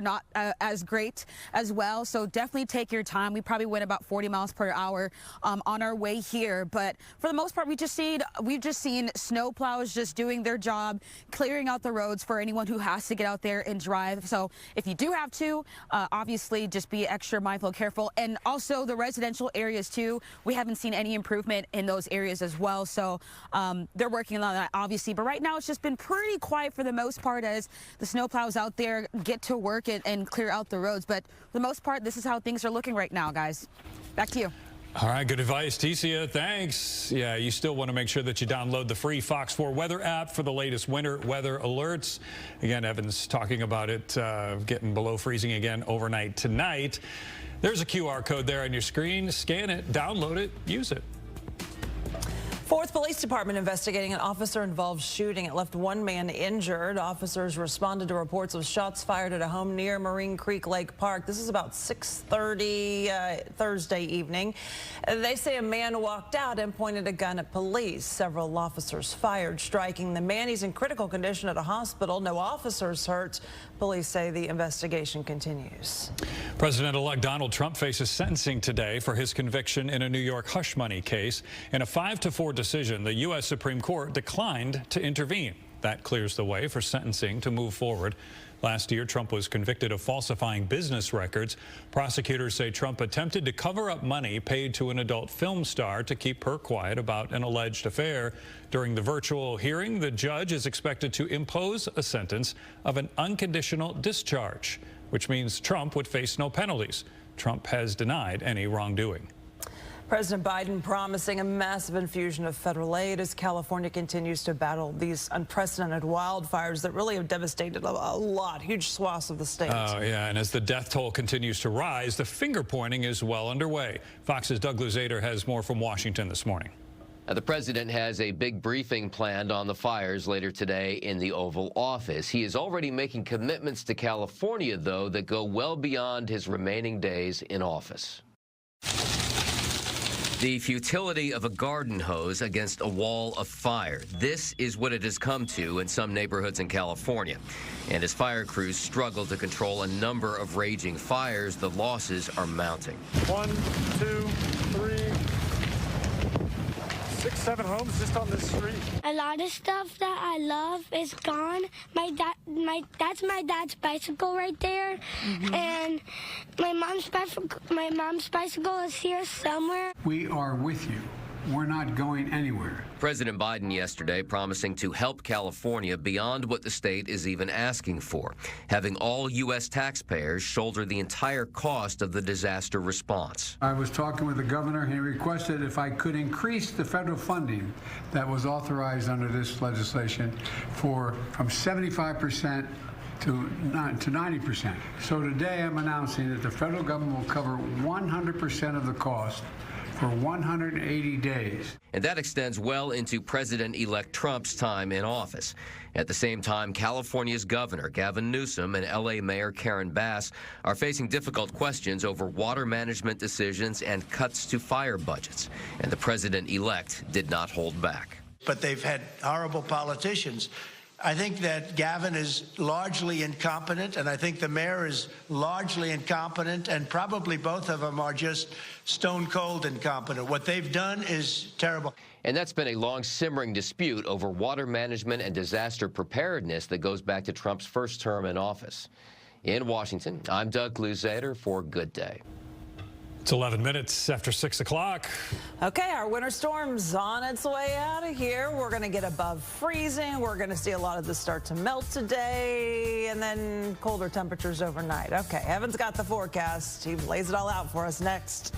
not as great as well, so definitely take your time. We probably went about 40 miles per hour on our way here, but for the most part we've just seen snow plows just doing their job, clearing out the roads for anyone who has to get out there and drive. So if you do have to, obviously just be extra mindful, careful, and also the residential areas too. We haven't seen any improvement in those areas as well, so they're working on that obviously, but right now it's just been pretty quiet for the most part as the snow plows out there get to work and clear out the roads. But for the most part, this is how things are looking right now, guys. Back to you. All right, good advice, Ticia. Thanks. Yeah, you still want to make sure that you download the free Fox 4 weather app for the latest winter weather alerts. Again, Evan's talking about it getting below freezing again overnight tonight. There's a QR code there on your screen. Scan it, download it, use it. Fourth Police Department investigating an officer-involved shooting. It left one man injured. Officers responded to reports of shots fired at a home near Marine Creek Lake Park. This is about 6:30 Thursday evening. They say a man walked out and pointed a gun at police. Several officers fired, striking the man. He's in critical condition at a hospital. No officers hurt. Police say the investigation continues. President-elect Donald Trump faces sentencing today for his conviction in a New York hush money case. In a 5-4 decision, the U.S. Supreme Court declined to intervene. That clears the way for sentencing to move forward. Last year, Trump was convicted of falsifying business records. Prosecutors say Trump attempted to cover up money paid to an adult film star to keep her quiet about an alleged affair. During the virtual hearing, the judge is expected to impose a sentence of an unconditional discharge, which means Trump would face no penalties. Trump has denied any wrongdoing. President Biden promising a massive infusion of federal aid as California continues to battle these unprecedented wildfires that really have devastated a lot, huge swaths of the state. Oh, yeah, and as the death toll continues to rise, the finger-pointing is well underway. Fox's Doug Luzader has more from Washington this morning. The president has a big briefing planned on the fires later today in the Oval Office. He is already making commitments to California, though, that go well beyond his remaining days in office. The futility of a garden hose against a wall of fire. This is what it has come to in some neighborhoods in California. And as fire crews struggle to control a number of raging fires, the losses are mounting. 1, 2, 3, 6, 7 homes just on this street. A lot of stuff that I love is gone. That's my dad's bicycle right there, and my mom's bicycle is here somewhere. We are with you. We're not going anywhere. President Biden yesterday promising to help California beyond what the state is even asking for, having all U.S. taxpayers shoulder the entire cost of the disaster response. I was talking with the governor, and he requested if I could increase the federal funding that was authorized under this legislation from 75% to 90%. So today I'm announcing that the federal government will cover 100% of the cost for 180 days. And that extends well into President-elect Trump's time in office. At the same time, California's governor, Gavin Newsom, and L.A. Mayor Karen Bass are facing difficult questions over water management decisions and cuts to fire budgets. And the president-elect did not hold back. But they've had horrible politicians. I think that Gavin is largely incompetent, and I think the mayor is largely incompetent, and probably both of them are just stone cold incompetent. What they've done is terrible. And that's been a long simmering dispute over water management and disaster preparedness that goes back to Trump's first term in office. In Washington, I'm Doug Luzader for Good Day. It's 11 minutes after 6 o'clock. Okay, our winter storm's on its way out of here. We're going to get above freezing. We're going to see a lot of this start to melt today, and then colder temperatures overnight. Okay, Evan's got the forecast. He lays it all out for us next.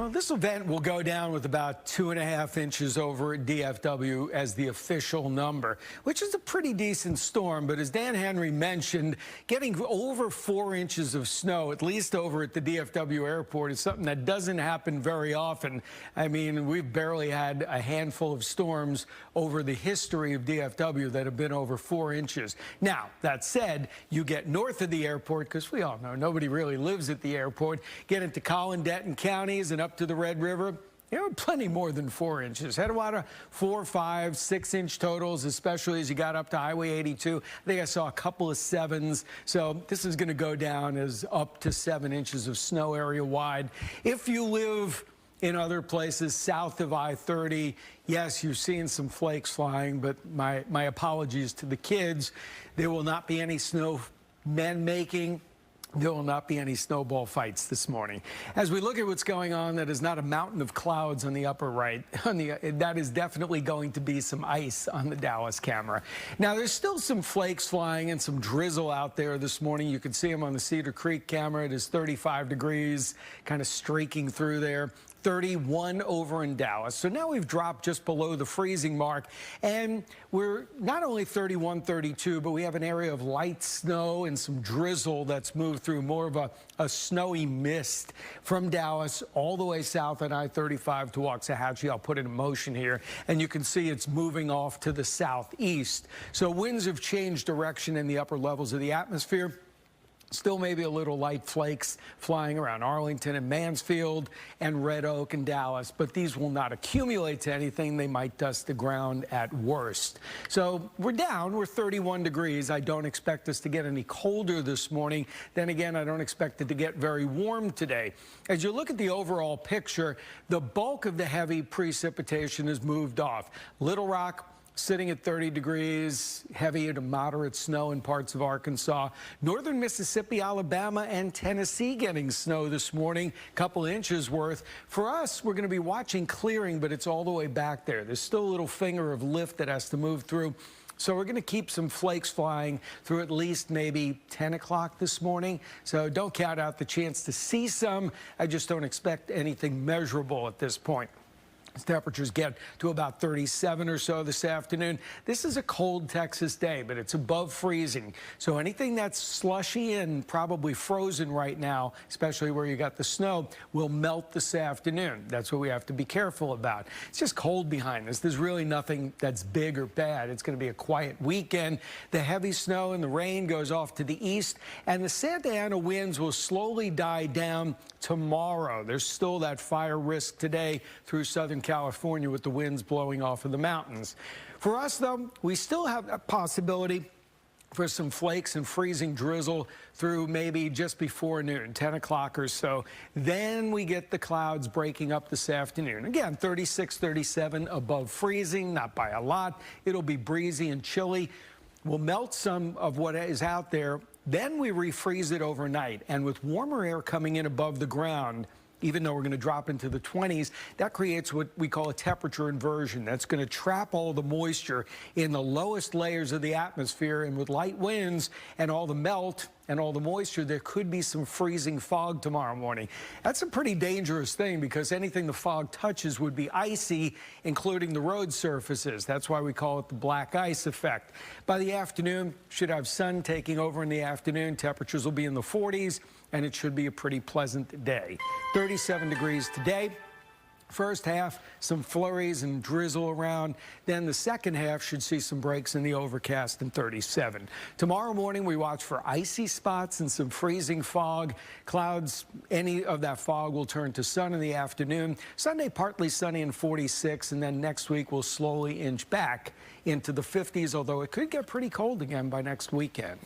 Well, this event will go down with about 2.5 inches over at DFW as the official number, which is a pretty decent storm. But as Dan Henry mentioned, getting over 4 inches of snow, at least over at the DFW airport, is something that doesn't happen very often. I mean, we've barely had a handful of storms over the history of DFW that have been over 4 inches. Now, that said, you get north of the airport, because we all know nobody really lives at the airport, get into Collin, Denton counties and up to the Red River. There were plenty more than 4 inches. Had a lot of 4, 5, 6 inch totals, especially as you got up to Highway 82. I think I saw a couple of 7s. So this is going to go down as up to 7 inches of snow area wide. If you live in other places south of I-30, yes, you're seeing some flakes flying, but my apologies to the kids. There will not be any snow man making. There will not be any snowball fights this morning. As we look at what's going on, that is not a mountain of clouds on the upper right. That is definitely going to be some ice on the Dallas camera. Now, there's still some flakes flying and some drizzle out there this morning. You can see them on the Cedar Creek camera. It is 35 degrees, kind of streaking through there. 31 over in Dallas. So now we've dropped just below the freezing mark, and we're not only 31, 32, but we have an area of light snow and some drizzle that's moved through, more of a snowy mist from Dallas all the way south on I-35 to Waxahachie. I'll put it in motion here, and you can see it's moving off to the southeast. So winds have changed direction in the upper levels of the atmosphere. Still maybe a little light flakes flying around Arlington and Mansfield and Red Oak and Dallas, but these will not accumulate to anything. They might dust the ground at worst. So we're down. We're 31 degrees. I don't expect us to get any colder this morning. Then again, I don't expect it to get very warm today. As you look at the overall picture, the bulk of the heavy precipitation has moved off. Little Rock sitting at 30 degrees, heavy to moderate snow in parts of Arkansas. Northern Mississippi, Alabama, and Tennessee getting snow this morning, a couple inches worth. For us, we're going to be watching clearing, but it's all the way back there. There's still a little finger of lift that has to move through. So we're going to keep some flakes flying through at least maybe 10 o'clock this morning. So don't count out the chance to see some. I just don't expect anything measurable at this point. As temperatures get to about 37 or so this afternoon. This is a cold Texas day, but it's above freezing. So anything that's slushy and probably frozen right now, especially where you got the snow, will melt this afternoon. That's what we have to be careful about. It's just cold behind this. There's really nothing that's big or bad. It's going to be a quiet weekend. The heavy snow and the rain goes off to the east, and the Santa Ana winds will slowly die down tomorrow. There's still that fire risk today through Southern California with the winds blowing off of the mountains. For us, though, we still have a possibility for some flakes and freezing drizzle through maybe just before noon, 10 o'clock or so. Then we get the clouds breaking up this afternoon. Again, 36, 37 above freezing, not by a lot. It'll be breezy and chilly. We'll melt some of what is out there. Then we refreeze it overnight. And with warmer air coming in above the ground, even though we're going to drop into the 20s, that creates what we call a temperature inversion. That's going to trap all the moisture in the lowest layers of the atmosphere. And with light winds and all the melt and all the moisture, there could be some freezing fog tomorrow morning. That's a pretty dangerous thing because anything the fog touches would be icy, including the road surfaces. That's why we call it the black ice effect. By the afternoon, should have sun taking over in the afternoon. Temperatures will be in the 40s. And it should be a pretty pleasant day. 37 degrees today. First half, some flurries and drizzle around. Then the second half should see some breaks in the overcast and 37. Tomorrow morning, we watch for icy spots and some freezing fog. Clouds, any of that fog will turn to sun in the afternoon. Sunday, partly sunny and 46. And then next week, we'll slowly inch back into the 50s, although it could get pretty cold again by next weekend.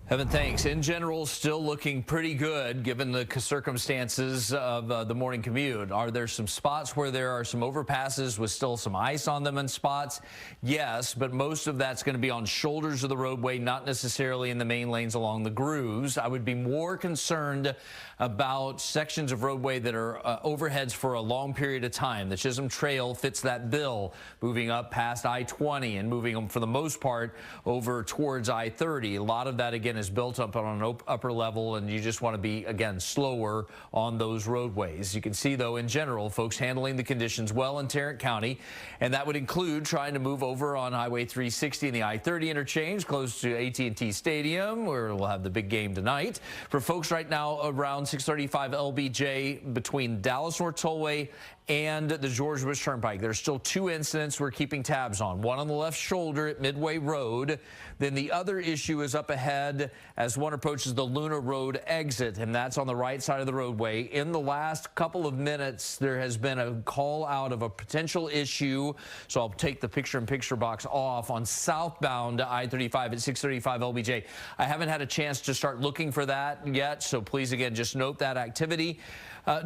Evan, thanks. In general, still looking pretty good given the circumstances of the morning commute. Are there some spots where there are some overpasses with still some ice on them in spots? Yes, but most of that's going to be on shoulders of the roadway, not necessarily in the main lanes along the grooves. I would be more concerned about sections of roadway that are overheads for a long period of time. The Chisholm Trail fits that bill, moving up past I-20 and moving them for the most part over towards I-30. A lot of that, again, again, is built up on an upper level, and you just want to be, again, slower on those roadways. You can see, though, in general, folks handling the conditions well in Tarrant County, and that would include trying to move over on Highway 360 and the I-30 interchange close to AT&T Stadium, where we'll have the big game tonight. For folks right now around 635 LBJ between Dallas North Tollway and the George Bush Turnpike, there's still 2 incidents we're keeping tabs on. One on the left shoulder at Midway Road. Then the other issue is up ahead as one approaches the Luna Road exit, and that's on the right side of the roadway. In the last couple of minutes, there has been a call out of a potential issue, so I'll take the picture-in-picture box off on southbound I-35 at 635 LBJ. I haven't had a chance to start looking for that yet, so please, again, just note that activity.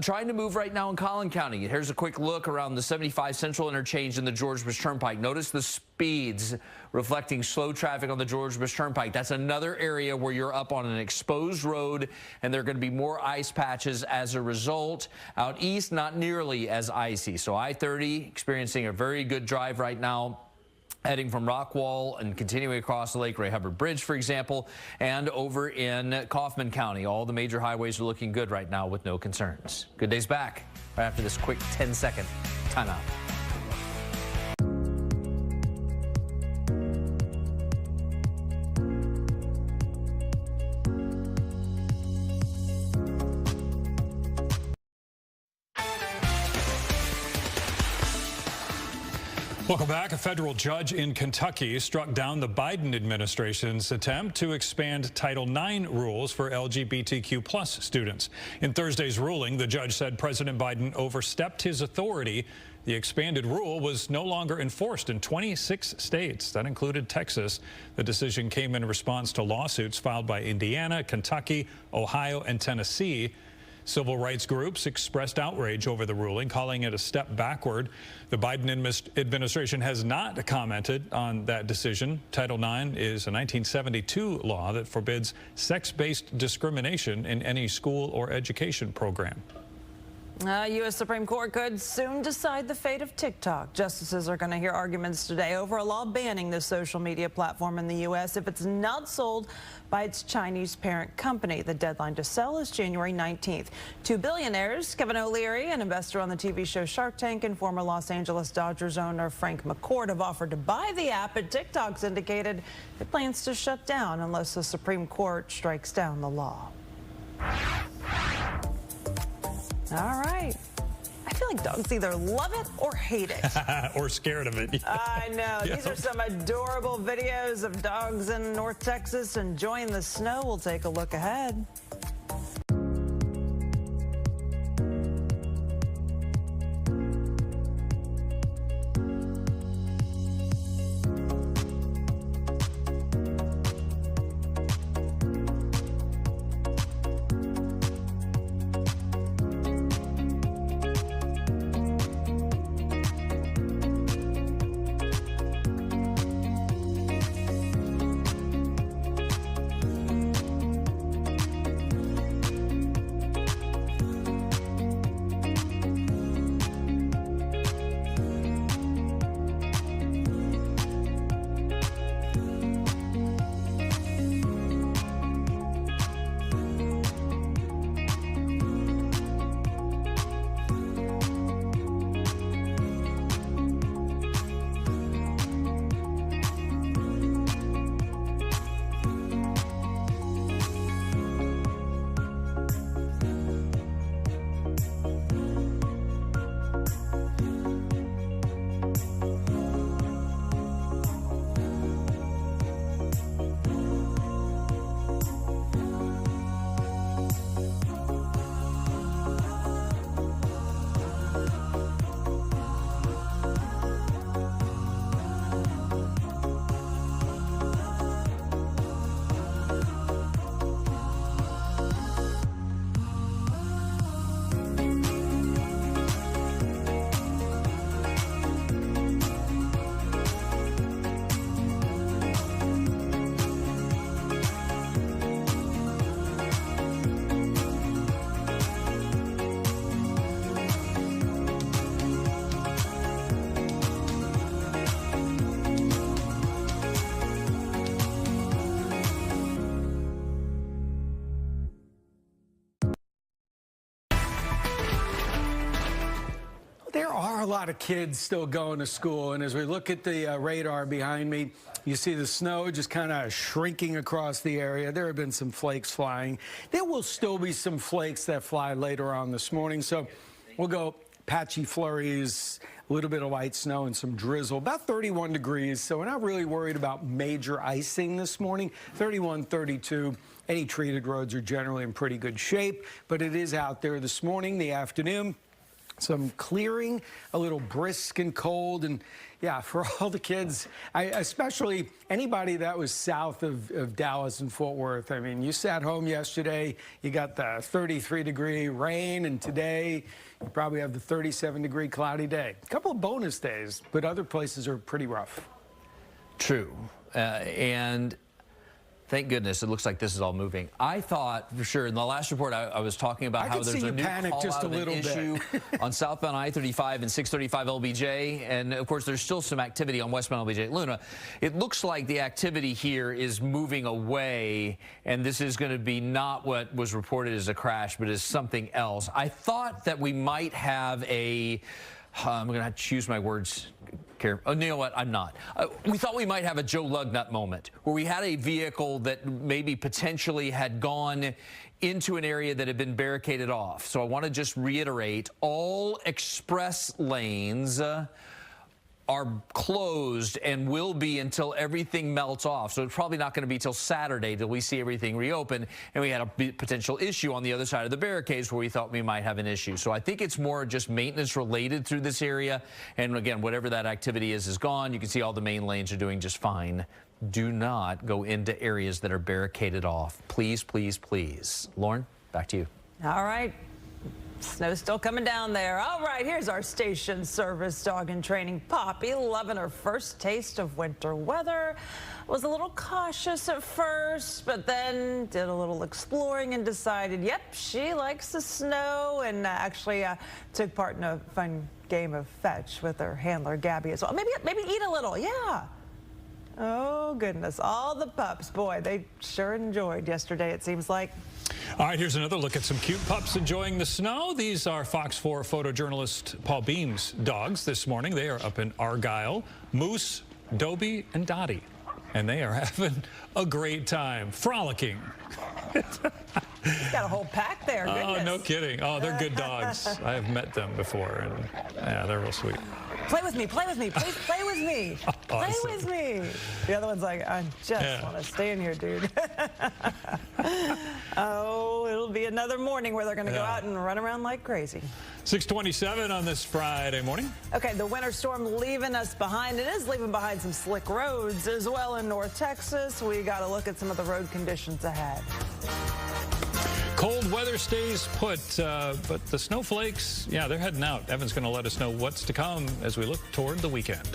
Trying to move right now in Collin County. Here's a quick look around the 75 Central interchange in the George Bush Turnpike. Notice the speeds reflecting slow traffic on the George Bush Turnpike. That's another area where you're up on an exposed road, and there are going to be more ice patches as a result. Out east, not nearly as icy. So I-30 experiencing a very good drive right now, heading from Rockwall and continuing across the Lake Ray Hubbard Bridge, for example, and over in Kaufman County. All the major highways are looking good right now with no concerns. Good Day's back right after this quick 10-second timeout. Welcome back. A federal judge in Kentucky struck down the Biden administration's attempt to expand Title IX rules for LGBTQ+ students. In Thursday's ruling, the judge said President Biden overstepped his authority. The expanded rule was no longer enforced in 26 states. That included Texas. The decision came in response to lawsuits filed by Indiana, Kentucky, Ohio, and Tennessee. Civil rights groups expressed outrage over the ruling, calling it a step backward. The Biden administration has not commented on that decision. Title IX is a 1972 law that forbids sex-based discrimination in any school or education program. U.S. Supreme Court could soon decide the fate of TikTok. Justices are going to hear arguments today over a law banning this social media platform in the U.S. if it's not sold by its Chinese parent company. The deadline to sell is January 19th. 2 billionaires, Kevin O'Leary, an investor on the TV show Shark Tank, and former Los Angeles Dodgers owner Frank McCourt have offered to buy the app, but TikTok's indicated it plans to shut down unless the Supreme Court strikes down the law. All right. I feel like dogs either love it or hate it. Or scared of it. I know. These are some adorable videos of dogs in North Texas enjoying the snow. We'll take a look ahead. are a lot of kids still going to school, and as we look at the radar behind me, you see the snow just kind of shrinking across the area. There have been some flakes flying. There will still be some flakes that fly later on this morning, so we'll go patchy flurries, a little bit of light snow and some drizzle, about 31 degrees, so we're not really worried about major icing this morning. 31, 32. Any treated roads are generally in pretty good shape, but it is out there this morning, the afternoon. Some clearing, a little brisk and cold, and yeah, for all the kids, especially anybody that was south of Dallas and Fort Worth. I mean, you sat home yesterday, you got the 33-degree rain, and today you probably have the 37-degree cloudy day. A couple of bonus days, but other places are pretty rough. True, and thank goodness it looks like this is all moving. I thought for sure in the last report I was talking about how there's a new call-out of an issue on southbound I-35 and 635 LBJ, and of course there's still some activity on westbound LBJ at Luna. It looks like the activity here is moving away, and this is going to be not what was reported as a crash, but as something else. I thought that we might have a I'm going to have to choose my words. Oh, you know what? I'm not. We thought we might have a Joe Lugnut moment where we had a vehicle that maybe potentially had gone into an area that had been barricaded off. So I want to just reiterate, all express lanes are closed and will be until everything melts off. So it's probably not going to be till Saturday till we see everything reopen. And we had a potential issue on the other side of the barricades where we thought we might have an issue. So I think it's more just maintenance related through this area. And again, whatever that activity is gone. You can see all the main lanes are doing just fine. Do not go into areas that are barricaded off. Please, please, please. Lauren, back to you. All right. Snow's still coming down there. All right, here's our station service dog in training, Poppy, loving her first taste of winter weather. Was a little cautious at first, but then did a little exploring and decided, yep, she likes the snow, and actually took part in a fun game of fetch with her handler, Gabby, as well. Maybe eat a little, yeah. Oh, goodness, all the pups, boy, they sure enjoyed yesterday, it seems like. All right, here's another look at some cute pups enjoying the snow. These are Fox 4 photojournalist Paul Beam's dogs this morning. They are up in Argyle. Moose, Dobie, and Dottie. And they are having a great time, frolicking. He's got a whole pack there, goodness. Oh, no kidding. Oh, they're good dogs. I have met them before, and yeah, they're real sweet. Play with me, please play with me. Play with me. The other one's like, I just want to stay in here, dude. Oh, it'll be another morning where they're going to go out and run around like crazy. 6:27 on this Friday morning. Okay, the winter storm leaving us behind. It is leaving behind some slick roads as well in North Texas. We got to look at some of the road conditions ahead. Cold weather stays put, but the snowflakes, yeah, they're heading out. Evan's going to let us know what's to come as we look toward the weekend.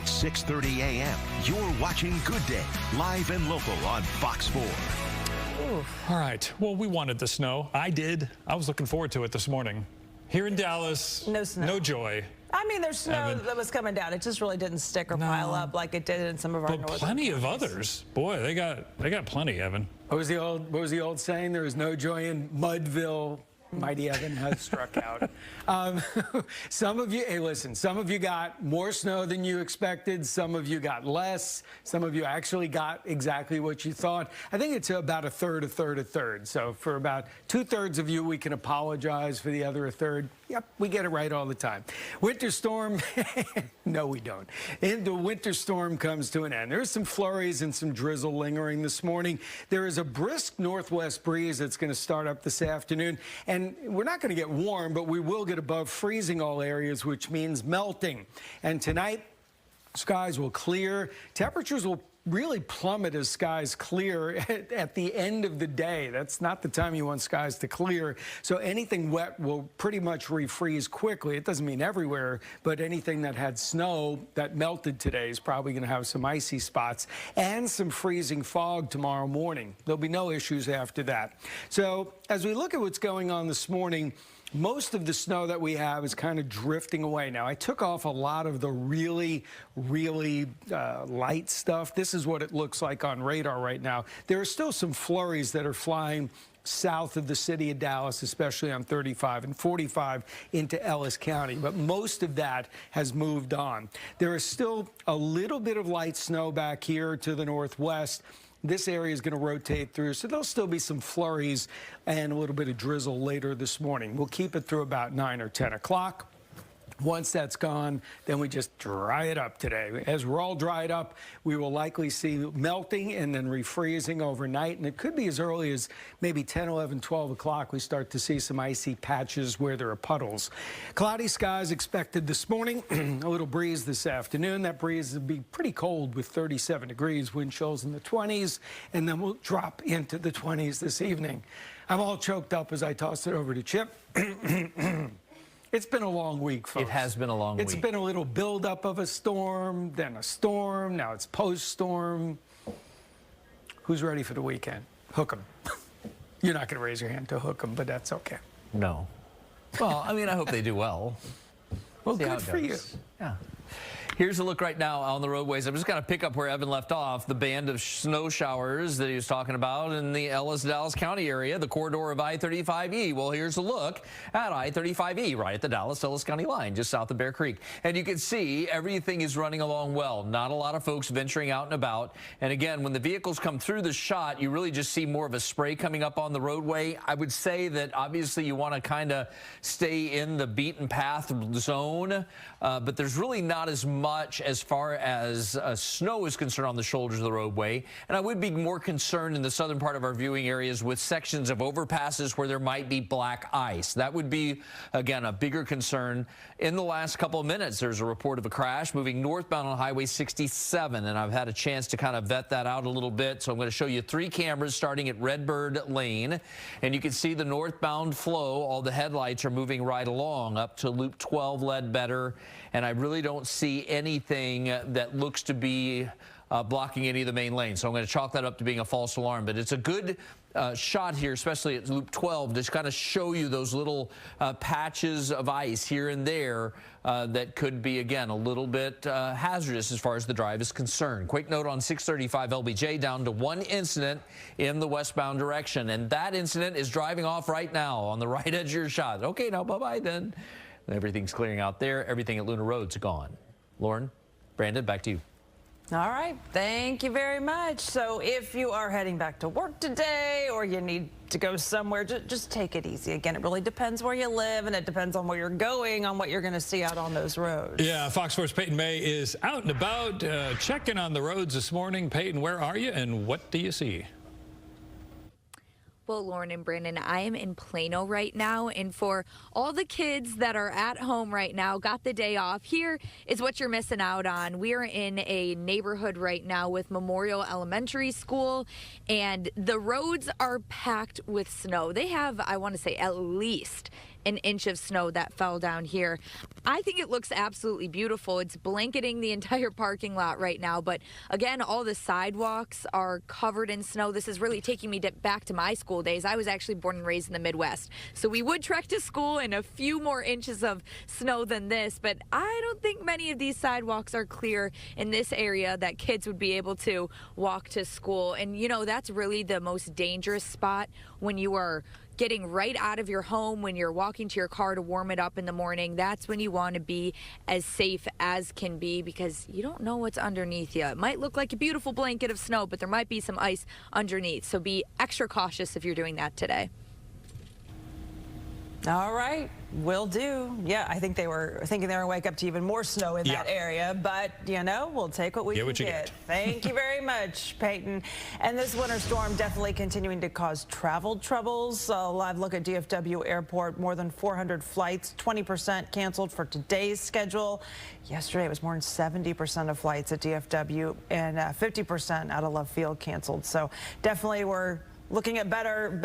It's 6:30 a.m. You're watching Good Day, live and local on Fox 4. All right. Well, we wanted the snow. I did. I was looking forward to it this morning. Here in Dallas, no snow. No joy. I mean, there's snow Evan. that was coming down. It just really didn't stick or pile up like it did in some of our northern plenty counties. of others. Boy, they got plenty, Evan. What was the old saying? There is no joy in Mudville. Mighty Evan has struck out. Some of you, hey, listen, some of you got more snow than you expected. Some of you got less. Some of you actually got exactly what you thought. I think it's about a third, a third, a third. So for about 2/3 of you, we can apologize. For the other 1/3, yep, we get it right all the time. Winter storm, no, we don't. And the winter storm comes to an end. There's some flurries and some drizzle lingering this morning. There is a brisk northwest breeze that's going to start up this afternoon. And we're not going to get warm, but we will get above freezing all areas, which means melting. And tonight, skies will clear. Temperatures will really plummet as skies clear at the end of the day. That's not the time you want skies to clear. So anything wet will pretty much refreeze quickly. It doesn't mean everywhere, but anything that had snow that melted today is probably going to have some icy spots and some freezing fog tomorrow morning. There'll be no issues after that. So as we look at what's going on this morning, most of the snow that we have is kind of drifting away. Now, I took off a lot of the really light stuff. This is what it looks like on radar right now. There are still some flurries that are flying south of the city of Dallas, especially on 35 and 45 into Ellis County. But most of that has moved on. There is still a little bit of light snow back here to the northwest. This area is going to rotate through, so there'll still be some flurries and a little bit of drizzle later this morning. We'll keep it through about 9 or 10 o'clock. Once that's gone, then we just dry it up today. As we're all dried up, we will likely see melting and then refreezing overnight. And it could be as early as maybe 10, 11, 12 o'clock. We start to see some icy patches where there are puddles. Cloudy skies expected this morning. A little breeze this afternoon. That breeze will be pretty cold with 37 degrees, wind chills in the 20s, and then we'll drop into the 20s this evening. I'm all choked up as I toss it over to Chip. It's been a long week, folks. It has been a long week. It's been a little buildup of a storm, then a storm, now it's post-storm. Who's ready for the weekend? Hook 'em. You're not going to raise your hand to hook 'em, but that's okay. No. Well, I mean, I hope they do well. Well, good for you. Yeah. Here's a look right now on the roadways. I'm just going to pick up where Evan left off. The band of snow showers that he was talking about in the Ellis-Dallas County area, the corridor of I-35E. Well, here's a look at I-35E right at the Dallas-Ellis County line, just south of Bear Creek. And you can see everything is running along well. Not a lot of folks venturing out and about. And again, when the vehicles come through the shot, you really just see more of a spray coming up on the roadway. I would say that obviously you want to kind of stay in the beaten path zone, but there's really not as much as far as snow is concerned on the shoulders of the roadway. And I would be more concerned in the southern part of our viewing areas with sections of overpasses where there might be black ice. That would be, again, a bigger concern. In the last couple of minutes, there's a report of a crash moving northbound on Highway 67, and I've had a chance to kind of vet that out a little bit. So I'm going to show you 3 cameras starting at Redbird Lane, and you can see the northbound flow. All the headlights are moving right along up to Loop 12 Ledbetter, and I really don't see anything that looks to be blocking any of the main lanes. So I'm going to chalk that up to being a false alarm. But it's a good shot here, especially at Loop 12, to kind of show you those little patches of ice here and there that could be, again, a little bit hazardous as far as the drive is concerned. Quick note on 635 LBJ, down to 1 incident in the westbound direction. And that incident is driving off right now on the right edge of your shot. Okay, now bye-bye then. Everything's clearing out there. Everything at Luna Road's gone. Lauren, Brandon, back to you. All right. Thank you very much. So if you are heading back to work today or you need to go somewhere, just take it easy. Again, it really depends where you live, and it depends on where you're going, on what you're going to see out on those roads. Yeah, Fox 4's Peyton May is out and about checking on the roads this morning. Peyton, where are you and what do you see? Well, Lauren and Brandon, I am in Plano right now, and for all the kids that are at home right now, got the day off, here is what you're missing out on. We are in a neighborhood right now with Memorial Elementary School, and the roads are packed with snow. They have, I want to say, at least an inch of snow that fell down here. I think it looks absolutely beautiful. It's blanketing the entire parking lot right now, but again, all the sidewalks are covered in snow. This is really taking me back to my school days. I was actually born and raised in the Midwest, so we would trek to school in a few more inches of snow than this, but I don't think many of these sidewalks are clear in this area that kids would be able to walk to school. And you know, that's really the most dangerous spot when you are getting right out of your home, when you're walking to your car to warm it up in the morning. That's when you want to be as safe as can be, because you don't know what's underneath you. It might look like a beautiful blanket of snow, but there might be some ice underneath. So be extra cautious if you're doing that today. All right, will do. Yeah, I think they were thinking they were going to wake up to even more snow in that area, but you know, we'll take what we can get. Thank you very much, Peyton. And this winter storm definitely continuing to cause travel troubles. A live look at DFW Airport, more than 400 flights, 20% canceled for today's schedule. Yesterday it was more than 70% of flights at DFW and 50% out of Love Field canceled. So definitely we're looking at better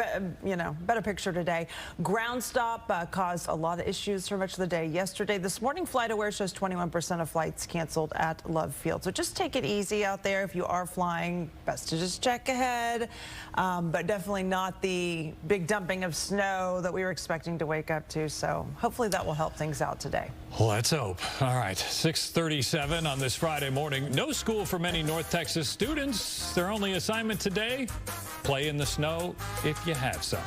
picture today. Ground stop caused a lot of issues for much of the day yesterday. This morning, FlightAware shows 21% of flights canceled at Love Field. So just take it easy out there if you are flying. Best to just check ahead, but definitely not the big dumping of snow that we were expecting to wake up to. So hopefully that will help things out today. Let's hope. All right, 6:37 on this Friday morning. No school for many North Texas students. Their only assignment today, play in the snow if you have some.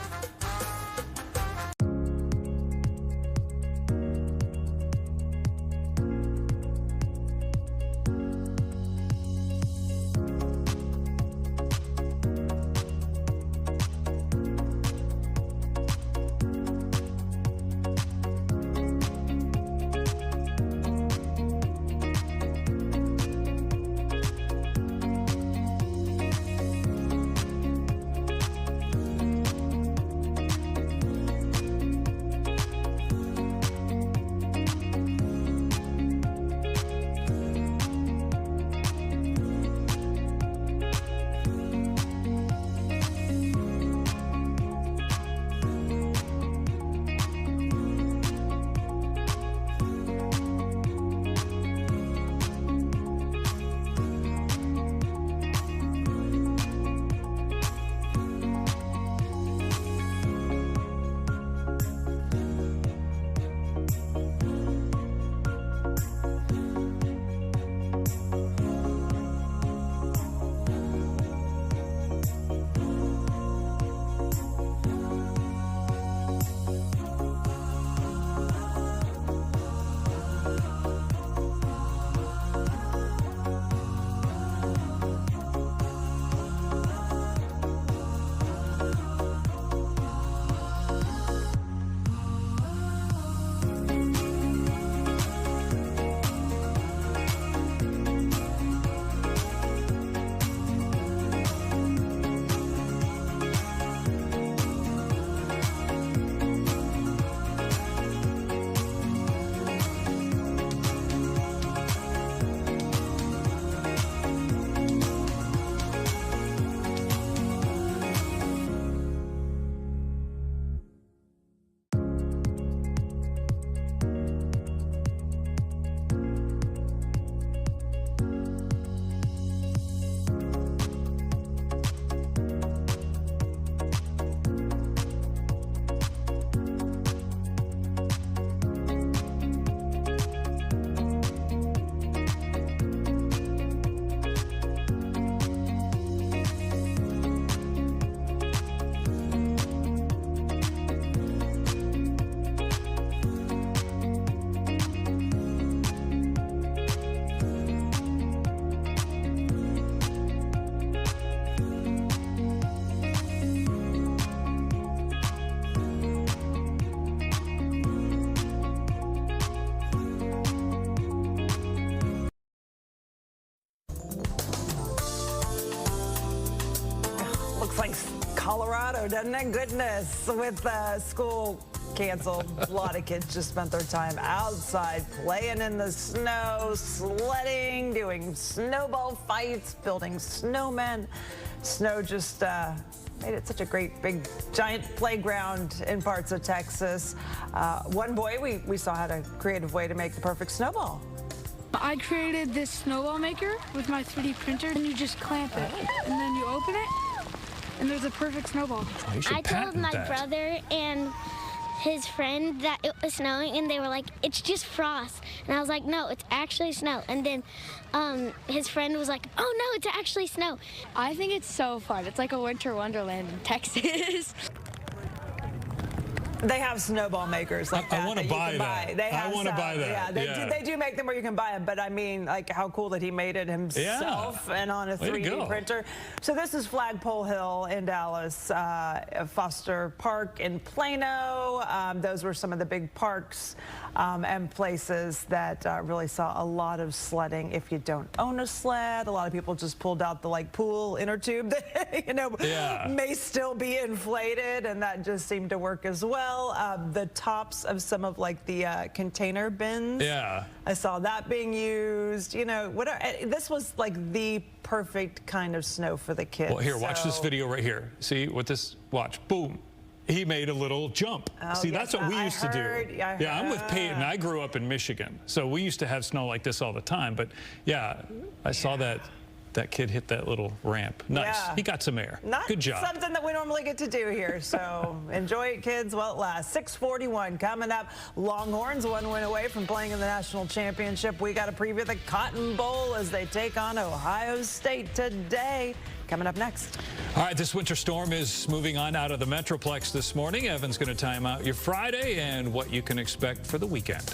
Colorado, doesn't it? Goodness, with school canceled, a lot of kids just spent their time outside playing in the snow, sledding, doing snowball fights, building snowmen. Snow just made it such a great, big, giant playground in parts of Texas. One boy we saw had a creative way to make the perfect snowball. I created this snowball maker with my 3D printer, and you just clamp it, and then you open it, and there's a perfect snowball. I told my brother and his friend that it was snowing, and they were like, it's just frost. And I was like, no, it's actually snow. And then his friend was like, oh no, it's actually snow. I think it's so fun. It's like a winter wonderland in Texas. They have snowball makers like that. I want to buy that. I want to buy that. Yeah, they do make them where you can buy them. But I mean, like, how cool that he made it himself and on a 3D printer. So this is Flagpole Hill in Dallas, Foster Park in Plano. Those were some of the big parks and places that really saw a lot of sledding. If you don't own a sled, a lot of people just pulled out the pool inner tube that may still be inflated, and that just seemed to work as well. The tops of some of the container bins. Yeah, I saw that being used. This was like the perfect kind of snow for the kids. Well, here, watch this video right here. See what this? Watch. Boom. He made a little jump. See, that's what we used to do. Yeah, I'm with Peyton. I grew up in Michigan, so we used to have snow like this all the time. But yeah, I saw that kid hit that little ramp. Nice. Yeah. He got some air. Good job. Not something that we normally get to do here. So enjoy it, kids, while it lasts. 6:41 coming up. Longhorns 1 win away from playing in the national championship. We got to preview the Cotton Bowl as they take on Ohio State today. Coming up next. All right, this winter storm is moving on out of the Metroplex this morning. Evan's going to time out your Friday and what you can expect for the weekend.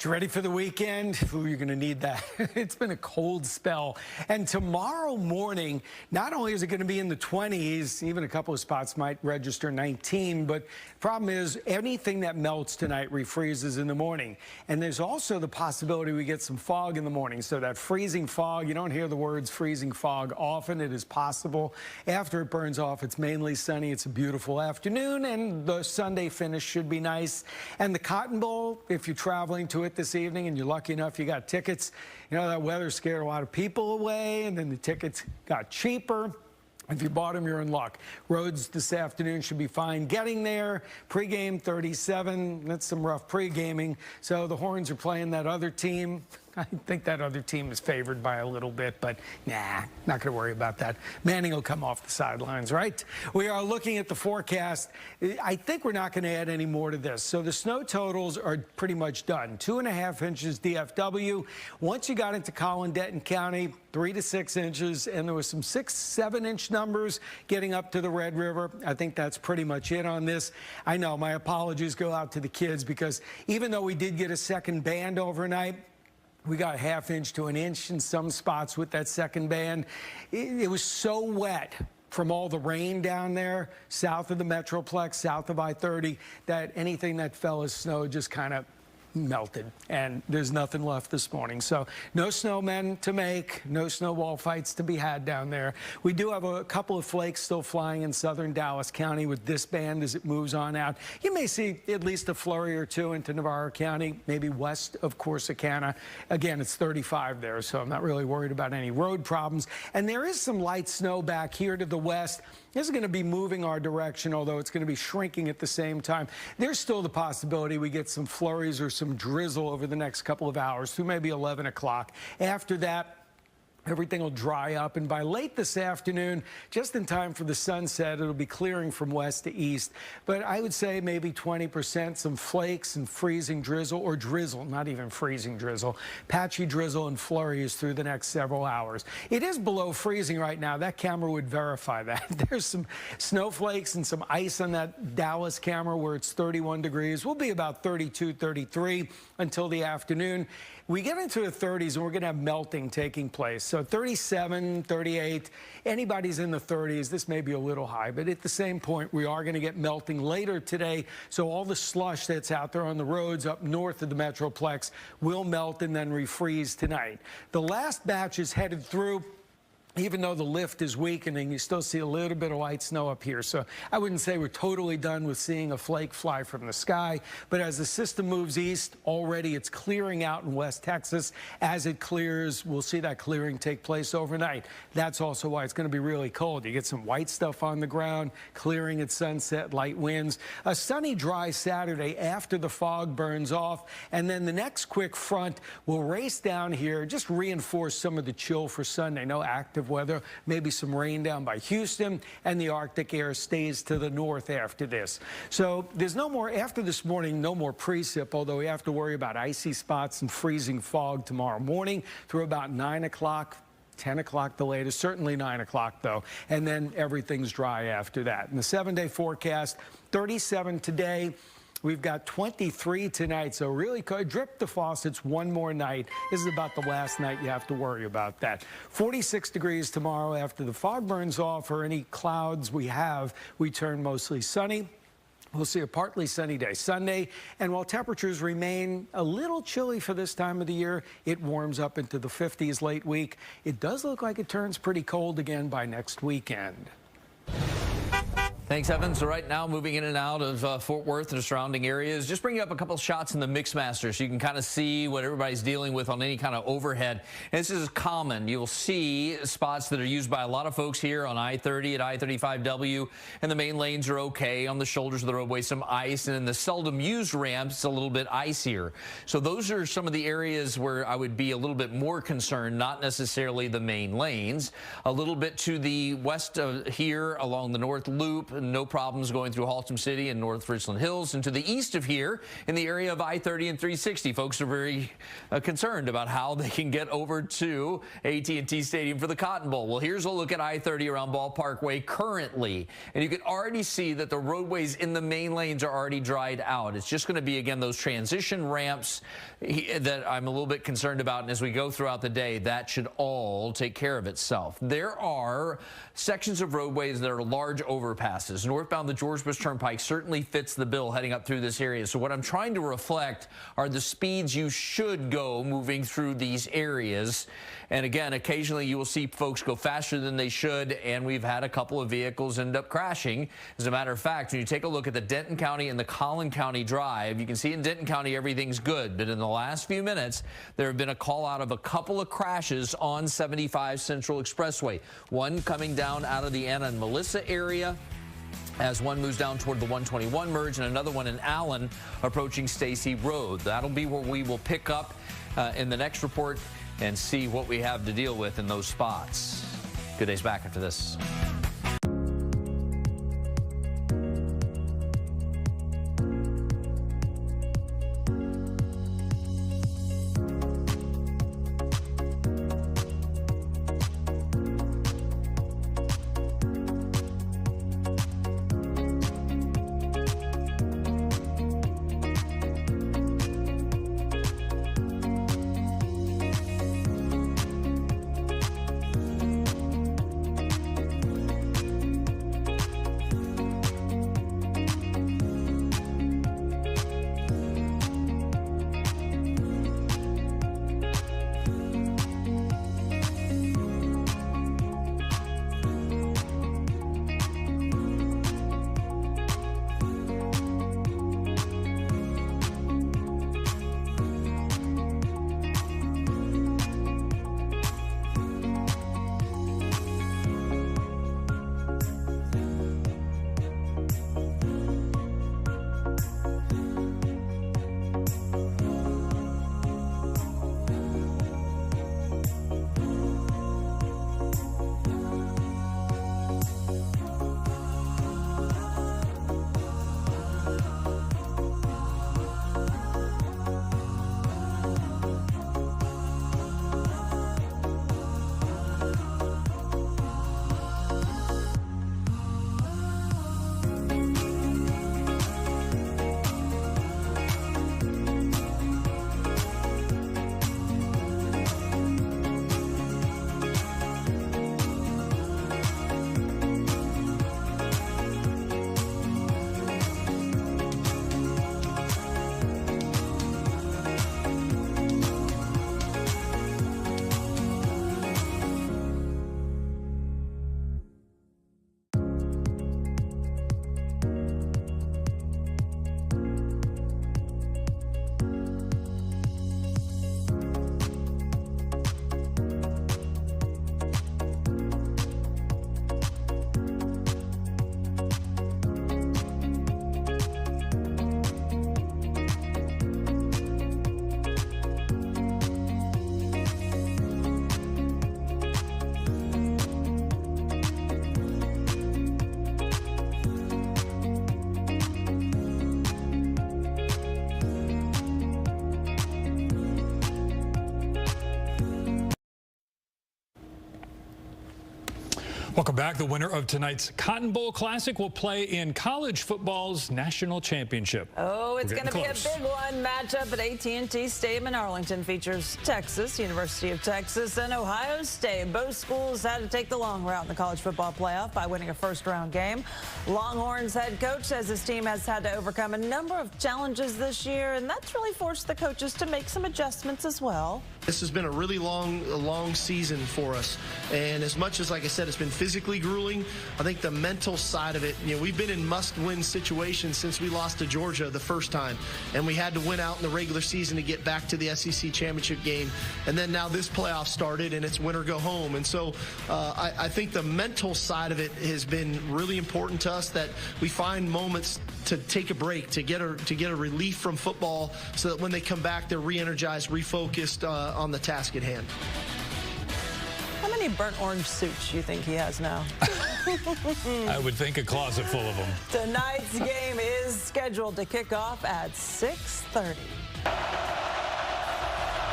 You ready for the weekend? Ooh, you're going to need that. It's been a cold spell. And tomorrow morning, not only is it going to be in the 20s, even a couple of spots might register 19, but the problem is anything that melts tonight refreezes in the morning. And there's also the possibility we get some fog in the morning. So that freezing fog, you don't hear the words freezing fog often. It is possible. After it burns off, it's mainly sunny. It's a beautiful afternoon, and the Sunday finish should be nice. And the Cotton Bowl, if you're traveling to it this evening and you're lucky enough you got tickets, you know that weather scared a lot of people away, and then the tickets got cheaper. If you bought them, you're in luck. Roads this afternoon should be fine getting there. Pre-game 37. That's some rough pre-gaming. So the Horns are playing that other team. I think that other team is favored by a little bit, but nah, not going to worry about that. Manning will come off the sidelines, right? We are looking at the forecast. I think we're not going to add any more to this. So the snow totals are pretty much done. 2.5 inches DFW. Once you got into Collin, Denton County, 3 to 6 inches, and there was some 6-7 inch numbers getting up to the Red River. I think that's pretty much it on this. I know my apologies go out to the kids because even though we did get a second band overnight, we got 1/2 inch to 1 inch in some spots with that second band. It was so wet from all the rain down there south of the Metroplex, south of I-30, that anything that fell as snow just kind of melted, and there's nothing left this morning. So no snowmen to make, no snowball fights to be had down there. We do have a couple of flakes still flying in southern Dallas County with this band as it moves on out. You may see at least a flurry or two into Navarro County, maybe west of Corsicana. Again, it's 35 there, so I'm not really worried about any road problems. And there is some light snow back here to the west. This is going to be moving our direction, although it's going to be shrinking at the same time. There's still the possibility we get some flurries or some drizzle over the next couple of hours through maybe 11 o'clock. After that, everything will dry up, and by late this afternoon, just in time for the sunset, it'll be clearing from west to east. But I would say maybe 20%, some flakes and freezing drizzle, or drizzle, not even freezing drizzle, patchy drizzle and flurries through the next several hours. It is below freezing right now. That camera would verify that. There's some snowflakes and some ice on that Dallas camera where it's 31 degrees. We'll be about 32, 33 until the afternoon. We get into the 30s and we're going to have melting taking place. So 37, 38, anybody's in the 30s. This may be a little high, but at the same point, we are going to get melting later today. So all the slush that's out there on the roads up north of the Metroplex will melt and then refreeze tonight. The last batch is headed through. Even though the lift is weakening, you still see a little bit of light snow up here. So I wouldn't say we're totally done with seeing a flake fly from the sky. But as the system moves east, already it's clearing out in West Texas. As it clears, we'll see that clearing take place overnight. That's also why it's going to be really cold. You get some white stuff on the ground, clearing at sunset, light winds. A sunny, dry Saturday after the fog burns off. And then the next quick front will race down here, just reinforce some of the chill for Sunday. No active weather, maybe some rain down by Houston, and the Arctic air stays to the north after this. So there's no more, after this morning, no more precip, although we have to worry about icy spots and freezing fog tomorrow morning through about 9 o'clock. 10 o'clock the latest, certainly 9 o'clock though, and then everything's dry after that. In the 7-day forecast, 37 today. We've got 23 tonight, so really drip the faucets one more night. This is about the last night you have to worry about that. 46 degrees tomorrow after the fog burns off, or any clouds we have, we turn mostly sunny. We'll see a partly sunny day Sunday, and while temperatures remain a little chilly for this time of the year, it warms up into the 50s late week. It does look like it turns pretty cold again by next weekend. Thanks, Evan. So right now, moving in and out of Fort Worth and the surrounding areas, just bringing up a couple shots in the Mixmaster so you can kind of see what everybody's dealing with on any kind of overhead. And this is common. You'll see spots that are used by a lot of folks here on I-30 at I-35W, and the main lanes are okay. On the shoulders of the roadway, some ice, and in the seldom used ramps, it's a little bit icier. So those are some of the areas where I would be a little bit more concerned, not necessarily the main lanes. A little bit to the west of here along the North Loop, no problems going through Haltom City and North Richland Hills. And to the east of here, in the area of I-30 and 360, folks are very concerned about how they can get over to AT&T Stadium for the Cotton Bowl. Well, here's a look at I-30 around Ball Parkway currently. And you can already see that the roadways in the main lanes are already dried out. It's just going to be, again, those transition ramps that I'm a little bit concerned about. And as we go throughout the day, that should all take care of itself. There are sections of roadways that are large overpasses. Northbound the George Bush Turnpike certainly fits the bill heading up through this area. So what I'm trying to reflect are the speeds you should go moving through these areas. And again, occasionally you will see folks go faster than they should, and we've had a couple of vehicles end up crashing. As a matter of fact, when you take a look at the Denton County and the Collin County Drive, you can see in Denton County everything's good, but in the last few minutes there have been a call out of a couple of crashes on 75 Central Expressway. One coming down out of the Anna and Melissa area as one moves down toward the 121 merge, and another one in Allen approaching Stacy Road. That'll be where we will pick up in the next report and see what we have to deal with in those spots. Good Day's back after this. Welcome back. The winner of tonight's Cotton Bowl Classic will play in college football's national championship. Oh, it's going to be a big one. Matchup at AT&T Stadium in Arlington features Texas, University of Texas, and Ohio State. Both schools had to take the long route in the college football playoff by winning a first-round game. Longhorns head coach says his team has had to overcome a number of challenges this year, and that's really forced the coaches to make some adjustments as well. This has been a really long season for us, and as much as, like I said, it's been physically grueling, I think the mental side of it, we've been in must-win situations since we lost to Georgia the first time, and we had to win out in the regular season to get back to the SEC championship game, and then now this playoff started, and it's win or go home, and so I think the mental side of it has been really important to us, that we find moments to take a break, to get a relief from football, so that when they come back, they're re-energized, refocused on the task at hand. How many many burnt orange suits do you think he has now? I would think a closet full of them. Tonight's game is scheduled to kick off at 6:30.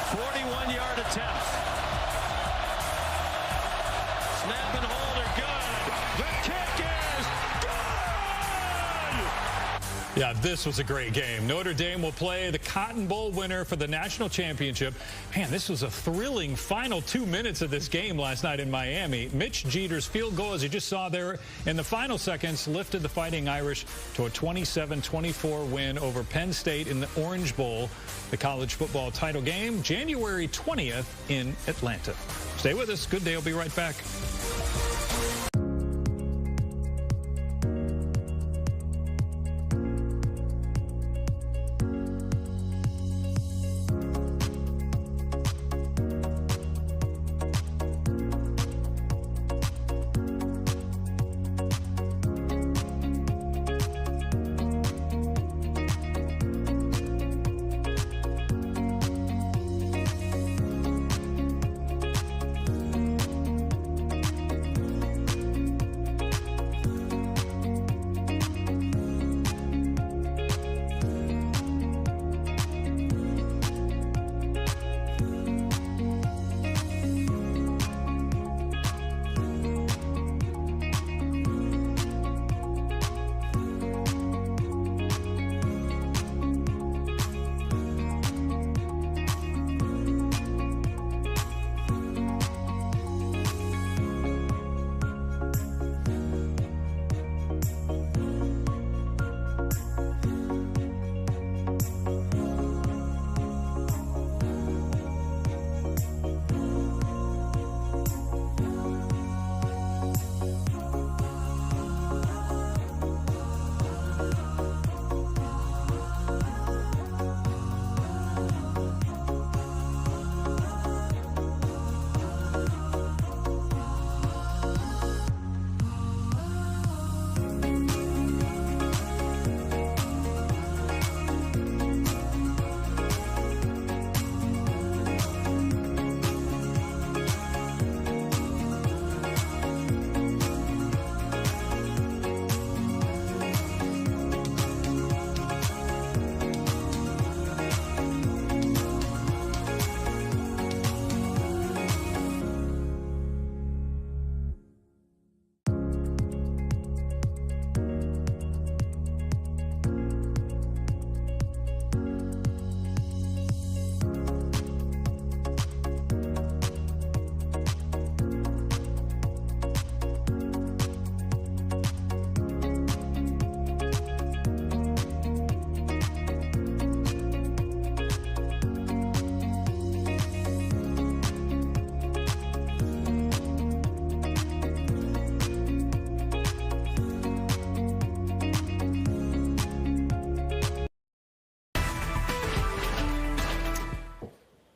41-yard attempt. Snap and hold are good. The kick is good! Yeah, this was a great game. Notre Dame will play the Cotton Bowl winner for the national championship. Man, this was a thrilling final 2 minutes of this game last night in Miami. Mitch Jeter's field goal, as you just saw there in the final seconds, lifted the Fighting Irish to a 27-24 win over Penn State in the Orange Bowl, the college football title game, January 20th in Atlanta. Stay with us. Good Day will be right back.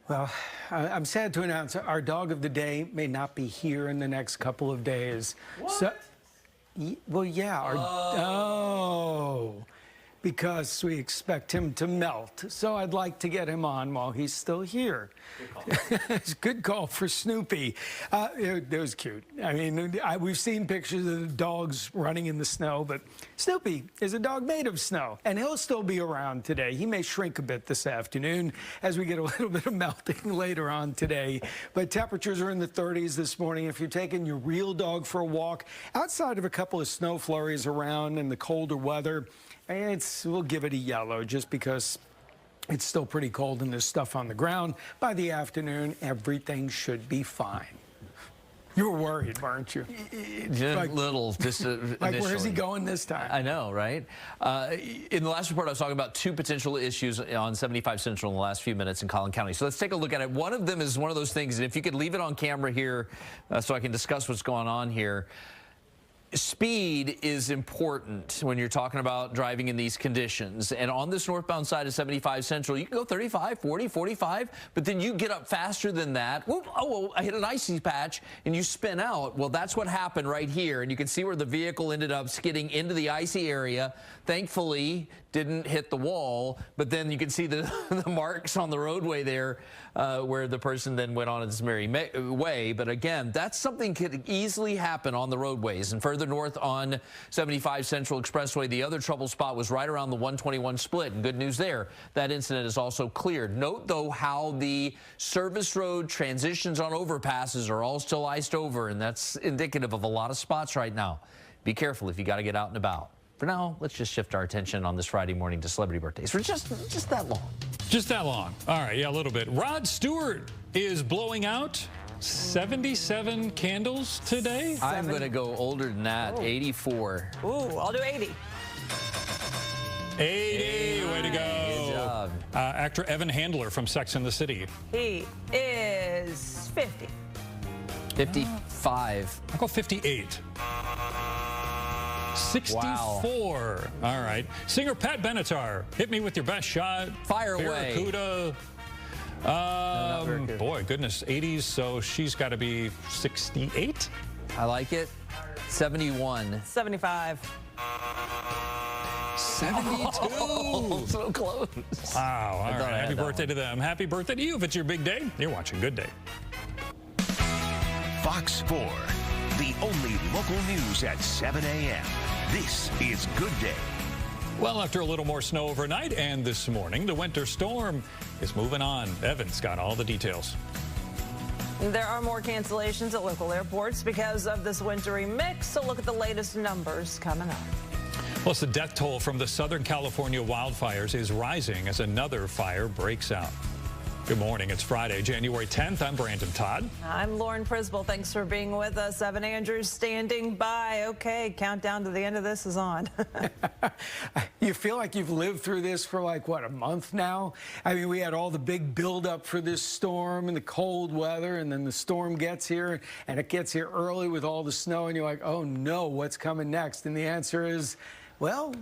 Well, I'm sad to announce our dog of the day may not be here in the next couple of days. What? So, well, yeah. Because we expect him to melt. So I'd like to get him on while he's still here. It's a good call for Snoopy. It was cute. I mean, we've seen pictures of the dogs running in the snow, but Snoopy is a dog made of snow, and he'll still be around today. He may shrink a bit this afternoon as we get a little bit of melting later on today. But temperatures are in the 30s this morning. If you're taking your real dog for a walk, outside of a couple of snow flurries around in the colder weather, we'll give it a yellow just because it's still pretty cold and there's stuff on the ground. By the afternoon, everything should be fine. You were worried, weren't you? Just little. Like, where's he going this time? I know, right? In the last report, I was talking about two potential issues on 75 Central in the last few minutes in Collin County. So let's take a look at it. One of them is one of those things, and if you could leave it on camera here so I can discuss what's going on here. Speed is important when you're talking about driving in these conditions. And on this northbound side of 75 Central, you can go 35, 40, 45, but then you get up faster than that. Whoop, oh, I hit an icy patch, and you spin out. Well, that's what happened right here. And you can see where the vehicle ended up skidding into the icy area. Thankfully, didn't hit the wall, but then you can see the marks on the roadway there where the person then went on its merry way. But again, that's something could easily happen on the roadways. And further north on 75 Central Expressway, the other trouble spot was right around the 121 split. And good news there, that incident is also cleared. Note, though, how the service road transitions on overpasses are all still iced over, and that's indicative of a lot of spots right now. Be careful if you got to get out and about. For now, let's just shift our attention on this Friday morning to celebrity birthdays for just that long. Just that long. All right, yeah, a little bit. Rod Stewart is blowing out 77 candles today. I'm going to go older than that, 84. Ooh, I'll do 80. 80, way to go. Good job. Actor Evan Handler from Sex and the City. He is 50. 55. I'll go 58. 64. Wow. All right. Singer Pat Benatar, Hit Me With Your Best Shot. Fire away. Barracuda. Boy, goodness, 80s, so she's got to be 68. I like it. 71. 75. 72. Oh, so close. Wow. All right. Happy birthday to them. Happy birthday to you. If it's your big day, you're watching Good Day. Fox 4, the only local news at 7 a.m. This is Good Day. Well, after a little more snow overnight and this morning, the winter storm is moving on. Evan's got all the details. There are more cancellations at local airports because of this wintry mix. So look at the latest numbers coming up. Plus, the death toll from the Southern California wildfires is rising as another fire breaks out. Good morning. It's Friday, January 10th. I'm Brandon Todd. I'm Lauren Prisbel. Thanks for being with us. Evan Andrews standing by. Okay, countdown to the end of this is on. You feel like you've lived through this for like, what, a month now? I mean, we had all the big buildup for this storm and the cold weather, and then the storm gets here, and it gets here early with all the snow, and you're like, oh no, what's coming next? And the answer is, well,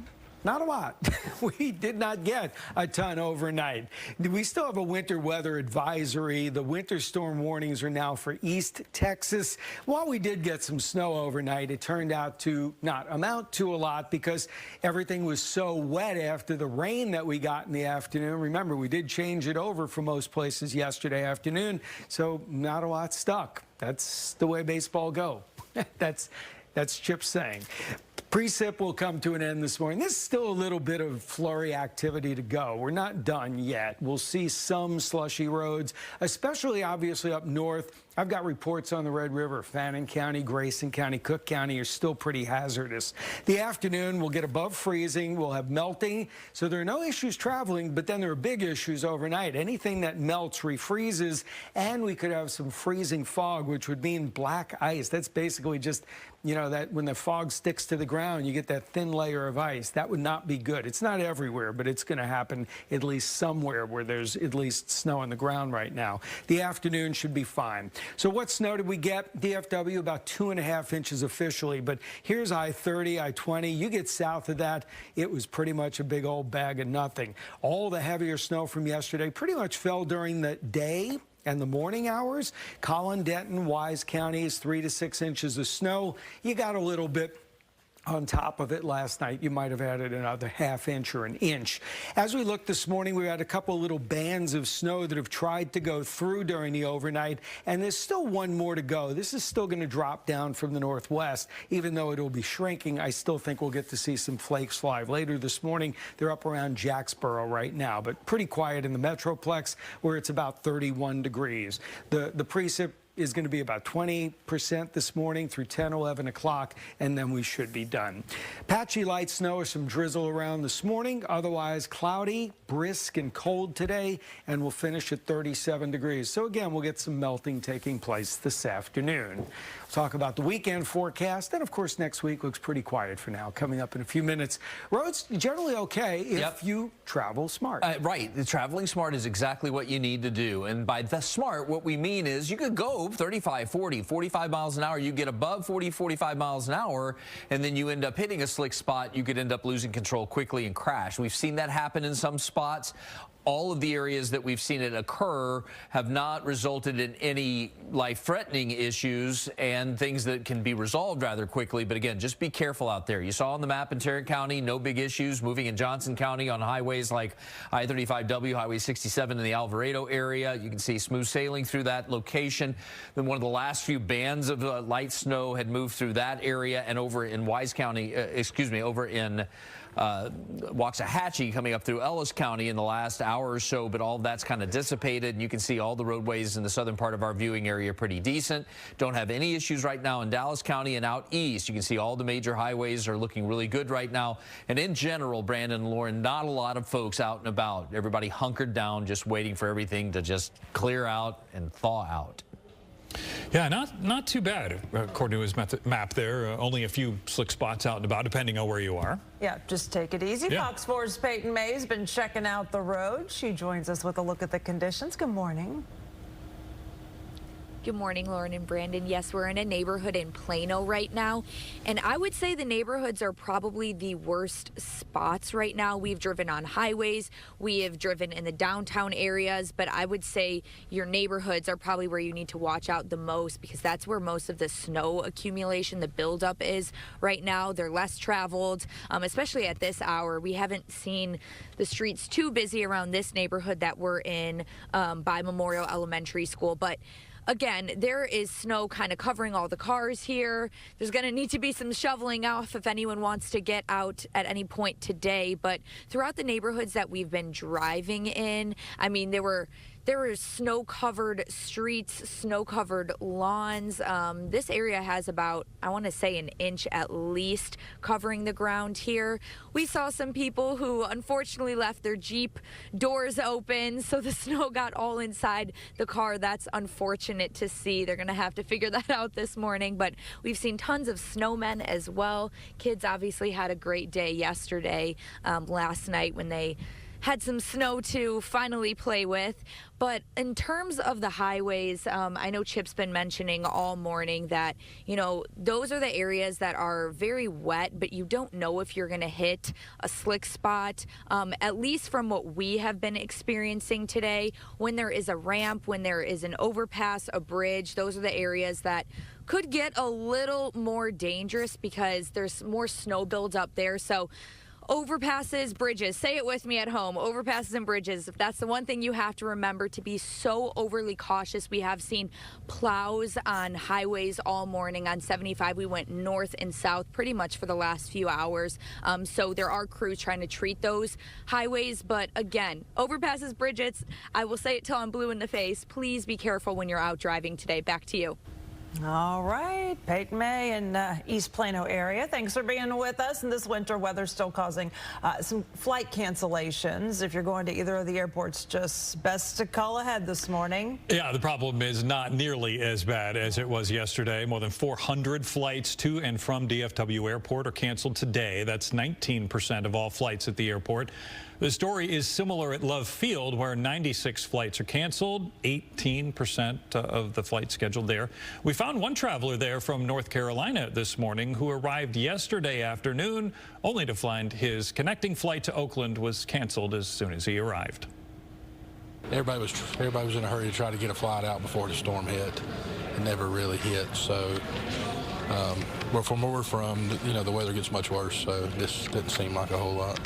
not a lot. We did not get a ton overnight. We still have a winter weather advisory. The winter storm warnings are now for East Texas. While we did get some snow overnight, it turned out to not amount to a lot because everything was so wet after the rain that we got in the afternoon. Remember, we did change it over for most places yesterday afternoon, so not a lot stuck. That's the way baseball go. That's Chip saying. Precip will come to an end this morning. There's still a little bit of flurry activity to go. We're not done yet. We'll see some slushy roads, especially obviously up north. I've got reports on the Red River. Fannin County, Grayson County, Cook County are still pretty hazardous. The afternoon will get above freezing. We'll have melting. So there are no issues traveling, but then there are big issues overnight. Anything that melts refreezes, and we could have some freezing fog, which would mean black ice. That's basically just, you know, that when the fog sticks to the ground, you get that thin layer of ice. That would not be good. It's not everywhere, but it's going to happen at least somewhere where there's at least snow on the ground right now. The afternoon should be fine. So what snow did we get? DFW, about 2.5 inches officially, but here's I-30, I-20. You get south of that, it was pretty much a big old bag of nothing. All the heavier snow from yesterday pretty much fell during the day and the morning hours. Collin, Denton, Wise counties, 3 to 6 inches of snow. You got a little bit on top of it last night. You might have added another ½ inch or an inch. As we look this morning, we had a couple little bands of snow that have tried to go through during the overnight, and there's still one more to go. This is still going to drop down from the northwest. Even though it'll be shrinking, I still think we'll get to see some flakes fly. Later this morning, they're up around Jacksboro right now, but pretty quiet in the Metroplex where it's about 31 degrees. The precip is going to be about 20% this morning through 10, 11 o'clock, and then we should be done. Patchy light snow or some drizzle around this morning. Otherwise, cloudy, brisk, and cold today, and we'll finish at 37 degrees. So again, we'll get some melting taking place this afternoon. We'll talk about the weekend forecast, and of course, next week looks pretty quiet for now. Coming up in a few minutes. Roads generally okay if you travel smart. Right. The traveling smart is exactly what you need to do. And by the smart, what we mean is you could go 35, 40, 45 miles an hour. You get above 40, 45 miles an hour, and then you end up hitting a slick spot. You could end up losing control quickly and crash. We've seen that happen in some spots. all of the areas that we've seen it occur have not resulted in any life-threatening issues and things that can be resolved rather quickly. But again, just be careful out there. You saw on the map in Tarrant County, no big issues. Moving in Johnson County on highways like I-35W, Highway 67 in the Alvarado area. You can see smooth sailing through that location. Then one of the last few bands of light snow had moved through that area, and over in Wise County, over in Waxahachie coming up through Ellis County in the last hour or so, but all of that's kind of dissipated, and you can see all the roadways in the southern part of our viewing area pretty decent. Don't have any issues right now in Dallas County and out east. You can see all the major highways are looking really good right now. And in general, Brandon and Lauren, not a lot of folks out and about. Everybody hunkered down, just waiting for everything to just clear out and thaw out. Yeah, not too bad, according to his map there. Only a few slick spots out and about, depending on where you are. Yeah, just take it easy. Yeah. Fox 4's Peyton May has been checking out the road. She joins us with a look at the conditions. Good morning. Good morning, Lauren and Brandon. Yes, we're in a neighborhood in Plano right now, and I would say the neighborhoods are probably the worst spots right now. We've driven on highways, we have driven in the downtown areas, but I would say your neighborhoods are probably where you need to watch out the most, because that's where most of the snow accumulation, the buildup is right now. They're less traveled, especially at this hour. We haven't seen the streets too busy around this neighborhood that we're in by Memorial Elementary School, but again, there is snow kind of covering all the cars here. There's going to need to be some shoveling off if anyone wants to get out at any point today. But throughout the neighborhoods that we've been driving in, I mean, there were snow-covered streets, snow-covered lawns. This area has about, I want to say, an inch at least covering the ground here. We saw some people who unfortunately left their Jeep doors open, so the snow got all inside the car. That's unfortunate to see. They're going to have to figure that out this morning, but we've seen tons of snowmen as well. Kids obviously had a great day yesterday, last night when they had some snow to finally play with. But in terms of the highways, I know Chip's been mentioning all morning that, you know, those are the areas that are very wet, but you don't know if you're going to hit a slick spot, at least from what we have been experiencing today. When there is a ramp, when there is an overpass, a bridge, those are the areas that could get a little more dangerous because there's more snow builds up there. So overpasses, bridges, say it with me at home, overpasses and bridges. That's the one thing you have to remember, to be so overly cautious. We have seen plows on highways all morning. On 75, we went north and south pretty much for the last few hours. So there are crews trying to treat those highways. But again, overpasses, bridges, I will say it till I'm blue in the face. Please be careful when you're out driving today. Back to you. All right, Peyton May in East Plano area. Thanks for being with us. And this winter weather still causing some flight cancellations. If you're going to either of the airports, just best to call ahead this morning. Yeah, the problem is not nearly as bad as it was yesterday. More than 400 flights to and from DFW Airport are canceled today. That's 19% of all flights at the airport. The story is similar at Love Field, where 96 flights are canceled, 18% of the flights scheduled there. We found one traveler there from North Carolina this morning who arrived yesterday afternoon, only to find his connecting flight to Oakland was canceled as soon as he arrived. Everybody was in a hurry to try to get a flight out before the storm hit. It never really hit, so but from where we're from, you know, the weather gets much worse, so this didn't seem like a whole lot.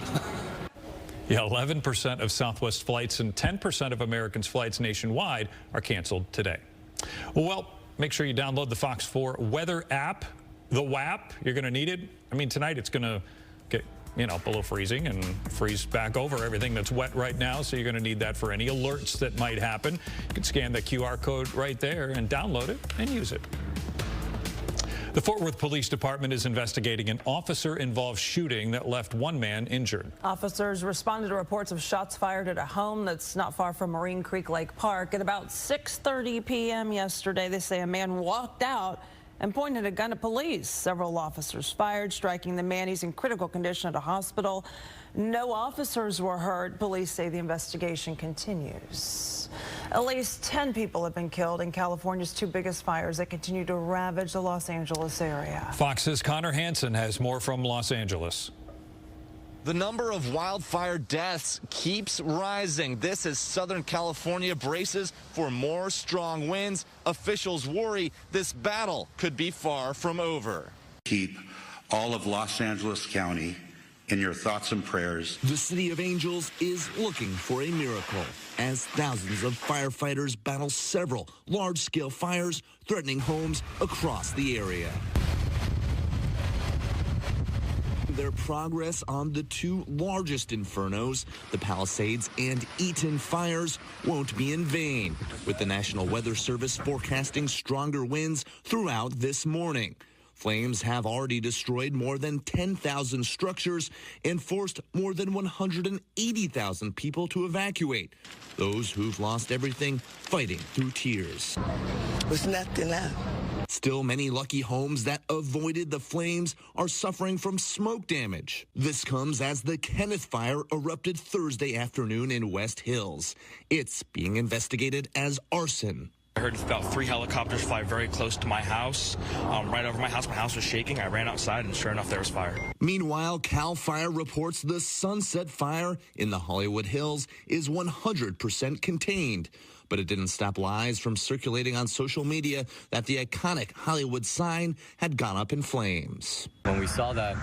Yeah, 11% of Southwest flights and 10% of Americans' flights nationwide are canceled today. Well, make sure you download the Fox 4 weather app, the WAP. You're going to need it. I mean, tonight it's going to get, you know, below freezing and freeze back over everything that's wet right now. So you're going to need that for any alerts that might happen. You can scan the QR code right there and download it and use it. The Fort Worth Police Department is investigating an officer-involved shooting that left one man injured. Officers responded to reports of shots fired at a home that's not far from Marine Creek Lake Park. At about 6:30 p.m. yesterday, they say a man walked out and pointed a gun at police. Several officers fired, striking the man. He's in critical condition at a hospital. No officers were hurt. Police say the investigation continues. At least 10 people have been killed in California's two biggest fires that continue to ravage the Los Angeles area. Fox's Connor Hansen has more from Los Angeles. The number of wildfire deaths keeps rising. This as Southern California braces for more strong winds. Officials worry this battle could be far from over. Keep all of Los Angeles County in your thoughts and prayers. The City of Angels is looking for a miracle as thousands of firefighters battle several large-scale fires threatening homes across the area. Their progress on the two largest infernos, the Palisades and Eaton fires, won't be in vain, with the National Weather Service forecasting stronger winds throughout this morning. Flames have already destroyed more than 10,000 structures and forced more than 180,000 people to evacuate. Those who've lost everything fighting through tears. There's nothing left. Still, many lucky homes that avoided the flames are suffering from smoke damage. This comes as the Kenneth Fire erupted Thursday afternoon in West Hills. It's being investigated as arson. I heard about 3 helicopters fly very close to my house, right over my house. My house was shaking. I ran outside, and sure enough, there was fire. Meanwhile, CAL FIRE reports the Sunset Fire in the Hollywood Hills is 100% contained. But it didn't stop lies from circulating on social media that the iconic Hollywood sign had gone up in flames. When we saw that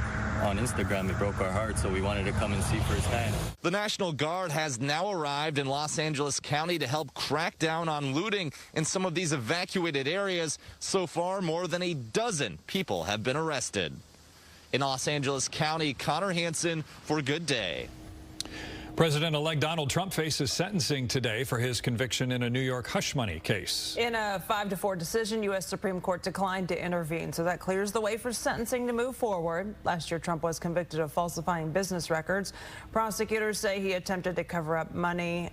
on Instagram, it broke our hearts, so we wanted to come and see firsthand. The National Guard has now arrived in Los Angeles County to help crack down on looting in some of these evacuated areas. So far, more than a dozen people have been arrested. In Los Angeles County, Connor Hansen for Good Day. President-elect Donald Trump faces sentencing today for his conviction in a New York hush money case. In a 5-4 decision, U.S. Supreme Court declined to intervene, so that clears the way for sentencing to move forward. Last year, Trump was convicted of falsifying business records. Prosecutors say he attempted to cover up money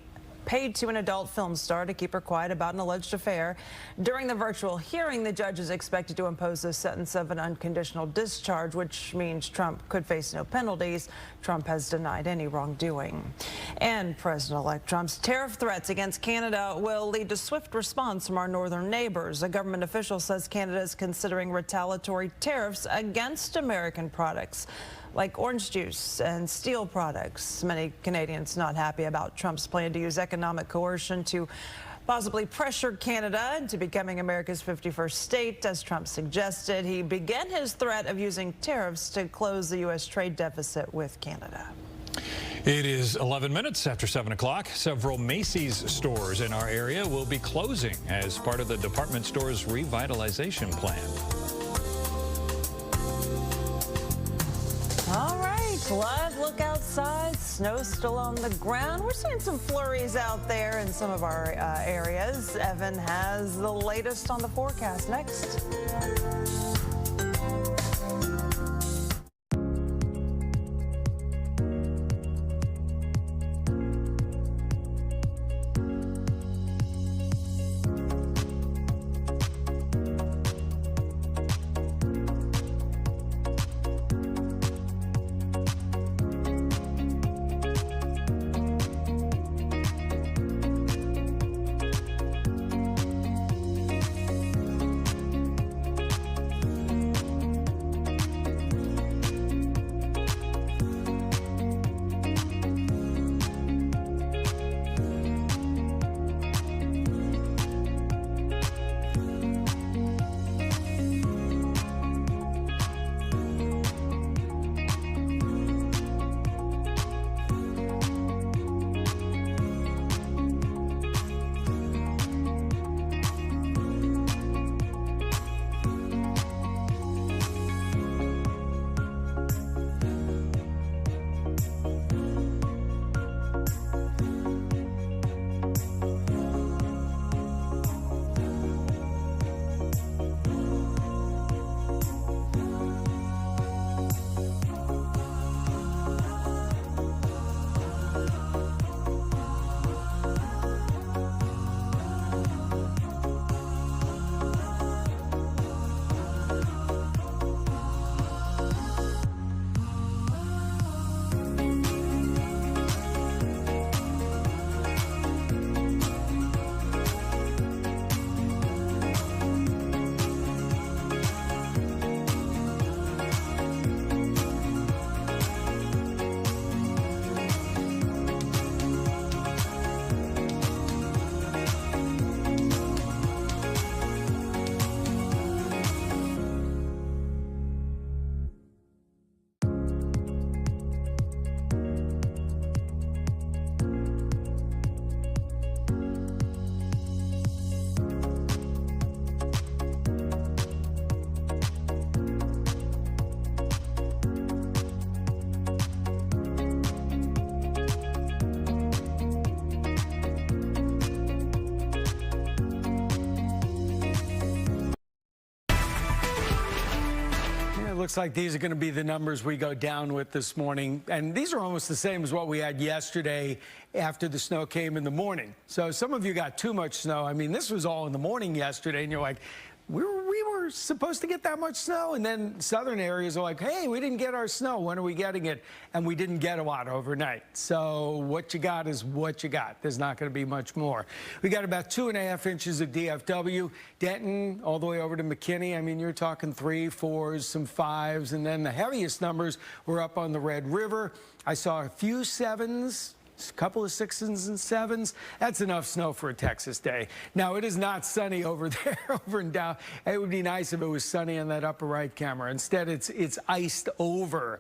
paid to an adult film star to keep her quiet about an alleged affair. During the virtual hearing, the judge is expected to impose a sentence of an unconditional discharge, which means Trump could face no penalties. Trump has denied any wrongdoing. And President-elect Trump's tariff threats against Canada will lead to swift response from our northern neighbors. A government official says Canada is considering retaliatory tariffs against American products like orange juice and steel products. Many Canadians not happy about Trump's plan to use economic coercion to possibly pressure Canada into becoming America's 51st state. As Trump suggested, he began his threat of using tariffs to close the U.S. trade deficit with Canada. It is 11 minutes after 7 o'clock. Several Macy's stores in our area will be closing as part of the department store's revitalization plan. All right, let's look outside. Snow's still on the ground. We're seeing some flurries out there in some of our areas. Evan has the latest on the forecast next. looks like these are going to be the numbers we go down with this morning. And these are almost the same as what we had yesterday after the snow came in the morning. So some of you got too much snow. I mean, this was all in the morning yesterday, and you're like, we were supposed to get that much snow. And then southern areas are like, hey, we didn't get our snow. When are we getting it? And we didn't get a lot overnight. So what you got is what you got. There's not going to be much more. We got about 2.5 inches of DFW. Denton, all the way over to McKinney. I mean, you're talking 3, 4s, some 5s. And then the heaviest numbers were up on the Red River. I saw a few 7s. A couple of 6s and 7s. That's enough snow for a Texas day. Now, it is not sunny over there, over and down. It would be nice if it was sunny on that upper right camera. Instead, it's iced over.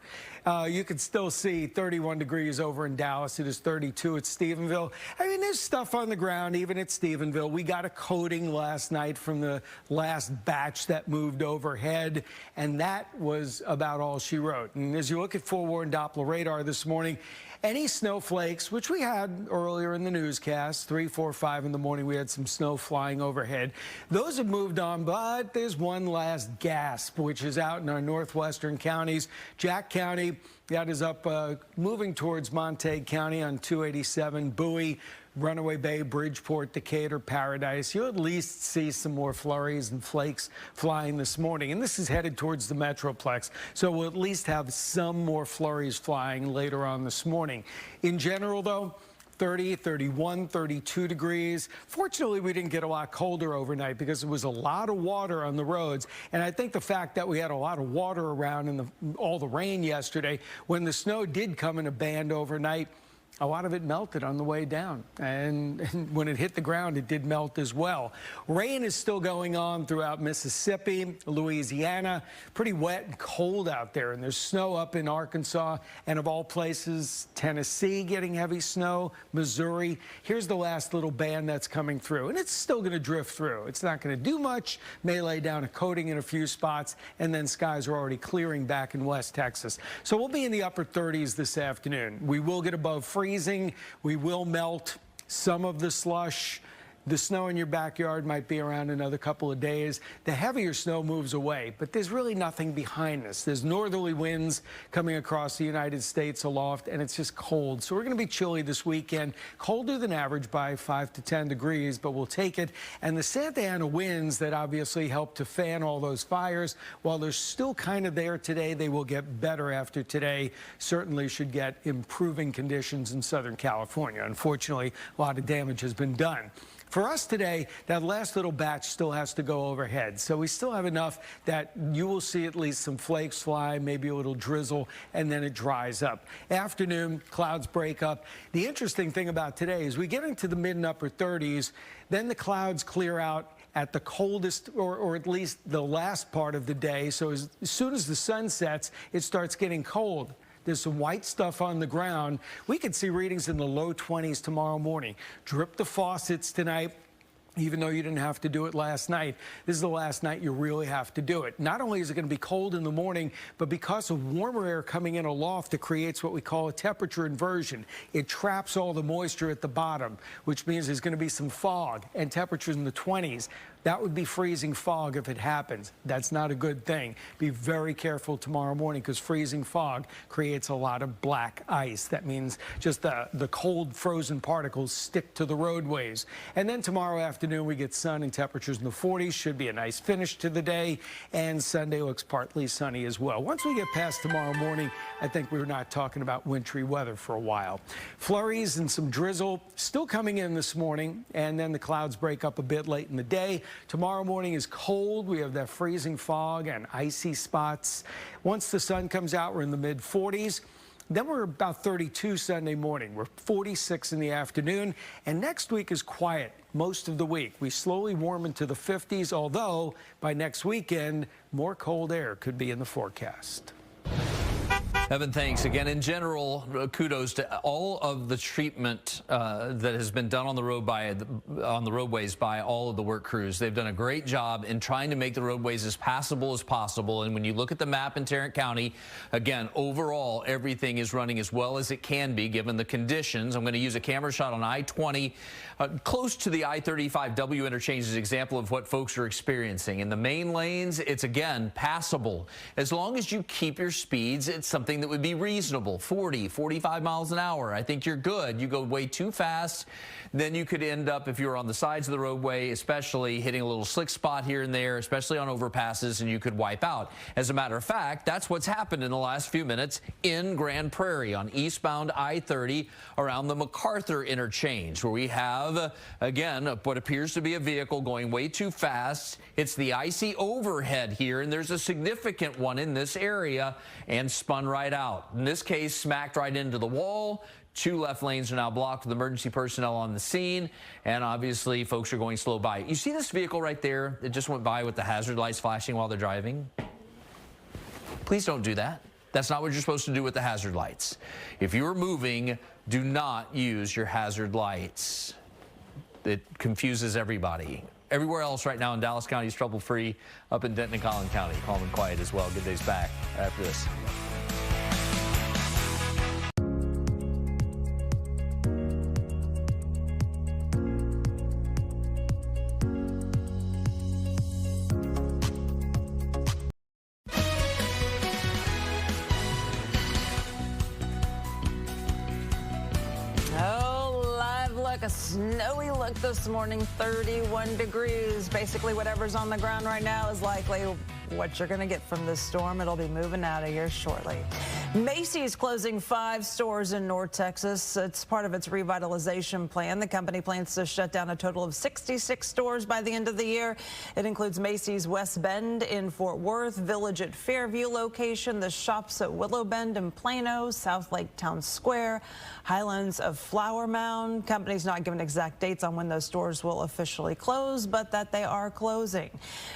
You can still see 31 degrees over in Dallas. It is 32 at Stephenville. I mean, there's stuff on the ground, even at Stephenville. We got a coating last night from the last batch that moved overhead, and that was about all she wrote. And as you look at forewarned Doppler radar this morning, any snowflakes, which we had earlier in the newscast, 3, 4, 5 in the morning, we had some snow flying overhead. Those have moved on, but there's one last gasp, which is out in our northwestern counties. Jack County, that is up moving towards Montague County on 287, Bowie, Runaway Bay, Bridgeport, Decatur, Paradise. You'll at least see some more flurries and flakes flying this morning. And this is headed towards the Metroplex, so we'll at least have some more flurries flying later on this morning. In general, though, 30, 31, 32 degrees. Fortunately, we didn't get a lot colder overnight because there was a lot of water on the roads. And I think the fact that we had a lot of water around in all the rain yesterday, when the snow did come in a band overnight, a lot of it melted on the way down. And when it hit the ground, it did melt as well. Rain is still going on throughout Mississippi, Louisiana. Pretty wet and cold out there. And there's snow up in Arkansas and, of all places, Tennessee getting heavy snow, Missouri. Here's the last little band that's coming through. And it's still going to drift through. It's not going to do much. May lay down a coating in a few spots. And then skies are already clearing back in West Texas. So we'll be in the upper 30s this afternoon. We will get above freezing. We will melt some of the slush. The snow in your backyard might be around another couple of days. The heavier snow moves away, but there's really nothing behind this. There's northerly winds coming across the United States aloft, and it's just cold. So we're going to be chilly this weekend, colder than average by 5 to 10 degrees, but we'll take it. And the Santa Ana winds that obviously help to fan all those fires, while they're still kind of there today, they will get better after today. Certainly should get improving conditions in Southern California. Unfortunately, a lot of damage has been done. For us today, that last little batch still has to go overhead. So we still have enough that you will see at least some flakes fly, maybe a little drizzle, and then it dries up. Afternoon, clouds break up. The interesting thing about today is we get into the mid and upper 30s, then the clouds clear out at the coldest, or at least the last part of the day. So as soon as the sun sets, it starts getting cold. There's some white stuff on the ground. We could see readings in the low 20s tomorrow morning. Drip the faucets tonight. Even though you didn't have to do it last night, this is the last night you really have to do it. Not only is it going to be cold in the morning, but because of warmer air coming in aloft, it creates what we call a temperature inversion. It traps all the moisture at the bottom, which means there's going to be some fog and temperatures in the 20s. That would be freezing fog if it happens. That's not a good thing. Be very careful tomorrow morning because freezing fog creates a lot of black ice. That means just the cold frozen particles stick to the roadways. And then tomorrow afternoon we get sun and temperatures in the 40s. Should be a nice finish to the day. And Sunday looks partly sunny as well. Once we get past tomorrow morning, I think we're not talking about wintry weather for a while. Flurries and some drizzle still coming in this morning, and then the clouds break up a bit late in the day. Tomorrow morning is cold. We have that freezing fog and icy spots. Once the sun comes out, we're in the mid 40s. Then we're about 32 Sunday morning. We're 46 in the afternoon. And next week is quiet most of the week. We slowly warm into the 50s, although by next weekend, more cold air could be in the forecast. Evan, thanks again. In general, kudos to all of the treatment that has been done on the roadways by all of the work crews. They've done a great job in trying to make the roadways as passable as possible. And when you look at the map in Tarrant County, again, overall, everything is running as well as it can be given the conditions. I'm going to use a camera shot on I-20 close to the I-35W interchange as an example of what folks are experiencing. In the main lanes, it's again passable. As long as you keep your speeds, it's something that would be reasonable. 40, 45 miles an hour. I think you're good. You go way too fast, then you could end up, if you're on the sides of the roadway, especially hitting a little slick spot here and there, especially on overpasses, and you could wipe out. As a matter of fact, that's what's happened in the last few minutes in Grand Prairie on eastbound I-30 around the MacArthur interchange, where we have, again, what appears to be a vehicle going way too fast. It's the icy overhead here, and there's a significant one in this area, and spun right out. In this case, smacked right into the wall. 2 left lanes are now blocked with emergency personnel on the scene, and obviously folks are going slow by. You see this vehicle right there that just went by with the hazard lights flashing while they're driving? Please don't do that. That's not what you're supposed to do with the hazard lights. If you're moving, do not use your hazard lights. It confuses everybody. Everywhere else right now in Dallas County is trouble-free. Up in Denton and Collin County, calm and quiet as well. Good days back after this. A snowy look this morning, 31 degrees. Basically, whatever's on the ground right now is likely what you're going to get from this storm. It'll be moving out of here shortly. Macy's closing 5 stores in North Texas. It's part of its revitalization plan. The company plans to shut down a total of 66 stores by the end of the year. It includes Macy's West Bend in Fort Worth, Village at Fairview location, the shops at Willow Bend in Plano, South Lake Town Square, Highlands of Flower Mound. Company's not given exact dates on when those stores will officially close, but that they are closing.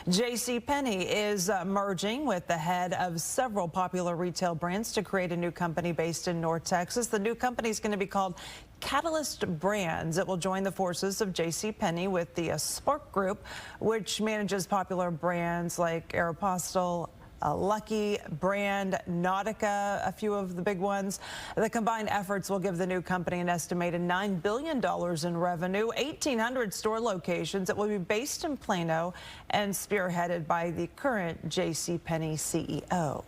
JCPenney is merging with the head of several popular retail brands to create a new company based in North Texas. The new company is going to be called Catalyst Brands. It will join the forces of JCPenney with the Spark Group, which manages popular brands like Aeropostale, Lucky Brand, Nautica, a few of the big ones. The combined efforts will give the new company an estimated $9 billion in revenue, 1,800 store locations. It will be based in Plano and spearheaded by the current JCPenney CEO.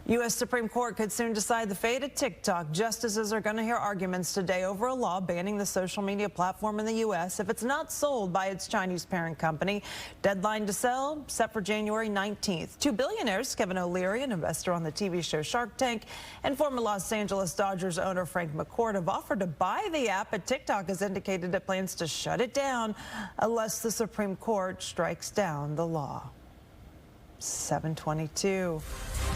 U.S. Supreme Court could soon decide the fate of TikTok. Justices are going to hear arguments today over a law banning the social media platform in the U.S. if it's not sold by its Chinese parent company. Deadline to sell set for January 19th. 2 billionaires, Kevin O'Leary, an investor on the TV show Shark Tank, and former Los Angeles Dodgers owner Frank McCourt have offered to buy the app, but TikTok has indicated it plans to shut it down unless the Supreme Court strikes down the law. 7:22.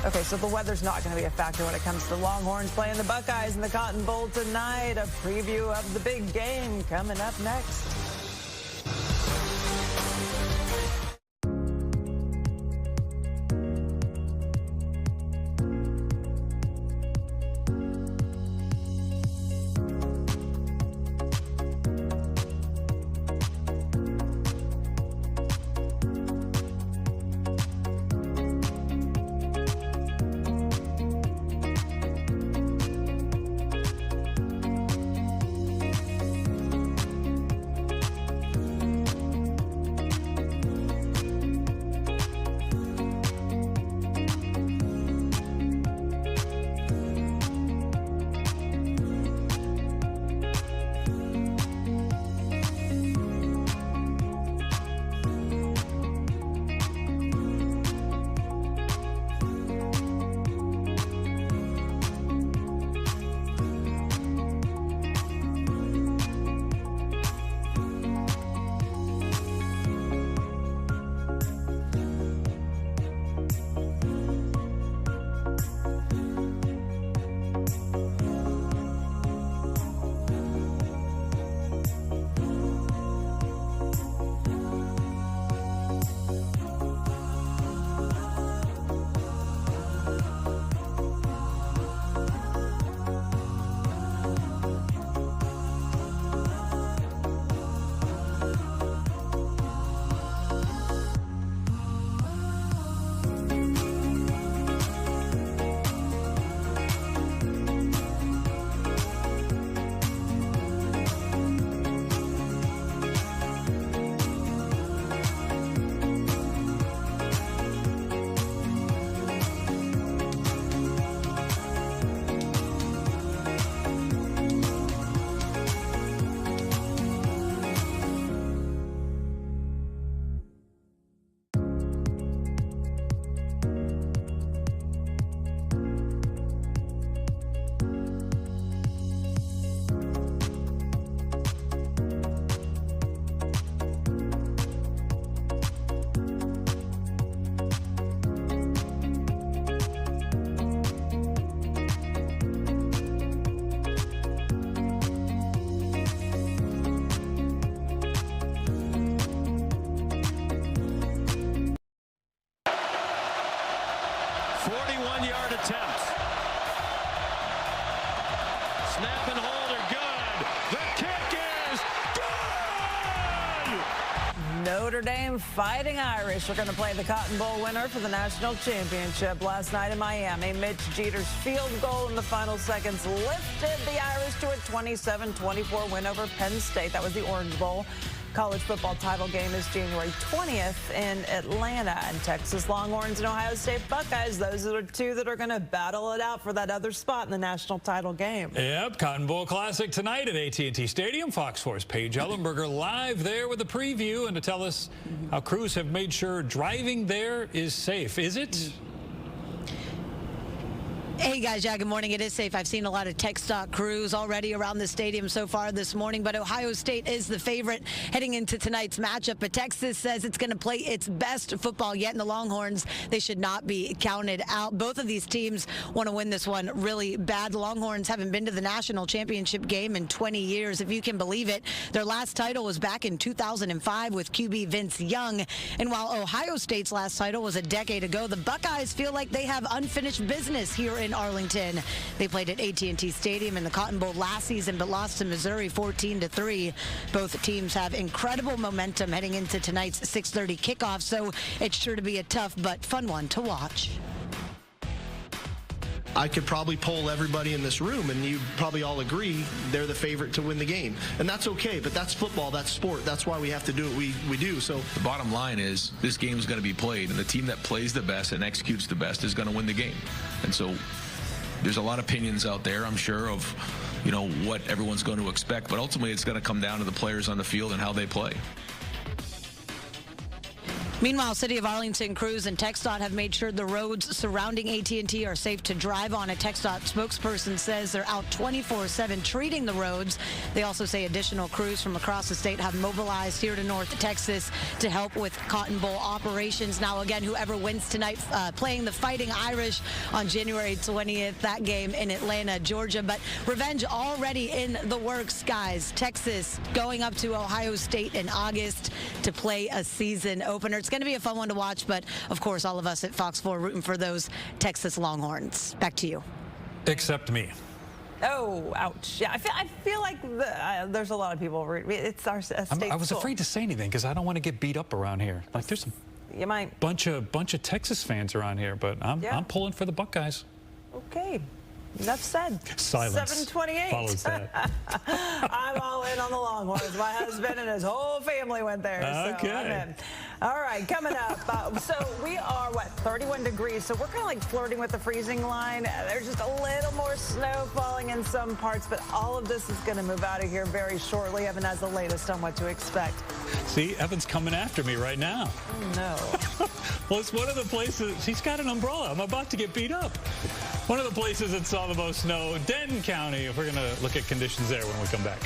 Okay, so the weather's not going to be a factor when it comes to Longhorns playing the Buckeyes in the Cotton Bowl tonight. A preview of the big game coming up next. 41-yard attempt. Snap and hold are good. The kick is good! Notre Dame Fighting Irish are going to play the Cotton Bowl winner for the national championship. Last night in Miami, Mitch Jeter's field goal in the final seconds lifted the Irish to a 27-24 win over Penn State. That was the Orange Bowl. College football title game is January 20th in Atlanta. And Texas Longhorns and Ohio State Buckeyes, those are the two that are going to battle it out for that other spot in the national title game. Yep, Cotton Bowl Classic tonight at AT&T Stadium. Fox 4's Paige Ellenberger live there with a preview and to tell us how crews have made sure driving there is safe. Is it? Hey guys, yeah, good morning. It is safe. I've seen a lot of TxDOT crews already around the stadium so far this morning, but Ohio State is the favorite heading into tonight's matchup. But Texas says it's going to play its best football yet, and the Longhorns, they should not be counted out. Both of these teams want to win this one really bad. The Longhorns haven't been to the national championship game in 20 years, if you can believe it. Their last title was back in 2005 with QB Vince Young. And while Ohio State's last title was a decade ago, the Buckeyes feel like they have unfinished business here in Arlington. They played at AT&T Stadium in the Cotton Bowl last season, but lost to Missouri 14-3. Both teams have incredible momentum heading into tonight's 6:30 kickoff, so it's sure to be a tough but fun one to watch. I could probably poll everybody in this room, and you probably all agree they're the favorite to win the game. And that's okay, but that's football, that's sport. That's why we have to do what we do. So the bottom line is this game is going to be played, and the team that plays the best and executes the best is going to win the game. And so there's a lot of opinions out there, I'm sure, of what everyone's going to expect, but ultimately it's going to come down to the players on the field and how they play. Meanwhile, City of Arlington crews and TxDOT have made sure the roads surrounding AT&T are safe to drive on. A TxDOT spokesperson says they're out 24/7 treating the roads. They also say additional crews from across the state have mobilized here to North Texas to help with Cotton Bowl operations. Now, again, whoever wins tonight playing the Fighting Irish on January 20th, that game in Atlanta, Georgia. But revenge already in the works, guys. Texas going up to Ohio State in August to play a season opener. It's going to be a fun one to watch, but of course, all of us at Fox 4 rooting for those Texas Longhorns. Back to you. Except me. Oh, ouch. Yeah, I feel like there's a lot of people. It's our state I was school. afraid to say anything because I don't want to get beat up around here. Like there's you might bunch of Texas fans around here, but I'm pulling for the Buckeyes. Okay. Enough said. Silence 7:28. follows that. I'm all in on the Longhorns. My husband and his whole family went there. Okay. So I'm in. All right, coming up. So we are, 31 degrees. So we're kind of like flirting with the freezing line. There's just a little more snow falling in some parts, but all of this is going to move out of here very shortly. Evan has the latest on what to expect. See, Evan's coming after me right now. Oh, no. Well, it's one of the places, he's got an umbrella. I'm about to get beat up. One of the places that saw the most snow, Denton County. We're going to look at conditions there when we come back.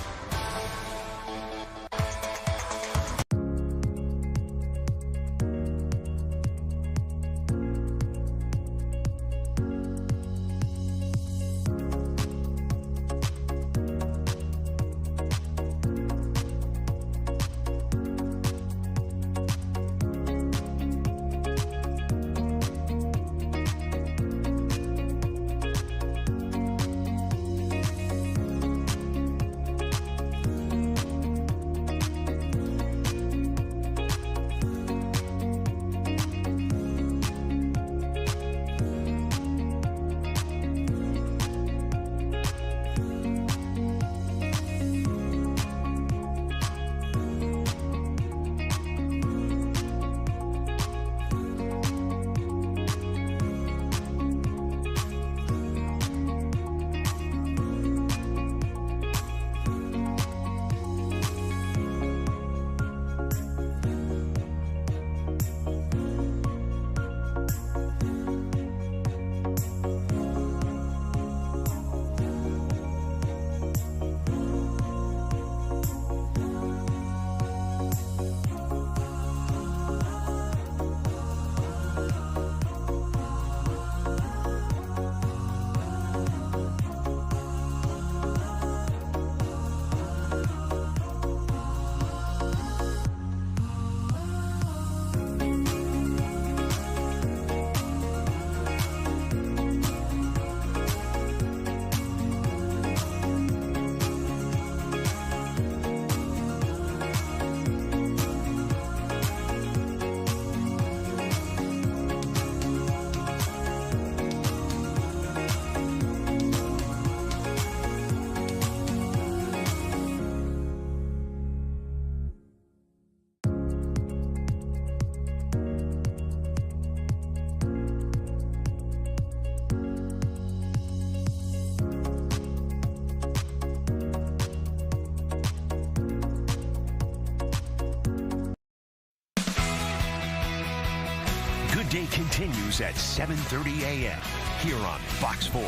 continues at 7:30 a.m. here on Fox 4.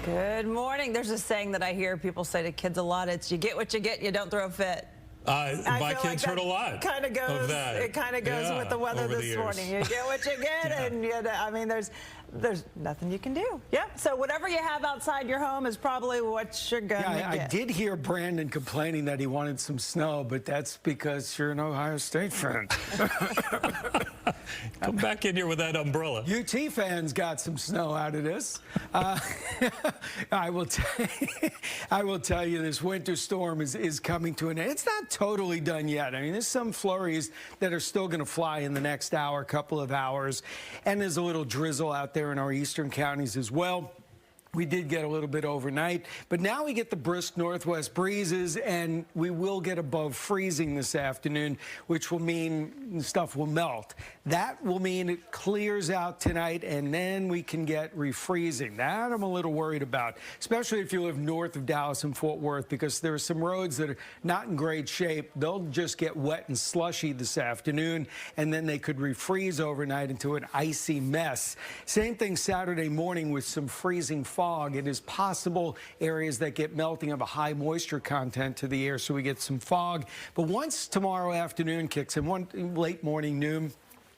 Good morning. There's a saying that I hear people say to kids a lot. It's, you get what you get, you don't throw a fit. My kids heard a lot kind of goes, of that. It kind of goes with the weather this morning. You get what you get, and I mean, there's nothing you can do. Yeah. So whatever you have outside your home is probably what you're gonna get. I did hear Brandon complaining that he wanted some snow, but that's because you're an Ohio State fan. Come back in here with that umbrella. UT fans got some snow out of this. I will tell you, this winter storm is coming to an end. It's not totally done yet. I mean, there's some flurries that are still going to fly in the next hour, couple of hours, and there's a little drizzle out there in our eastern counties as well. We did get a little bit overnight, but now we get the brisk northwest breezes, and we will get above freezing this afternoon, which will mean stuff will melt. That will mean it clears out tonight, and then we can get refreezing. That I'm a little worried about, especially if you live north of Dallas and Fort Worth, because there are some roads that are not in great shape. They'll just get wet and slushy this afternoon, and then they could refreeze overnight into an icy mess. Same thing Saturday morning with some freezing fog. It is possible areas that get melting have a high moisture content to the air, so we get some fog. But once tomorrow afternoon kicks in, late morning, noon,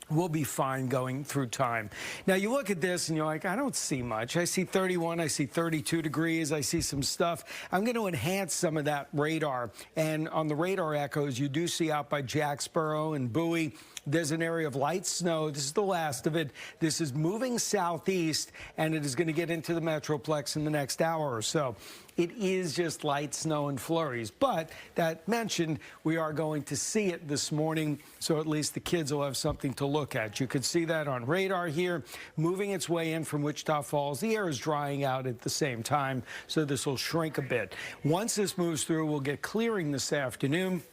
we'll be fine going through time. Now, you look at this and you're like, I don't see much. I see 31, I see 32 degrees, I see some stuff. I'm going to enhance some of that radar. And on the radar echoes, you do see out by Jacksboro and Bowie, there's an area of light snow. This is the last of it. This is moving southeast, and it is going to get into the Metroplex in the next hour or so. It is just light snow and flurries. But that mentioned, we are going to see it this morning, so at least the kids will have something to look at. You could see that on radar here, moving its way in from Wichita Falls. The air is drying out at the same time, so this will shrink a bit. Once this moves through, we'll get clearing this afternoon,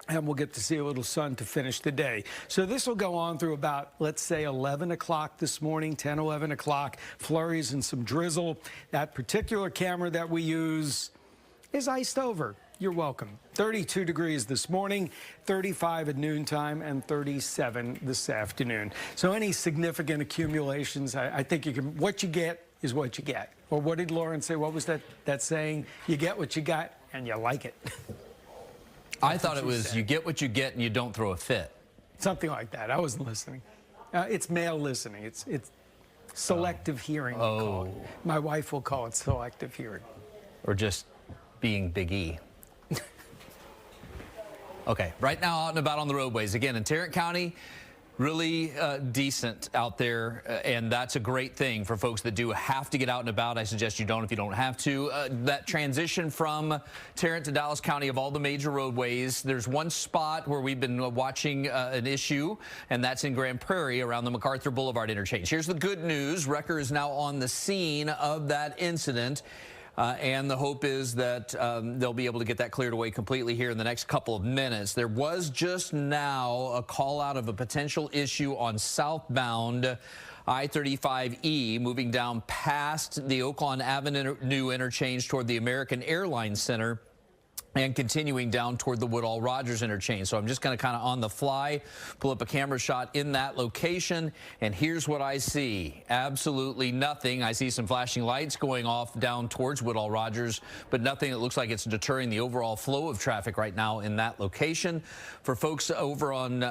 and we'll get to see a little sun to finish the day. So this will go on through about, let's say, 11 o'clock this morning, 10, 11 o'clock, flurries and some drizzle. That particular camera that we use is iced over. You're welcome. 32 degrees this morning, 35 at noontime, and 37 this afternoon. So any significant accumulations, I think you can, what you get is what you get. Or what did Lauren say? What was that saying? You get what you got, and you like it. I thought it was you get what you get and you don't throw a fit. Something like that. I wasn't listening. It's male listening. It's selective hearing. Oh. My wife will call it selective hearing. Or just being Big E. Okay, right now out and about on the roadways. Again, in Tarrant County, really decent out there, and that's a great thing for folks that do have to get out and about. I suggest you don't if you don't have to. That transition from Tarrant to Dallas County of all the major roadways, there's one spot where we've been watching an issue, and that's in Grand Prairie around the MacArthur Boulevard interchange. Here's the good news. Wrecker is now on the scene of that incident. And the hope is that they'll be able to get that cleared away completely here in the next couple of minutes. There was just now a call out of a potential issue on southbound I-35E moving down past the Oaklawn Avenue interchange toward the American Airlines Center and continuing down toward the Woodall Rogers interchange. So I'm just going to kind of on the fly pull up a camera shot in that location, and here's what I see. Absolutely nothing. I see some flashing lights going off down towards Woodall Rogers, but nothing that looks like it's deterring the overall flow of traffic right now in that location. For folks over on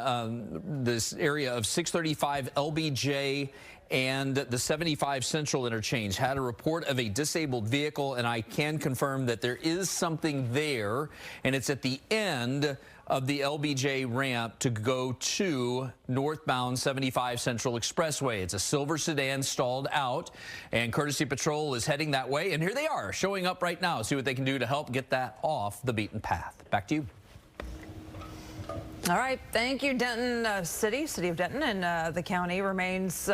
this area of 635 LBJ and the 75 Central interchange, had a report of a disabled vehicle, and I can confirm that there is something there, and it's at the end of the LBJ ramp to go to northbound 75 Central Expressway. It's a silver sedan stalled out, and Courtesy Patrol is heading that way, and here they are showing up right now. See what they can do to help get that off the beaten path. Back to you. All right, thank you, Denton. City of Denton and the county remains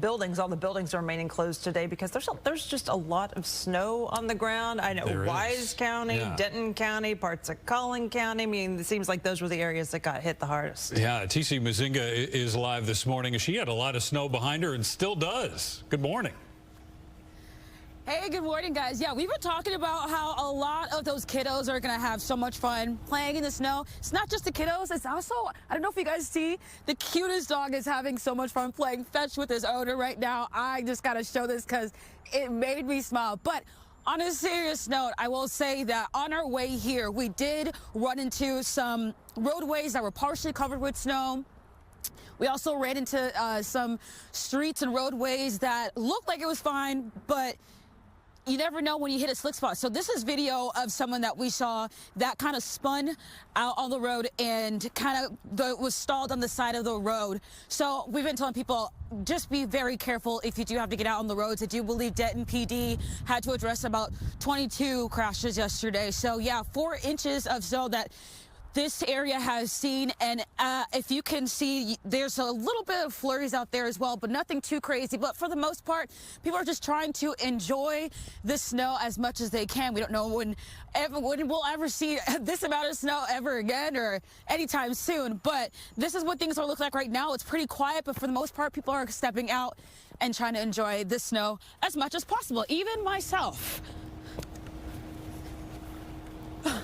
buildings. All the buildings are remaining closed today because there's just a lot of snow on the ground. I know Wise County, Denton County, parts of Collin County. I mean, it seems like those were the areas that got hit the hardest. Yeah, TC Muzinga is live this morning. She had a lot of snow behind her and still does. Good morning. Hey, good morning, guys. Yeah, we were talking about how a lot of those kiddos are going to have so much fun playing in the snow. It's not just the kiddos. It's also, I don't know if you guys see, the cutest dog is having so much fun playing fetch with his owner right now. I just got to show this because it made me smile. But on a serious note, I will say that on our way here, we did run into some roadways that were partially covered with snow. We also ran into some streets and roadways that looked like it was fine, but you never know when you hit a slick spot. So this is video of someone that we saw that kind of spun out on the road and kind of was stalled on the side of the road. So we've been telling people, just be very careful if you do have to get out on the roads. I do believe Denton PD had to address about 22 crashes yesterday. So yeah, 4 inches of snow that this area has seen, and if you can see, there's a little bit of flurries out there as well, but nothing too crazy. But for the most part, people are just trying to enjoy the snow as much as they can. We don't know when we'll ever see this amount of snow ever again or anytime soon, but this is what things are looking like right now. It's pretty quiet, but for the most part, people are stepping out and trying to enjoy the snow as much as possible, even myself.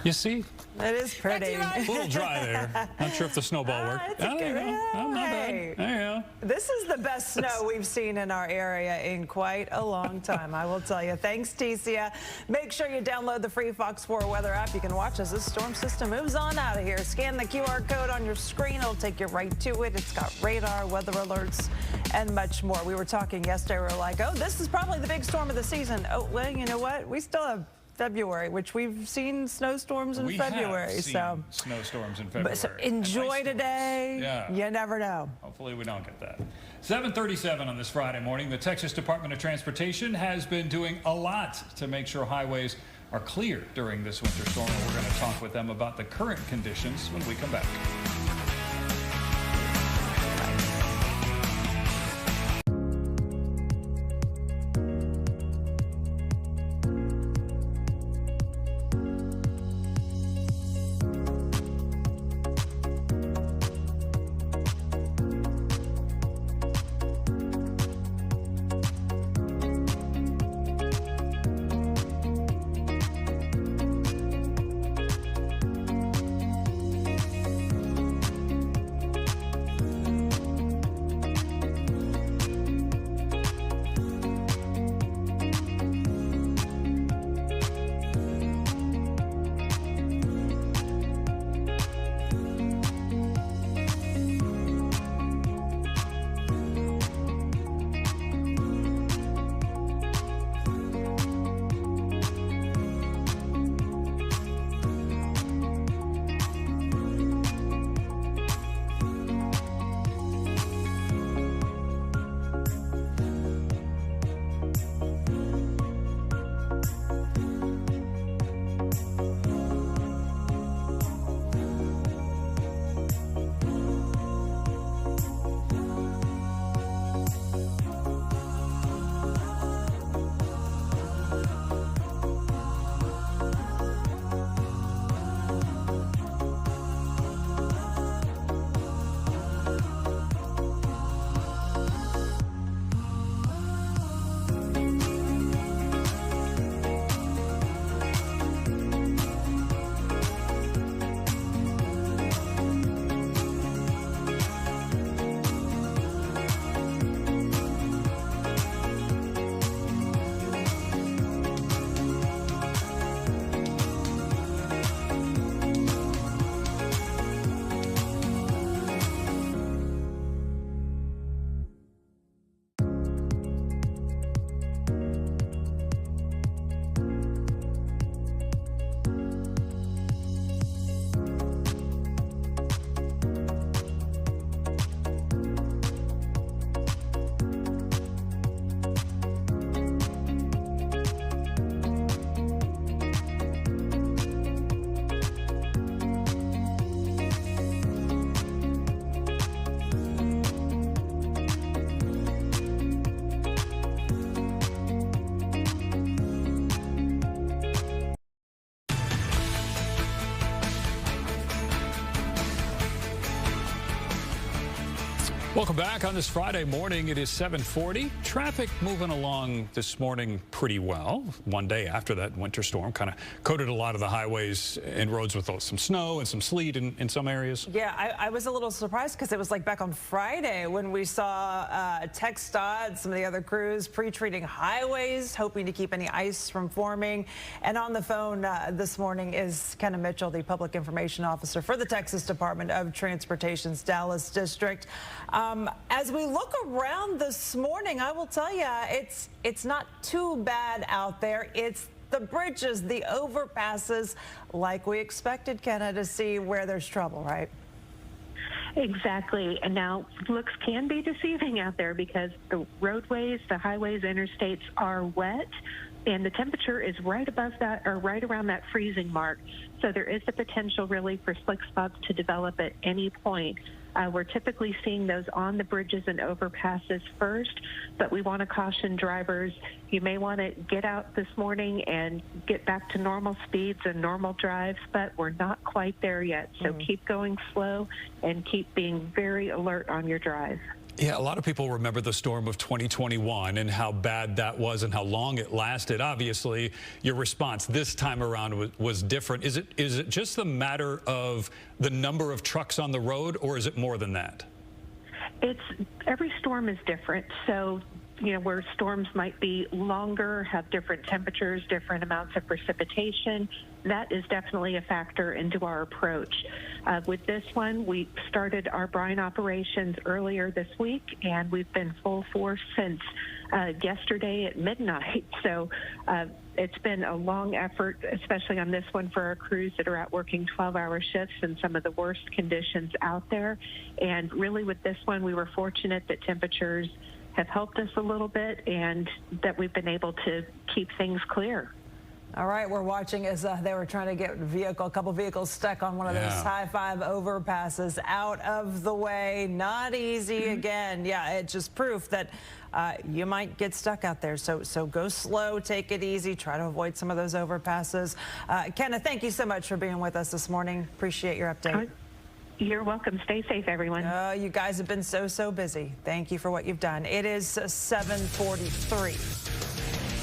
You see? It is pretty. A little dry there. Not sure if the snowball worked. It's okay. Not bad. There you go. This is the best snow we've seen in our area in quite a long time, I will tell you. Thanks, Ticia. Make sure you download the free Fox 4 weather app. You can watch as this storm system moves on out of here. Scan the QR code on your screen. It'll take you right to it. It's got radar, weather alerts, and much more. We were talking yesterday. We were like, oh, this is probably the big storm of the season. Oh, well, you know what? We still have February, which we've seen snowstorms in February. Have seen snowstorms in February. So enjoy today. Yeah. You never know. Hopefully we don't get that. 7:37 on this Friday morning. The Texas Department of Transportation has been doing a lot to make sure highways are clear during this winter storm. And we're going to talk with them about the current conditions when we come back. Welcome back on this Friday morning. It is 7:40. Traffic moving along this morning pretty well. One day after that winter storm kind of coated a lot of the highways and roads with some snow and some sleet in some areas. Yeah, I was a little surprised because it was like back on Friday when we saw TxDOT, some of the other crews pre-treating highways, hoping to keep any ice from forming. And on the phone this morning is Kenna Mitchell, the Public Information Officer for the Texas Department of Transportation's Dallas District. As we look around this morning, I will tell you, it's not too bad out there. It's the bridges, the overpasses, like we expected, Kenna, to see where there's trouble, right? Exactly. And now looks can be deceiving out there because the roadways, the highways, interstates are wet. And the temperature is right above that, or right around that freezing mark. So there is the potential really for slick spots to develop at any point. We're typically seeing those on the bridges and overpasses first, but we want to caution drivers. You may want to get out this morning and get back to normal speeds and normal drives, but we're not quite there yet. So keep going slow and keep being very alert on your drive. Yeah, a lot of people remember the storm of 2021 and how bad that was and how long it lasted. Obviously, your response this time around was different. Is it just the matter of the number of trucks on the road, or is it more than that? Every storm is different. So, where storms might be longer, have different temperatures, different amounts of precipitation, that is definitely a factor into our approach. With this one, we started our brine operations earlier this week, and we've been full force since yesterday at midnight. So it's been a long effort, especially on this one for our crews that are out working 12-hour shifts in some of the worst conditions out there. And really with this one, we were fortunate that temperatures have helped us a little bit and that we've been able to keep things clear. All right, we're watching as they were trying to get a couple vehicles stuck on one of those high-five overpasses out of the way. Not easy again. Yeah, it's just proof that you might get stuck out there. So go slow, take it easy, try to avoid some of those overpasses. Kenna, thank you so much for being with us this morning. Appreciate your update. You're welcome. Stay safe, everyone. You guys have been so busy. Thank you for what you've done. It is 7:43.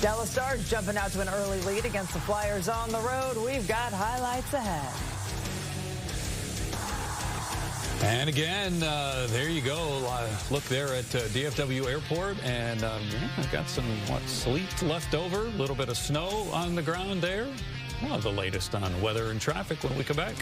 Dallas Stars jumping out to an early lead against the Flyers on the road. We've got highlights ahead. And again, there you go. Look there at DFW Airport, and got some sleet left over, a little bit of snow on the ground there. Well, the latest on weather and traffic when we come back.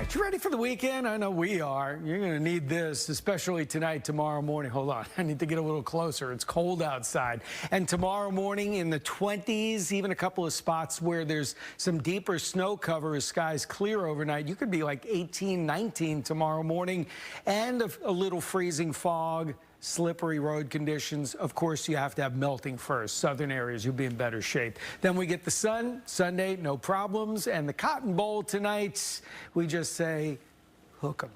right, you ready for the weekend? I know we are. You're going to need this, especially tonight, tomorrow morning. Hold on, I need to get a little closer. It's cold outside. And tomorrow morning in the 20s, even a couple of spots where there's some deeper snow cover as skies clear overnight. You could be like 18, 19 tomorrow morning, and a little freezing fog. Slippery road conditions. Of course, you have to have melting first. Southern areas, you'll be in better shape. Then we get the sun. Sunday, no problems. And the Cotton Bowl tonight, we just say, hook 'em.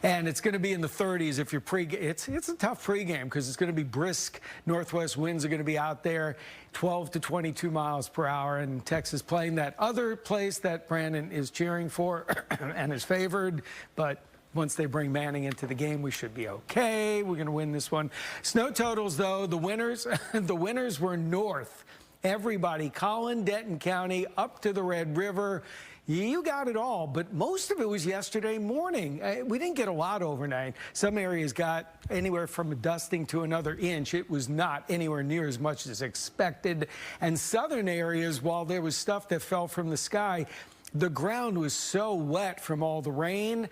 And it's going to be in the 30s if you're it's a tough pregame because it's going to be brisk. Northwest winds are going to be out there, 12 to 22 miles per hour. And Texas playing that other place that Brandon is cheering for and is favored, but once they bring Manning into the game, we should be okay. We're going to win this one. Snow totals, though, the winners, the winners were north. Everybody, Collin, Denton County, up to the Red River. You got it all, but most of it was yesterday morning. We didn't get a lot overnight. Some areas got anywhere from a dusting to another inch. It was not anywhere near as much as expected. And southern areas, while there was stuff that fell from the sky, the ground was so wet from all the rain,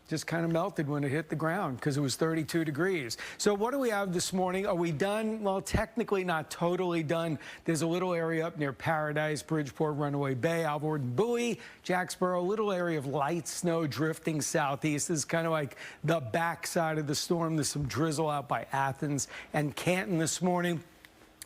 just kind of melted when it hit the ground because it was 32 degrees. So what do we have this morning? Are we done? Well, technically not totally done. There's a little area up near Paradise, Bridgeport, Runaway Bay, Alvord, Bowie, Jacksboro, little area of light snow drifting southeast. This is kind of like the backside of the storm. There's some drizzle out by Athens and Canton this morning.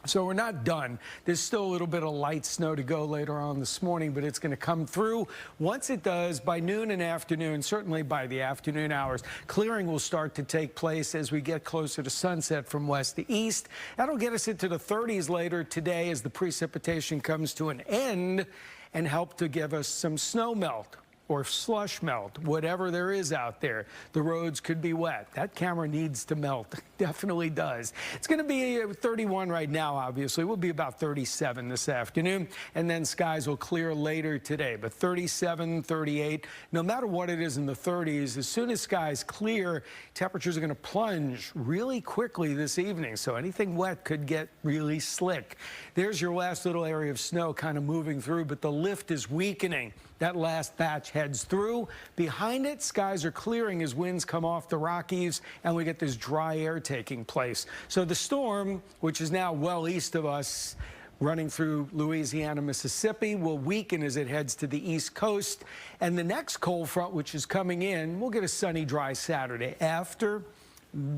So we're not done. There's still a little bit of light snow to go later on this morning, but it's going to come through. Once it does, by noon and afternoon, certainly by the afternoon hours, clearing will start to take place as we get closer to sunset from west to east. That'll get us into the 30s later today as the precipitation comes to an end and help to give us some snow melt or slush melt, whatever there is out there. The roads could be wet. That camera needs to melt. Definitely does. It's going to be 31 right now, obviously. We'll be about 37 this afternoon, and then skies will clear later today. But 37, 38, no matter what it is in the 30s, as soon as skies clear, temperatures are going to plunge really quickly this evening. So anything wet could get really slick. There's your last little area of snow kind of moving through, but the lift is weakening. That last batch heads through. Behind it, skies are clearing as winds come off the Rockies, and we get this dry air taking place. So the storm, which is now well east of us, running through Louisiana, Mississippi, will weaken as it heads to the east coast. And the next cold front, which is coming in, we'll get a sunny, dry Saturday after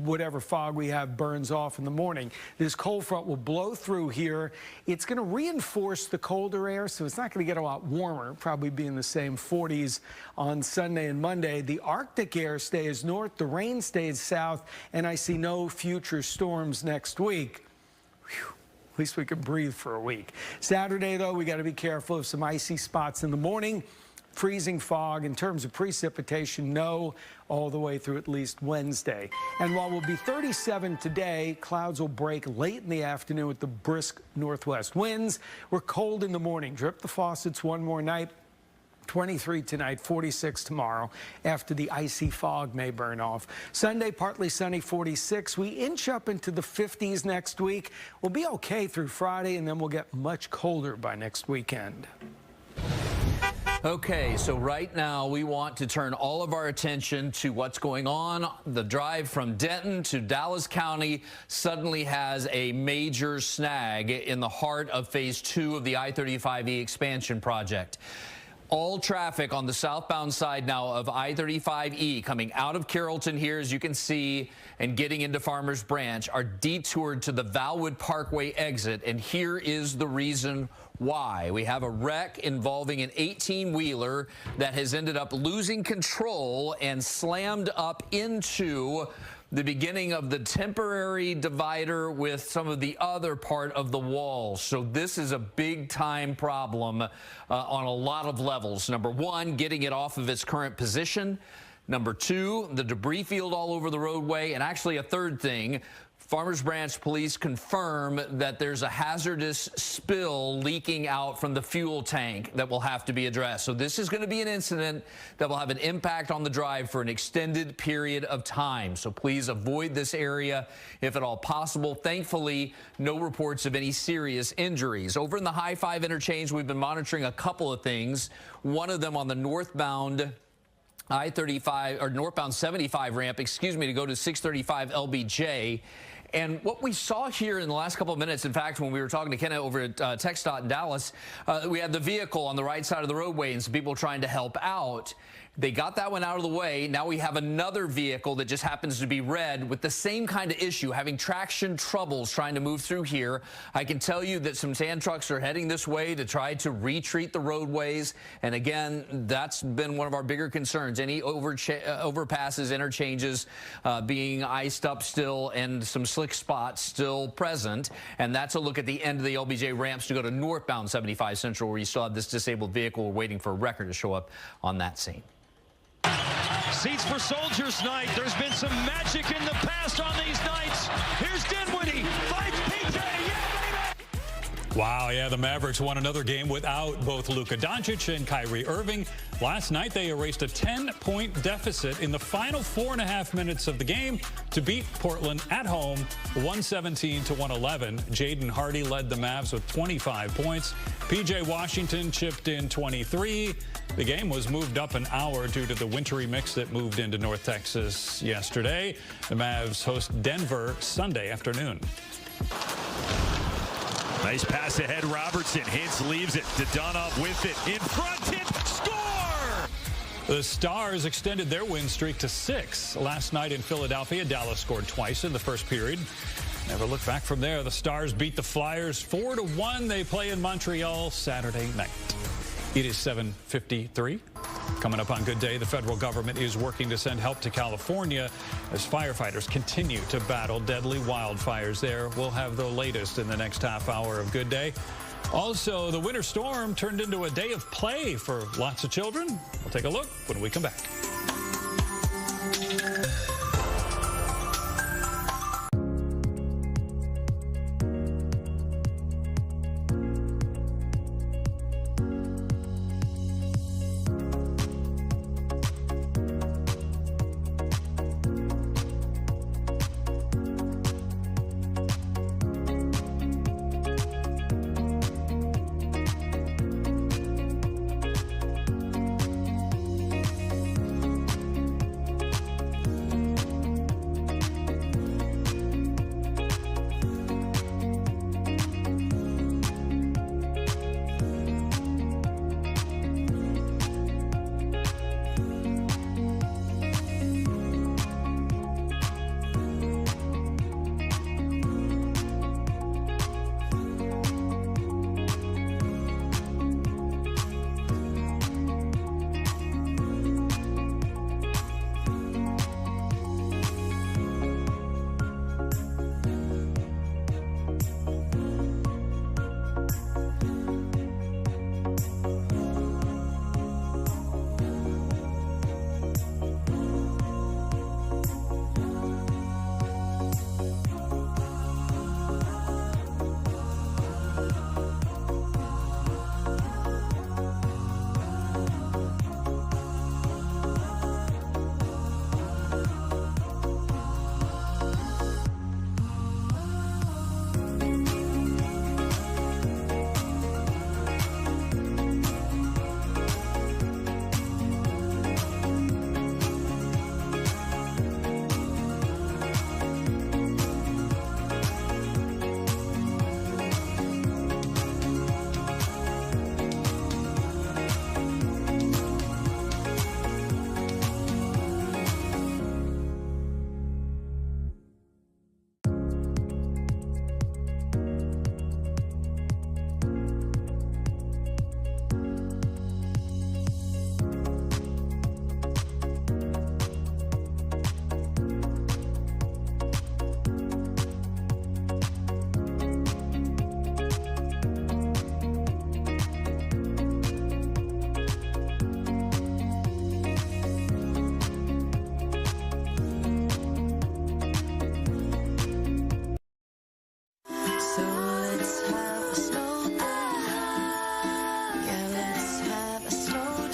whatever fog we have burns off in the morning. This cold front will blow through here. It's going to reinforce the colder air, so it's not going to get a lot warmer. Probably be in the same 40s on Sunday and Monday. The Arctic air stays north, the rain stays south, and I see no future storms next week. Whew. At least we can breathe for a week. Saturday, though, we got to be careful of some icy spots in the morning. Freezing fog. In terms of precipitation, no, all the way through at least Wednesday. And while we'll be 37 today, clouds will break late in the afternoon with the brisk northwest winds. We're cold in the morning. Drip the faucets one more night. 23 tonight, 46 tomorrow, after the icy fog may burn off. Sunday, partly sunny, 46. We inch up into the 50s next week. We'll be okay through Friday, and then we'll get much colder by next weekend. Okay, so right now we want to turn all of our attention to what's going on. The drive from Denton to Dallas County suddenly has a major snag in the heart of phase 2 of the I-35E expansion project. All traffic on the southbound side now of I-35E coming out of Carrollton here, as you can see, and getting into Farmers Branch are detoured to the Valwood Parkway exit. And here is the reason why. We have a wreck involving an 18-wheeler that has ended up losing control and slammed up into the beginning of the temporary divider with some of the other part of the wall. So this is a big-time problem on a lot of levels. Number one, getting it off of its current position. Number two, the debris field all over the roadway. And actually a third thing, Farmers Branch police confirm that there's a hazardous spill leaking out from the fuel tank that will have to be addressed. So this is going to be an incident that will have an impact on the drive for an extended period of time. So please avoid this area if at all possible. Thankfully, no reports of any serious injuries. Over in the High 5 interchange, we've been monitoring a couple of things. One of them on the northbound I-35 or northbound 75 ramp, excuse me, to go to 635 LBJ. And what we saw here in the last couple of minutes, in fact, when we were talking to Kenna over at TxDOT in Dallas, we had the vehicle on the right side of the roadway and some people trying to help out. They got that one out of the way. Now we have another vehicle that just happens to be red with the same kind of issue, having traction troubles trying to move through here. I can tell you that some sand trucks are heading this way to try to retreat the roadways. And again, that's been one of our bigger concerns. Any overpasses, interchanges being iced up still and some slick spots still present. And that's a look at the end of the LBJ ramps to go to northbound 75 Central, where you still have this disabled vehicle. We're waiting for a wrecker to show up on that scene. Seats for Soldiers Night. There's been some magic in the past on these nights. Here's Dinwiddie. Fights PJ. Yeah, baby. Wow, yeah, the Mavericks won another game without both Luka Doncic and Kyrie Irving. Last night, they erased a 10-point deficit in the final 4.5 minutes of the game to beat Portland at home, 117-111. Jaden Hardy led the Mavs with 25 points. P.J. Washington chipped in 23. The game was moved up an hour due to the wintry mix that moved into North Texas yesterday. The Mavs host Denver Sunday afternoon. Nice pass ahead, Robertson. Hintz leaves it to Dunn with it. In front, Hintz, score! The Stars extended their win streak to 6 last night in Philadelphia. Dallas scored twice in the first period. Never looked back from there. The Stars beat the Flyers 4-1. They play in Montreal Saturday night. It is 7:53. Coming up on Good Day, the federal government is working to send help to California as firefighters continue to battle deadly wildfires there. We'll have the latest in the next half hour of Good Day. Also, the winter storm turned into a day of play for lots of children. We'll take a look when we come back.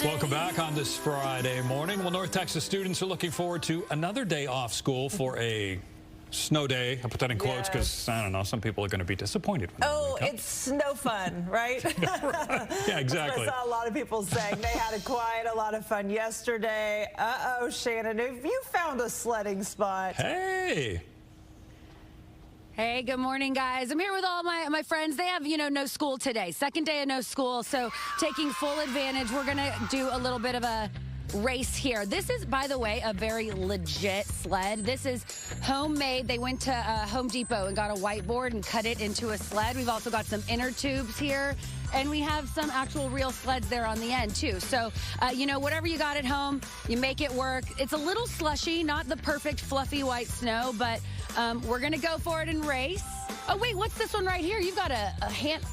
Welcome back on this Friday morning. Well, North Texas students are looking forward to another day off school for a snow day. I put that in quotes because, I don't know, some people are going to be disappointed. Oh, it's snow fun, right? Yeah, exactly. I saw a lot of people saying they had a lot of fun yesterday. Uh-oh, Shannon, have you found a sledding spot? Hey. Hey, good morning, guys. I'm here with all my friends. They have, no school today. Second day of no school, so taking full advantage. We're going to do a little bit of a race here. This is, by the way, a very legit sled. This is homemade. They went to Home Depot and got a whiteboard and cut it into a sled. We've also got some inner tubes here, and we have some actual real sleds there on the end, too. So, whatever you got at home, you make it work. It's a little slushy, not the perfect fluffy white snow, but we're going to go for it and race. Oh, wait, what's this one right here? You've got a hand...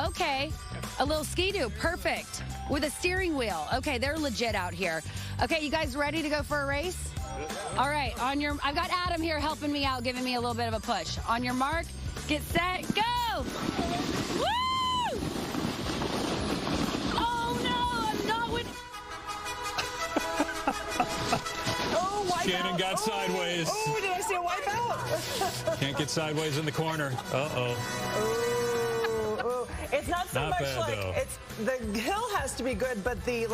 Okay, a little Ski-Doo, perfect, with a steering wheel. Okay, they're legit out here. Okay, you guys ready to go for a race? All right, I've got Adam here helping me out, giving me a little bit of a push. On your mark, get set, go! Woo! Oh no, I'm not with... Oh, wipeout. Shannon got sideways. Oh, did I see a wipeout? Can't get sideways in the corner. Uh-oh. It's not so much bad, like though. it's the hill has to be good, but the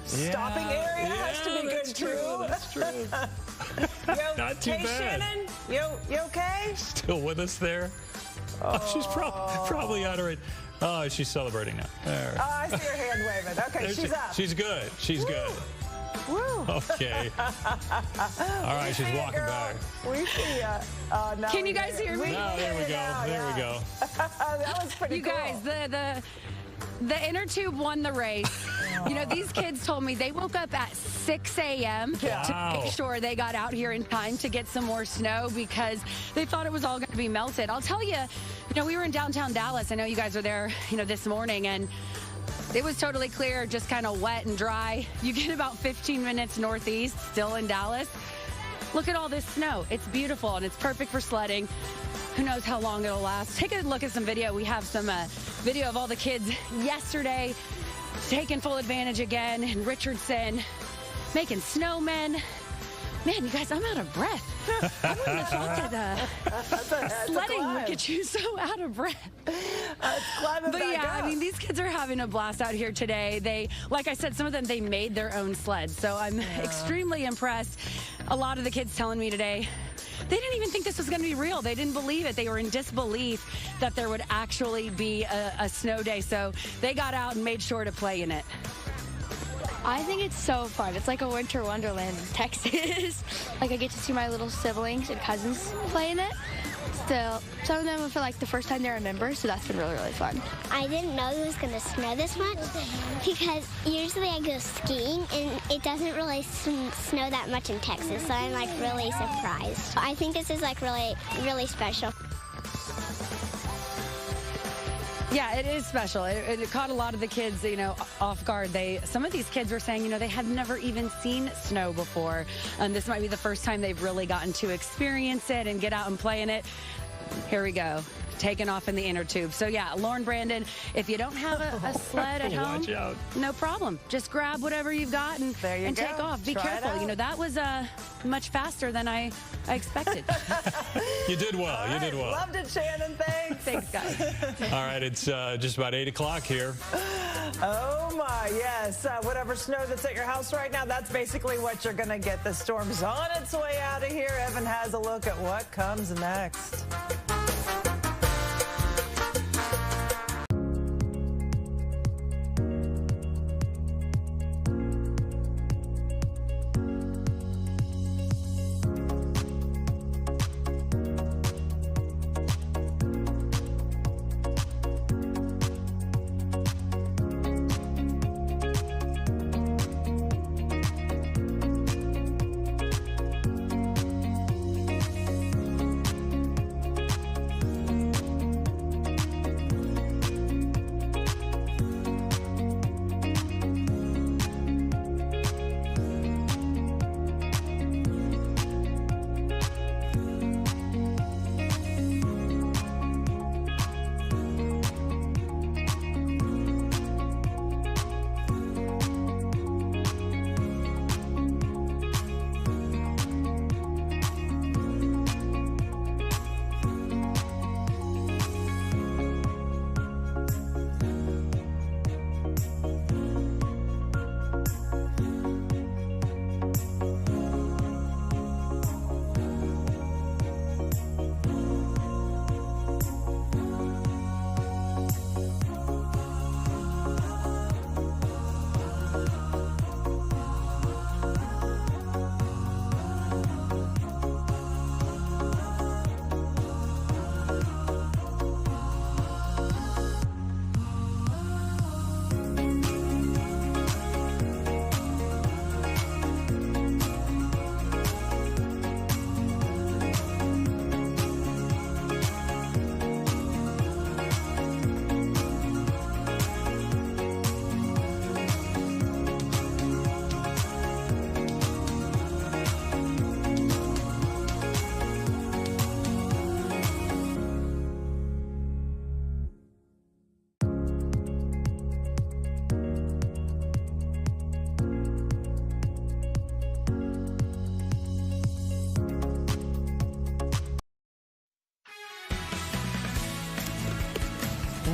stopping area has to be good too. That's true. Not too hey, bad. Shannon, you okay? Still with us there? Oh, she's probably out of it. Oh, she's celebrating now. There. Oh, I see her hand waving. Okay, she's up. She's good. She's good. Woo. Okay. All right, she's walking back. We see ya. Can you guys hear me? No, there we go. There we go. That was pretty cool. You guys, the inner tube won the race. These kids told me they woke up at 6 a.m. to make sure they got out here in time to get some more snow because they thought it was all going to be melted. I'll tell you, we were in downtown Dallas. I know you guys were there, this morning, and it was totally clear, just kind of wet and dry. You get about 15 minutes northeast, still in Dallas. Look at all this snow. It's beautiful, and it's perfect for sledding. Who knows how long it'll last. Take a look at some video. We have some video of all the kids yesterday taking full advantage again in Richardson, making snowmen. Man, you guys, I'm out of breath. I wouldn't have thought that sledding would get you so out of breath. But yeah, I mean, these kids are having a blast out here today. They, like I said, some of them, they made their own sleds. So I'm extremely impressed. A lot of the kids telling me today, they didn't even think this was going to be real. They didn't believe it. They were in disbelief that there would actually be a snow day. So they got out and made sure to play in it. I think it's so fun. It's like a winter wonderland in Texas. I get to see my little siblings and cousins play in it. Still, some of them for the first time they remember, so that's been really, really fun. I didn't know it was going to snow this much because usually I go skiing and it doesn't really snow that much in Texas, so I'm really surprised. I think this is really, really special. Yeah, it is special. It caught a lot of the kids, off guard. Some of these kids were saying, they had never even seen snow before. This might be the first time they've really gotten to experience it and get out and play in it. Here we go. Taking off in the inner tube. So yeah, Lauren, Brandon, if you don't have a sled at home, watch out. No problem. Just grab whatever you've got and take off. Be careful. That was much faster than I expected. You did well. You did well. Loved it, Shannon. Thanks. Thanks, guys. All right, it's just about 8 o'clock here. Oh my, yes. Whatever snow that's at your house right now, that's basically what you're going to get. The storm's on its way out of here. Evan has a look at what comes next.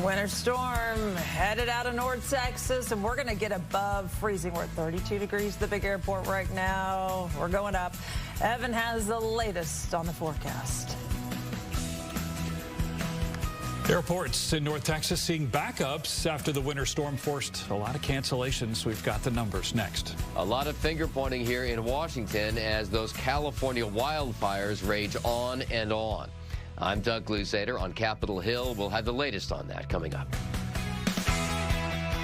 Winter storm headed out of North Texas, and we're going to get above freezing. We're at 32 degrees at the big airport right now. We're going up. Evan has the latest on the forecast. Airports in North Texas seeing backups after the winter storm forced a lot of cancellations. We've got the numbers next. A lot of finger pointing here in Washington as those California wildfires rage on and on. I'm Doug Luzader on Capitol Hill. We'll have the latest on that coming up.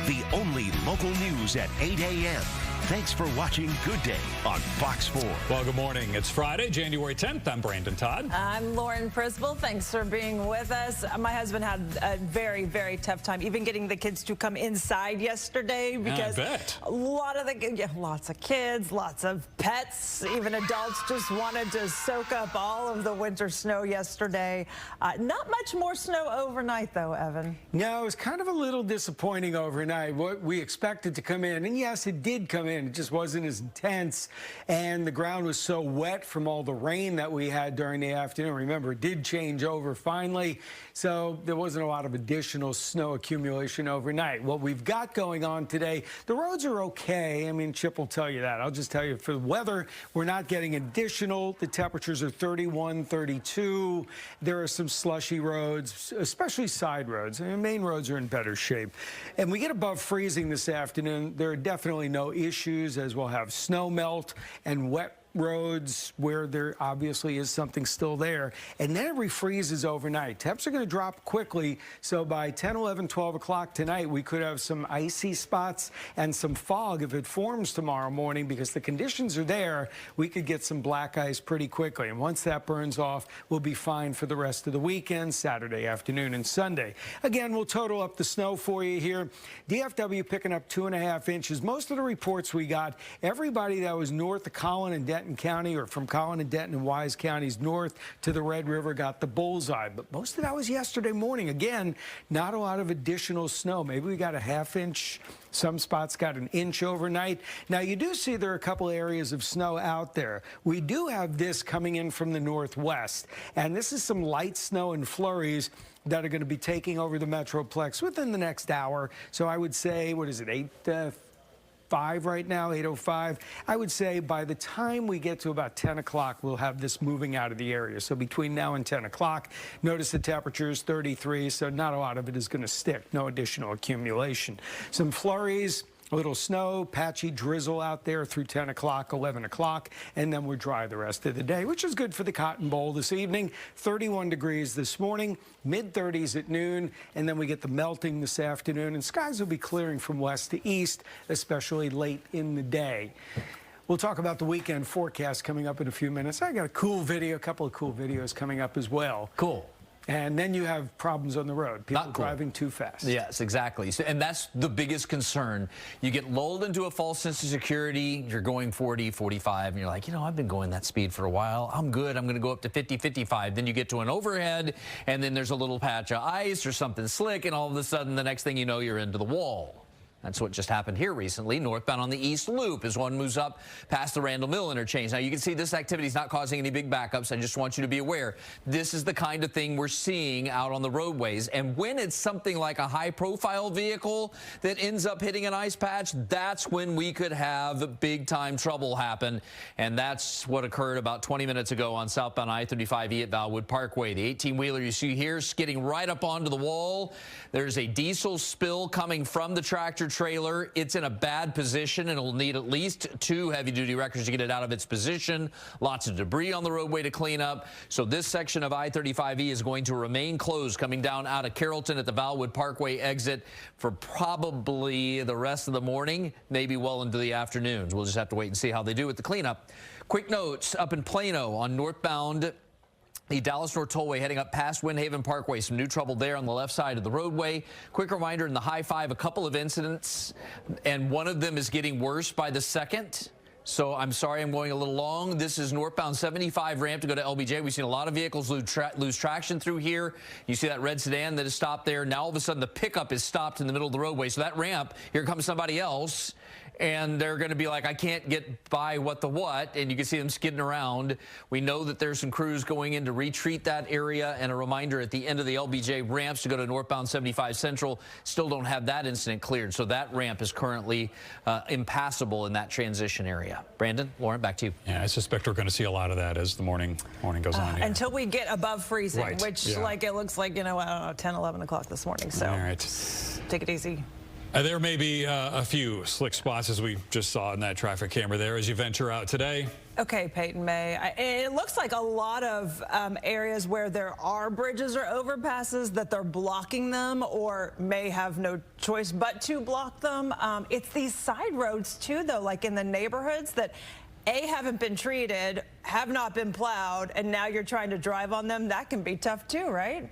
The only local news at 8 a.m. Thanks for watching Good Day on Fox 4. Well, good morning. It's Friday, January 10th. I'm Brandon Todd. I'm Lauren Prisbel. Thanks for being with us. My husband had a very, very tough time even getting the kids to come inside yesterday because a lot of lots of kids, lots of pets, even adults just wanted to soak up all of the winter snow yesterday. Not much more snow overnight, though, Evan. No, it was kind of a little disappointing overnight. What we expected to come in, and yes, it did come in. It just wasn't as intense, and the ground was so wet from all the rain that we had during the afternoon. Remember, it did change over finally, so there wasn't a lot of additional snow accumulation overnight. What we've got going on today, the roads are okay. I mean, Chip will tell you that. I'll just tell you, for the weather, we're not getting additional. The temperatures are 31, 32. There are some slushy roads, especially side roads. I mean, main roads are in better shape. And we get above freezing this afternoon. There are definitely no issues, as we'll have snow melt and wet roads where there obviously is something still there, and then it refreezes overnight. Temps are going to drop quickly, so by 10, 11, 12 o'clock tonight, we could have some icy spots and some fog if it forms tomorrow morning, because the conditions are there. We could get some black ice pretty quickly, and once that burns off, we'll be fine for the rest of the weekend, Saturday afternoon and Sunday. Again, we'll total up the snow for you here. DFW picking up 2.5 inches. Most of the reports we got, everybody that was north of Collin and Denton County, or from Collin and Denton and Wise counties north to the Red River, got the bullseye. But most of that was yesterday morning. Again, not a lot of additional snow. Maybe we got a ½ inch. Some spots got an inch overnight. Now, you do see there are a couple areas of snow out there. We do have this coming in from the northwest, and this is some light snow and flurries that are going to be taking over the Metroplex within the next hour. So I would say, what is it, 8:05 right now, 8:05. I would say by the time we get to about 10 o'clock, we'll have this moving out of the area. So between now and 10 o'clock, notice the temperature is 33, so not a lot of it is going to stick. No additional accumulation. Some flurries, a little snow, patchy drizzle out there through 10 o'clock, 11 o'clock, and then we're dry the rest of the day, which is good for the Cotton Bowl this evening. 31 degrees this morning, mid-30s at noon, and then we get the melting this afternoon, and skies will be clearing from west to east, especially late in the day. We'll talk about the weekend forecast coming up in a few minutes. I got a cool video, a couple of cool videos coming up as well. Cool. And then you have problems on the road, people driving too fast. Yes, exactly. So, and that's the biggest concern. You get lulled into a false sense of security. You're going 40, 45, and you're like, you know, I've been going that speed for a while. I'm good. I'm going to go up to 50, 55. Then you get to an overhead, and then there's a little patch of ice or something slick, and all of a sudden, the next thing you know, you're into the wall. That's what just happened here recently. Northbound on the East Loop as one moves up past the Randall Mill interchange. Now, you can see this activity is not causing any big backups. I just want you to be aware. This is the kind of thing we're seeing out on the roadways. And when it's something like a high-profile vehicle that ends up hitting an ice patch, that's when we could have big-time trouble happen. And that's what occurred about 20 minutes ago on southbound I-35E at Valwood Parkway. The 18-wheeler you see here skidding right up onto the wall. There's a diesel spill coming from the tractor trailer. It's in a bad position, and it'll need at least 2 heavy-duty wreckers to get it out of its position. Lots of debris on the roadway to clean up. So this section of I-35E is going to remain closed coming down out of Carrollton at the Valwood Parkway exit for probably the rest of the morning, maybe well into the afternoons. We'll just have to wait and see how they do with the cleanup. Quick notes up in Plano on northbound the Dallas North Tollway heading up past Windhaven Parkway. Some new trouble there on the left side of the roadway. Quick reminder, in the high 5, a couple of incidents, and one of them is getting worse by the second. So I'm sorry I'm going a little long. This is northbound 75 ramp to go to LBJ. We've seen a lot of vehicles lose traction through here. You see that red sedan that is stopped there. Now all of a sudden the pickup is stopped in the middle of the roadway. So that ramp, here comes somebody else. and they're going to be like, I can't get by what, and you can see them skidding around. We know that there's some crews going in to retreat that area, and a reminder at the end of the LBJ ramps to go to northbound 75 Central, still don't have that incident cleared, so that ramp is currently impassable in that transition area. Brandon, Lauren, back to you. Yeah, I suspect we're going to see a lot of that as the morning goes on here. Until we get above freezing, Right, which yeah. like it looks like, I don't know, 10, 11 o'clock this morning. So all right. Take it easy. There may be a few slick spots, as we just saw in that traffic camera there, as you venture out today. Okay, Peyton May. It looks like a lot of areas where there are bridges or overpasses that they're blocking them or may have no choice but to block them. It's these side roads, too, though, like in the neighborhoods that haven't been treated, have not been plowed, and now you're trying to drive on them. That can be tough, too, right?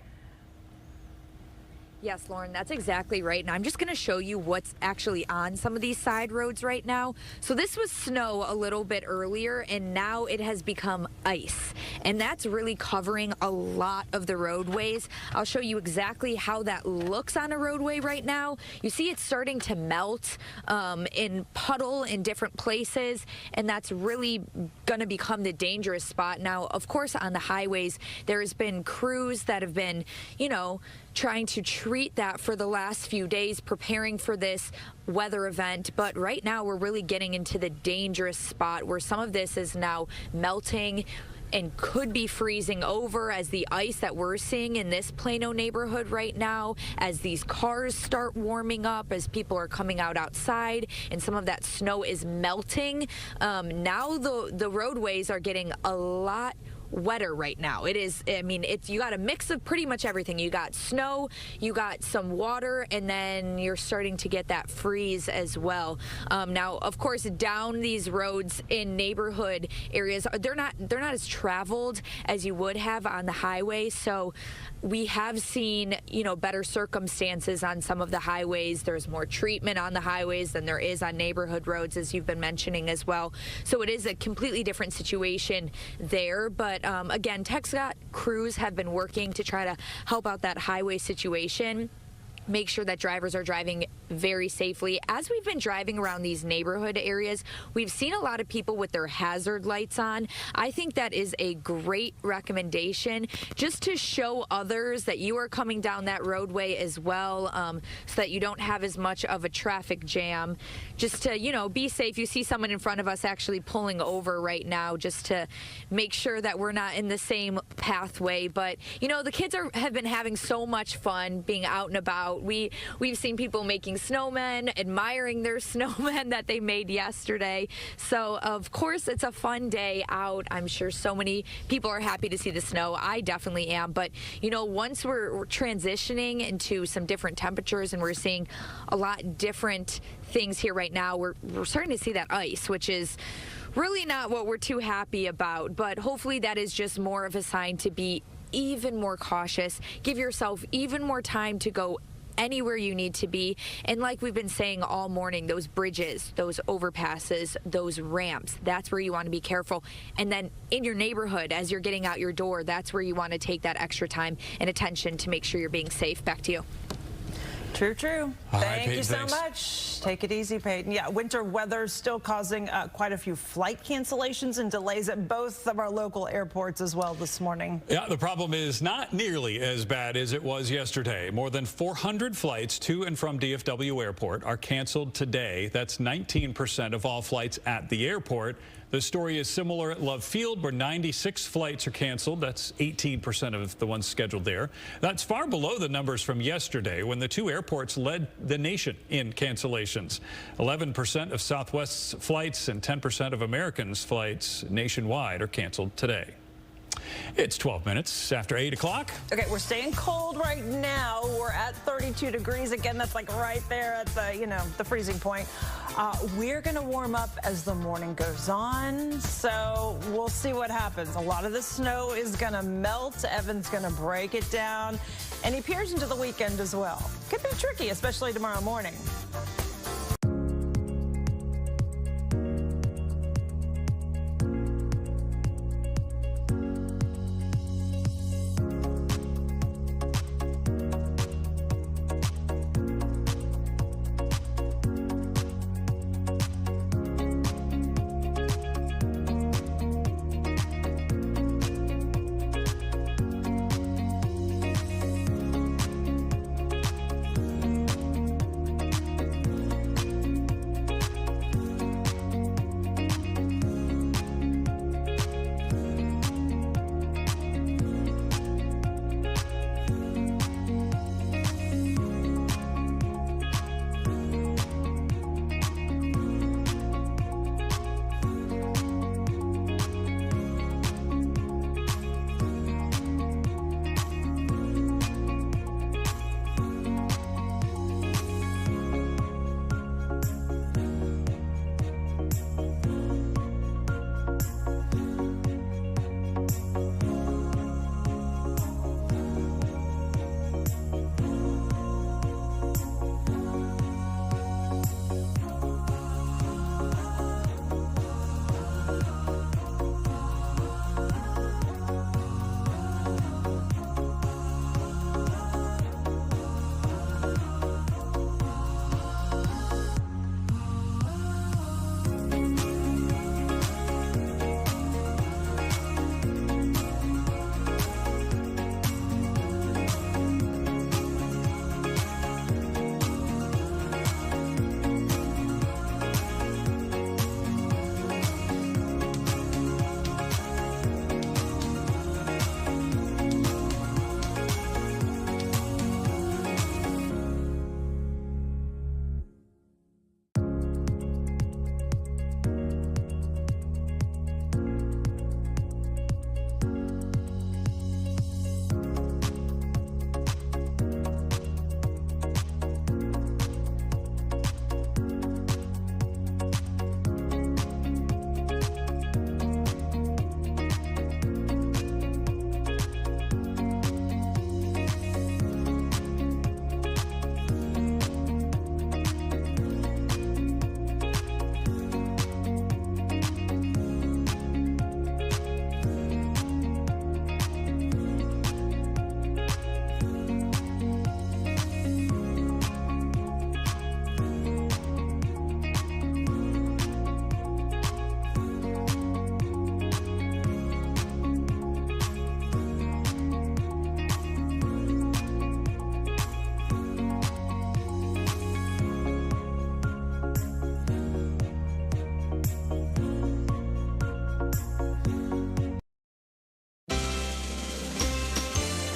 Yes, Lauren, that's exactly right. And I'm just going to show you what's actually on some of these side roads right now. So this was snow a little bit earlier, and now it has become ice. And that's really covering a lot of the roadways. I'll show you exactly how that looks on a roadway right now. You see it's starting to melt in puddle in different places, and that's really going to become the dangerous spot. Now, of course, on the highways, there has been crews that have been, trying to treat that for the last few days, preparing for this weather event. But right now we're really getting into the dangerous spot where some of this is now melting and could be freezing over as the ice that we're seeing in this Plano neighborhood right now, as these cars start warming up, as people are coming outside and some of that snow is melting. Now the roadways are getting a lot wetter right now. It is, you got a mix of pretty much everything. You got snow, you got some water, and then you're starting to get that freeze as well. Now, of course, down these roads in neighborhood areas, they're not as traveled as you would have on the highway. So we have seen, better circumstances on some of the highways. There's more treatment on the highways than there is on neighborhood roads, as you've been mentioning as well. So it is a completely different situation there. But again, TxDOT crews have been working to try to help out that highway situation, make sure that drivers are driving very safely. As we've been driving around these neighborhood areas, we've seen a lot of people with their hazard lights on. I think that is a great recommendation, just to show others that you are coming down that roadway as well, so that you don't have as much of a traffic jam. Just to, be safe. You see someone in front of us actually pulling over right now, just to make sure that we're not in the same pathway. But, the kids have been having so much fun being out and about. We've seen people making snowmen, admiring their snowmen that they made yesterday. So, of course, it's a fun day out. I'm sure so many people are happy to see the snow. I definitely am. But, once we're transitioning into some different temperatures and we're seeing a lot different things here right now, we're starting to see that ice, which is really not what we're too happy about. But hopefully that is just more of a sign to be even more cautious. Give yourself even more time to go anywhere you need to be. And like we've been saying all morning, those bridges, those overpasses, those ramps, that's where you want to be careful. And then in your neighborhood, as you're getting out your door, that's where you want to take that extra time and attention to make sure you're being safe. Back to you. True. Thank you so much. Take it easy, Peyton. Yeah, winter weather still causing quite a few flight cancellations and delays at both of our local airports as well this morning. Yeah, the problem is not nearly as bad as it was yesterday. More than 400 flights to and from DFW Airport are canceled today. That's 19% of all flights at the airport. The story is similar at Love Field, where 96 flights are canceled. That's 18% of the ones scheduled there. That's far below the numbers from yesterday, when the two airports led the nation in cancellations. 11% of Southwest's flights and 10% of Americans' flights nationwide are canceled today. It's 12 minutes after 8 o'clock. Okay, we're staying cold right now. We're at 32 degrees. Again, that's like right there at the, the freezing point. We're going to warm up as the morning goes on, so we'll see what happens. A lot of the snow is going to melt. Evan's going to break it down, and he peers into the weekend as well. Could be tricky, especially tomorrow morning.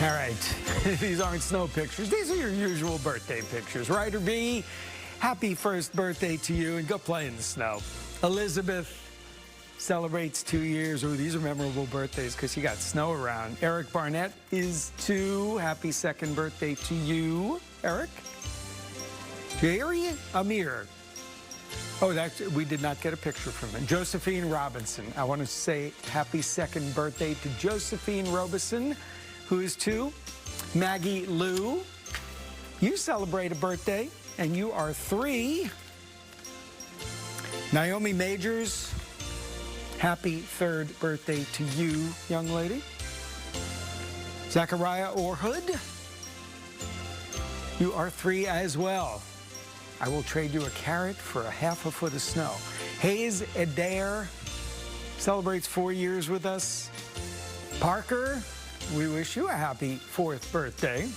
All right, these aren't snow pictures. These are your usual birthday pictures. Ryder B, happy first birthday to you, and go play in the snow. Elizabeth celebrates 2 years. Oh, these are memorable birthdays because you got snow around. Eric Barnett is 2. Happy second birthday to you, Eric. Jerry Amir. Oh, we did not get a picture from him. Josephine Robinson. I want to say happy second birthday to Josephine Robinson, who is 2. Maggie Lou, you celebrate a birthday, and you are 3. Naomi Majors, happy third birthday to you, young lady. Zachariah Orhood, you are 3 as well. I will trade you a carrot for a half a foot of snow. Hayes Adair celebrates 4 years with us. Parker, we wish you a happy 4th birthday.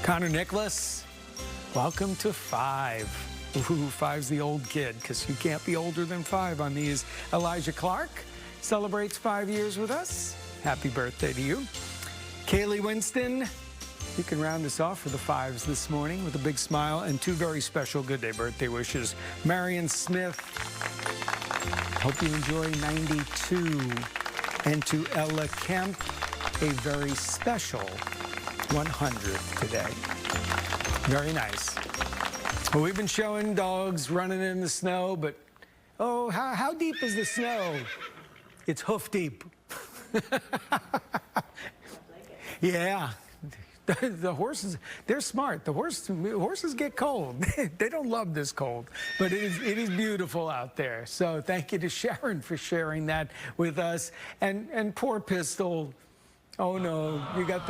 Connor Nicholas, welcome to 5. Ooh, 5's the old kid, because you can't be older than 5 on these. Elijah Clark celebrates 5 years with us. Happy birthday to you. Kaylee Winston, you can round us off for the 5s this morning with a big smile, and 2 very special good day birthday wishes. Marion Smith, hope you enjoy 92. And to Ella Kemp, a very special 100 today. Very nice. Well, we've been showing dogs running in the snow, but oh, how deep is the snow? It's hoof deep. Yeah. The horses, they're smart. The horses get cold. They don't love this cold, but it is beautiful out there. So thank you to Sharon for sharing that with us. And poor Pistol, oh no, you got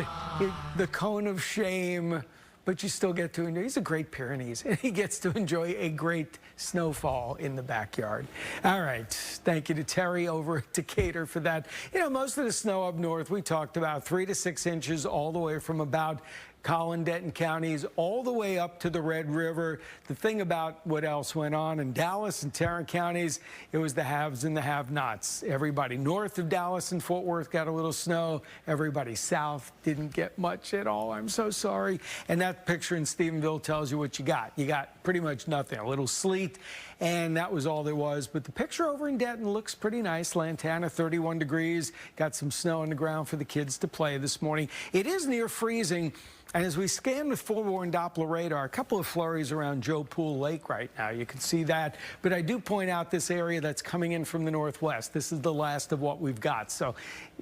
the cone of shame, but you still get to enjoy. He's a Great Pyrenees, and he gets to enjoy a great snowfall in the backyard. All right, thank you to Terry over at Decatur for that. You know, most of the snow up north, we talked about 3 to 6 inches all the way from about Collin, Denton counties, all the way up to the Red River. The thing about what else went on in Dallas and Tarrant counties, it was the haves and the have-nots. Everybody north of Dallas and Fort Worth got a little snow. Everybody south didn't get much at all. I'm so sorry. And that picture in Stephenville tells you what you got. You got pretty much nothing, a little sleet, and that was all there was. But the picture over in Denton looks pretty nice. Lantana, 31 degrees. Got some snow on the ground for the kids to play this morning. It is near freezing. And as we scan with forewarned Doppler radar, a couple of flurries around Joe Pool Lake right now. You can see that. But I do point out this area that's coming in from the northwest. This is the last of what we've got. So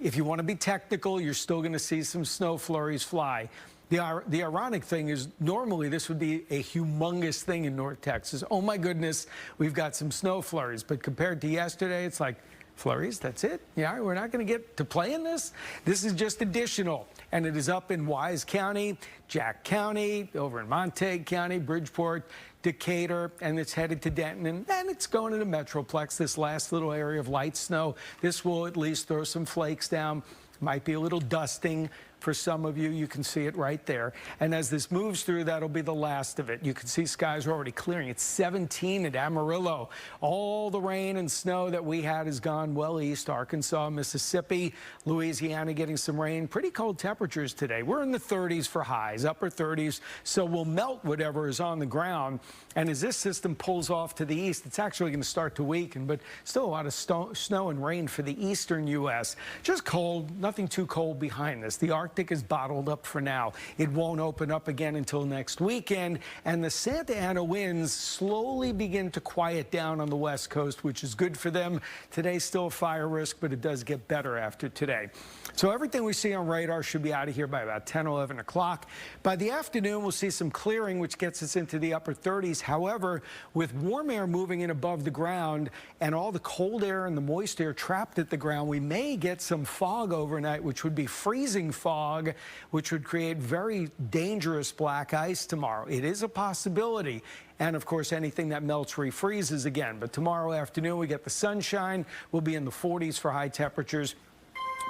if you want to be technical, you're still going to see some snow flurries fly. The ironic thing is normally this would be a humongous thing in North Texas. Oh, my goodness, we've got some snow flurries. But compared to yesterday, it's like, flurries, that's it? Yeah, we're not going to get to play in this? This is just additional. And it is up in Wise County, Jack County, over in Montague County, Bridgeport, Decatur, and it's headed to Denton, and then it's going into Metroplex, this last little area of light snow. This will at least throw some flakes down. Might be a little dusting for some of you. You can see it right there. And as this moves through, that'll be the last of it. You can see skies are already clearing. It's 17 at Amarillo. All the rain and snow that we had has gone well east. Arkansas, Mississippi, Louisiana getting some rain. Pretty cold temperatures today. We're in the 30s for highs, upper 30s. So we'll melt whatever is on the ground. And as this system pulls off to the east, it's actually going to start to weaken, but still a lot of snow and rain for the eastern U.S. Just cold, nothing too cold behind this. The Arctic is bottled up for now. It won't open up again until next weekend, and the Santa Ana winds slowly begin to quiet down on the west coast, which is good for them. Today's still a fire risk, but it does get better after today. So everything we see on radar should be out of here by about 10, 11 o'clock. By the afternoon, we'll see some clearing, which gets us into the upper 30s. However, with warm air moving in above the ground and all the cold air and the moist air trapped at the ground, we may get some fog overnight, which would be freezing fog, which would create very dangerous black ice tomorrow. It is a possibility. And, of course, anything that melts refreezes again. But tomorrow afternoon, we get the sunshine. We'll be in the 40s for high temperatures.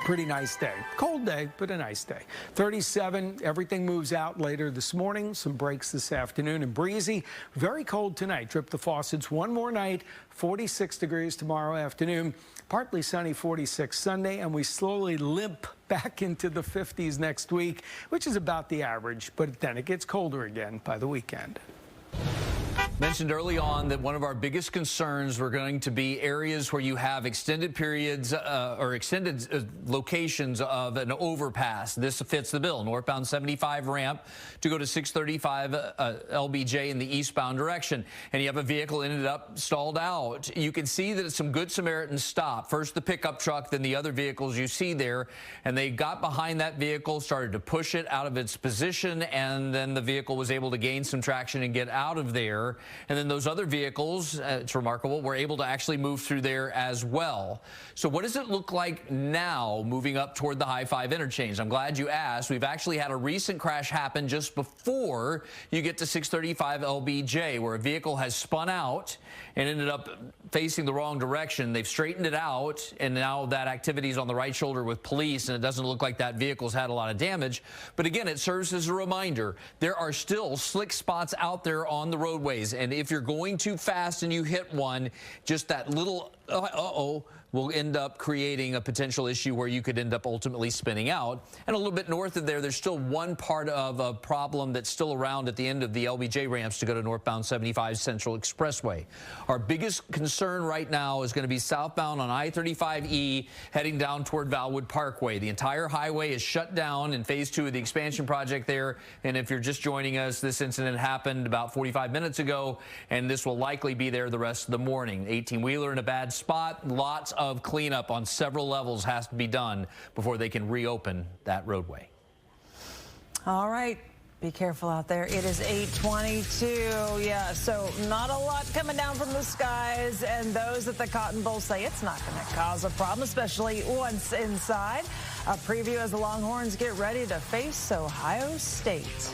Pretty nice day. Cold day, but a nice day. 37, everything moves out later this morning. Some breaks this afternoon and breezy. Very cold tonight. Drip the faucets one more night. 46 degrees tomorrow afternoon. Partly sunny, 46 Sunday, and we slowly limp back into the 50s next week, which is about the average, but then it gets colder again by the weekend. Mentioned early on that one of our biggest concerns were going to be areas where you have extended periods or extended locations of an overpass. This fits the bill. Northbound 75 ramp to go to 635 LBJ in the eastbound direction. And you have a vehicle ended up stalled out. You can see that some Good Samaritans stopped. First the pickup truck, then the other vehicles you see there. And they got behind that vehicle, started to push it out of its position, and then the vehicle was able to gain some traction and get out of there. And then those other vehicles, it's remarkable, were able to actually move through there as well. So what does it look like now moving up toward the I-5 interchange? I'm glad you asked. We've actually had a recent crash happen just before you get to 635 LBJ, where a vehicle has spun out and ended up facing the wrong direction. They've straightened it out, and now that activity is on the right shoulder with police, and it doesn't look like that vehicle's had a lot of damage. But again, it serves as a reminder, there are still slick spots out there on the roadways, and if you're going too fast and you hit one, just that little uh-oh will end up creating a potential issue where you could end up ultimately spinning out. And a little bit north of there, there's still one part of a problem that's still around at the end of the LBJ ramps to go to northbound 75 Central Expressway. Our biggest concern right now is going to be southbound on I-35E heading down toward Valwood Parkway. The entire highway is shut down in phase 2 of the expansion project there. And if you're just joining us, this incident happened about 45 minutes ago, and this will likely be there the rest of the morning. 18-wheeler in a bad spot. Lots of cleanup on several levels has to be done before they can reopen that roadway. All right. Be careful out there. It is 8:22. Yeah, so not a lot coming down from the skies, and those at the Cotton Bowl say it's not going to cause a problem, especially once inside. A preview as the Longhorns get ready to face Ohio State.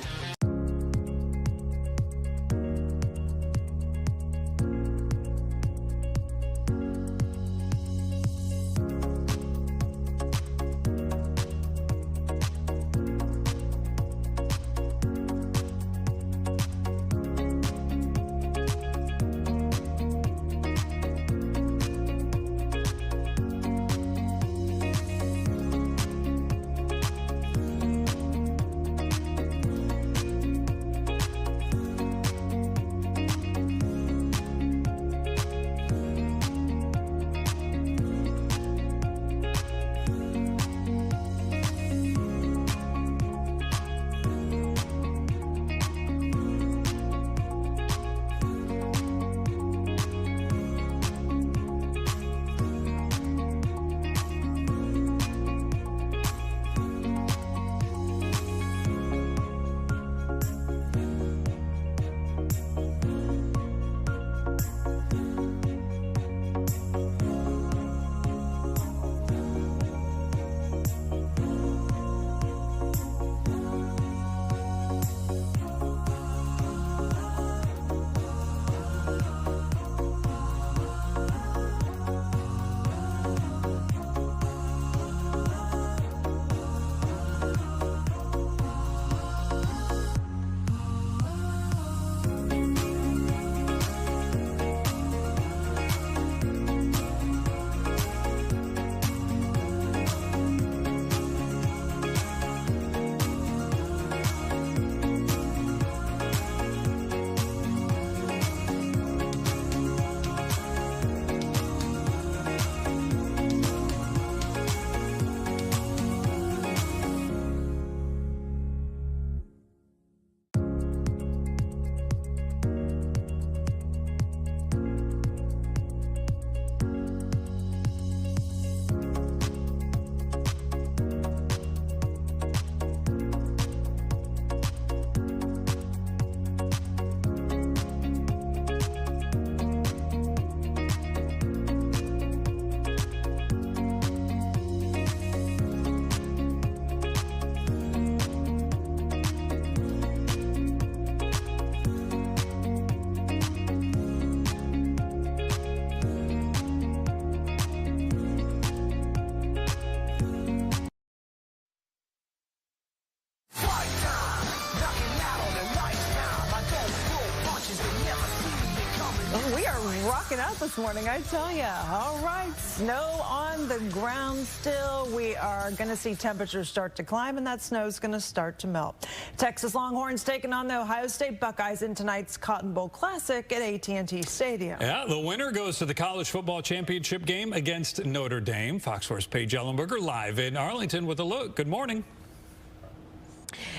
rocking out this morning, I tell you. All right, snow on the ground still. We are going to see temperatures start to climb, and that snow is going to start to melt. Texas Longhorns taking on the Ohio State Buckeyes in tonight's Cotton Bowl Classic at AT&T Stadium. Yeah, the winner goes to the college football championship game against Notre Dame. Fox 4's Paige Ellenberger live in Arlington with a look. Good morning.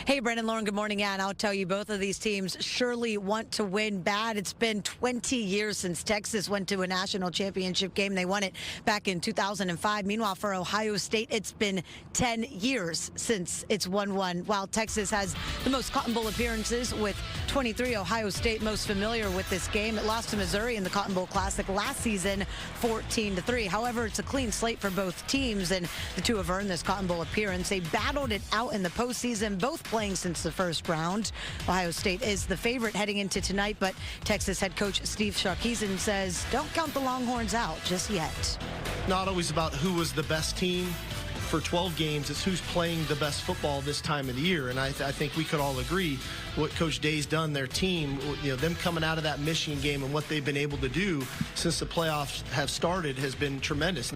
Hey, Brendan, Lauren, good morning. Yeah, and I'll tell you, both of these teams surely want to win bad. It's been 20 years since Texas went to a national championship game. They won it back in 2005. Meanwhile, for Ohio State, it's been 10 years since it's won one. While Texas has the most Cotton Bowl appearances with 23, Ohio State most familiar with this game. It lost to Missouri in the Cotton Bowl Classic last season, 14-3. However, it's a clean slate for both teams, and the two have earned this Cotton Bowl appearance. They battled it out in the postseason, both playing since the first round. Ohio State is the favorite heading into tonight, but Texas head coach Steve Sarkisian says don't count the Longhorns out just yet. Not always about who was the best team for 12 games. It's who's playing the best football this time of the year. And I think we could all agree what Coach Day's done, their team, them coming out of that Michigan game and what they've been able to do since the playoffs have started has been tremendous.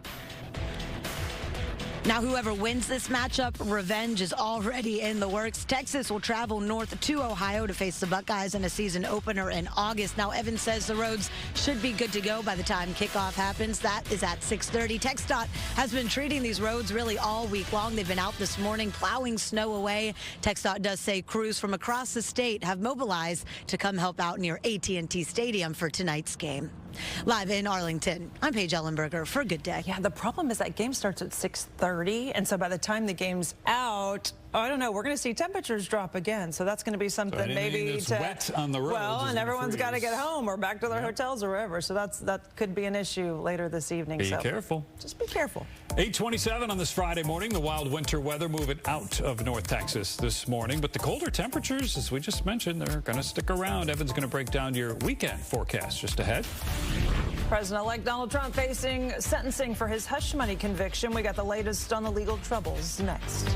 Now, whoever wins this matchup, revenge is already in the works. Texas will travel north to Ohio to face the Buckeyes in a season opener in August. Now, Evan says the roads should be good to go by the time kickoff happens. That is at 6:30. TxDOT has been treating these roads really all week long. They've been out this morning plowing snow away. TxDOT does say crews from across the state have mobilized to come help out near AT&T Stadium for tonight's game. Live in Arlington, I'm Paige Ellenberger for Good Day. Yeah, the problem is that game starts at 6:30, and so by the time the game's out, I don't know, we're going to see temperatures drop again, so that's going to be something maybe to wet on the roads. Well, and everyone's got to get home or back to their hotels or wherever, so that could be an issue later this evening. Be careful. Just be careful. 8:27 on this Friday morning. The wild winter weather moving out of North Texas this morning, but the colder temperatures, as we just mentioned, they're going to stick around. Evan's going to break down your weekend forecast just ahead. President-elect Donald Trump facing sentencing for his hush money conviction. We got the latest on the legal troubles next.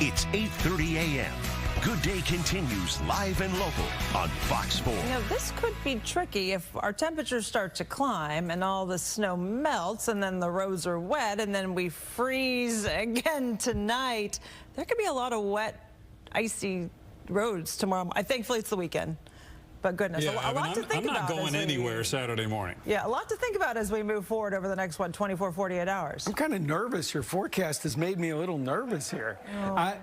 It's 8:30 a.m. Good Day continues live and local on Fox 4. This could be tricky if our temperatures start to climb and all the snow melts and then the roads are wet and then we freeze again tonight. There could be a lot of wet, icy roads tomorrow. Thankfully, it's the weekend. But goodness, yeah, a lot to think about. I'm not going anywhere Saturday morning. Yeah, a lot to think about as we move forward over the next, 24, 48 hours. I'm kind of nervous. Your forecast has made me a little nervous here. Oh.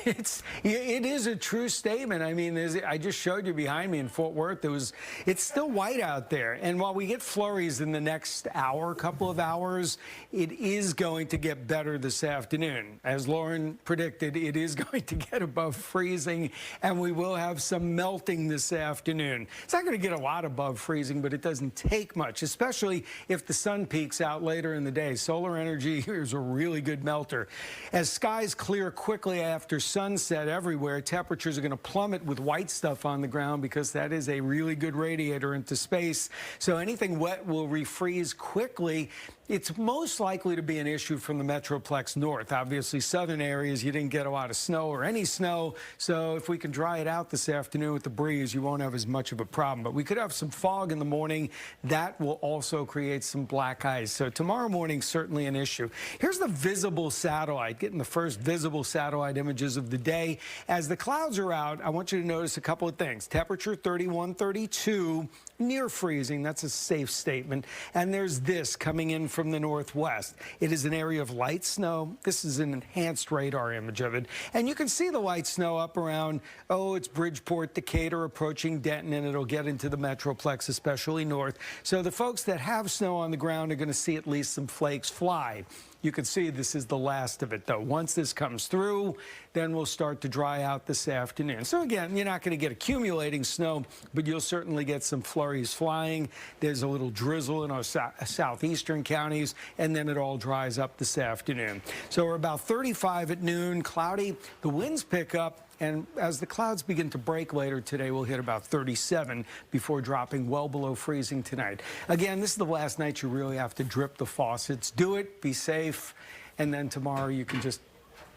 It is a true statement. I mean, I just showed you behind me in Fort Worth. It's still white out there. And while we get flurries in the next couple of hours, it is going to get better this afternoon. As Lauren predicted, it is going to get above freezing, and we will have some melting this afternoon. It's not going to get a lot above freezing, but it doesn't take much, especially if the sun peaks out later in the day. Solar energy is a really good melter. As skies clear quickly after sunset everywhere, temperatures are going to plummet with white stuff on the ground because that is a really good radiator into space. So anything wet will refreeze quickly. It's most likely to be an issue from the Metroplex north. Obviously, southern areas, you didn't get a lot of snow or any snow. So if we can dry it out this afternoon with the breeze, you won't have as much of a problem. But we could have some fog in the morning. That will also create some black ice. So tomorrow morning, certainly an issue. Here's the visible satellite, getting the first visible satellite images of the day. As the clouds are out, I want you to notice a couple of things. Temperature 31, 32. Near freezing, that's a safe statement. And there's this coming in from the northwest. It is an area of light snow. This is an enhanced radar image of it. And you can see the light snow up around, it's Bridgeport, Decatur, approaching Denton, and it'll get into the Metroplex, especially north. So the folks that have snow on the ground are going to see at least some flakes fly. You can see this is the last of it, though. Once this comes through, then we'll start to dry out this afternoon. So again, you're not going to get accumulating snow, but you'll certainly get some flurries flying. There's a little drizzle in our southeastern counties, and then it all dries up this afternoon. So we're about 35 at noon, cloudy. The winds pick up. And as the clouds begin to break later today, we'll hit about 37 before dropping well below freezing tonight. Again, this is the last night you really have to drip the faucets. Do it, be safe, and then tomorrow you can just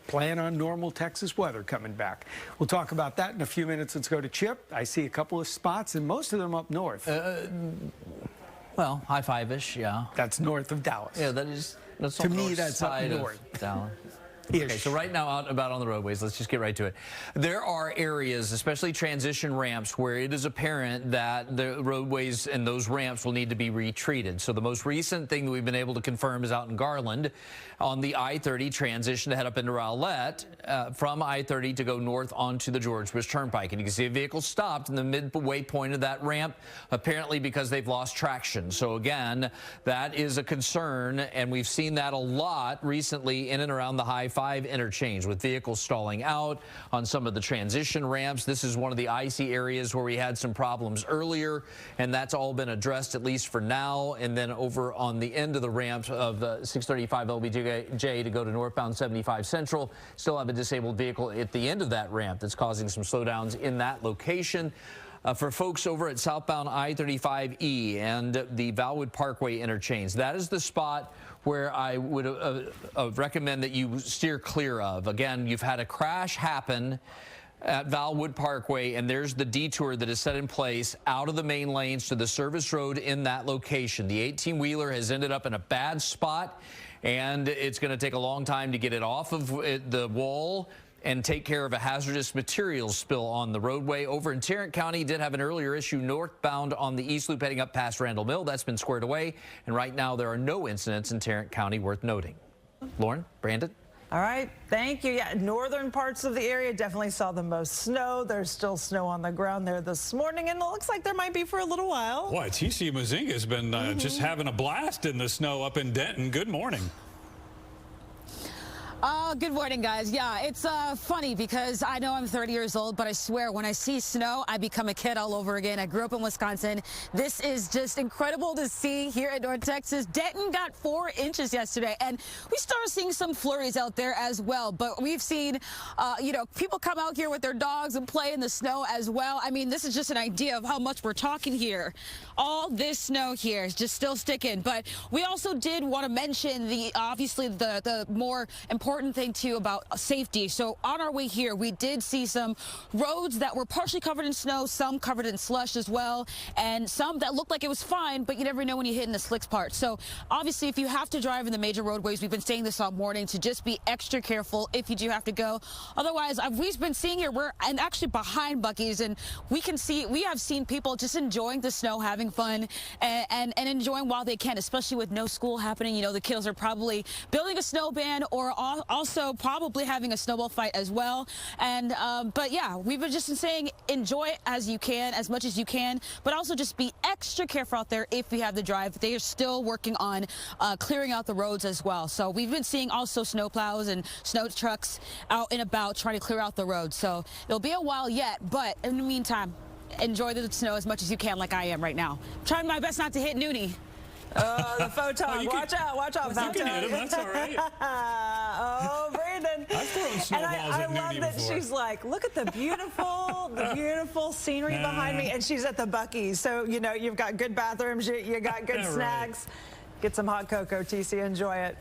plan on normal Texas weather coming back. We'll talk about that in a few minutes. Let's go to Chip. I see a couple of spots, and most of them up north. Well, high five-ish, yeah. That's north of Dallas. Yeah, that's to me, that's up north. Dallas. Okay, so right now out and about on the roadways, let's just get right to it. There are areas, especially transition ramps, where it is apparent that the roadways and those ramps will need to be retreated. So the most recent thing that we've been able to confirm is out in Garland on the I-30 transition to head up into Rowlett from I-30 to go north onto the George Bush Turnpike. And you can see a vehicle stopped in the midway point of that ramp, apparently because they've lost traction. So again, that is a concern, and we've seen that a lot recently in and around the I-5 interchange with vehicles stalling out on some of the transition ramps. This is one of the icy areas where we had some problems earlier, and that's all been addressed, at least for now. And then over on the end of the ramp of the 635 LBJ to go to northbound 75 Central, still have a disabled vehicle at the end of that ramp that's causing some slowdowns in that location. For folks over at southbound I-35E and the Valwood Parkway interchange, that is the spot where I would recommend that you steer clear of. Again, you've had a crash happen at Valwood Parkway, and there's the detour that is set in place out of the main lanes to the service road in that location. The 18-wheeler has ended up in a bad spot, and it's going to take a long time to get it off of the wall and take care of a hazardous materials spill on the roadway. Over in Tarrant County, did have an earlier issue northbound on the East Loop heading up past Randall Mill. That's been squared away, and right now there are no incidents in Tarrant County worth noting. Lauren, Brandon? All right, thank you. Yeah, northern parts of the area definitely saw the most snow. There's still snow on the ground there this morning, and it looks like there might be for a little while. Boy, TC Mazinga has been just having a blast in the snow up in Denton. Good morning. Good morning, guys. Yeah, it's funny because I know I'm 30 years old, but I swear when I see snow, I become a kid all over again. I grew up in Wisconsin. This is just incredible to see here in North Texas. Denton got 4 inches yesterday, and we started seeing some flurries out there as well. But we've seen, people come out here with their dogs and play in the snow as well. I mean, this is just an idea of how much we're talking here. All this snow here is just still sticking. But we also did want to mention obviously the more important important thing too about safety. So on our way here, we did see some roads that were partially covered in snow, some covered in slush as well, and some that looked like it was fine, but you never know when you hit in the slicks part. So obviously, if you have to drive in the major roadways, we've been saying this all morning, to just be extra careful if you do have to go. Otherwise, we've been seeing here, I'm actually behind Buc-ee's, and we have seen people just enjoying the snow, having fun, and enjoying while they can, especially with no school happening. You know, the kiddos are probably building a snow band or also probably having a snowball fight as well. And but yeah, we've been just saying enjoy it as you can, as much as you can, but also just be extra careful out there if you have to drive. They are still working on clearing out the roads as well. So we've been seeing also snow plows and snow trucks out and about trying to clear out the roads. So it'll be a while yet, but in the meantime, enjoy the snow as much as you can, like I am right now. I'm trying my best not to hit Noonie. The photon. Watch out, You can hit him, that's all right. Oh, Brandon. I've thrown snowballs at Noonie I love that before. she's like, look at the beautiful scenery behind me, and she's at the Buc-ee's. So, you know, you've got good bathrooms, you got good snacks. Get some hot cocoa, TC, enjoy it.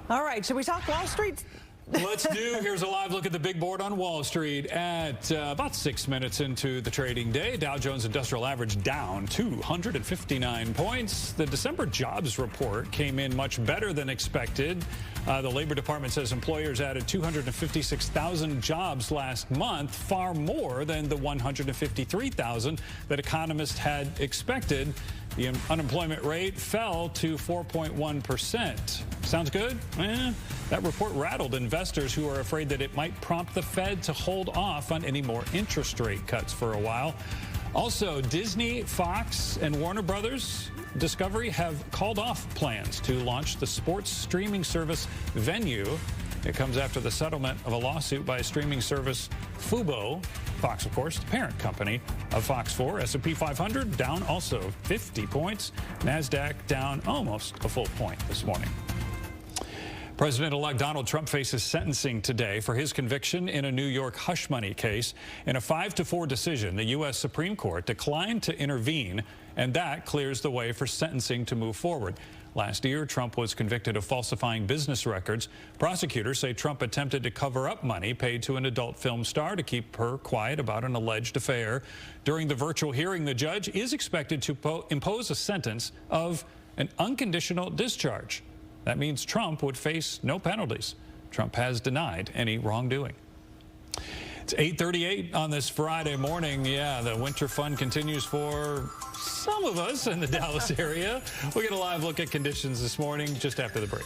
All right, should we talk Wall Street? Let's do. Here's a live look at the big board on Wall Street at about 6 minutes into the trading day. Dow Jones Industrial Average down 259 points. The December jobs report came in much better than expected. The Labor Department says employers added 256,000 jobs last month, far more than the 153,000 that economists had expected. The unemployment rate fell to 4.1%. Sounds good? That report rattled investors who are afraid that it might prompt the Fed to hold off on any more interest rate cuts for a while. Also, Disney, Fox, and Warner Brothers Discovery have called off plans to launch the sports streaming service Venue. It comes after the settlement of a lawsuit by streaming service Fubo. Fox, of course, the parent company of Fox 4. S&P 500 down also 50 points. NASDAQ down almost a full point this morning. President-elect Donald Trump faces sentencing today for his conviction in a New York hush money case. In a 5-4 decision, the U.S. Supreme Court declined to intervene, and that clears the way for sentencing to move forward. Last year, Trump was convicted of falsifying business records. Prosecutors say Trump attempted to cover up money paid to an adult film star to keep her quiet about an alleged affair. During the virtual hearing, the judge is expected to impose a sentence of an unconditional discharge. That means Trump would face no penalties. Trump has denied any wrongdoing. It's 8:38 on this Friday morning. Yeah, the winter fun continues for some of us in the Dallas area. We'll get a live look at conditions this morning just after the break.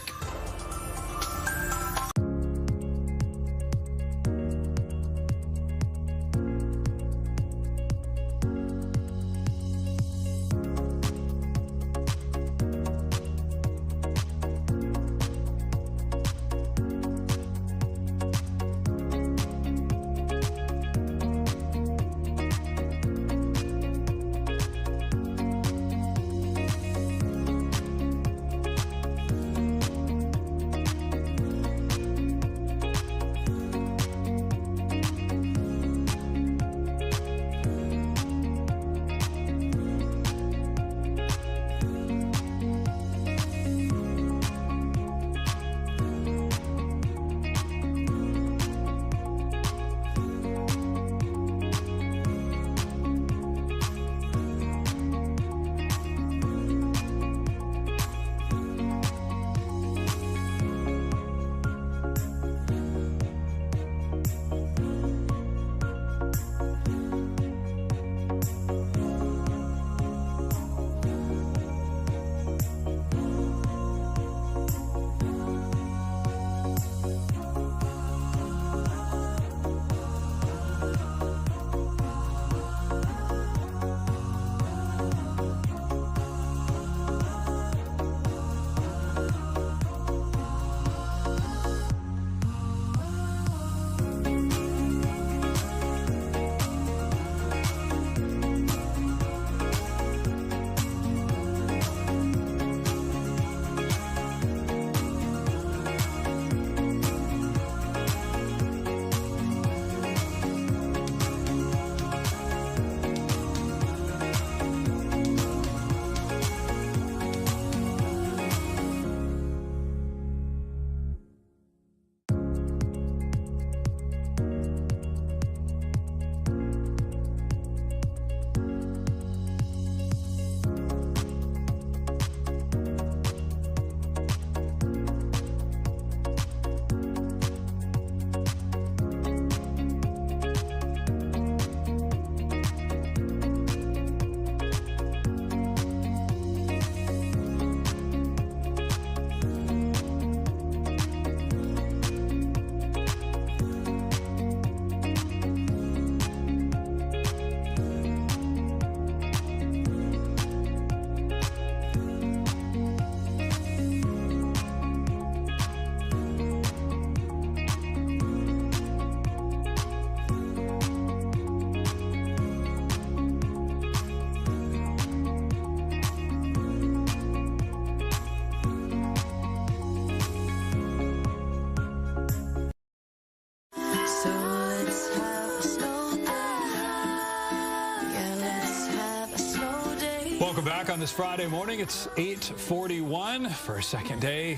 Welcome back on this Friday morning. It's 8:41 for a second day.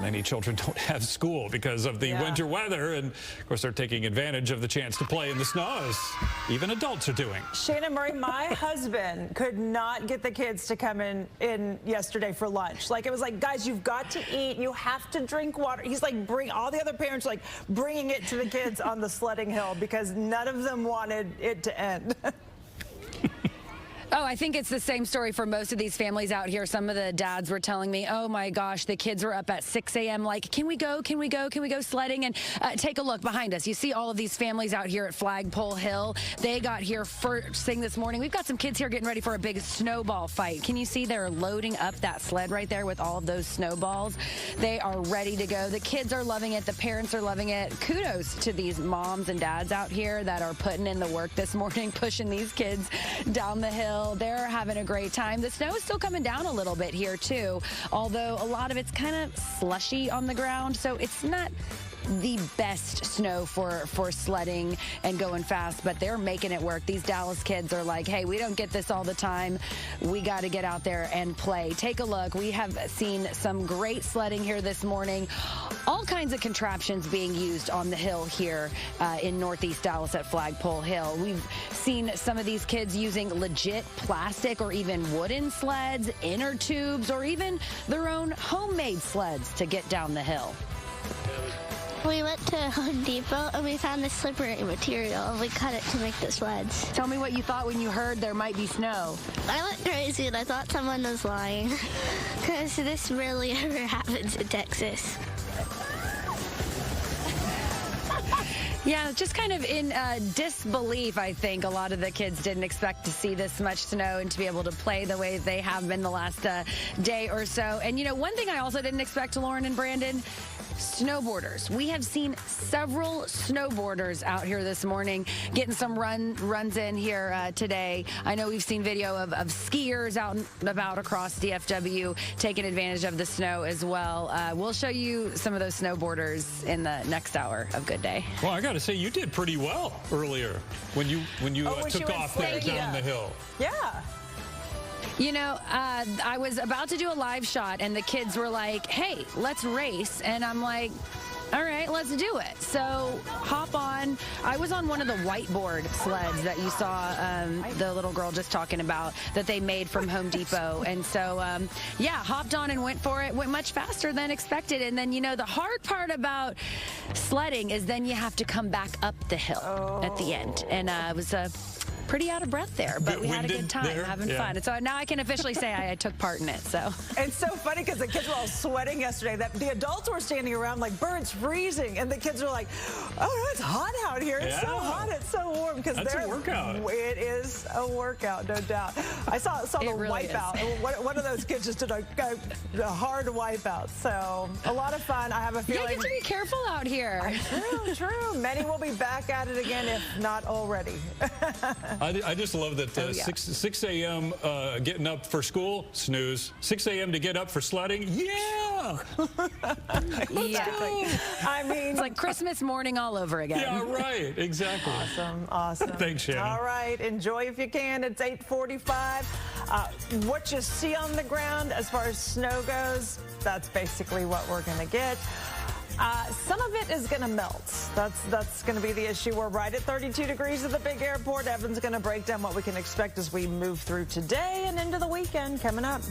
Many children don't have school because of the winter weather, and of course they're taking advantage of the chance to play in the snow, as even adults are doing. Shannon Murray, my husband could not get the kids to come in yesterday for lunch. Like, it was like, guys, you've got to eat, you have to drink water. He's like, all the other parents like bringing it to the kids on the sledding hill because none of them wanted it to end. Oh, I think it's the same story for most of these families out here. Some of the dads were telling me, oh my gosh, the kids were up at 6 a.m. like, can we go sledding? And take a look behind us. You see all of these families out here at Flagpole Hill. They got here first thing this morning. We've got some kids here getting ready for a big snowball fight. Can you see they're loading up that sled right there with all of those snowballs? They are ready to go. The kids are loving it. The parents are loving it. Kudos to these moms and dads out here that are putting in the work this morning, pushing these kids down the hill. They're having a great time. The snow is still coming down a little bit here too, although a lot of it's kind of slushy on the ground, so it's not the best snow for sledding and going fast, but they're making it work. These Dallas kids are like, hey, we don't get this all the time. We got to get out there and play. Take a look. We have seen some great sledding here this morning. All kinds of contraptions being used on the hill here in Northeast Dallas at Flagpole Hill. We've seen some of these kids using legit plastic or even wooden sleds, inner tubes, or even their own homemade sleds to get down the hill. We went to Home Depot and we found this slippery material and we cut it to make the sleds. Tell me what you thought when you heard there might be snow. I went crazy and I thought someone was lying because this rarely ever happens in Texas. Yeah, just kind of in disbelief, I think. A lot of the kids didn't expect to see this much snow and to be able to play the way they have been the last day or so. And, you know, one thing I also didn't expect, Lauren and Brandon, snowboarders. We have seen several snowboarders out here this morning getting some runs in here today. I know we've seen video of skiers out and about across DFW taking advantage of the snow as well. We'll show you some of those snowboarders in the next hour of Good Day. Well, I got to say, you did pretty well earlier when you took off there down the hill. Yeah. You know, I was about to do a live shot, and the kids were like, hey, let's race. And I'm like, all right, let's do it. So hop on. I was on one of the whiteboard sleds that you saw the little girl just talking about that they made from Home Depot. And so, yeah, hopped on and went for it. Went much faster than expected. And then, you know, the hard part about sledding is then you have to come back up the hill at the end. And it was pretty out of breath there, but we had a good time having fun. And so now I can officially say I took part in it. So it's so funny because the kids were all sweating yesterday. That the adults were standing around like, birds freezing, and the kids were like, oh, it's hot out here. It's so hot. It's so warm. Because that's a workout. It is a workout, no doubt. I saw the really wipeout. One of those kids just did a hard wipeout. So a lot of fun. I have a feeling. You get to be careful out here. True. Many will be back at it again, if not already. I just love that 6 a.m. Getting up for school, snooze. 6 a.m. to get up for sledding, yeah. I mean, it's like Christmas morning all over again. Yeah, right. Exactly. Awesome. Thanks, Shannon. All right, enjoy if you can. It's 8:45. What you see on the ground as far as snow goes, that's basically what we're going to get. Some of it is going to melt. That's going to be the issue. We're right at 32 degrees at the big airport. Evan's going to break down what we can expect as we move through today and into the weekend coming up.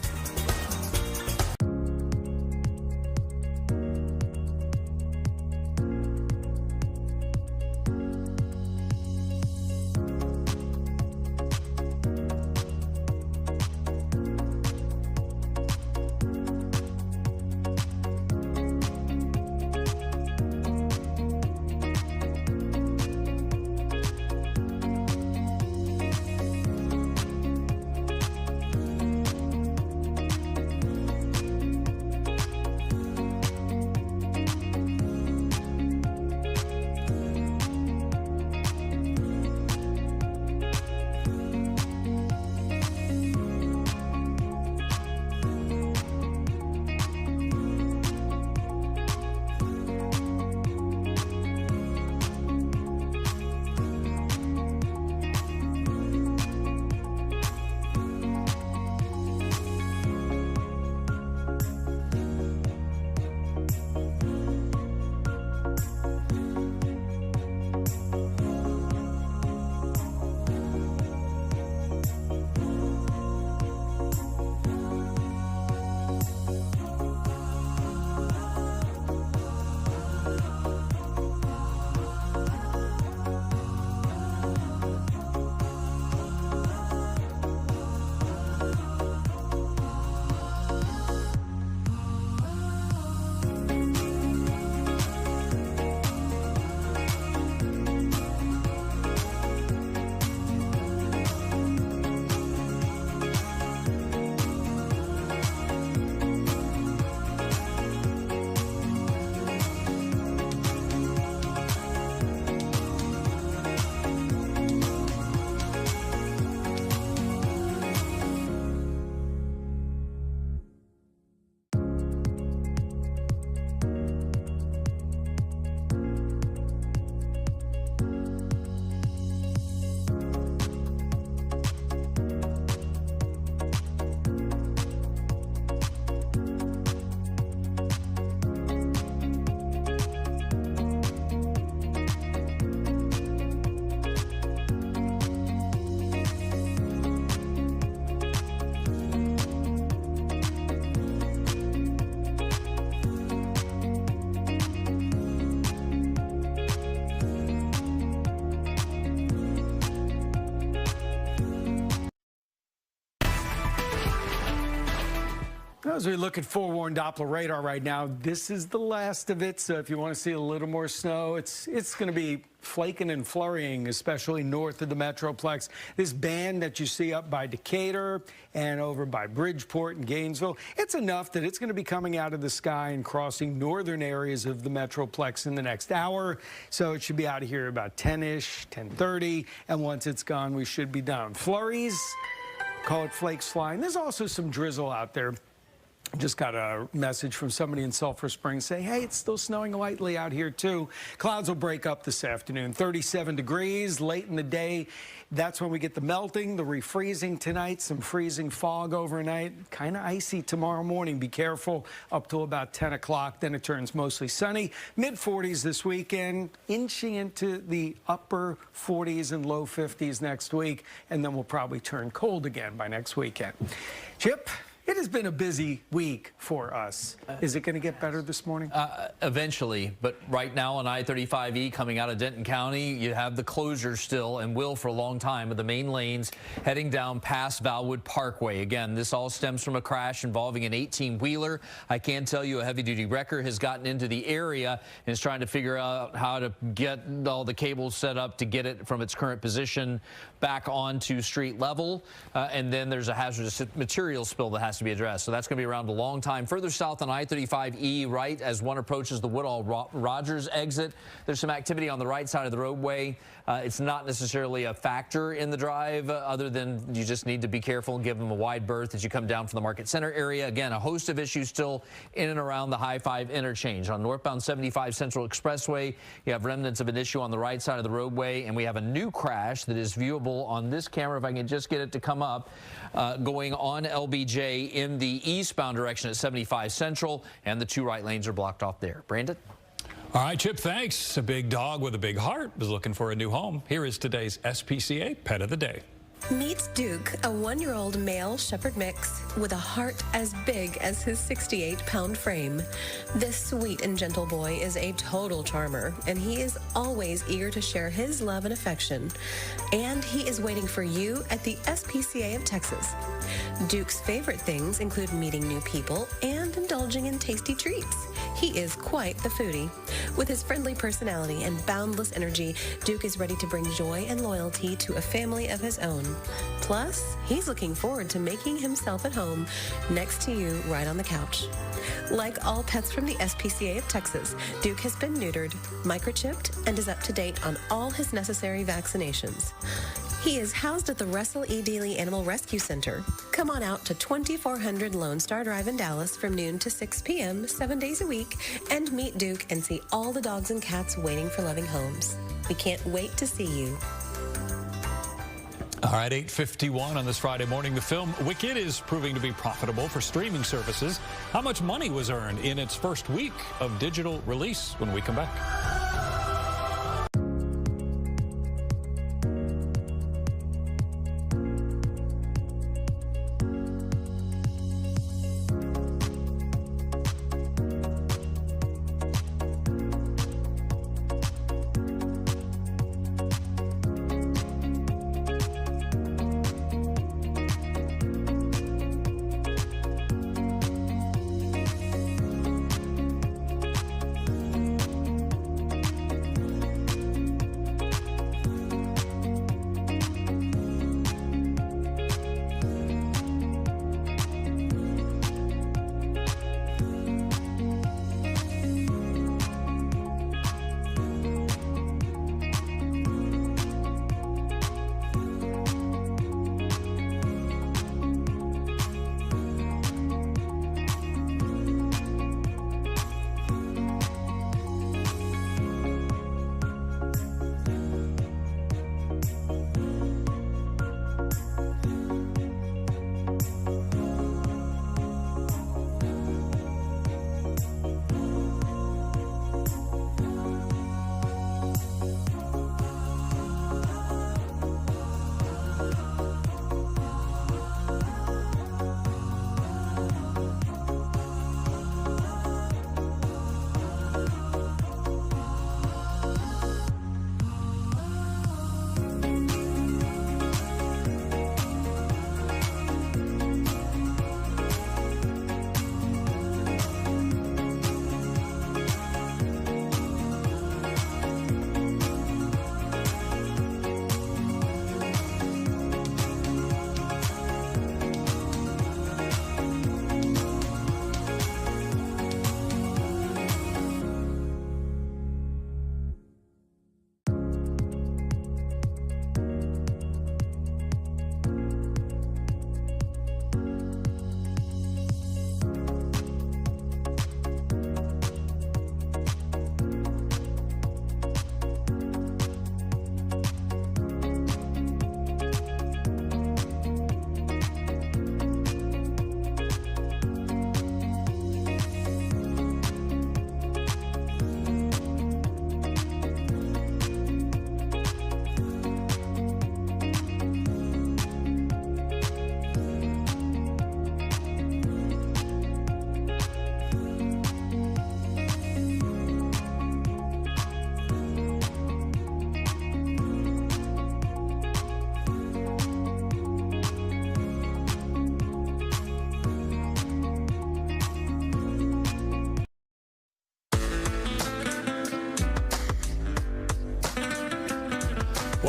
As we look at forewarned Doppler radar right now, this is the last of it. So if you want to see a little more snow, it's going to be flaking and flurrying, especially north of the Metroplex. This band that you see up by Decatur and over by Bridgeport and Gainesville, it's enough that it's going to be coming out of the sky and crossing northern areas of the Metroplex in the next hour. So it should be out of here about 10-ish, 10:30. And once it's gone, we should be done. Flurries, call it flakes flying. There's also some drizzle out there. Just got a message from somebody in Sulphur Springs saying, hey, it's still snowing lightly out here, too. Clouds will break up this afternoon. 37 degrees late in the day. That's when we get the melting, the refreezing tonight, some freezing fog overnight. Kind of icy tomorrow morning. Be careful up till about 10 o'clock. Then it turns mostly sunny. Mid-40s this weekend, inching into the upper 40s and low 50s next week. And then we'll probably turn cold again by next weekend. Chip? It has been a busy week for us. Is it going to get better this morning? Eventually, but right now on I-35E coming out of Denton County, you have the closure still and will for a long time of the main lanes heading down past Valwood Parkway. Again, this all stems from a crash involving an 18-wheeler. I can tell you a heavy-duty wrecker has gotten into the area and is trying to figure out how to get all the cables set up to get it from its current position back onto street level. And then there's a hazardous material spill that has to be addressed. So that's going to be around a long time. Further south on I-35E, right as one approaches the Woodall-Rogers exit, there's some activity on the right side of the roadway. It's not necessarily a factor in the drive other than you just need to be careful and give them a wide berth as you come down from the Market Center area. Again, a host of issues still in and around the High-5 interchange. On northbound 75 Central Expressway, you have remnants of an issue on the right side of the roadway, and we have a new crash that is viewable on this camera, if I can just get it to come up, going on LBJ in the eastbound direction at 75 Central, and the two right lanes are blocked off there. Brandon? All right, Chip, thanks. A big dog with a big heart is looking for a new home. Here is today's SPCA Pet of the Day. Meet Duke, a one-year-old male shepherd mix with a heart as big as his 68-pound frame. This sweet and gentle boy is a total charmer, and he is always eager to share his love and affection. And he is waiting for you at the SPCA of Texas. Duke's favorite things include meeting new people and indulging in tasty treats. He is quite the foodie. With his friendly personality and boundless energy, Duke is ready to bring joy and loyalty to a family of his own. Plus, he's looking forward to making himself at home next to you right on the couch. Like all pets from the SPCA of Texas, Duke has been neutered, microchipped, and is up to date on all his necessary vaccinations. He is housed at the Russell E. Dealey Animal Rescue Center. Come on out to 2400 Lone Star Drive in Dallas from noon to 6 p.m. 7 days a week and meet Duke and see all the dogs and cats waiting for loving homes. We can't wait to see you. All right, 8:51 on this Friday morning. The film Wicked is proving to be profitable for streaming services. How much money was earned in its first week of digital release? When we come back.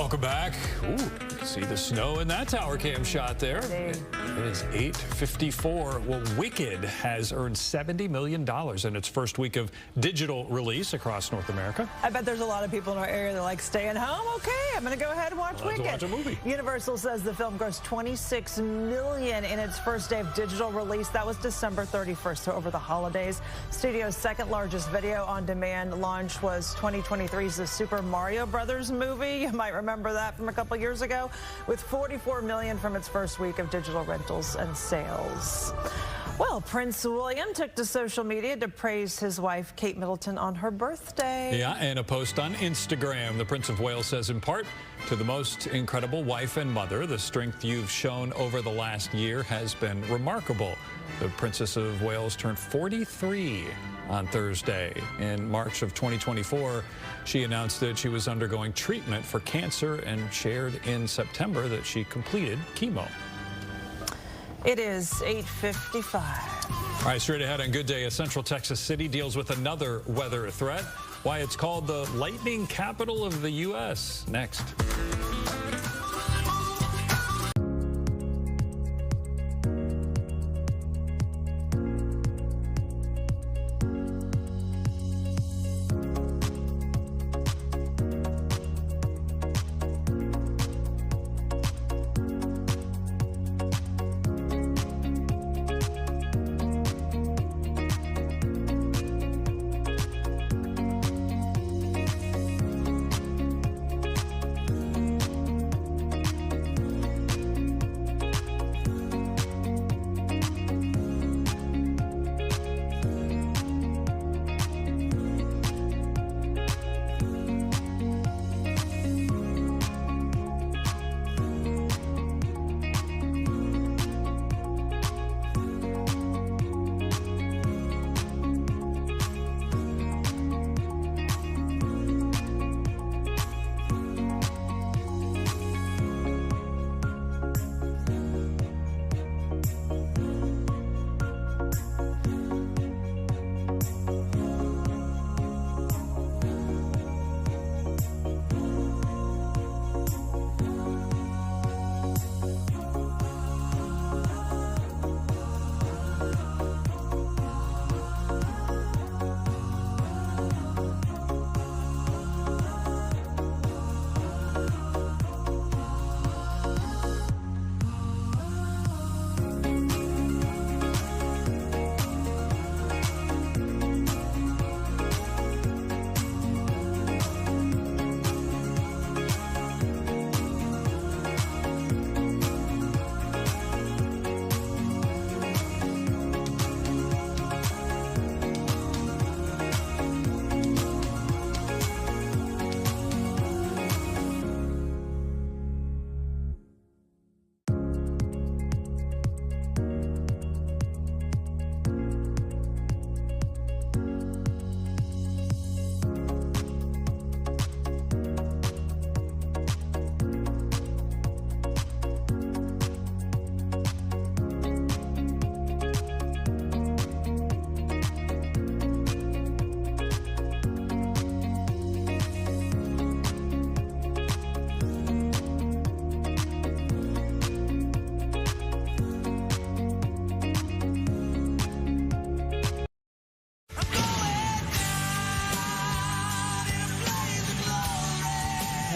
Welcome back. Ooh, see the snow in that tower cam shot there. It is 8:54. Well, Wicked has earned $70 million in its first week of digital release across North America. I bet there's a lot of people in our area that like staying home. Okay, I'm going to go ahead and watch Wicked. Watch a movie. Universal says the film grossed $26 million in its first day of digital release. That was December 31st, so over the holidays. Studio's second largest video on demand launch was 2023's The Super Mario Brothers movie. You might remember that from a couple years ago, with $44 million from its first week of digital rentals and sales. Well, Prince William took to social media to praise his wife, Kate Middleton, on her birthday. Yeah, and a post on Instagram. The Prince of Wales says, in part, to the most incredible wife and mother, the strength you've shown over the last year has been remarkable. The Princess of Wales turned 43 on Thursday. In March of 2024, she announced that she was undergoing treatment for cancer and shared in September that she completed chemo. It is 8:55. All right, straight ahead on Good Day, a Central Texas city deals with another weather threat. Why it's called the lightning capital of the U.S. Next.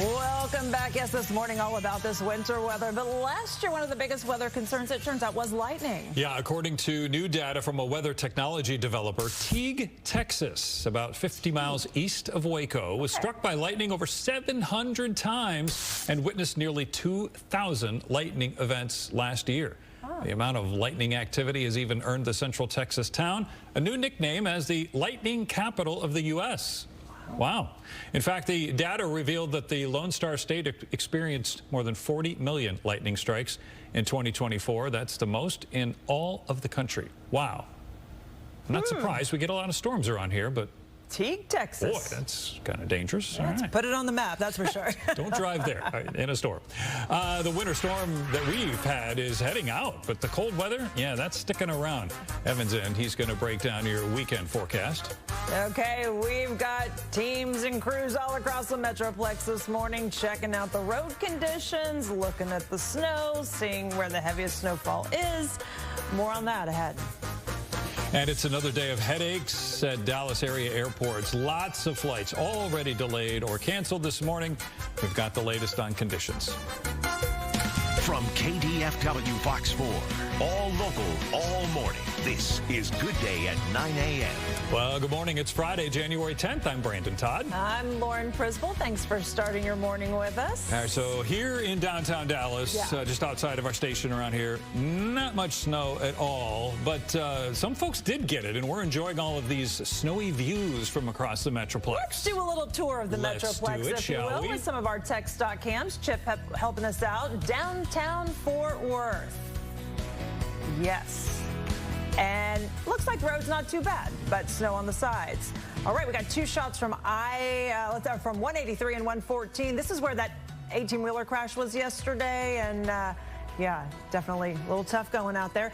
Welcome back. Yes, this morning all about this winter weather. But last year, one of the biggest weather concerns, it turns out, was lightning. Yeah, according to new data from a weather technology developer, Teague, Texas, about 50 miles east of Waco, was struck by lightning over 700 times and witnessed nearly 2,000 lightning events last year. The amount of lightning activity has even earned the Central Texas town a new nickname as the lightning capital of the U.S. Wow. In fact, the data revealed that the Lone Star State experienced more than 40 million lightning strikes in 2024. That's the most in all of the country. Wow. I'm not surprised. We get a lot of storms around here, but Teague, Texas. Boy, that's kind of dangerous. Yeah, All right. Put it on the map, that's for sure. Don't drive there in a storm. The winter storm that we've had is heading out, but the cold weather, yeah, that's sticking around. Evan's in. He's going to break down your weekend forecast. Okay, we've got teams and crews all across the Metroplex this morning checking out the road conditions, looking at the snow, seeing where the heaviest snowfall is. More on that ahead. And it's another day of headaches at Dallas area airports. Lots of flights already delayed or canceled this morning. We've got the latest on conditions. From KDFW Fox 4, all local, all morning. This is Good Day at 9 a.m. Well, good morning. It's Friday, January 10th. I'm Brandon Todd. I'm Lauren Prisbel. Thanks for starting your morning with us. All right, so here in downtown Dallas, just outside of our station around here, not much snow at all, but some folks did get it, and we're enjoying all of these snowy views from across the Metroplex. Let's do a little tour of the Metroplex, if you will, with some of our tech stock cams. Chip helping us out. Downtown Fort Worth. Yes. And looks like the road's not too bad, but snow on the sides. All right, we got two shots from from 183 and 114. This is where that 18-wheeler crash was yesterday, and yeah, definitely a little tough going out there.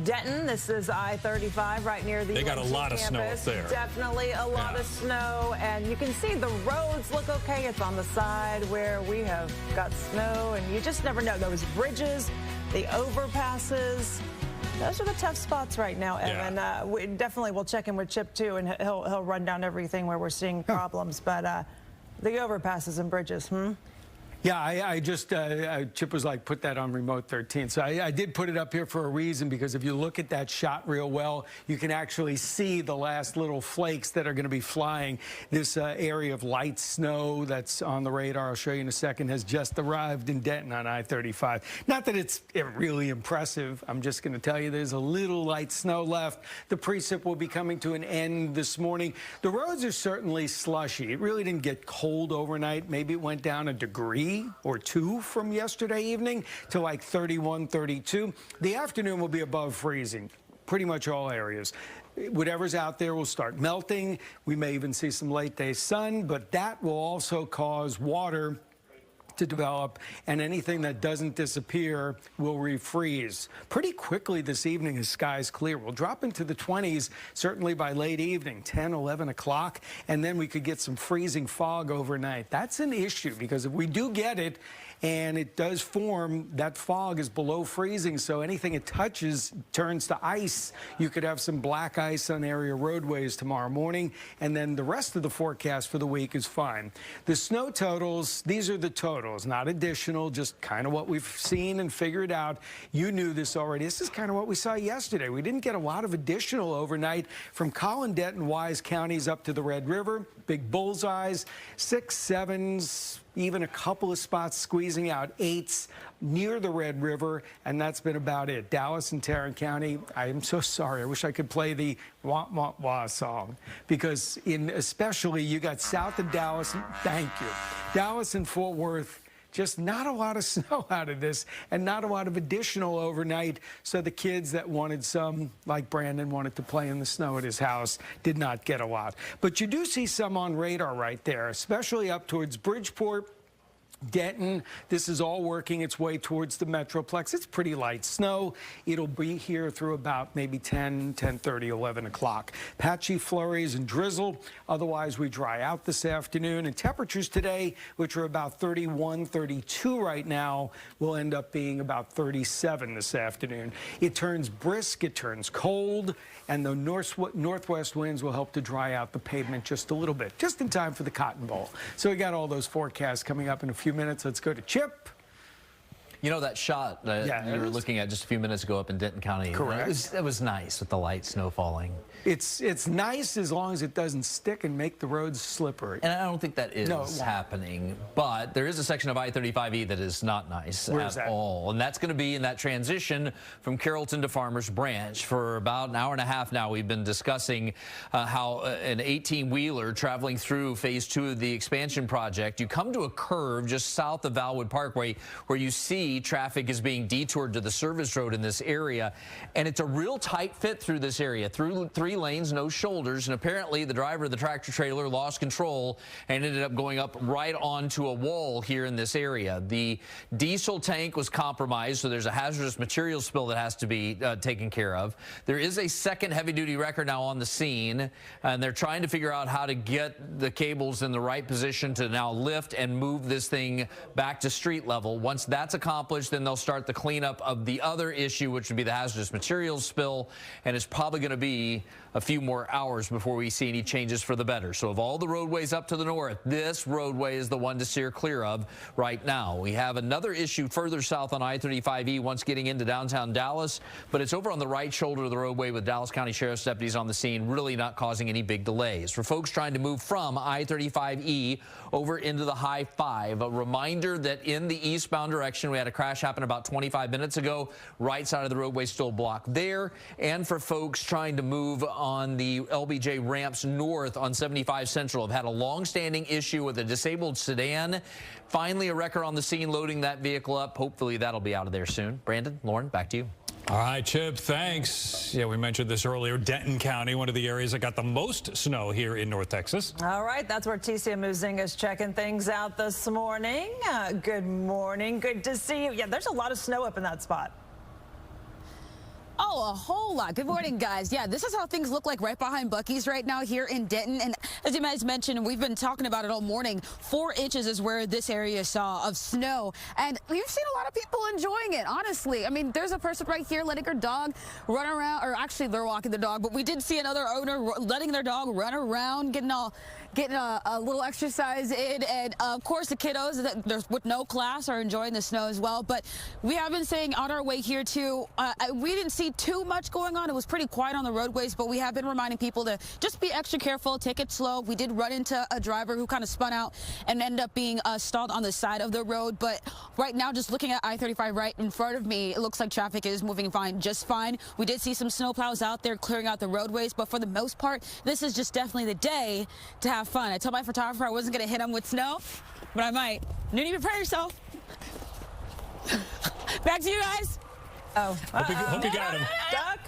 Denton, this is I-35 right near the They got a lot of snow up there. Definitely a lot of snow, and you can see the roads look okay. It's on the side where we have got snow, and you just never know. Those bridges, the overpasses, those are the tough spots right now, Evan. We definitely will check in with Chip, too, and he'll run down everything where we're seeing problems. But the overpasses and bridges, Yeah, I just, Chip was like, put that on remote 13. So I did put it up here for a reason, because if you look at that shot real well, you can actually see the last little flakes that are going to be flying. This area of light snow that's on the radar, I'll show you in a second, has just arrived in Denton on I-35. Not that it's really impressive. I'm just going to tell you there's a little light snow left. The precip will be coming to an end this morning. The roads are certainly slushy. It really didn't get cold overnight. Maybe it went down a degree or two from yesterday evening to like 31, 32. The afternoon will be above freezing, pretty much all areas. Whatever's out there will start melting. We may even see some late day sun, but that will also cause water to develop, and anything that doesn't disappear will refreeze pretty quickly this evening as skies clear. We'll drop into the 20s certainly by late evening, 10, 11 o'clock, and then we could get some freezing fog overnight. That's an issue, because if we do get it and it does form, that fog is below freezing, so anything it touches turns to ice. You could have some black ice on area roadways tomorrow morning, and then the rest of the forecast for the week is fine. The snow totals, these are the totals, not additional, just kind of what we've seen and figured out. You knew this already. This is kind of what we saw yesterday. We didn't get a lot of additional overnight from Collin, Denton, Wise counties up to the Red River. Big bullseyes, 6s, 7s, even a couple of spots squeezing out 8s near the Red River, and that's been about it. Dallas and Tarrant County, I am so sorry. I wish I could play the wah, wah, wah song, because especially you got south of Dallas, thank you, Dallas and Fort Worth, just not a lot of snow out of this, and not a lot of additional overnight. So the kids that wanted some, like Brandon, wanted to play in the snow at his house, did not get a lot. But you do see some on radar right there, especially up towards Bridgeport, Denton. This is all working its way towards the Metroplex. It's pretty light snow. It'll be here through about maybe 10, 10:30, 11 o'clock. Patchy flurries and drizzle. Otherwise, we dry out this afternoon. And temperatures today, which are about 31, 32 right now, will end up being about 37 this afternoon. It turns brisk, it turns cold, and the northwest winds will help to dry out the pavement just a little bit, just in time for the Cotton Bowl. So we got all those forecasts coming up in a few minutes. Let's go to Chip. You know, that shot that you were looking at just a few minutes ago up in Denton County. Correct. It was nice with the light snow falling. It's nice as long as it doesn't stick and make the roads slippery. And I don't think that is happening. But there is a section of I-35E that is not nice at all. And that's going to be in that transition from Carrollton to Farmers Branch. For about an hour and a half now, we've been discussing how an 18-wheeler traveling through phase 2 of the expansion project, you come to a curve just south of Valwood Parkway where you see see traffic is being detoured to the service road in this area, and it's a real tight fit through this area, through 3 lanes, no shoulders, and apparently the driver of the tractor trailer lost control and ended up going up right onto a wall here in this area. The diesel tank was compromised, so there's a hazardous material spill that has to be taken care of. There is a second heavy-duty wrecker now on the scene, and they're trying to figure out how to get the cables in the right position to now lift and move this thing back to street level. Once that's accomplished, then they'll start the cleanup of the other issue, which would be the hazardous materials spill, and it's probably going to be a few more hours before we see any changes for the better. So of all the roadways up to the north, this roadway is the one to steer clear of right now. We have another issue further south on I-35E once getting into downtown Dallas, but it's over on the right shoulder of the roadway with Dallas County Sheriff's deputies on the scene, really not causing any big delays. For folks trying to move from I-35E over into the High 5, a reminder that in the eastbound direction, we had a crash happen about 25 minutes ago. Right side of the roadway still blocked there. And for folks trying to move on the LBJ ramps north on 75 Central, have had a long-standing issue with a disabled sedan. Finally, a wrecker on the scene loading that vehicle up. Hopefully that'll be out of there soon. Brandon, Lauren, back to you. All right, Chip, thanks. Yeah, we mentioned this earlier. Denton County, one of the areas that got the most snow here in North Texas. All right, that's where TCM Muzinga is checking things out this morning. Good morning. Good to see you. Yeah, there's a lot of snow up in that spot. Oh, a whole lot. Good morning, guys. Yeah, this is how things look like right behind Buc-ee's right now here in Denton. And as you guys mentioned, we've been talking about it all morning. 4 inches is where this area saw of snow. And we've seen a lot of people enjoying it, honestly. I mean, there's a person right here letting her dog run around, or actually they're walking the dog, but we did see another owner letting their dog run around, getting a little exercise in. And of course, the kiddos that with no class are enjoying the snow as well. But we have been saying on our way here too, we didn't see too much going on. It was pretty quiet on the roadways, but we have been reminding people to just be extra careful, take it slow. We did run into a driver who kind of spun out and ended up being stalled on the side of the road. But right now, just looking at I-35 right in front of me, it looks like traffic is moving just fine. We did see some snowplows out there clearing out the roadways, but for the most part, this is just definitely the day to have fun. I told my photographer I wasn't going to hit him with snow, but I might. Noonie, prepare yourself. Back to you guys. Oh, hope you got him. Duck.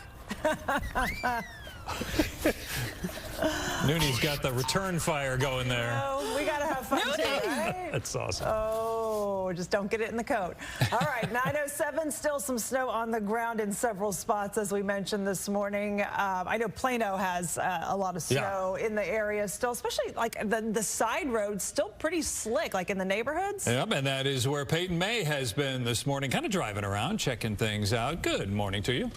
Noonie's got the return fire going there. Oh, we got to have fun too, right? That's awesome. Oh, just don't get it in the coat. All right, 9:07, still some snow on the ground in several spots, as we mentioned this morning. I know Plano has a lot of snow in the area still, especially like the side roads, still pretty slick, like in the neighborhoods. Yep, and that is where Peyton May has been this morning, kind of driving around, checking things out. Good morning to you.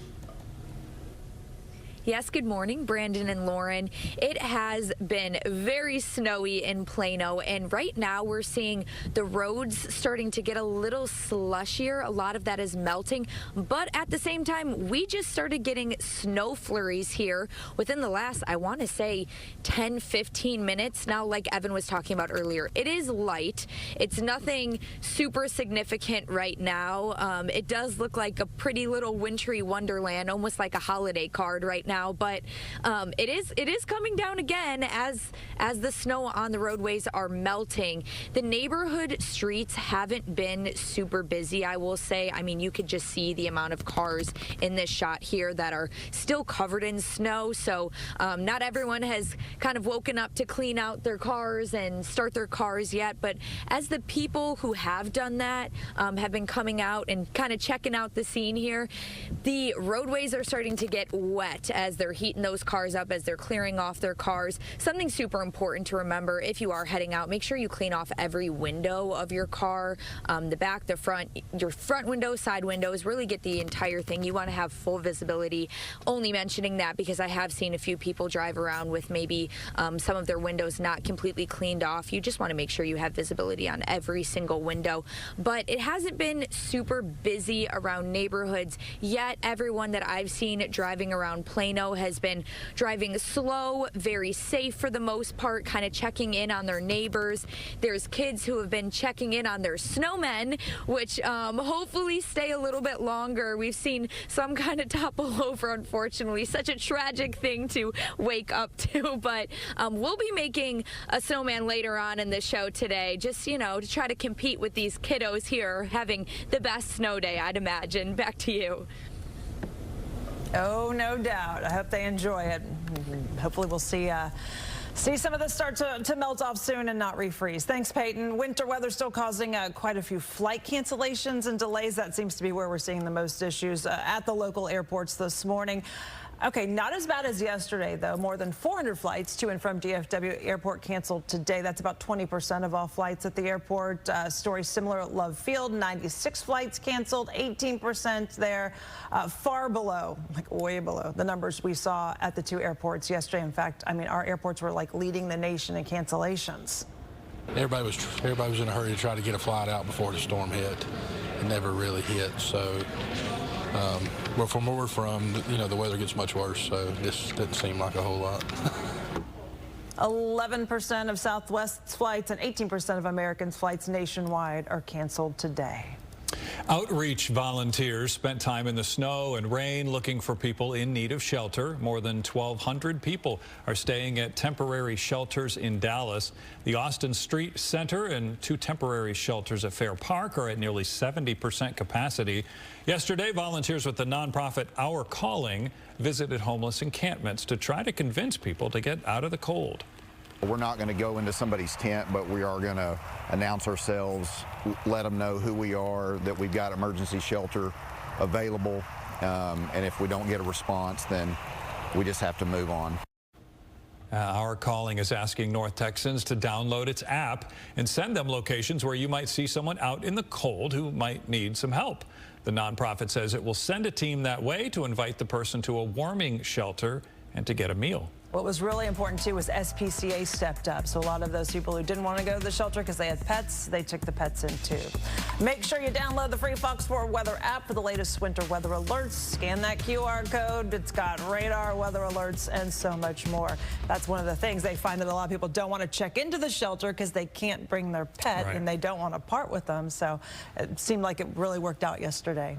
Yes, good morning, Brandon and Lauren. It has been very snowy in Plano, and right now we're seeing the roads starting to get a little slushier. A lot of that is melting, but at the same time, we just started getting snow flurries here within the last, I want to say, 10, 15 minutes. Now, like Evan was talking about earlier, it is light. It's nothing super significant right now. It does look like a pretty little wintry wonderland, almost like a holiday card right now. But it is coming down again as the snow on the roadways are melting. The neighborhood streets haven't been super busy, I will say. I mean, you could just see the amount of cars in this shot here that are still covered in snow. So not everyone has kind of woken up to clean out their cars and start their cars yet. But as the people who have done that have been coming out and kind of checking out the scene here, the roadways are starting to get wet as they're heating those cars up, as they're clearing off their cars. Something super important to remember if you are heading out, make sure you clean off every window of your car, the back, the front, your front windows, side windows, really get the entire thing. You want to have full visibility. Only mentioning that because I have seen a few people drive around with maybe some of their windows not completely cleaned off. You just want to make sure you have visibility on every single window. But it hasn't been super busy around neighborhoods yet. Everyone that I've seen driving around Plano know has been driving slow, very safe for the most part, kind of checking in on their neighbors. There's kids who have been checking in on their snowmen, which hopefully stay a little bit longer. We've seen some kind of topple over, unfortunately. Such a tragic thing to wake up to, but we'll be making a snowman later on in the show today, just, you know, to try to compete with these kiddos here having the best snow day, I'd imagine. Back to you. Oh, no doubt. I hope they enjoy it. Hopefully we'll see some of this start to melt off soon and not refreeze. Thanks, Peyton. Winter weather still causing quite a few flight cancellations and delays. That seems to be where we're seeing the most issues at the local airports this morning. Okay, not as bad as yesterday, though. More than 400 flights to and from DFW Airport canceled today. That's about 20% of all flights at the airport. Story similar at Love Field. 96 flights canceled, 18% there. Far below, like way below, the numbers we saw at the two airports yesterday. In fact, I mean, our airports were like leading the nation in cancellations. Everybody was in a hurry to try to get a flight out before the storm hit. It never really hit, so. Well, from where we're from, you know, the weather gets much worse, so this doesn't seem like a whole lot. 11% of Southwest's flights and 18% of Americans' flights nationwide are canceled today. Outreach volunteers spent time in the snow and rain looking for people in need of shelter. More than 1,200 people are staying at temporary shelters in Dallas. The Austin Street Center and 2 temporary shelters at Fair Park are at nearly 70% capacity. Yesterday, volunteers with the nonprofit Our Calling visited homeless encampments to try to convince people to get out of the cold. We're not going to go into somebody's tent, but we are going to announce ourselves, let them know who we are, that we've got emergency shelter available, and if we don't get a response, then we just have to move on. Our Calling is asking North Texans to download its app and send them locations where you might see someone out in the cold who might need some help. The nonprofit says it will send a team that way to invite the person to a warming shelter and to get a meal. What was really important, too, was SPCA stepped up. So a lot of those people who didn't want to go to the shelter because they had pets, they took the pets in, too. Make sure you download the free Fox 4 weather app for the latest winter weather alerts. Scan that QR code. It's got radar, weather alerts, and so much more. That's one of the things they find that a lot of people don't want to check into the shelter because they can't bring their pet and they don't want to part with them. So it seemed like it really worked out yesterday.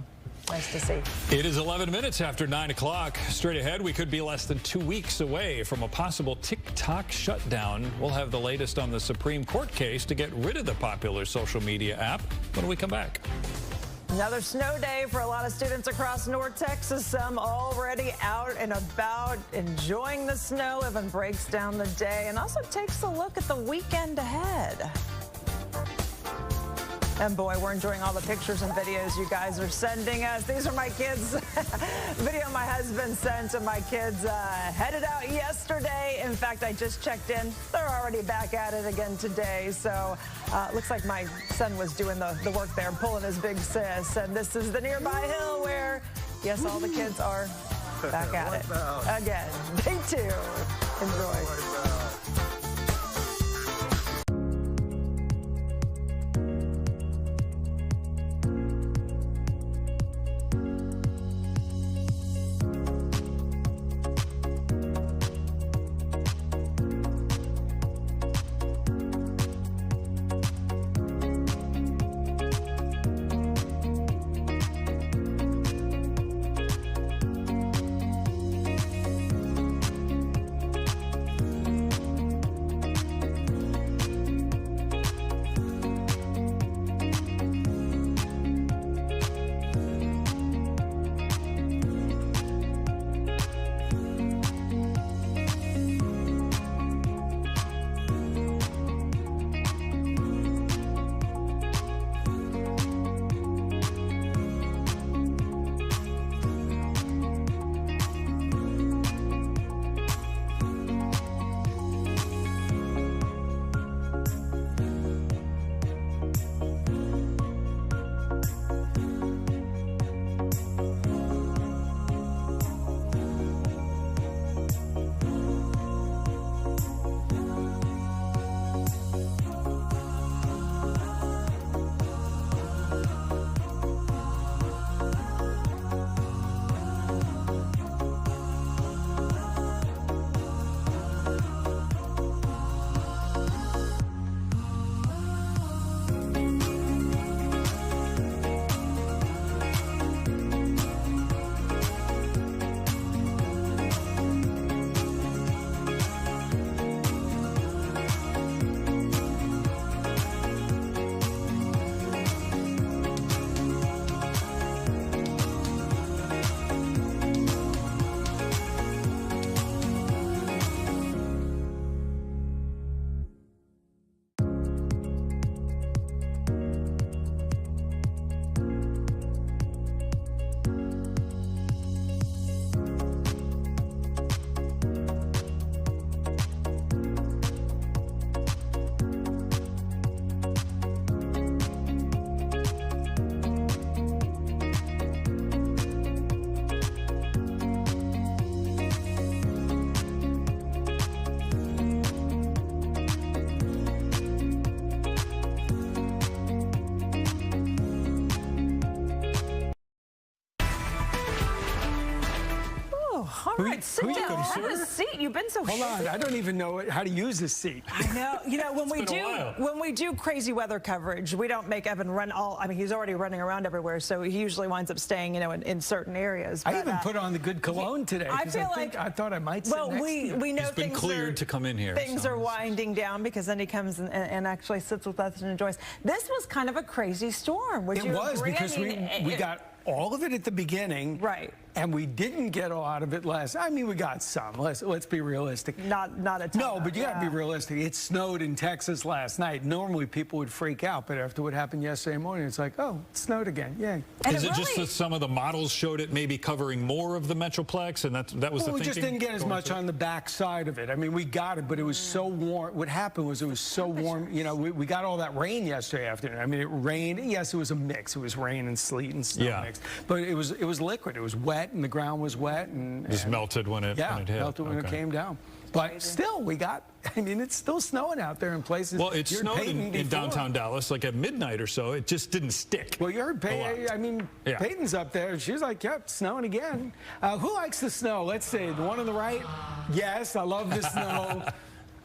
Nice to see. It is 11 minutes after 9 o'clock. Straight ahead, we could be less than 2 weeks away from a possible TikTok shutdown. We'll have the latest on the Supreme Court case to get rid of the popular social media app when we come back. Another snow day for a lot of students across North Texas. Some already out and about enjoying the snow. Evan breaks down the day and also takes a look at the weekend ahead. And boy, we're enjoying all the pictures and videos you guys are sending us. These are my kids. Video my husband sent of my kids headed out yesterday. In fact, I just checked in. They're already back at it again today. So looks like my son was doing the work there, pulling his big sis. And this is the nearby hill where, yes, all the kids are back at it again. Day 2. Enjoy. All right, sit down. Have a seat. You've been so Hold on, I don't even know how to use this seat. I know. You know, when we do crazy weather coverage, we don't make Evan run all. I mean, he's already running around everywhere, so he usually winds up staying, you know, in certain areas. I even put on the good cologne today. I feel like I thought I might. Sit next to you. we know he's been things cleared to come in here. Things are winding down because then he comes and actually sits with us and enjoys. This was kind of a crazy storm. Would it you was agree? because we got all of it at the beginning, right? And we didn't get a lot of it last. I mean, we got some. Let's be realistic. Not a ton. No, but you got to be realistic. It snowed in Texas last night. Normally people would freak out, but after what happened yesterday morning, it's like, oh, it snowed again. Yay. Is it just that some of the models showed it maybe covering more of the Metroplex, and that was the thinking? We just didn't get as much on the back side of it. I mean, we got it, but it was so warm. What happened was it was so warm. You know, we got all that rain yesterday afternoon. I mean, it rained. Yes, it was a mix. It was rain and sleet and snow mixed. But it was liquid. It was wet, and the ground was wet. And just melted when it hit. Melted when it came down. But still, I mean, it's still snowing out there in places. Well, it snowed in downtown Dallas, like at midnight or so. It just didn't stick. Well, you heard Peyton's up there. She was like, yep, snowing again. Who likes the snow? Let's see. The one on the right? Yes, I love the snow.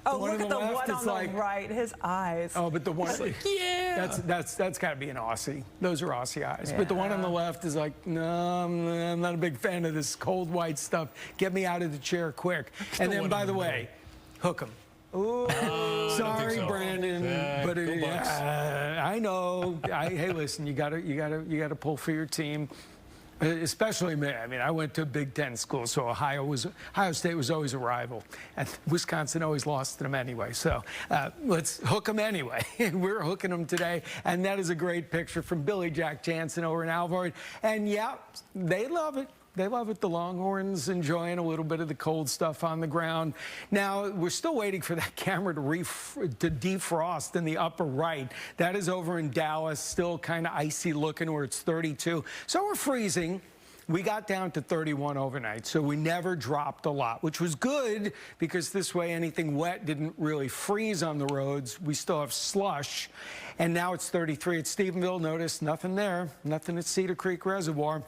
Oh, look at the one on the right, his eyes. Oh, but the one, yeah. That's got to be an Aussie. Those are Aussie eyes. Yeah. But the one on the left is like, no, I'm not a big fan of this cold white stuff. Get me out of the chair quick. And then, by the way, hook 'em. Ooh, sorry, Brandon, but I know. Hey, listen, you gotta pull for your team. Especially me. I mean, I went to a Big Ten school, so Ohio State was always a rival, and Wisconsin always lost to them anyway. So let's hook them anyway. We're hooking them today, and that is a great picture from Billy Jack Jansen over in Alvord. And yeah, they love it. They love it. The Longhorns enjoying a little bit of the cold stuff on the ground. Now, we're still waiting for that camera to defrost in the upper right. That is over in Dallas, still kind of icy looking where it's 32. So we're freezing. We got down to 31 overnight, so we never dropped a lot, which was good because this way anything wet didn't really freeze on the roads. We still have slush, and now it's 33 at Stephenville. Notice nothing there, nothing at Cedar Creek Reservoir.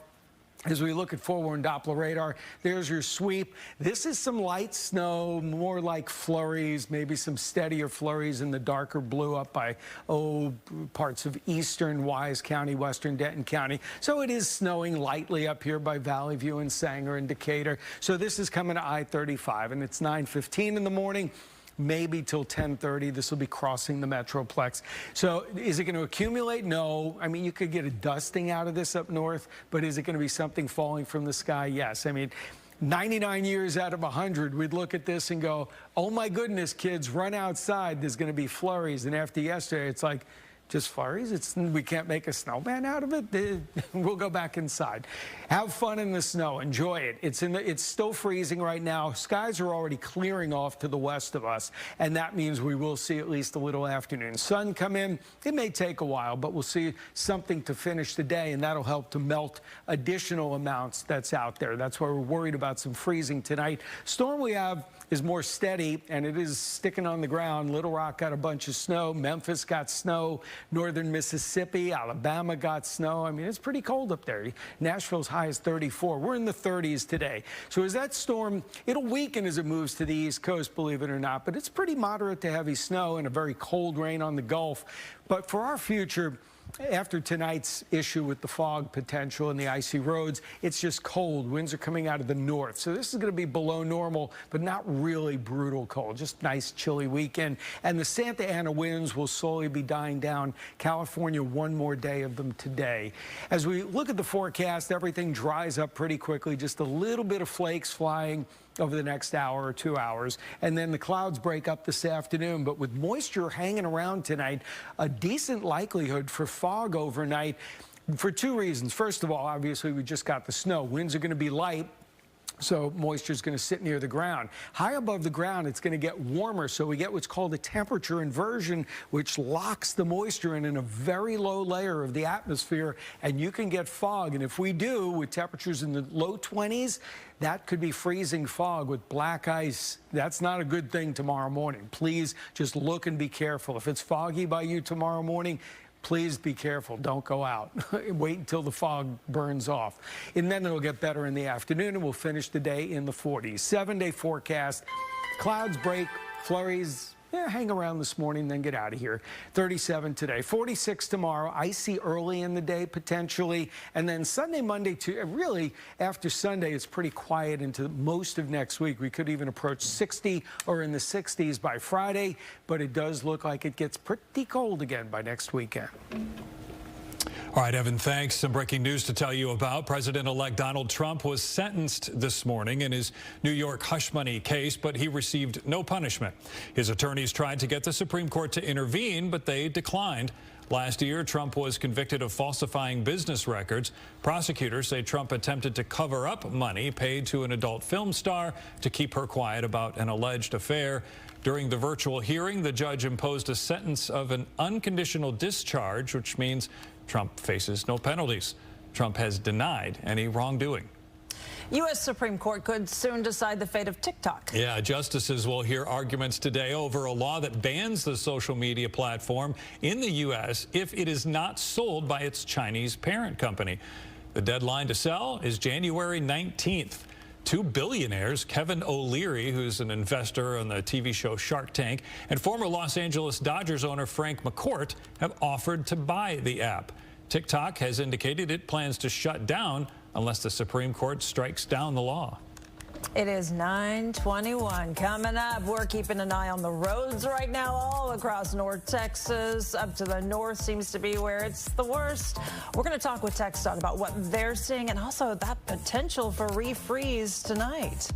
As we look at forewarned Doppler radar, there's your sweep. This is some light snow, more like flurries, maybe some steadier flurries in the darker blue up by, parts of eastern Wise County, western Denton County. So it is snowing lightly up here by Valley View and Sanger and Decatur. So this is coming to I-35, and it's 9:15 in the morning. Maybe till 10:30, this will be crossing the Metroplex. So is it going to accumulate? No. I mean, you could get a dusting out of this up north, but is it going to be something falling from the sky? Yes. I mean, 99 years out of 100, we'd look at this and go, oh my goodness, kids, run outside. There's going to be flurries. And after yesterday, it's like, just flurries? We can't make a snowman out of it? We'll go back inside. Have fun in the snow. Enjoy it. It's still freezing right now. Skies are already clearing off to the west of us, and that means we will see at least a little afternoon sun come in. It may take a while, but we'll see something to finish the day, and that'll help to melt additional amounts that's out there. That's why we're worried about some freezing tonight. Storm we have is more steady, and it is sticking on the ground. Little Rock got a bunch of snow. Memphis got snow. Northern Mississippi, Alabama got snow. I mean, it's pretty cold up there. Nashville's high as 34. We're in the 30s today. So as that storm, it'll weaken as it moves to the East Coast, believe it or not, but it's pretty moderate to heavy snow and a very cold rain on the Gulf. But for our future, after tonight's issue with the fog potential and the icy roads, it's just cold. Winds are coming out of the north. So this is going to be below normal, but not really brutal cold. Just nice, chilly weekend. And the Santa Ana winds will slowly be dying down. California, one more day of them today. As we look at the forecast, everything dries up pretty quickly. Just a little bit of flakes flying over the next hour or 2 hours, and then the clouds break up this afternoon. But with moisture hanging around tonight, a decent likelihood for fog overnight for two reasons. First of all, obviously, we just got the snow. Winds are going to be light, so moisture is going to sit near the ground. High above the ground, it's going to get warmer, so we get what's called a temperature inversion, which locks the moisture in a very low layer of the atmosphere, and you can get fog. And if we do, with temperatures in the low 20s, that could be freezing fog with black ice. That's not a good thing tomorrow morning. Please just look and be careful. If it's foggy by you tomorrow morning, please be careful. Don't go out. Wait until the fog burns off. And then it'll get better in the afternoon, and we'll finish the day in the 40s. 7-day forecast. Clouds break, flurries. Yeah, hang around this morning, then get out of here. 37 today, 46 tomorrow. Icy early in the day, potentially. And then Sunday, Monday, really after Sunday, it's pretty quiet into most of next week. We could even approach 60 or in the 60s by Friday, but it does look like it gets pretty cold again by next weekend. All right, Evan, thanks. Some breaking news to tell you about. President-elect Donald Trump was sentenced this morning in his New York hush money case, but he received no punishment. His attorneys tried to get the Supreme Court to intervene, but they declined. Last year, Trump was convicted of falsifying business records. Prosecutors say Trump attempted to cover up money paid to an adult film star to keep her quiet about an alleged affair. During the virtual hearing, the judge imposed a sentence of an unconditional discharge, which means Trump faces no penalties. Trump has denied any wrongdoing. U.S. Supreme Court could soon decide the fate of TikTok. Yeah, justices will hear arguments today over a law that bans the social media platform in the U.S. if it is not sold by its Chinese parent company. The deadline to sell is January 19th. Two billionaires, Kevin O'Leary, who's an investor on the TV show Shark Tank, and former Los Angeles Dodgers owner Frank McCourt, have offered to buy the app. TikTok has indicated it plans to shut down unless the Supreme Court strikes down the law. It is 9:21. Coming up, we're keeping an eye on the roads right now all across North Texas. Up to the north seems to be where it's the worst. We're going to talk with TxDOT about what they're seeing and also that potential for refreeze tonight.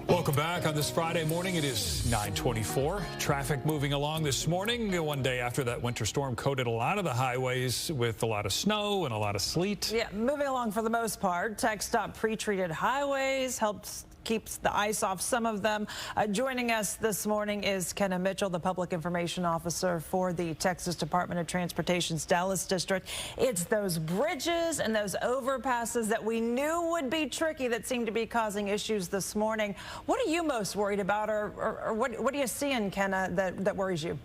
Welcome back on this Friday morning. It is 9:24. Traffic moving along this morning, one day after that winter storm coated a lot of the highways with a lot of snow and a lot of sleet. Yeah, moving along for the most part. TxDOT pre-treated highways helped keeps the ice off some of them. Joining us this morning is Kenna Mitchell, the Public Information Officer for the Texas Department of Transportation's Dallas District. It's those bridges and those overpasses that we knew would be tricky that seem to be causing issues this morning. What are you most worried about, or what are you seeing, Kenna, that worries you?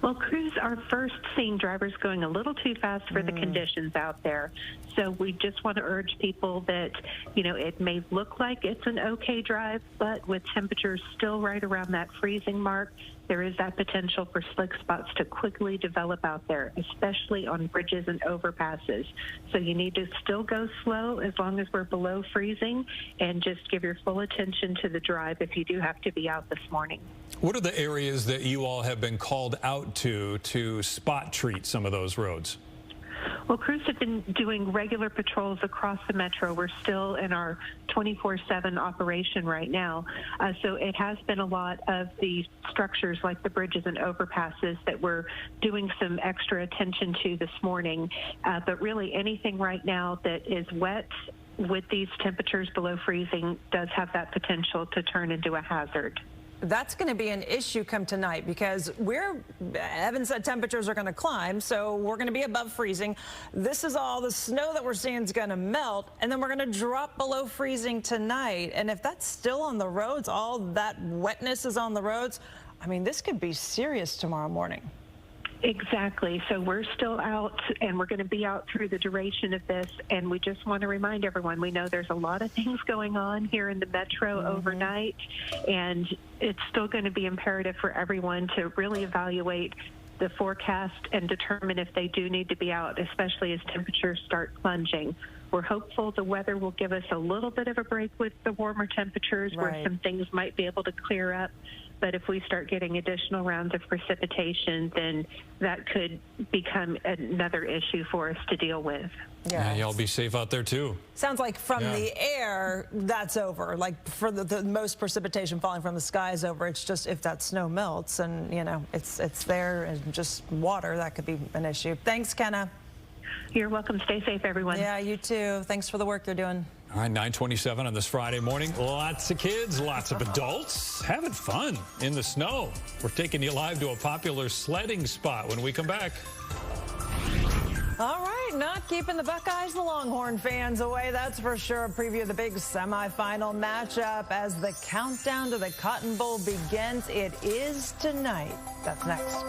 Well, crews are first seeing drivers going a little too fast for the conditions out there. So we just want to urge people that, it may look like it's an okay drive, but with temperatures still right around that freezing mark, there is that potential for slick spots to quickly develop out there, especially on bridges and overpasses. So you need to still go slow as long as we're below freezing, and just give your full attention to the drive if you do have to be out this morning. What are the areas that you all have been called out to spot treat some of those roads? Well, crews have been doing regular patrols across the metro. We're still in our 24/7 operation right now. So it has been a lot of the structures like the bridges and overpasses that we're doing some extra attention to this morning. But really anything right now that is wet with these temperatures below freezing does have that potential to turn into a hazard. That's going to be an issue come tonight, because Evan said temperatures are going to climb, so we're going to be above freezing. This is all the snow that we're seeing is going to melt, and then we're going to drop below freezing tonight. And if that's still on the roads, all that wetness is on the roads, I mean, this could be serious tomorrow morning. Exactly. So we're still out, and we're going to be out through the duration of this. And we just want to remind everyone, we know there's a lot of things going on here in the metro overnight, and it's still going to be imperative for everyone to really evaluate the forecast and determine if they do need to be out, especially as temperatures start plunging. We're hopeful the weather will give us a little bit of a break with the warmer temperatures, where some things might be able to clear up. But if we start getting additional rounds of precipitation, then that could become another issue for us to deal with. Yeah, y'all be safe out there too. Sounds like from the air, that's over. Like for the most precipitation falling from the sky is over. It's just if that snow melts and, it's there and just water, that could be an issue. Thanks, Kenna. You're welcome. Stay safe, everyone. Yeah, you too. Thanks for the work you're doing. All right, 9:27 on this Friday morning. Lots of kids, lots of adults having fun in the snow. We're taking you live to a popular sledding spot when we come back. All right, not keeping the Buckeyes and the Longhorn fans away, that's for sure. A preview of the big semifinal matchup as the countdown to the Cotton Bowl begins. It is tonight. That's next.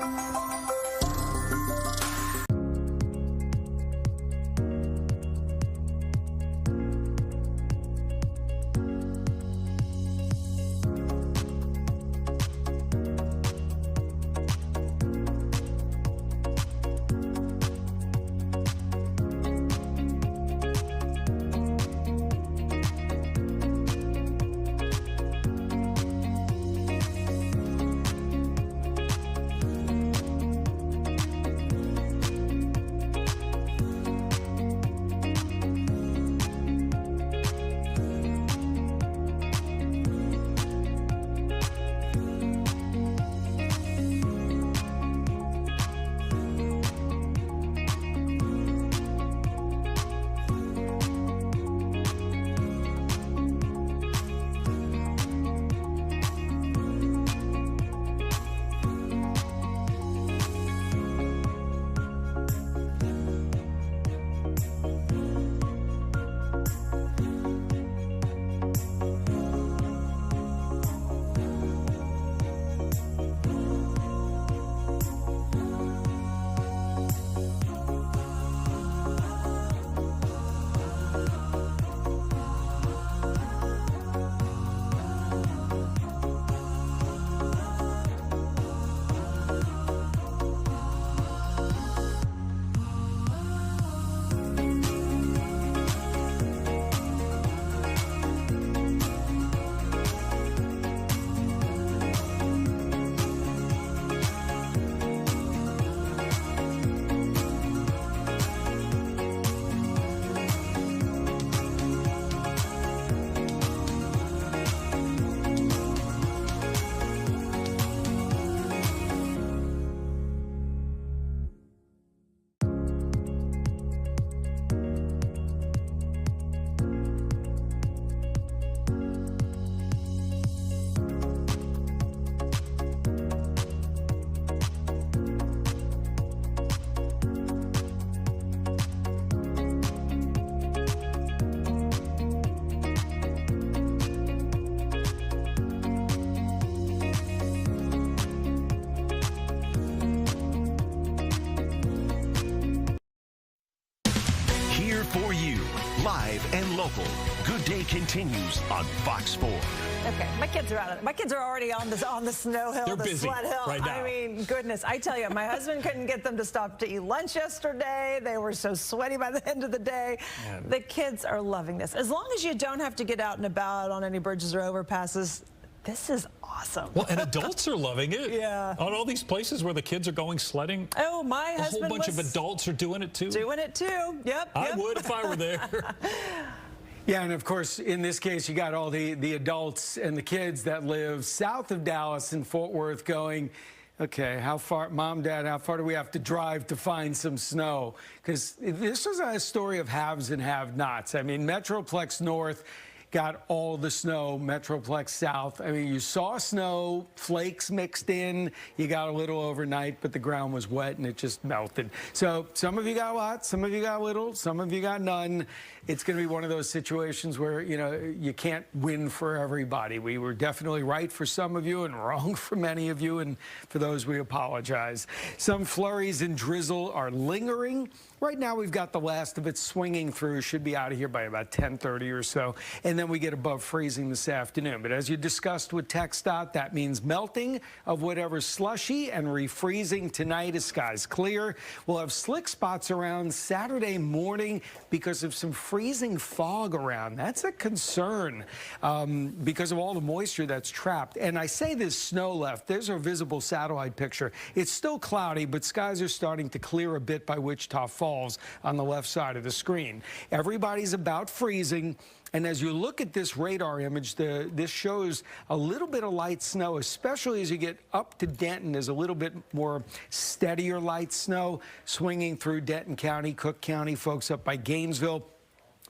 for you, live and local. Good Day continues on Fox 4. Okay, my kids are out of it. My kids are already on the snow hill, They're the busy sled hill. right now. I mean, goodness, I tell you, my husband couldn't get them to stop to eat lunch yesterday. They were so sweaty by the end of the day. Man. The kids are loving this. As long as you don't have to get out and about on any bridges or overpasses, this is awesome. Well, and adults are loving it. Yeah. On all these places where the kids are going sledding. Oh, my husband A whole bunch of adults are doing it too. Doing it too. Yep. I would if I were there. Yeah, and of course, in this case, you got all the adults and the kids that live south of Dallas and Fort Worth going, okay, how far, Mom, Dad, how far do we have to drive to find some snow? Because this was a story of haves and have-nots. I mean, Metroplex North got all the snow, Metroplex South. I mean, you saw snow, flakes mixed in. You got a little overnight, but the ground was wet and it just melted. So some of you got a lot, some of you got little, some of you got none. It's going to be one of those situations where, you know, you can't win for everybody. We were definitely right for some of you and wrong for many of you, and for those we apologize. Some flurries and drizzle are lingering. Right now we've got the last of it swinging through. Should be out of here by about 10:30 or so, and then we get above freezing this afternoon. But as you discussed with TxDOT, that means melting of whatever's slushy and refreezing tonight as skies clear. We'll have slick spots around Saturday morning because of some freezing fog around. That's a concern because of all the moisture that's trapped. And I say there's snow left. There's our visible satellite picture. It's still cloudy, but skies are starting to clear a bit by Wichita Falls on the left side of the screen. Everybody's about freezing. And as you look at this radar image, this shows a little bit of light snow, especially as you get up to Denton. There's a little bit more steadier light snow swinging through Denton County, Cook County, folks up by Gainesville.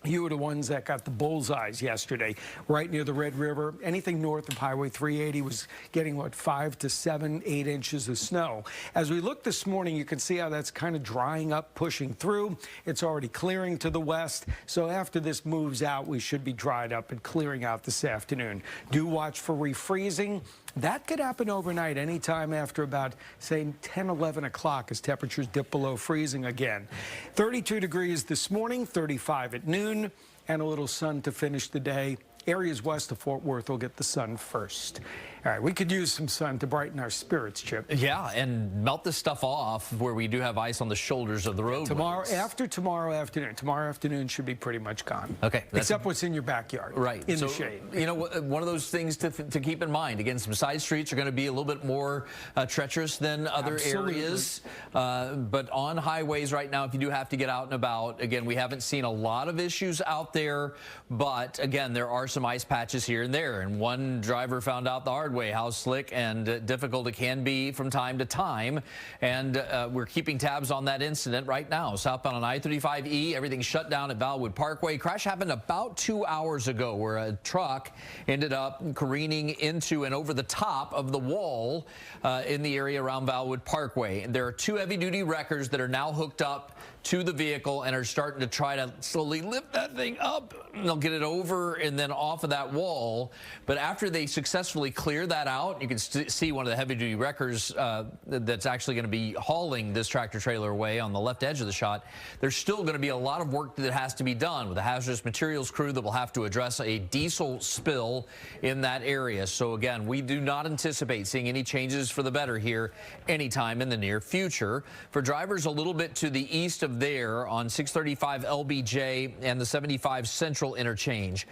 You were the ones that got the bullseyes yesterday, right near the Red River. Anything north of Highway 380 was getting, what, 5 to 7, 8 inches of snow. As we look this morning, you can see how that's kind of drying up, pushing through. It's already clearing to the west. So after this moves out, we should be dried up and clearing out this afternoon. Do watch for refreezing. That could happen overnight, anytime after about, say, 10, 11 o'clock as temperatures dip below freezing again. 32 degrees this morning, 35 at noon, and a little sun to finish the day. Areas west of Fort Worth will get the sun first. All right, we could use some sun to brighten our spirits, Chip. Yeah, and melt this stuff off where we do have ice on the shoulders of the roadways. Tomorrow afternoon. Tomorrow afternoon should be pretty much gone. Okay. Except what's in your backyard. Right. In the shade. You know, one of those things to keep in mind. Again, some side streets are going to be a little bit more treacherous than other areas. But on highways right now, if you do have to get out and about, again, we haven't seen a lot of issues out there. But, again, there are some ice patches here and there. And one driver found out the hard way how slick and difficult it can be from time to time. And we're keeping tabs on that incident right now. Southbound on I-35E, everything's shut down at Valwood Parkway. Crash happened about 2 hours ago where a truck ended up careening into and over the top of the wall in the area around Valwood Parkway. And there are 2 heavy-duty wreckers that are now hooked up to the vehicle and are starting to try to slowly lift that thing up. They'll get it over and then off of that wall. But after they successfully clear that out, you can see one of the heavy-duty wreckers that's actually going to be hauling this tractor trailer away on the left edge of the shot. There's still going to be a lot of work that has to be done with a hazardous materials crew that will have to address a diesel spill in that area. So again, we do not anticipate seeing any changes for the better here anytime in the near future. For drivers a little bit to the east of there on 635 LBJ and the 75 Central interchange.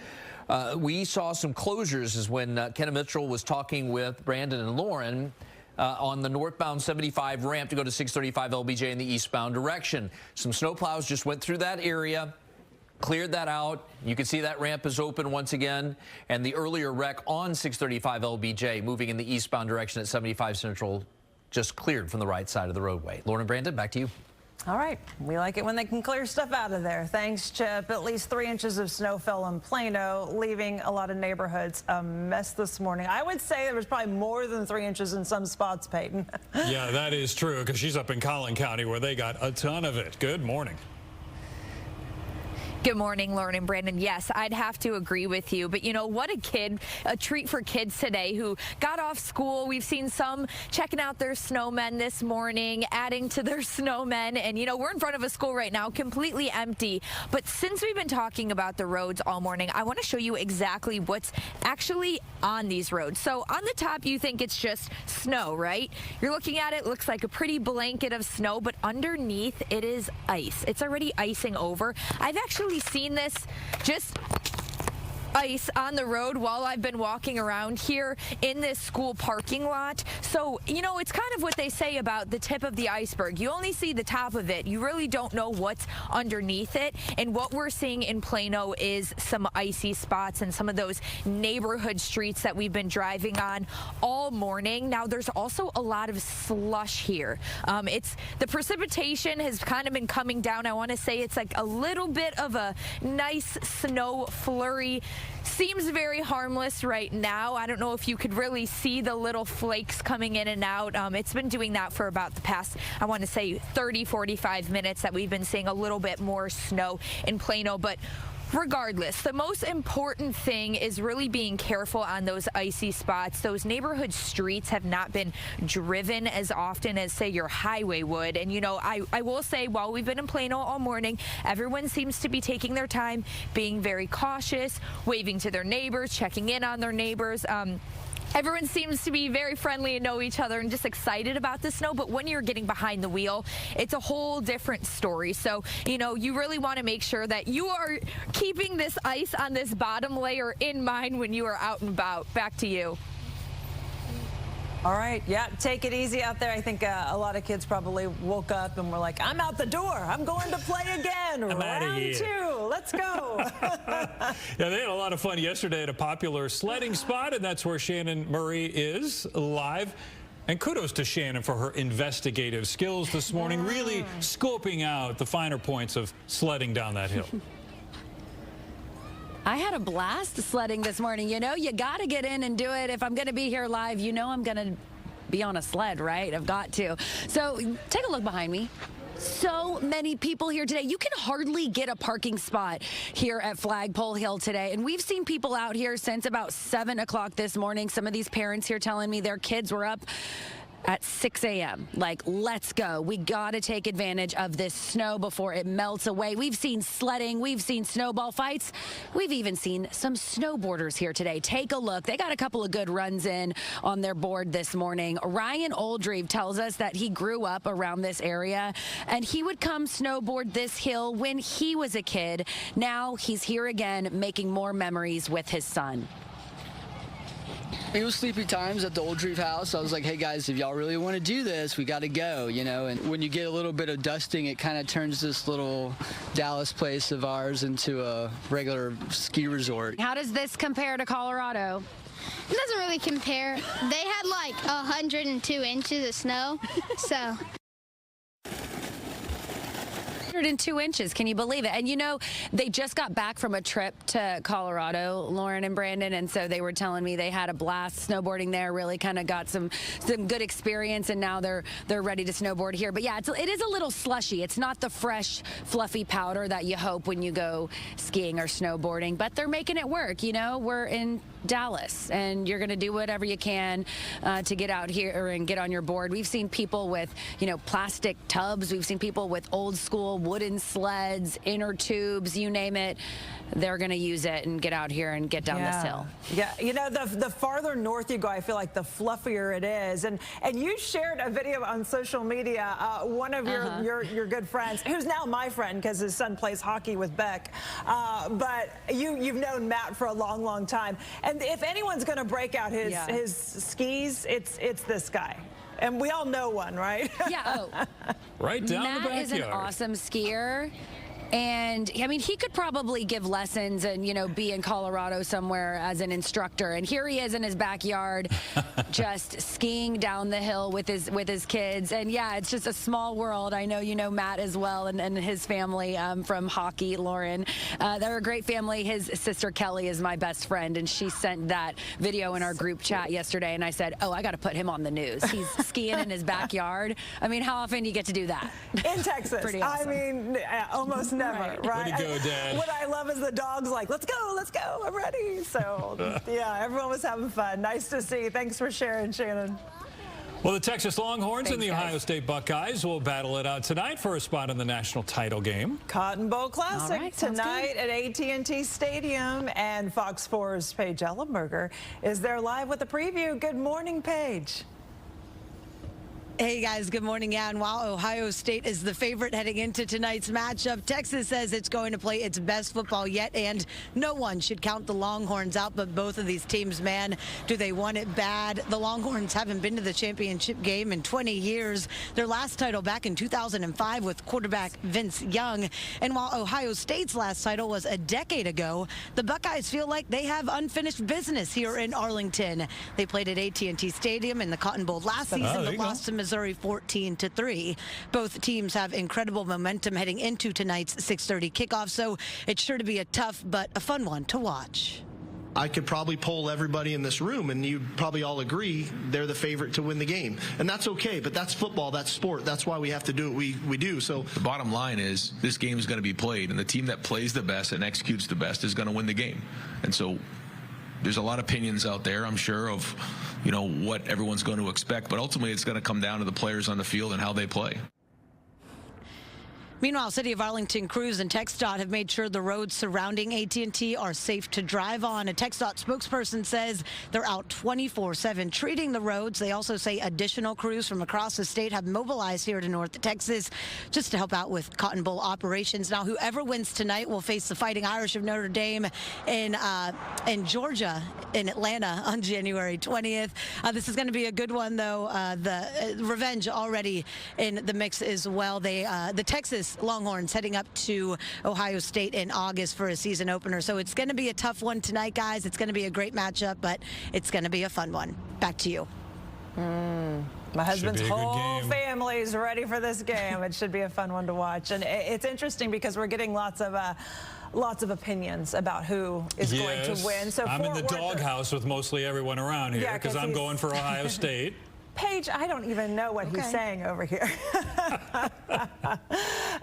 We saw some closures as when Ken Mitchell was talking with Brandon and Lauren on the northbound 75 ramp to go to 635 LBJ in the eastbound direction. Some snowplows just went through that area, cleared that out. You can see that ramp is open once again. And the earlier wreck on 635 LBJ moving in the eastbound direction at 75 Central just cleared from the right side of the roadway. Lauren and Brandon, back to you. All right. We like it when they can clear stuff out of there. Thanks, Chip. At least 3 inches of snow fell in Plano, leaving a lot of neighborhoods a mess this morning. I would say there was probably more than 3 inches in some spots, Peyton. Yeah, that is true, because she's up in Collin County where they got a ton of it. Good morning. Good morning, Lauren and Brandon. Yes, I'd have to agree with you. But, you know, what a treat for kids today who got off school. We've seen some checking out their snowmen this morning, adding to their snowmen. And, you know, we're in front of a school right now, completely empty. But since we've been talking about the roads all morning, I want to show you exactly what's actually on these roads. So on the top, you think it's just snow, right? You're looking at it, looks like a pretty blanket of snow, but underneath it is ice. It's already icing over. I've actually seen this just ice on the road while I've been walking around here in this school parking lot. So, you know, it's kind of what they say about the tip of the iceberg. You only see the top of it. You really don't know what's underneath it. And what we're seeing in Plano is some icy spots and some of those neighborhood streets that we've been driving on all morning. Now, there's also a lot of slush here. The precipitation has kind of been coming down. I want to say it's like a little bit of a nice snow flurry. Seems very harmless right now. I don't know if you could really see the little flakes coming in and out. It's been doing that for about the past, I want to say 30, 45 minutes that we've been seeing a little bit more snow in Plano. But regardless, the most important thing is really being careful on those icy spots. Those neighborhood streets have not been driven as often as, say, your highway would. And, you know, I will say, while we've been in Plano all morning, everyone seems to be taking their time, being very cautious, waving to their neighbors, checking in on their neighbors. Everyone seems to be very friendly and know each other and just excited about the snow. But when you're getting behind the wheel, it's a whole different story. So, you know, you really want to make sure that you are keeping this ice on this bottom layer in mind when you are out and about. Back to you. All right. Yeah, take it easy out there. I think a lot of kids probably woke up and were like, I'm out the door. I'm going to play again. Round 2. Let's go. Yeah, they had a lot of fun yesterday at a popular sledding spot, and that's where Shannon Murray is live. And kudos to Shannon for her investigative skills this morning, really scoping out the finer points of sledding down that hill. I had a blast sledding this morning. You know, you got to get in and do it. If I'm going to be here live, you know I'm going to be on a sled, right? I've got to. So take a look behind me. So many people here today. You can hardly get a parking spot here at Flagpole Hill today. And we've seen people out here since about 7 o'clock this morning. Some of these parents here telling me their kids were up at 6 a.m. Like, let's go. We got to take advantage of this snow before it melts away. We've seen sledding. We've seen snowball fights. We've even seen some snowboarders here today. Take a look. They got a couple of good runs in on their board this morning. Ryan Oldreeve tells us that he grew up around this area, and he would come snowboard this hill when he was a kid. Now he's here again, making more memories with his son. It was sleepy times at the Oldreeve house. I was like, hey guys, if y'all really want to do this, we got to go, you know. And when you get a little bit of dusting, it kind of turns this little Dallas place of ours into a regular ski resort. How does this compare to Colorado? It doesn't really compare. They had like 102 inches of snow, so. 102 inches. Can you believe it? And you know, they just got back from a trip to Colorado, Lauren and Brandon, and so they were telling me they had a blast snowboarding there, really kind of got some good experience, and now they're ready to snowboard here. But yeah, it is a little slushy. It's not the fresh, fluffy powder that you hope when you go skiing or snowboarding, but they're making it work. You know, we're in Dallas, and you're going to do whatever you can to get out here and get on your board. We've seen people with, you know, plastic tubs. We've seen people with old school wooden sleds, inner tubes, you name it. They're going to use it and get out here and get down this hill. Yeah, you know, the farther north you go, I feel like the fluffier it is. And you shared a video on social media, one of your good friends, who's now my friend because his son plays hockey with Beck. But you've known Matt for a long, long time. And if anyone's going to break out his skis, it's this guy. And we all know one, right? Yeah. Right down Matt the backyard. Is an awesome skier. And I mean, he could probably give lessons and, you know, be in Colorado somewhere as an instructor. And here he is in his backyard, just skiing down the hill with his kids. And yeah, it's just a small world. I know you know Matt as well and his family from hockey, Lauren. They're a great family. His sister Kelly is my best friend, and she sent that video in our group chat yesterday. And I said, oh, I got to put him on the news. He's skiing in his backyard. I mean, how often do you get to do that? In Texas. Pretty awesome. I mean, almost never. never, right? Way to go, Dad. What I love is the dog's like, let's go, I'm ready. So, yeah, everyone was having fun. Nice to see. Thanks for sharing, Shannon. Well, the Texas Longhorns and the Ohio State Buckeyes will battle it out tonight for a spot in the national title game. Cotton Bowl Classic right, tonight at AT&T Stadium, and Fox 4's Paige Ellenberger is there live with a preview. Good morning, Paige. Hey guys, good morning. Yeah, and while Ohio State is the favorite heading into tonight's matchup, Texas says it's going to play its best football yet, and no one should count the Longhorns out, but both of these teams, man, do they want it bad. The Longhorns haven't been to the championship game in 20 years. Their last title back in 2005 with quarterback Vince Young, and while Ohio State's last title was a decade ago, the Buckeyes feel like they have unfinished business here in Arlington. They played at AT&T Stadium in the Cotton Bowl last season, but lost to Missouri 14-3. Both teams have incredible momentum heading into tonight's 6:30 kickoff, so it's sure to be a tough but a fun one to watch. I could probably poll everybody in this room, and you'd probably all agree they're the favorite to win the game. And that's okay, but that's football, that's sport. That's why we have to do what we do. So the bottom line is this game is going to be played, and the team that plays the best and executes the best is going to win the game. And so there's a lot of opinions out there, I'm sure, of what everyone's going to expect, but ultimately it's going to come down to the players on the field and how they play. Meanwhile, City of Arlington crews and TxDOT have made sure the roads surrounding AT&T are safe to drive on. A TxDOT spokesperson says they're out 24/7 treating the roads. They also say additional crews from across the state have mobilized here to North Texas just to help out with Cotton Bowl operations. Now, whoever wins tonight will face the Fighting Irish of Notre Dame in Georgia, in Atlanta on January 20th. This is going to be a good one, though. The revenge already in the mix as well. The Texas Longhorns heading up to Ohio State in August for a season opener. So it's going to be a tough one tonight, guys. It's going to be a great matchup, but it's going to be a fun one. Back to you. My husband's whole family is ready for this game. It should be a fun one to watch. And it's interesting because we're getting lots of opinions about who is going to win. So I'm in the doghouse with mostly everyone around here because I'm going for Ohio State. Paige, I don't even know what he's saying over here.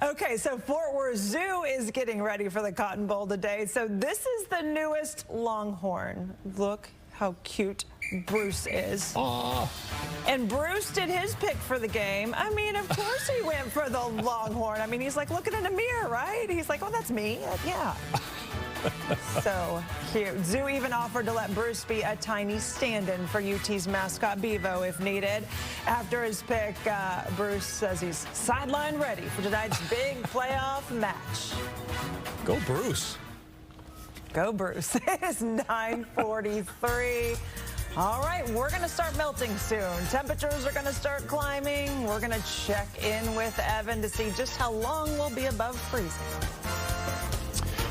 Okay, so Fort Worth Zoo is getting ready for the Cotton Bowl today. So this is the newest Longhorn. Look how cute Bruce is. Aww. And Bruce did his pick for the game. I mean, of course he went for the Longhorn. I mean, he's like looking in a mirror, right? He's like, oh, that's me. Yeah. So cute. Zoo even offered to let Bruce be a tiny stand-in for UT's mascot Bevo if needed. After his pick, Bruce says he's sideline ready for tonight's big playoff match. Go Bruce. Go Bruce. It's 9:43. All right, we're going to start melting soon. Temperatures are going to start climbing. We're going to check in with Evan to see just how long we'll be above freezing.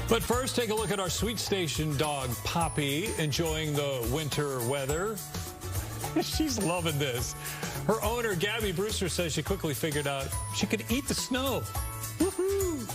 But first, take a look at our sweet station dog, Poppy, enjoying the winter weather. She's loving this. Her owner, Gabby Brewster, says she quickly figured out she could eat the snow. Woohoo!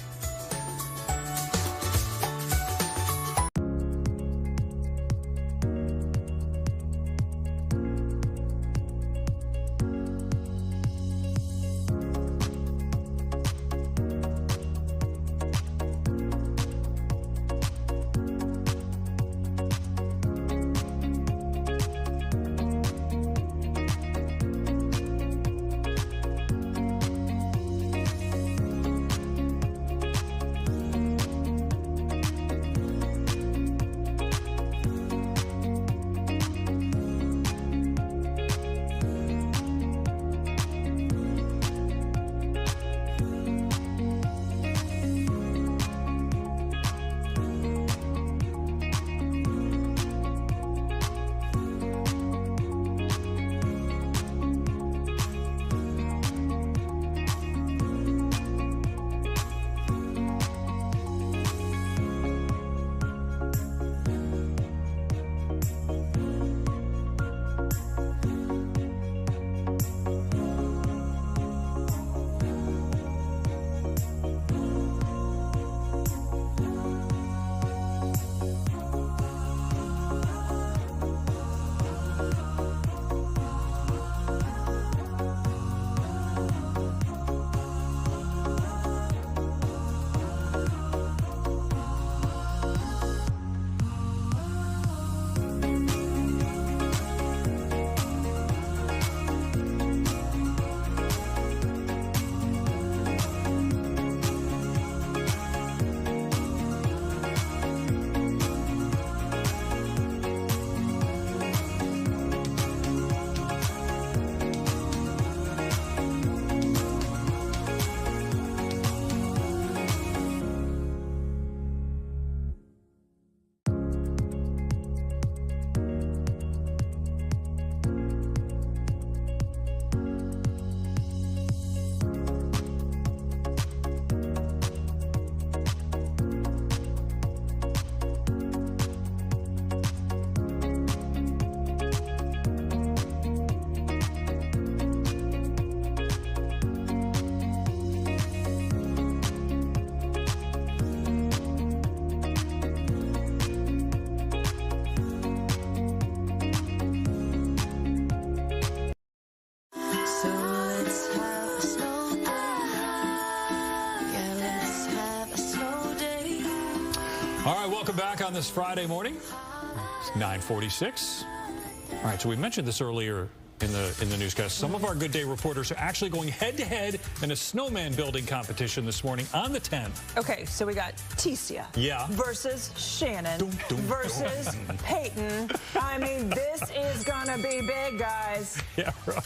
All right, welcome back on this Friday morning. It's 9:46. All right, so we mentioned this earlier in the newscast. Some of our Good Day reporters are actually going head-to-head in a snowman building competition this morning on the 10th. Okay, so we got Ticia versus Shannon versus Peyton. I mean, this is gonna be big, guys. Yeah, right.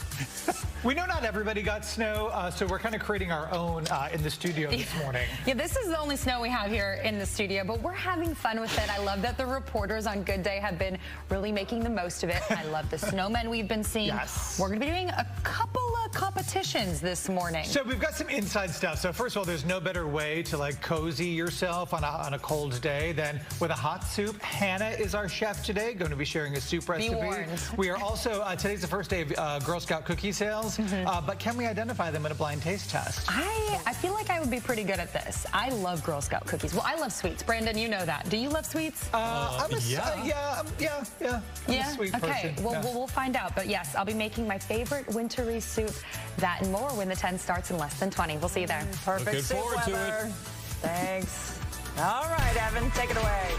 We know not everybody got snow, so we're kind of creating our own in the studio this morning. Yeah, this is the only snow we have here in the studio, but we're having fun with it. I love that the reporters on Good Day have been really making the most of it. I love the snowmen we've been seeing. Yes. We're going to be doing a couple of competitions this morning. So we've got some inside stuff. So first of all, there's no better way to like cozy yourself on a cold day than with a hot soup. Hannah is our chef today, going to be sharing a soup recipe. Be warned. We are also, today's the first day of Girl Scout cookie sales, but can we identify them in a blind taste test? I feel like I would be pretty good at this. I love Girl Scout cookies. Well, I love sweets. Brandon, you know that. Do you love sweets? I'm a sweet okay, person. well, we'll find out. But yes, I'll be making my favorite wintry soup. That and more when the 10 starts in less than 20. We'll see you there. Perfect. Looking forward to it. Thanks. All right, Evan, take it away.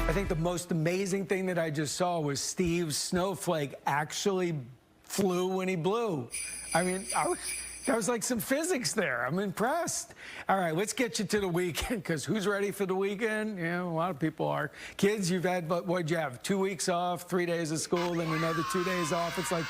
I think the most amazing thing that I just saw was Steve's snowflake actually flew when he blew. I mean, that was like some physics there. I'm impressed. All right, let's get you to the weekend, because who's ready for the weekend? Yeah, a lot of people are. Kids, you've had, what'd you have, 2 weeks off, 3 days of school, then another 2 days off. It's like,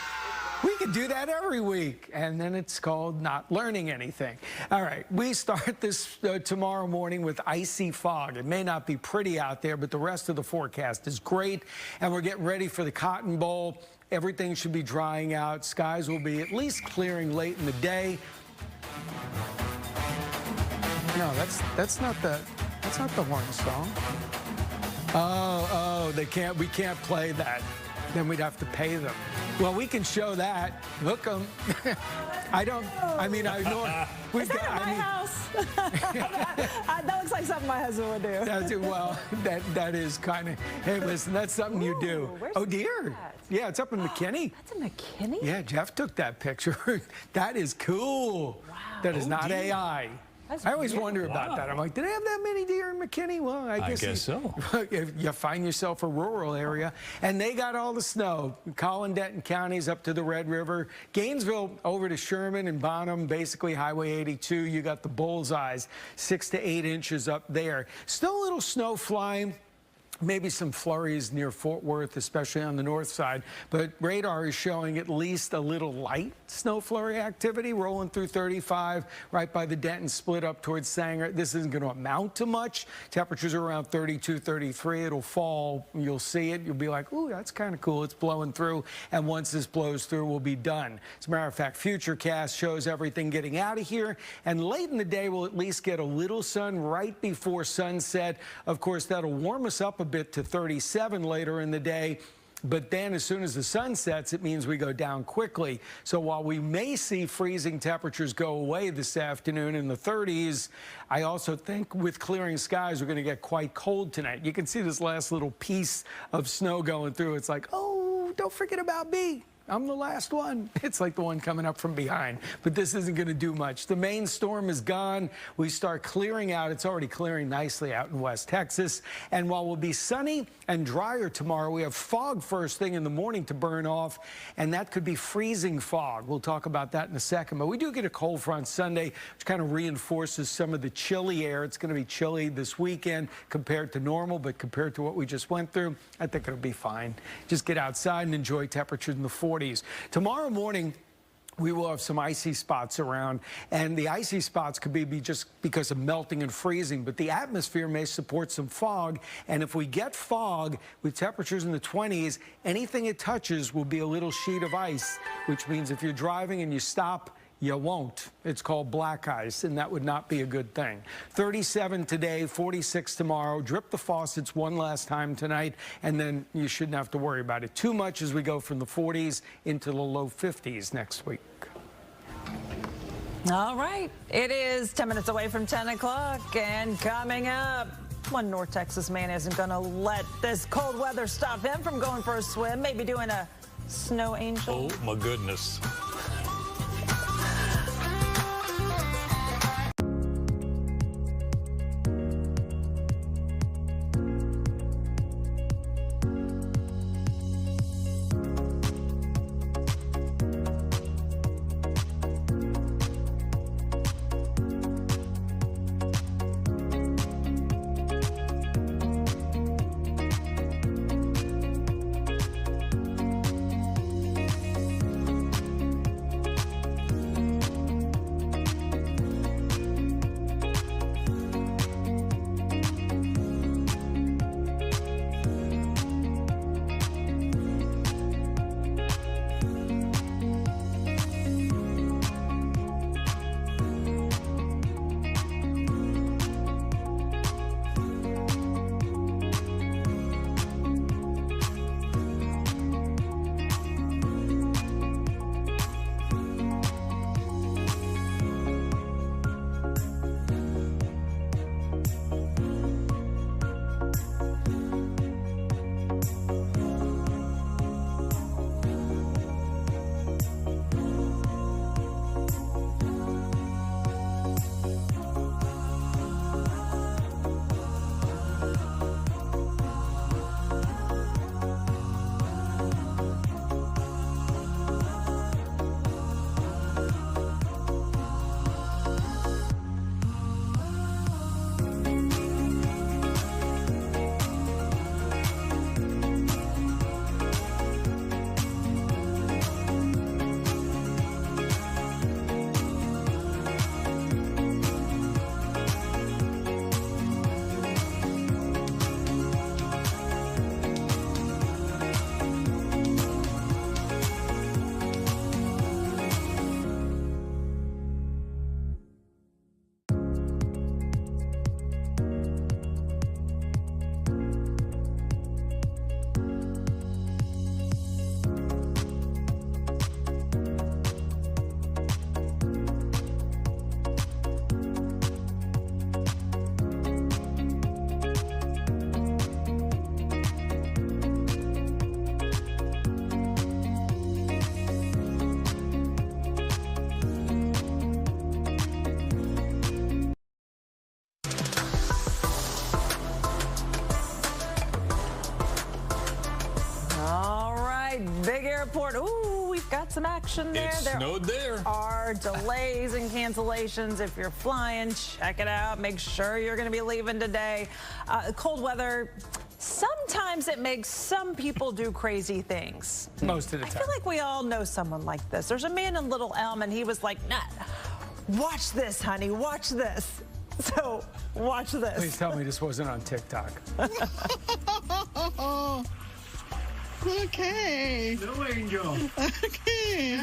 we could do that every week, and then it's called not learning anything. All right, we start this tomorrow morning with icy fog. It may not be pretty out there, but the rest of the forecast is great, and we're getting ready for the Cotton Bowl. Everything should be drying out. Skies will be at least clearing late in the day. No, that's not the horn song. Oh, we can't play that. Then we'd have to pay them. Well, we can show that. Look them. I know. Is that at my house? That looks like something my husband would do. Well, that is kind of, hey, listen, that's something you do. Oh, dear. Yeah, it's up in McKinney. That's in McKinney? Yeah, Jeff took that picture. That is cool. Wow. That is not AI. I always wonder about that. I'm like, did they have that many deer in McKinney? Well, I guess so. If you find yourself a rural area, and they got all the snow. Collin, Denton counties up to the Red River. Gainesville over to Sherman and Bonham, basically Highway 82. You got the bullseyes, 6 to 8 inches up there. Still a little snow flying. Maybe some flurries near Fort Worth, especially on the north side. But radar is showing at least a little light snow flurry activity rolling through 35 right by the Denton split up towards Sanger. This isn't going to amount to much. Temperatures are around 32, 33. It'll fall. You'll see it. You'll be like, ooh, that's kind of cool. It's blowing through. And once this blows through, we'll be done. As a matter of fact, Futurecast shows everything getting out of here. And late in the day, we'll at least get a little sun right before sunset. Of course, that'll warm us up a bit to 37 later in the day. But then as soon as the sun sets, it means we go down quickly. So while we may see freezing temperatures go away this afternoon in the 30s, I also think with clearing skies, we're going to get quite cold tonight. You can see this last little piece of snow going through. It's like, oh, don't forget about me. I'm the last one. It's like the one coming up from behind. But this isn't going to do much. The main storm is gone. We start clearing out. It's already clearing nicely out in West Texas. And while we'll be sunny and drier tomorrow, we have fog first thing in the morning to burn off. And that could be freezing fog. We'll talk about that in a second. But we do get a cold front Sunday, which kind of reinforces some of the chilly air. It's going to be chilly this weekend compared to normal. But compared to what we just went through, I think it'll be fine. Just get outside and enjoy temperatures in the 40s. Tomorrow morning, we will have some icy spots around, and the icy spots could be just because of melting and freezing, but the atmosphere may support some fog, and if we get fog with temperatures in the 20s, anything it touches will be a little sheet of ice, which means if you're driving and you stop, you won't. It's called black ice, and that would not be a good thing. 37 today, 46 tomorrow. Drip the faucets one last time tonight, and then you shouldn't have to worry about it too much as we go from the 40s into the low 50s next week. All right. It is 10 minutes away from 10 o'clock, and coming up, one North Texas man isn't going to let this cold weather stop him from going for a swim, maybe doing a snow angel. Oh, my goodness. airport. Ooh, we've got some action there. It snowed there. Are delays and cancellations. If you're flying, check it out. Make sure you're going to be leaving today. Cold weather. Sometimes it makes some people do crazy things. Most of the time. I feel like we all know someone like this. There's a man in Little Elm, and he was like, nah, watch this, honey, watch this. So, watch this. Please tell me this wasn't on TikTok. Okay. No angel. Okay.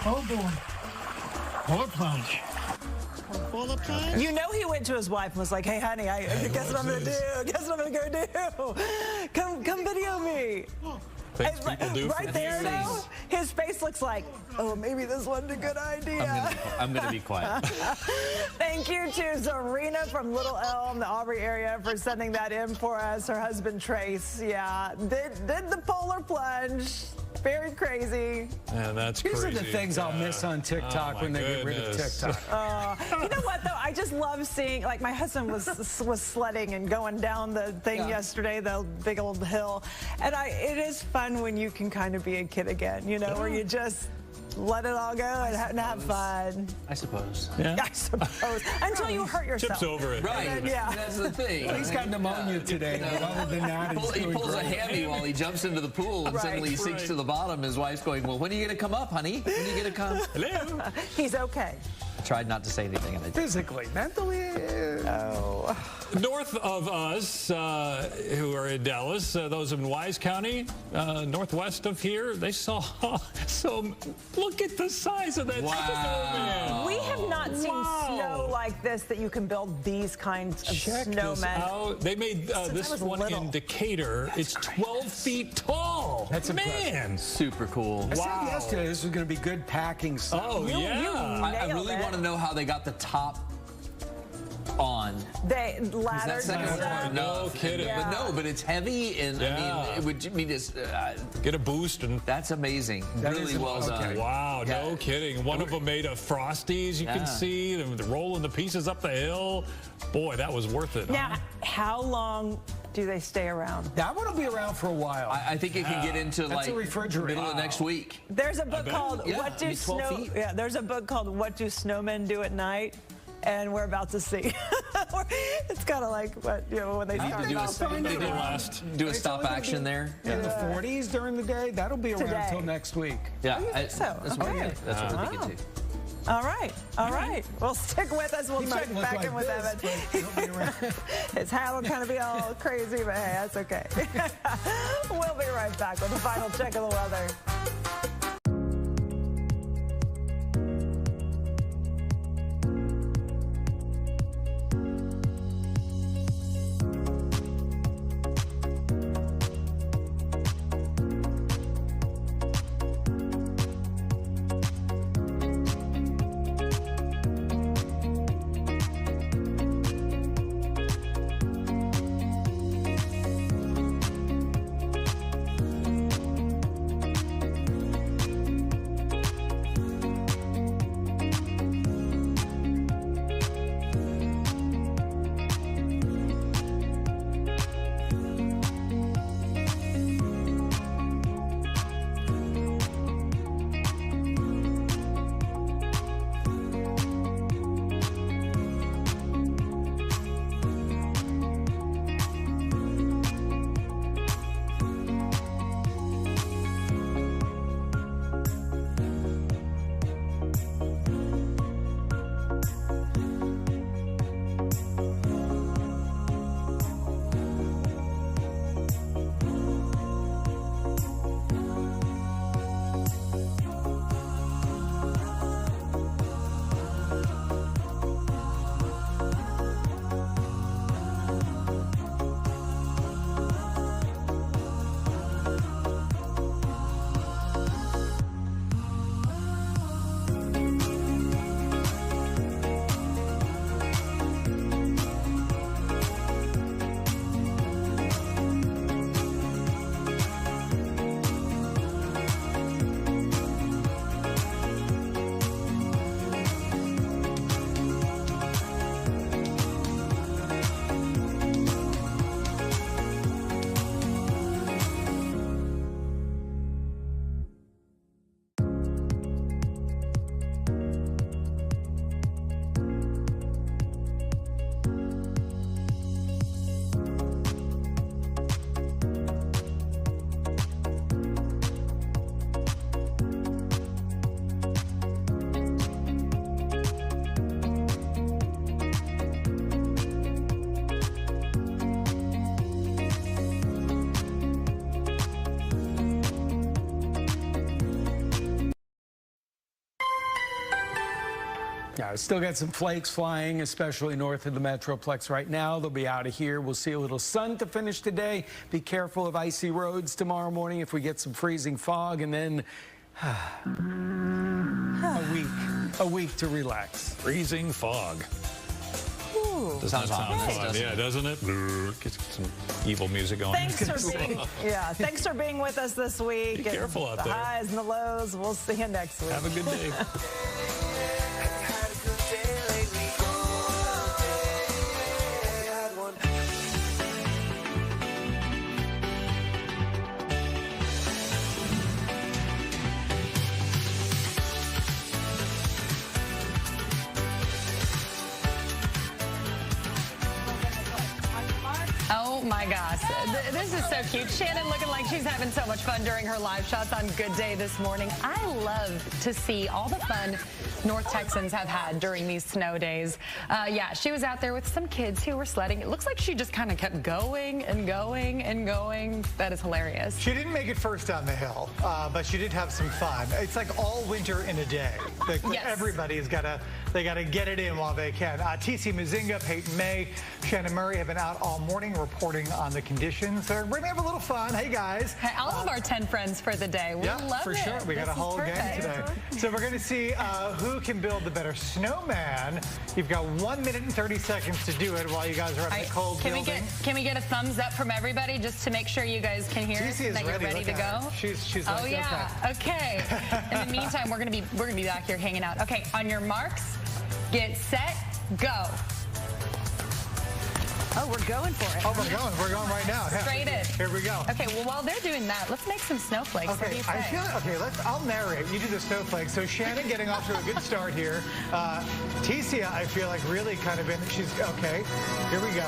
Oh, boy. Polar plunge. Polar plunge? You know he went to his wife and was like, hey, honey, guess what I'm going to do? Guess what I'm going to go do? Come video me. Things people do right for there, years. though, his face looks like, oh, maybe this wasn't a good idea. I'm going to be quiet. Thank you to Zarina from Little Elm, the Aubrey area, for sending that in for us. Her husband, Trace, did the polar plunge. Very crazy. Yeah, that's These crazy. are the things I'll miss on TikTok when they get rid of TikTok. You know what, though? I just love seeing, like, my husband was sledding and going down the thing yesterday, the big old hill. And it is fun when you can kind of be a kid again, you know, where you just let it all go and have fun. I suppose. Yeah. I suppose. Until you hurt yourself. Tips over it. Right. And then, yeah. That's the thing. Well, he's got pneumonia today, but other than that, he's He doing pulls a great. hammy while he jumps into the pool and suddenly he sinks to the bottom. His wife's going, well, when are you going to come up, honey? When are you going to come? Hello. He's okay. I tried not to say anything. And I did. Physically, mentally. Oh. North of us, who are in Dallas, those in Wise County, northwest of here, they saw some. Look at the size of that snowman. We have not seen snow like this that you can build these kinds of Check this snowmen. out. They made this one in Decatur. It's 12 feet tall. That's Man. Super cool. I said yesterday this was going to be good packing snow. Oh, yeah. I really want to know how they got the top on. They ladders That and second stuff. one, No kidding. But it's heavy, and I mean, it would mean just get a boost, and that's amazing. That really is well done. Wow, Yeah. no kidding. One of them made of Frosties. You can see them rolling the pieces up the hill. Boy, that was worth it. Now, how long do they stay around? That one will be around for a while. I think it can get into That's like a refrigerator. middle of next week. There's a book called What Do 12 feet. There's a book called What Do Snowmen Do at Night? And we're about to see. It's kind of like what when they start Do a stop action there. In the 40s during the day, that'll be around Today. until next week. Yeah, so. that's what Okay. That's what we get to. All right. Well, stick with us. We'll He check might look back like in with this, Evan. but he'll be around. His hat will kind of be all crazy, but hey, that's okay. We'll be right back with the final check of the weather. Yeah, still got some flakes flying, especially north of the Metroplex right now. They'll be out of here. We'll see a little sun to finish today. Be careful of icy roads tomorrow morning if we get some freezing fog, and then a week to relax. Freezing fog. Sounds ominous, fun. Yeah, doesn't it? Get some evil music going. Thanks for being with us this week. Be careful out the there. The highs and the lows. We'll see you next week. Have a good day. Oh my gosh, this is so cute. Shannon looking like she's having so much fun during her live shots on Good Day this morning. I love to see all the fun North Texans have had during these snow days. Yeah, she was out there with some kids who were sledding. It looks like she just kind of kept going and going and going. That is hilarious. She didn't make it first on the hill, but she did have some fun. It's like all winter in a day. Yes. Everybody's got to get it in while they can. TC Muzinga, Peyton May, Shannon Murray have been out all morning reporting on the conditions. So we're going to have a little fun. Hey, guys. Hey, all of our 10 friends for the day. We love for it. sure. We got a whole gang today. So we're going to see who can build the better snowman. You've got 1 minute and 30 seconds to do it while you guys are on the cold building. Can we get a thumbs up from everybody just to make sure you guys can hear us and that you're ready to go? She's oh yeah. Okay. In the meantime, we're gonna be back here hanging out. Okay. On your marks, get set, go. Oh, we're going for it. Oh, we're going right now. Straight in. Here we go. Okay, well, while they're doing that, let's make some snowflakes. Okay, What do you say? I'll narrate. You do the snowflakes. So Shannon getting off to a good start here. Ticia, I feel like really kind of okay. Here we go.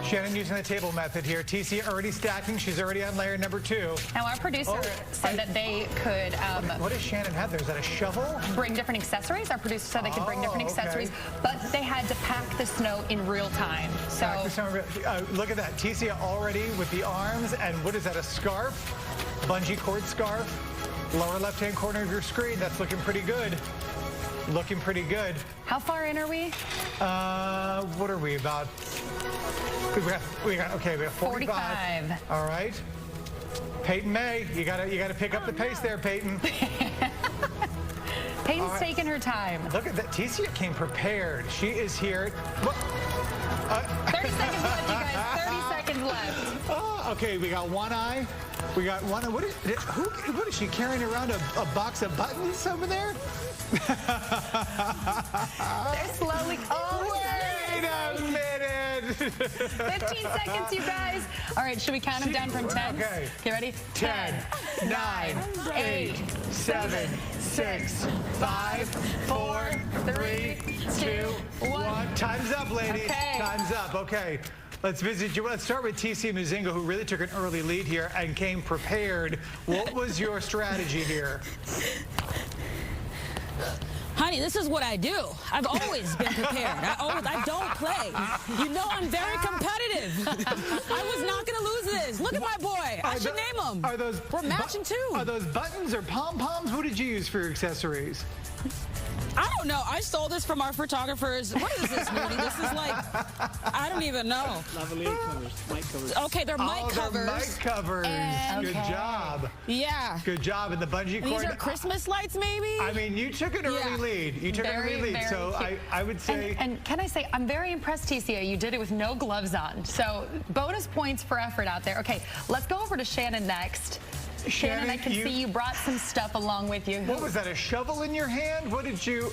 Shannon using the table method here. TC already stacking. She's already on layer number 2. Now, our producer said that they could... what does Shannon have there? Is that a shovel? Bring different accessories. Our producer said they could bring different accessories, but they had to pack the snow in real time. So look at that. TC already with the arms, and what is that, a scarf? Bungee cord scarf. Lower left-hand corner of your screen. That's looking pretty good. Looking pretty good. How far in are we? What are we, about... We got 45. All right. Peyton May, you gotta pick up the pace there, Peyton. Peyton's taking her time. Look at that. Ticia came prepared. She is here. 30 seconds left, you guys. 30 seconds left. Oh, okay, we got one eye. We got one eye. What is she carrying around a box of buttons over there? They're slowly. Wait a minute. 15 seconds, you guys. All right, should we count them down from 10? Okay. Get ready? 10, 9, 8, 7, 6, 5, 4, 3, 2, 1. Time's up, ladies. Okay. Time's up. Okay. Let's visit you. Let's start with TC Muzinga, who really took an early lead here and came prepared. What was your strategy here? Honey, this is what I do. I've always been prepared. I don't play. You know I'm very competitive. I was not going to lose this. Look at my boy. I should name him. We're matching too. Are those buttons or pom-poms? What did you use for your accessories? I don't know. I stole this from our photographers. What is this, Moody? This is like, I don't even know. Lavalier covers, mic covers. Okay, they're mic covers. They're mic covers. Good job. Yeah. Good job. And the bungee cord. These are Christmas lights, maybe? I mean, you took an early lead. You took an early lead. So I would say. And can I say, I'm very impressed, Ticia. You did it with no gloves on. So bonus points for effort out there. Okay, let's go over to Shannon next. Shannon, I can see you brought some stuff along with you. What was that, a shovel in your hand? What did you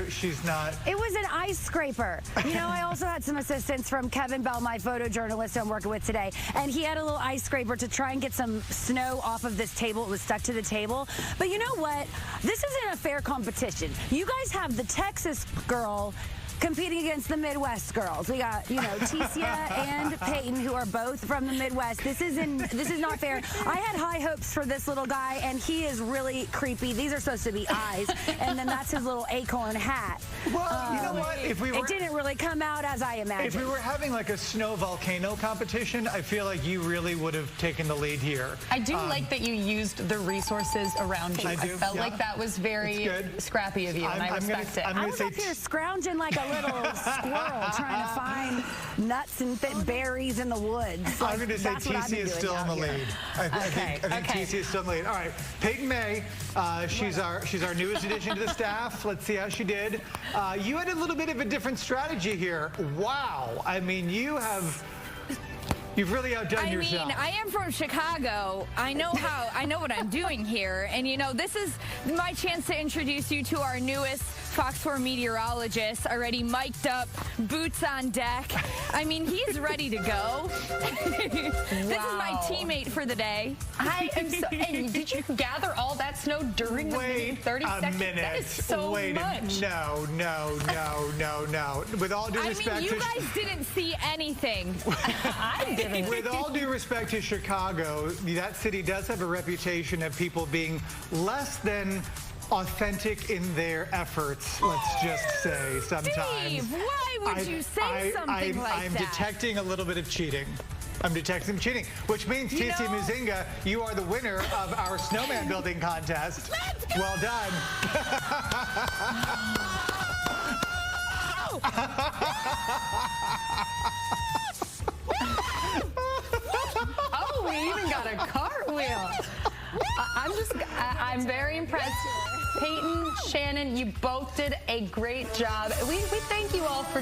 she's not. It was an ice scraper. You know, I also had some assistance from Kevin Bell, my photojournalist who I'm working with today, and he had a little ice scraper to try and get some snow off of this table. It was stuck to the table. But you know what? This isn't a fair competition. You guys have the Texas girl competing against the Midwest girls. We got, you know, Ticia and Peyton, who are both from the Midwest. This is not fair. I had high hopes for this little guy, and he is really creepy. These are supposed to be eyes, and then that's his little acorn hat. Well, you know what? It didn't really come out as I imagined. If we were having like a snow volcano competition, I feel like you really would have taken the lead here. I do like that you used the resources around you. I do, felt like that was very scrappy of you, and I respect it. I was up here scrounging like a little squirrel trying to find nuts and berries in the woods. I'm going to say Ticia is still in the lead. I think Ticia is still in the lead. All right, Peyton May, she's our newest addition to the staff. Let's see how she did. You had a little bit of a different strategy here. Wow. I mean, you've really outdone yourself. I mean, I am from Chicago. I know what I'm doing here. And, you know, this is my chance to introduce you to our newest Fox 4 meteorologist, already mic'd up, boots on deck. I mean, he's ready to go. This is my teammate for the day. I am so, and did you gather all that snow during the 30 seconds? That is so much. No. With all due respect, you guys didn't see anything. I didn't. With all due respect to Chicago, that city does have a reputation of people being less than authentic in their efforts, let's just say, sometimes. Steve, why would you say something like I'm that? detecting a little bit of cheating. I'm detecting cheating, which means Ticia Muzinga, you are the winner of our snowman building contest. Let's go! Well done. Oh, we even got a cartwheel. I'm very impressed. Peyton, Shannon, you both did a great job. We thank you all for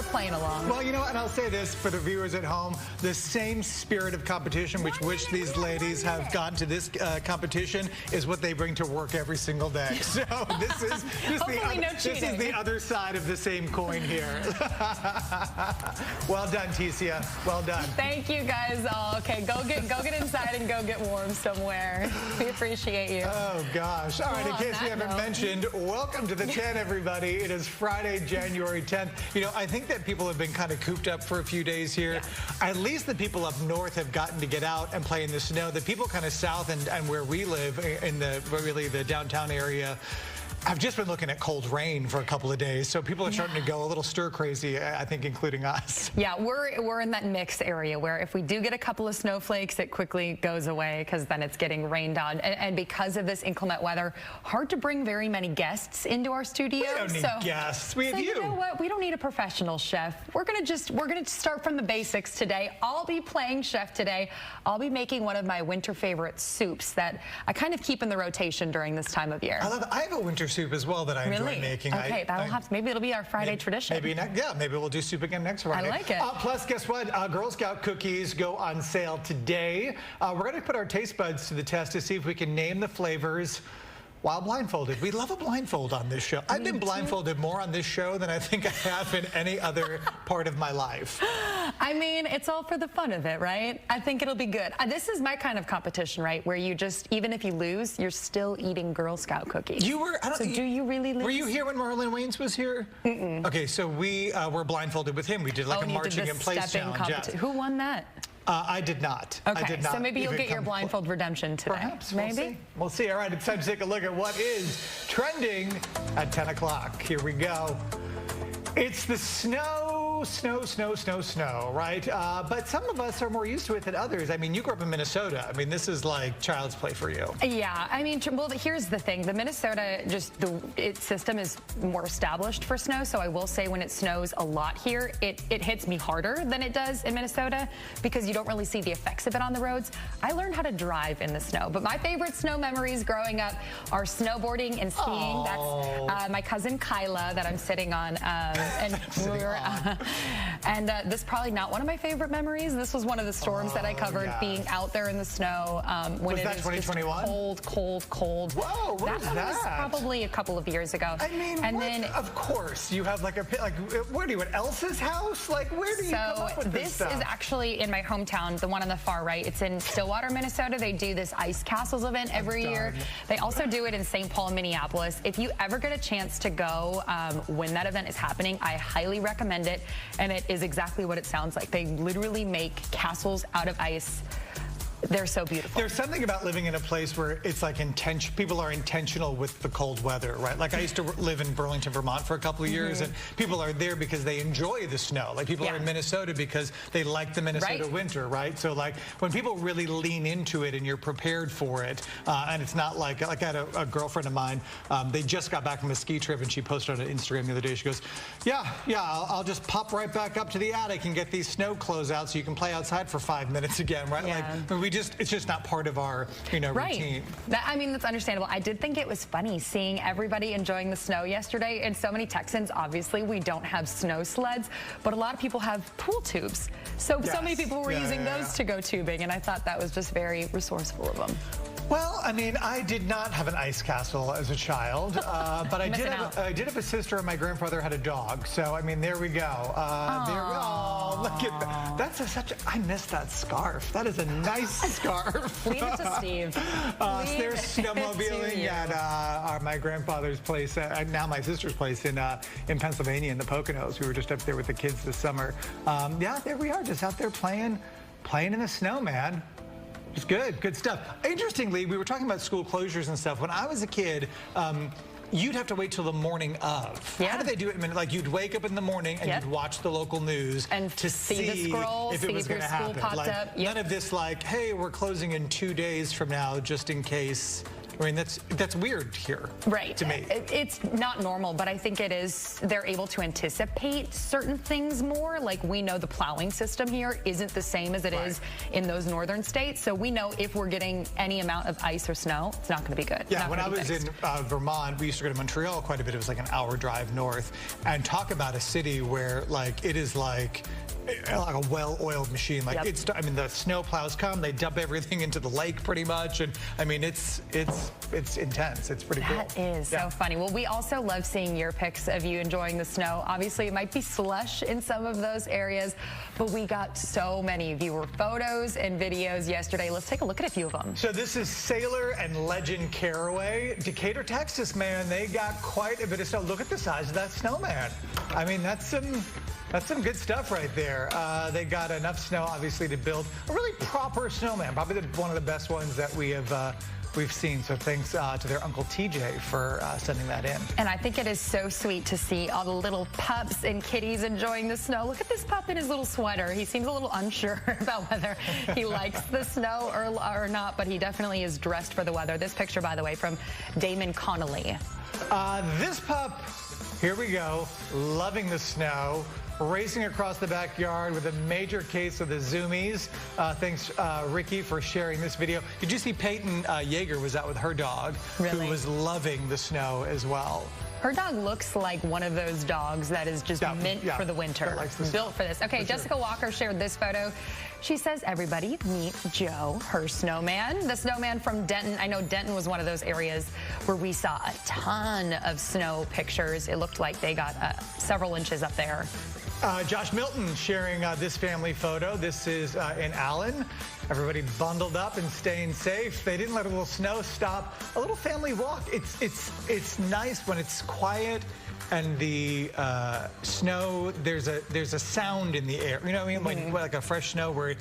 playing along. Well, you know, and I'll say this for the viewers at home, the same spirit of competition which these ladies have gone to this competition is what they bring to work every single day. So this is the other side of the same coin here. Well done, Ticia. Well done. Thank you guys all. Okay, go get inside and go get warm somewhere. We appreciate you. Oh gosh. All right, in case we haven't mentioned, welcome to the 10, everybody. It is Friday, January 10th. You know, I think that people have been kind of cooped up for a few days here. Yeah. At least the people up north have gotten to get out and play in the snow. The people kind of south and where we live in the downtown area, I've just been looking at cold rain for a couple of days, so people are starting to go a little stir crazy, I think, including us. Yeah, we're in that mixed area where if we do get a couple of snowflakes, it quickly goes away because then it's getting rained on. And because of this inclement weather, hard to bring very many guests into our studio. We don't need guests. We have you. You know what? We don't need a professional chef. We're gonna start from the basics today. I'll be playing chef today. I'll be making one of my winter favorite soups that I kind of keep in the rotation during this time of year. I have a winter soup as well that I enjoy making. Okay, maybe it'll be our Friday tradition. Maybe we'll do soup again next Friday. I like it. Plus, guess what? Girl Scout cookies go on sale today. We're going to put our taste buds to the test to see if we can name the flavors while blindfolded. We love a blindfold on this show. I've been blindfolded more on this show than I think I have in any other part of my life. I mean, it's all for the fun of it, right? I think it'll be good. This is my kind of competition, right? Where you even if you lose, you're still eating Girl Scout cookies. You were? So do you really lose? Were you here when Marlon Wayans was here? Mm-mm. Okay, so we were blindfolded with him. We did like a marching in place challenge. Yeah. Who won that? I did not. Okay, I did not so maybe you'll get your blindfold redemption today. Perhaps. Maybe. We'll see. All right, it's time to take a look at what is trending at 10 o'clock. Here we go. It's the snow, right? But some of us are more used to it than others. I mean, you grew up in Minnesota. I mean, this is like child's play for you. Yeah, I mean, well, here's the thing. The Minnesota, its system is more established for snow. So I will say when it snows a lot here, it hits me harder than it does in Minnesota because you don't really see the effects of it on the roads. I learned how to drive in the snow. But my favorite snow memories growing up are snowboarding and skiing. That's my cousin Kyla that I'm sitting on. And And this is probably not one of my favorite memories. This was one of the storms that I covered, being out there in the snow when was it that is 2021? just cold, cold, cold. Whoa, what that is one that? was probably a couple of years ago. I mean, and then of course you have like where do you at Elsa's house? Like where do you come up with this stuff? Is actually in my hometown, the one on the far right. It's in Stillwater, Minnesota. They do this Ice Castles event every year. They also do it in St. Paul, Minneapolis. If you ever get a chance to go when that event is happening, I highly recommend it. And it is exactly what it sounds like. They literally make castles out of ice. They're so beautiful. There's something about living in a place where it's like people are intentional with the cold weather, right? Like I used to live in Burlington, Vermont for a couple of years, and people are there because they enjoy the snow. Like people are in Minnesota because they like the Minnesota winter, right? So like when people really lean into it and you're prepared for it, and it's not like I had a girlfriend of mine, they just got back from a ski trip and she posted on Instagram the other day, she goes, yeah, I'll just pop right back up to the attic and get these snow clothes out so you can play outside for 5 minutes again, right? Like it's just not part of our, routine. I mean, that's understandable. I did think it was funny seeing everybody enjoying the snow yesterday, and so many Texans, obviously, we don't have snow sleds, but a lot of people have pool tubes. So many people were using those to go tubing, and I thought that was just very resourceful of them. Well, I mean, I did not have an ice castle as a child, but I did have a sister, and my grandfather had a dog. So, I mean, there we go. Look at that. That's I miss that scarf. That is a nice scarf. Leave it to Steve. There's snowmobiling at my grandfather's place, now my sister's place in Pennsylvania in the Poconos. We were just up there with the kids this summer. There we are, just out there playing in the snow, man. It's good stuff. Interestingly, we were talking about school closures and stuff. When I was a kid, you'd have to wait till the morning of. How do they do it? I mean, like you'd wake up in the morning and you'd watch the local news and to see the scroll, if it was going to happen. Like, none of this like, hey, we're closing in 2 days from now just in case. I mean, that's weird here, to me. It's not normal, but I think it is. They're able to anticipate certain things more. Like we know the plowing system here isn't the same as it is in those northern states. So we know if we're getting any amount of ice or snow, it's not going to be good. Yeah, when I was in Vermont, we used to go to Montreal quite a bit. It was like an hour drive north. And talk about a city where like it is like a well-oiled machine. Like I mean, the snow plows come, they dump everything into the lake pretty much, and I mean, it's intense. It's pretty cool. That is so funny. Well, we also love seeing your pics of you enjoying the snow. Obviously, it might be slush in some of those areas, but we got so many viewer photos and videos yesterday. Let's take a look at a few of them. So this is Sailor and Legend Caraway. Decatur, Texas, man, they got quite a bit of snow. Look at the size of that snowman. I mean, that's some good stuff right there. They got enough snow, obviously, to build a really proper snowman. Probably one of the best ones that we've seen. So thanks to their Uncle TJ for sending that in. And I think it is so sweet to see all the little pups and kitties enjoying the snow. Look at this pup in his little sweater. He seems a little unsure about whether he likes the snow or not, but he definitely is dressed for the weather. This picture, by the way, from Damon Connolly. This pup, here we go, loving the snow. Racing across the backyard with a major case of the zoomies. Thanks, Ricky, for sharing this video. Did you see Peyton Yeager was out with her dog, who was loving the snow as well? Her dog looks like one of those dogs that is just meant for the winter, built for this. Okay, Jessica Walker shared this photo. She says, everybody meet Joe, her snowman. The snowman from Denton. I know Denton was one of those areas where we saw a ton of snow pictures. It looked like they got several inches up there. Josh Milton sharing this family photo. This is in Allen. Everybody bundled up and staying safe. They didn't let a little snow stop a little family walk. It's nice when it's quiet and the snow. There's a sound in the air. You know what I mean? Like a fresh snow where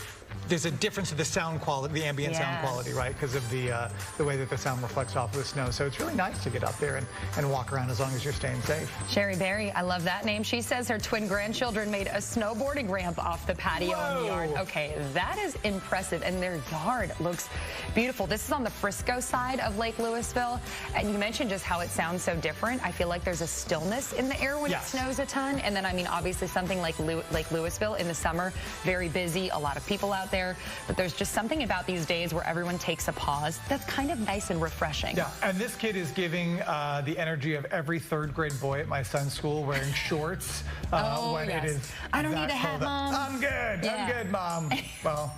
there's a difference in the sound quality, the ambient sound quality, right? Because of the way that the sound reflects off of the snow. So it's really nice to get up there and walk around as long as you're staying safe. Sherry Berry, I love that name. She says her twin grandchildren made a snowboarding ramp off the patio in the yard. Okay, that is impressive. And their yard looks beautiful. This is on the Frisco side of Lake Louisville. And you mentioned just how it sounds so different. I feel like there's a stillness calmness in the air when it snows a ton. And then, I mean, obviously something like Louisville in the summer, very busy, a lot of people out there. But there's just something about these days where everyone takes a pause that's kind of nice and refreshing. Yeah, and this kid is giving the energy of every third-grade boy at my son's school wearing shorts when it is. I don't need a hat, Mom. I'm good. Yeah. I'm good, Mom. Well,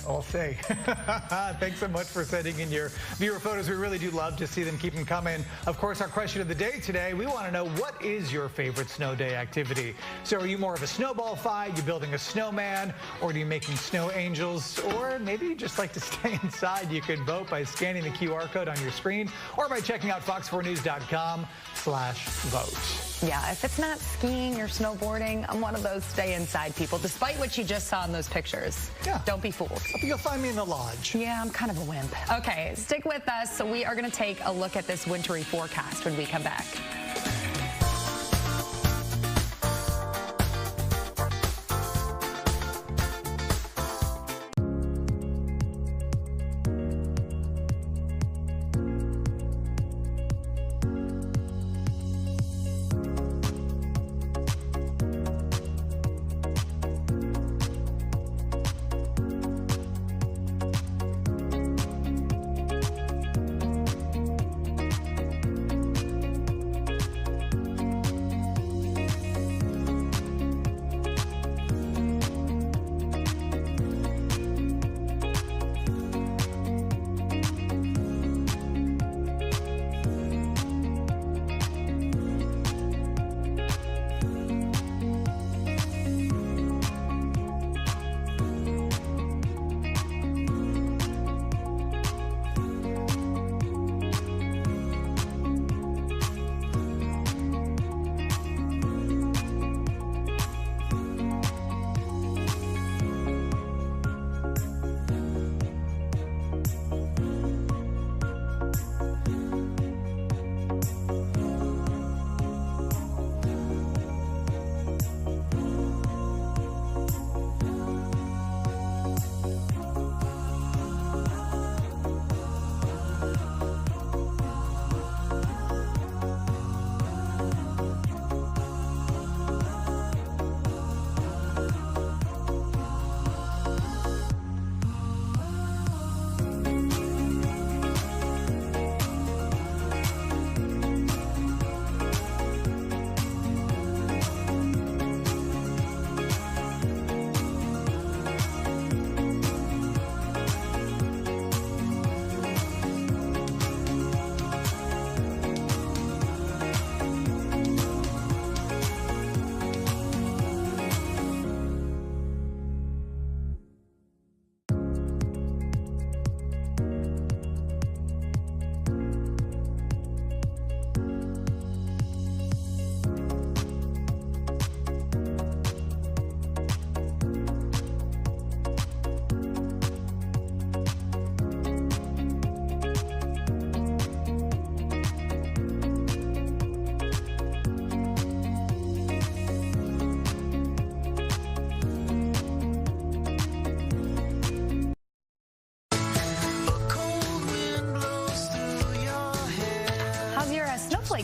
we'll see. Thanks so much for sending in your viewer photos. We really do love to see them. Keep them coming. Of course, our question of the day today, we want to know, what is your favorite snow day activity? So are you more of a snowball fight? You building a snowman? Or are you making snow angels? Or maybe you just like to stay inside. You can vote by scanning the QR code on your screen or by checking out fox4news.com/vote. Yeah, if it's not skiing or snowboarding, I'm one of those stay inside people, despite what you just saw in those pictures. Yeah. Don't be fooled. You'll find me in the lodge. Yeah, I'm kind of a wimp. Okay, stick with us. So we are going to take a look at this wintry forecast when we come back.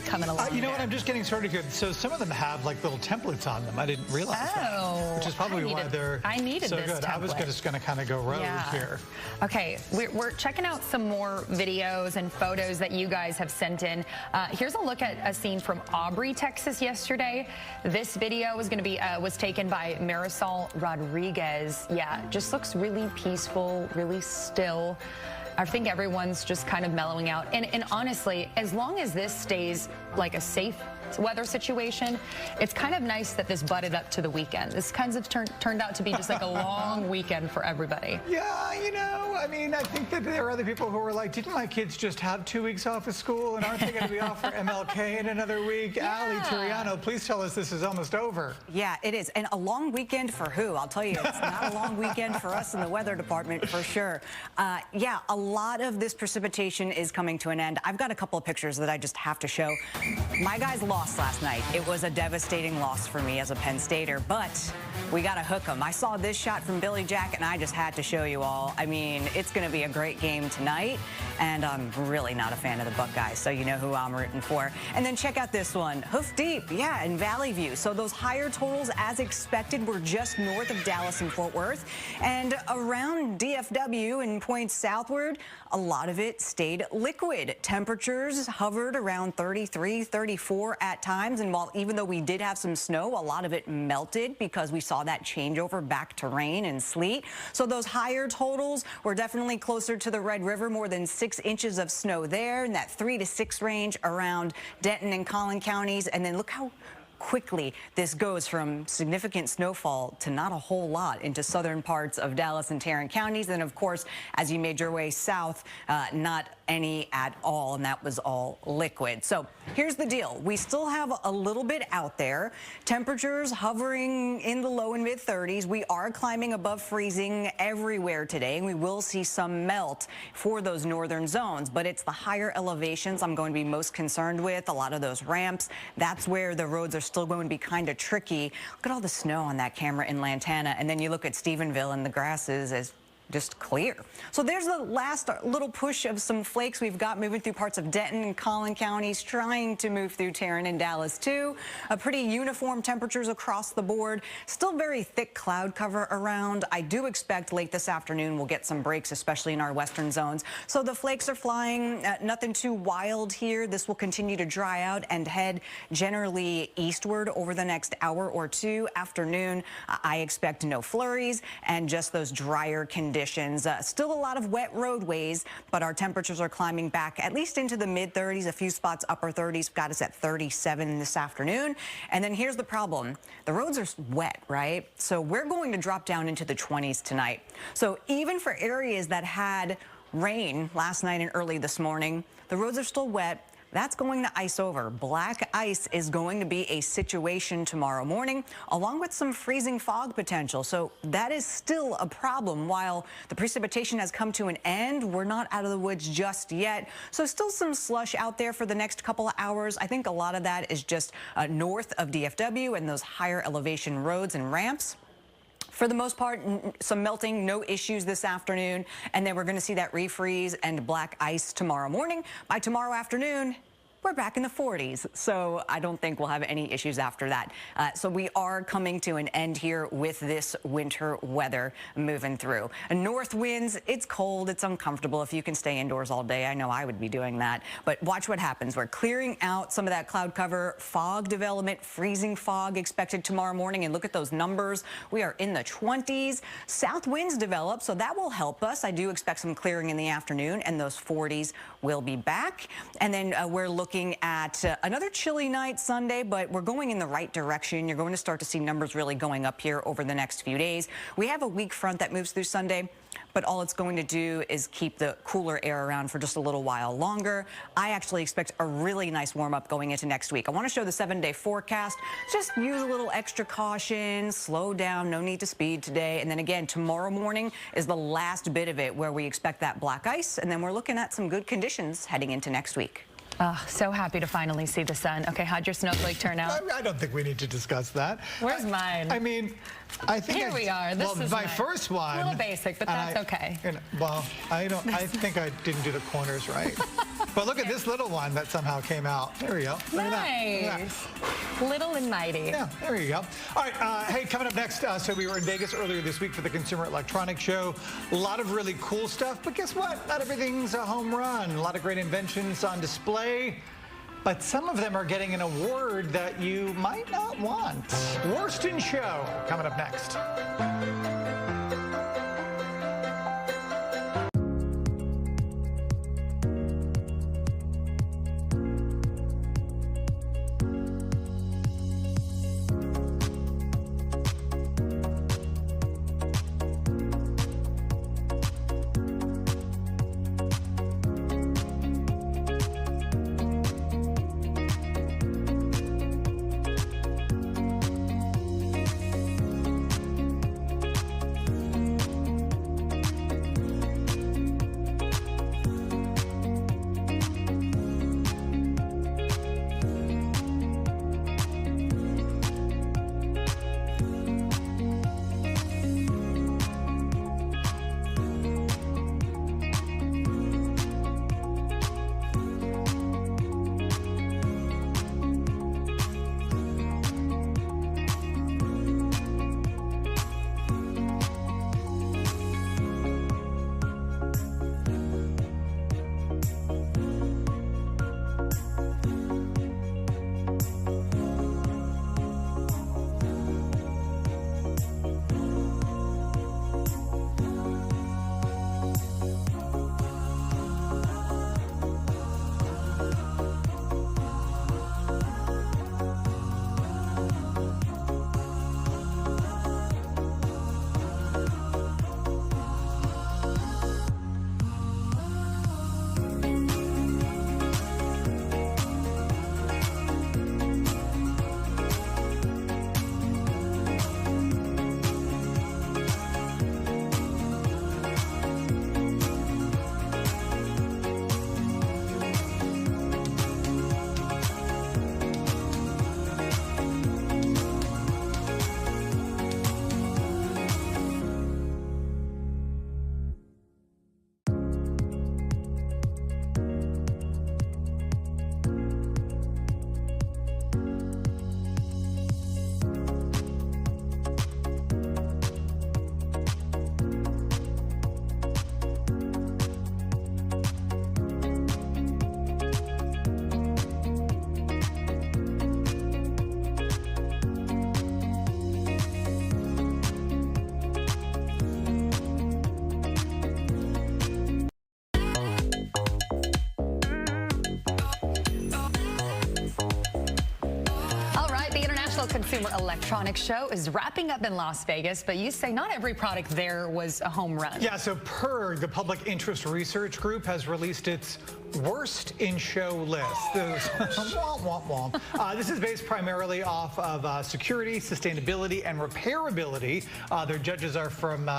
Coming along. You know what? I'm just getting started here. So some of them have like little templates on them. I didn't realize that, which is probably why they're so good. I was just going to kind of go rogue here. Okay, we're checking out some more videos and photos that you guys have sent in. Here's a look at a scene from Aubrey, Texas yesterday. This video was going to be was taken by Marisol Rodriguez. Yeah, just looks really peaceful, really still. I think everyone's just kind of mellowing out. And honestly, as long as this stays like a safe weather situation, it's kind of nice that this butted up to the weekend. This kind of turned out to be just like a long weekend for everybody. Yeah, you know, I mean, I think that there are other people who were like, didn't my kids just have 2 weeks off of school, and aren't they going to be off for MLK in another week? Allie Turiano, please tell us this is almost over. Yeah, it is. And a long weekend for who? I'll tell you, it's not a long weekend for us in the weather department for sure. Yeah, a lot of this precipitation is coming to an end. I've got a couple of pictures that I just have to show. My guys lost last night. It was a devastating loss for me as a Penn Stater, but we got to hook them. I saw this shot from Billy Jack, and I just had to show you all. I mean, it's going to be a great game tonight. and I'm really not a fan of the Buckeyes, so you know who I'm rooting for. And then check out this one, Hoof Deep, yeah, in Valley View. So those higher totals, as expected, were just north of Dallas and Fort Worth, and around DFW and points southward, a lot of it stayed liquid. Temperatures hovered around 33, 34 at times, and while even though we did have some snow, a lot of it melted because we saw that changeover back to rain and sleet. So those higher totals were definitely closer to the Red River, more than 6 inches of snow there, in that 3 to 6 range around Denton and Collin counties. And then look how quickly this goes from significant snowfall to not a whole lot into southern parts of Dallas and Tarrant counties. And of course, as you made your way south, not any at all, and that was all liquid. So here's the deal. We still have a little bit out there. Temperatures hovering in the low and mid 30s. We are climbing above freezing everywhere today, and we will see some melt for those northern zones, but it's the higher elevations I'm going to be most concerned with. A lot of those ramps, that's where the roads are still going to be kind of tricky. Look at all the snow on that camera in Lantana, and then you look at Stephenville and the grasses as just clear. So there's the last little push of some flakes we've got moving through parts of Denton and Collin counties, trying to move through Tarrant and Dallas too. Pretty uniform temperatures across the board. Still very thick cloud cover around. I do expect late this afternoon we'll get some breaks, especially in our western zones. So the flakes are flying, nothing too wild here. This will continue to dry out and head generally eastward over the next hour or two. Afternoon, I expect no flurries and just those drier conditions. Still a lot of wet roadways, but our temperatures are climbing back at least into the mid 30s, a few spots upper 30s, got us at 37 this afternoon. And then here's the problem. The roads are wet, right? So we're going to drop down into the 20s tonight. So even for areas that had rain last night and early this morning, the roads are still wet. That's going to ice over. Black ice is going to be a situation tomorrow morning, along with some freezing fog potential. So that is still a problem. While the precipitation has come to an end, we're not out of the woods just yet. So still some slush out there for the next couple of hours. I think a lot of that is just north of DFW and those higher elevation roads and ramps. For the most part, some melting, no issues this afternoon. And then we're going to see that refreeze and black ice tomorrow morning. By tomorrow afternoon, we're back in the 40s, so I don't think we'll have any issues after that. So we are coming to an end here with this winter weather moving through. North winds, it's cold, it's uncomfortable. If you can stay indoors all day, I know I would be doing that. But watch what happens. We're clearing out some of that cloud cover, fog development, freezing fog expected tomorrow morning. And look at those numbers. We are in the 20s. South winds develop, so that will help us. I do expect some clearing in the afternoon, and those 40s will be back. And then we're looking at another chilly night Sunday, but we're going in the right direction. You're going to start to see numbers really going up here over the next few days. We have a weak front that moves through Sunday, but all it's going to do is keep the cooler air around for just a little while longer. I actually expect a really nice warm-up going into next week. I want to show the 7-day forecast. Just use a little extra caution, slow down, no need to speed today. And then again, tomorrow morning is the last bit of it where we expect that black ice, and then we're looking at some good conditions heading into next week. Oh, so happy to finally see the sun. Okay, how'd your snowflake turn out? I don't think we need to discuss that. Where's mine? I mean, I think here we are. This is my mine. first one. A little basic, but that's okay. Well, I think I didn't do the corners right. But look at this little one that somehow came out. There we go. Look at that. Look at that. Little and mighty. Yeah, there you go. All right, hey, coming up next, so we were in Vegas earlier this week for the Consumer Electronics Show. A lot of really cool stuff, but guess what? Not everything's a home run. A lot of great inventions on display, but some of them are getting an award that you might not want. Worst in Show, coming up next. National Consumer Electronics Show is wrapping up in Las Vegas, but you say not every product there was a home run. Yeah, so PERG, the Public Interest Research Group, has released its worst in show list. This is based primarily off of security, sustainability, and repairability. Their judges are from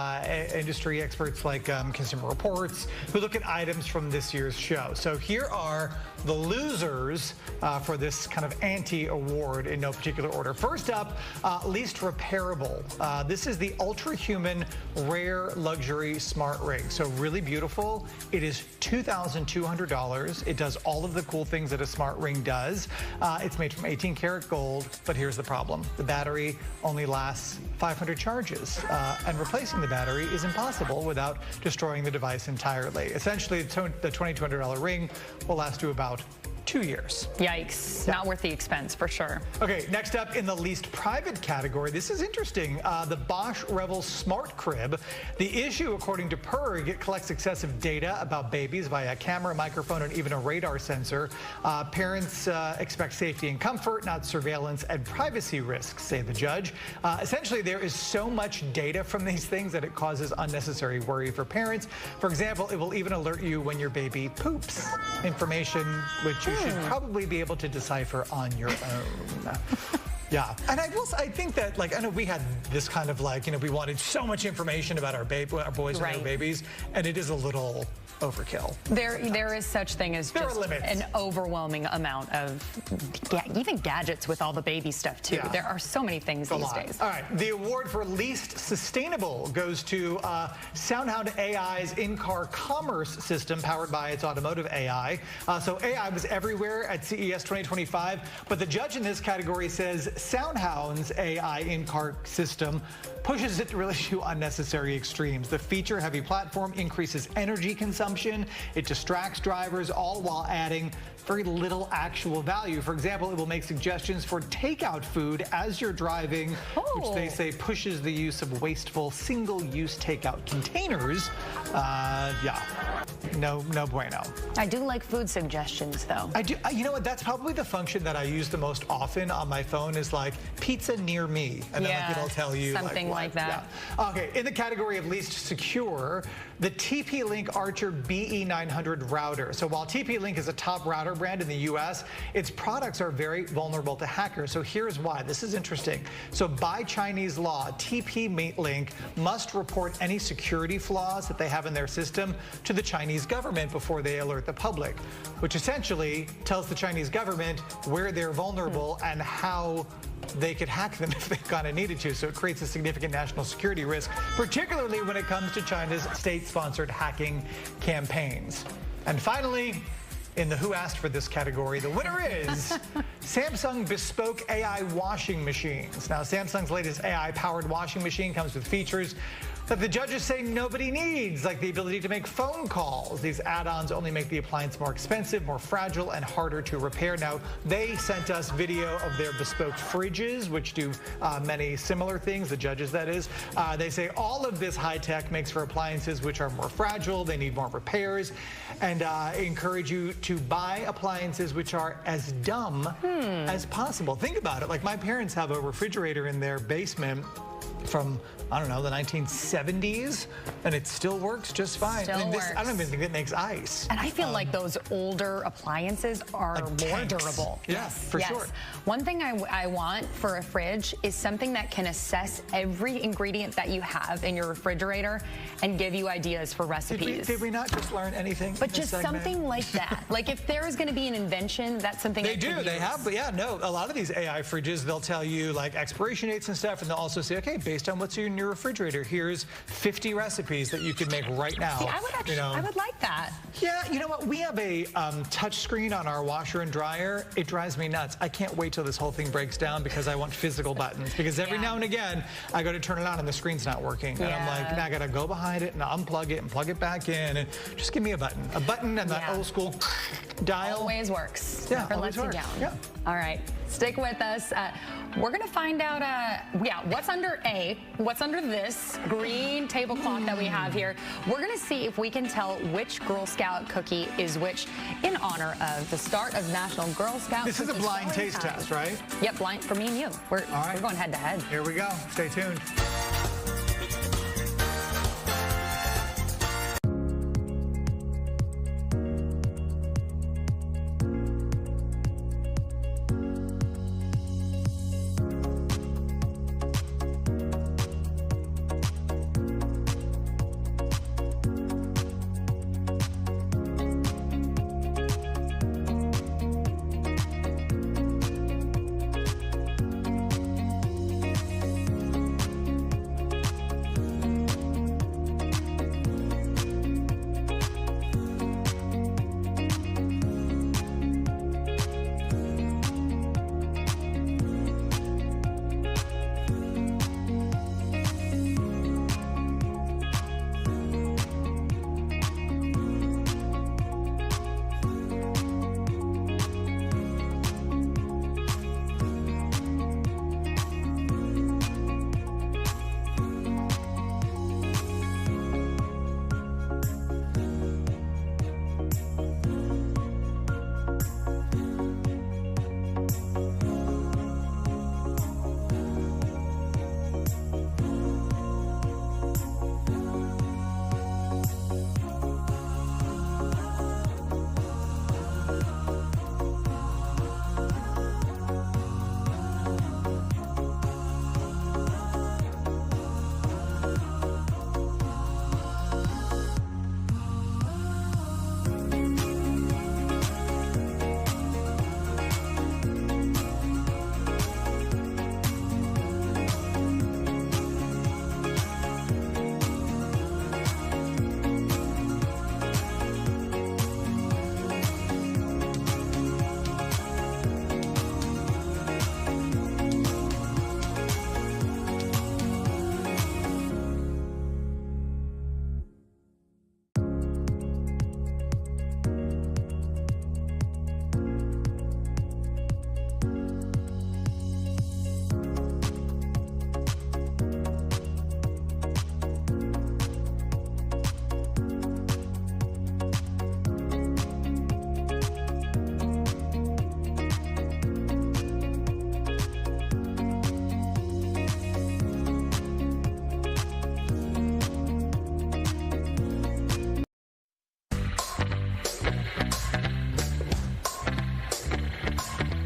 industry experts like Consumer Reports, who look at items from this year's show. So here are the losers for this kind of anti-award in no particular order. First up, least repairable. This is the Ultra-Human Rare Luxury Smart Ring. So really beautiful. It is $2,200. It does all of the cool things that a smart ring does. It's made from 18 karat gold, but here's the problem. The battery only lasts 500 charges, and replacing the battery is impossible without destroying the device entirely. Essentially, the $2,200 ring will last you about 2 years. Yikes. Yeah. Not worth the expense, for sure. Okay, next up in the least private category, this is interesting. The Bosch Rebel Smart Crib. The issue, according to PERG, it collects excessive data about babies via a camera, microphone, and even a radar sensor. Parents expect safety and comfort, not surveillance and privacy risks, say the judge. Essentially, there is so much data from these things that it causes unnecessary worry for parents. For example, it will even alert you when your baby poops. Information which you should probably be able to decipher on your own. Yeah, and I think that, like, I know we had this kind of, like, you know, we wanted so much information about our boys and our babies, and it is a little overkill. There is such thing as just an overwhelming amount of even gadgets with all the baby stuff too. Yeah. There are so many things these days. All right, the award for least sustainable goes to SoundHound AI's in-car commerce system powered by its automotive AI. So AI was everywhere at CES 2025, but the judge in this category says SoundHound's AI in-car system pushes it really to unnecessary extremes. The feature-heavy platform increases energy consumption. It distracts drivers, all while adding very little actual value. For example, it will make suggestions for takeout food as you're driving, which they say pushes the use of wasteful single-use takeout containers. Yeah, no bueno. I do like food suggestions, though. I do. You know what? That's probably the function that I use the most often on my phone is like pizza near me, and then like it'll tell you something like that. Yeah. Okay, in the category of least secure, the TP-Link Archer BE900 router. So while TP-Link is a top router brand in the U.S., its products are very vulnerable to hackers. So here's why. This is interesting. So by Chinese law, TP-Link must report any security flaws that they have in their system to the Chinese government before they alert the public, which essentially tells the Chinese government where they're vulnerable and how they could hack them if they kind of needed to. So it creates a significant national security risk, particularly when it comes to China's state-sponsored hacking campaigns. And finally, in the Who Asked for This category, the winner is Samsung Bespoke AI Washing Machines. Now, Samsung's latest AI-powered washing machine comes with features that the judges say nobody needs, like the ability to make phone calls. These add-ons only make the appliance more expensive, more fragile, and harder to repair. Now, they sent us video of their bespoke fridges, which do many similar things, the judges, that is. They say all of this high-tech makes for appliances which are more fragile, they need more repairs, and encourage you to buy appliances which are as dumb as possible. Think about it. Like, my parents have a refrigerator in their basement from, I don't know, the 1970s, and it still works just fine. I don't even think it makes ice. And I feel like those older appliances are like more durable. Yes, for sure. One thing I want for a fridge is something that can assess every ingredient that you have in your refrigerator and give you ideas for recipes. Did we not just learn anything? But just something like that. Like, if there is going to be an invention, that's something they do. They have, but yeah, no. A lot of these AI fridges, they'll tell you like expiration dates and stuff, and they'll also say, okay, based on what's in your refrigerator, here's 50 recipes that you can make right now. See, I would actually, I would like that. Yeah, you know what? We have a touch screen on our washer and dryer. It drives me nuts. I can't wait till this whole thing breaks down because I want physical buttons. Because every now and again, I go to turn it on and the screen's not working. And I'm like, now I gotta go behind it and unplug it and plug it back in. And just give me a button. A button and that old school dial. Always works. Yeah, Never always lets works. you down. Yeah. All right, stick with us. we're going to find out, what's under A, what's under this green tablecloth that we have here. We're going to see if we can tell which Girl Scout cookie is which in honor of the start of National Girl Scout This is a Cookie blind Showing taste Time. test, right? Yep, blind for me and you. We're going head to head. Here we go. Stay tuned.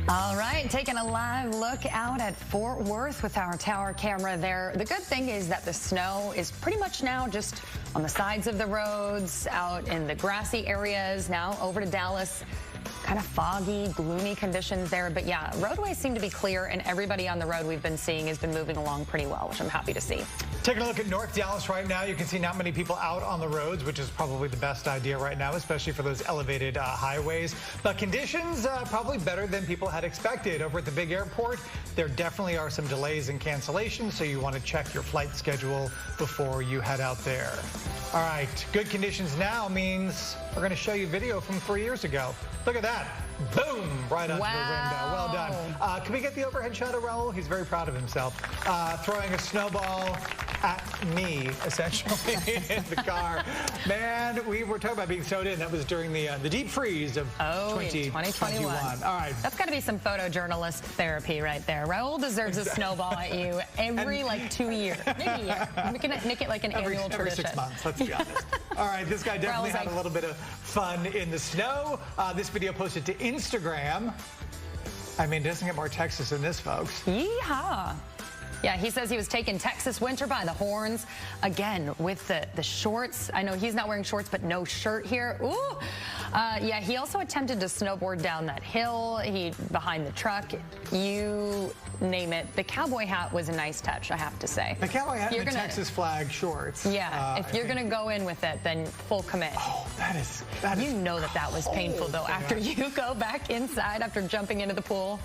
All right, taking a live look out at Fort Worth with our tower camera there. The good thing is that the snow is pretty much now just on the sides of the roads, out in the grassy areas, now over to Dallas. Kind of foggy, gloomy conditions there. But yeah, roadways seem to be clear, and everybody on the road we've been seeing has been moving along pretty well, which I'm happy to see. Taking a look at North Dallas right now, you can see not many people out on the roads, which is probably the best idea right now, especially for those elevated highways. But conditions probably better than people had expected. Over at the big airport, there definitely are some delays and cancellations, so you want to check your flight schedule before you head out there. All right, good conditions now means we're going to show you video from 3 years ago. Look at that. Boom, right onto the window. Well done. Can we get the overhead shot of Raul? He's very proud of himself. Throwing a snowball at me, essentially, in the car. Man, we were talking about being snowed in. That was during the deep freeze of 2021. All right. That's got to be some photojournalist therapy right there. Raul deserves a snowball at you every, 2 years. Maybe a year. We can make it like an annual tradition. Every 6 months, let's be honest. All right, this guy definitely had a little bit of fun in the snow. This video posted to Instagram. I mean, it doesn't get more Texas than this, folks. Yeehaw. Yeah, he says he was taking Texas winter by the horns. Again, with the shorts. I know he's not wearing shorts, but no shirt here. Ooh. Yeah, he also attempted to snowboard down that hill. Behind the truck. You name it. The cowboy hat was a nice touch, I have to say. The cowboy hat and the Texas flag shorts. Yeah, if you're going to go in with it, then full commit. Oh, that is You know that was painful, though, after you go back inside after jumping into the pool.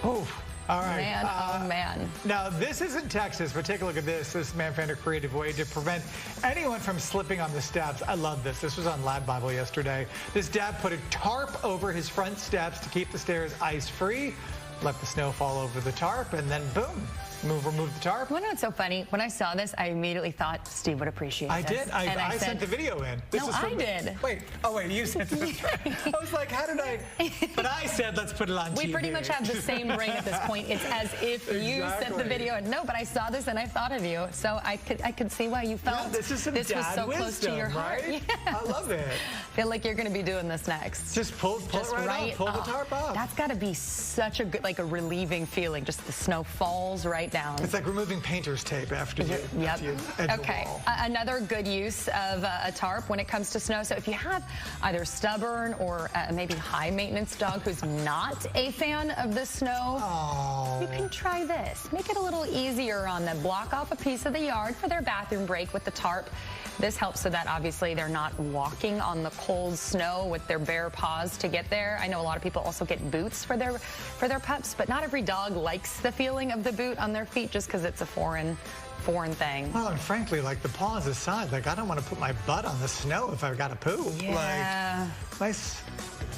Oh. All right. Man, oh man. Now, this isn't Texas, but take a look at this. This man found a creative way to prevent anyone from slipping on the steps. I love this. This was on Lad Bible yesterday. This dad put a tarp over his front steps to keep the stairs ice-free. let the snow fall over the tarp, and then boom, remove the tarp. You know what's so funny? When I saw this, I immediately thought Steve would appreciate I this. did. I sent the video in. No, I did. Wait, you sent it. I was like, how did I? But I said, let's put it on TV. We pretty much have the same brain at this point. It's as if you sent the video. And no, but I saw this and I thought of you. So I could see why you felt this is some this was dad so wisdom, close to your heart. right? Yeah. I love it. Feel like you're going to be doing this next. Just pull it right up. Pull the tarp up. That's got to be such a good, like a relieving feeling. Just the snow falls right down. It's like removing painter's tape after you, yep. edge Okay. the wall. Another good use of a tarp when it comes to snow. So if you have either stubborn or maybe high maintenance dog who's not a fan of the snow, you can try this. Make it a little easier on them. Block off a piece of the yard for their bathroom break with the tarp. This helps so that obviously they're not walking on the cold snow with their bare paws to get there. I know a lot of people also get boots for their pups, but not every dog likes the feeling of the boot on their feet just because it's a foreign thing. Well, and frankly, like the paws aside, like I don't want to put my butt on the snow if I've got to poo. Yeah. Like, nice.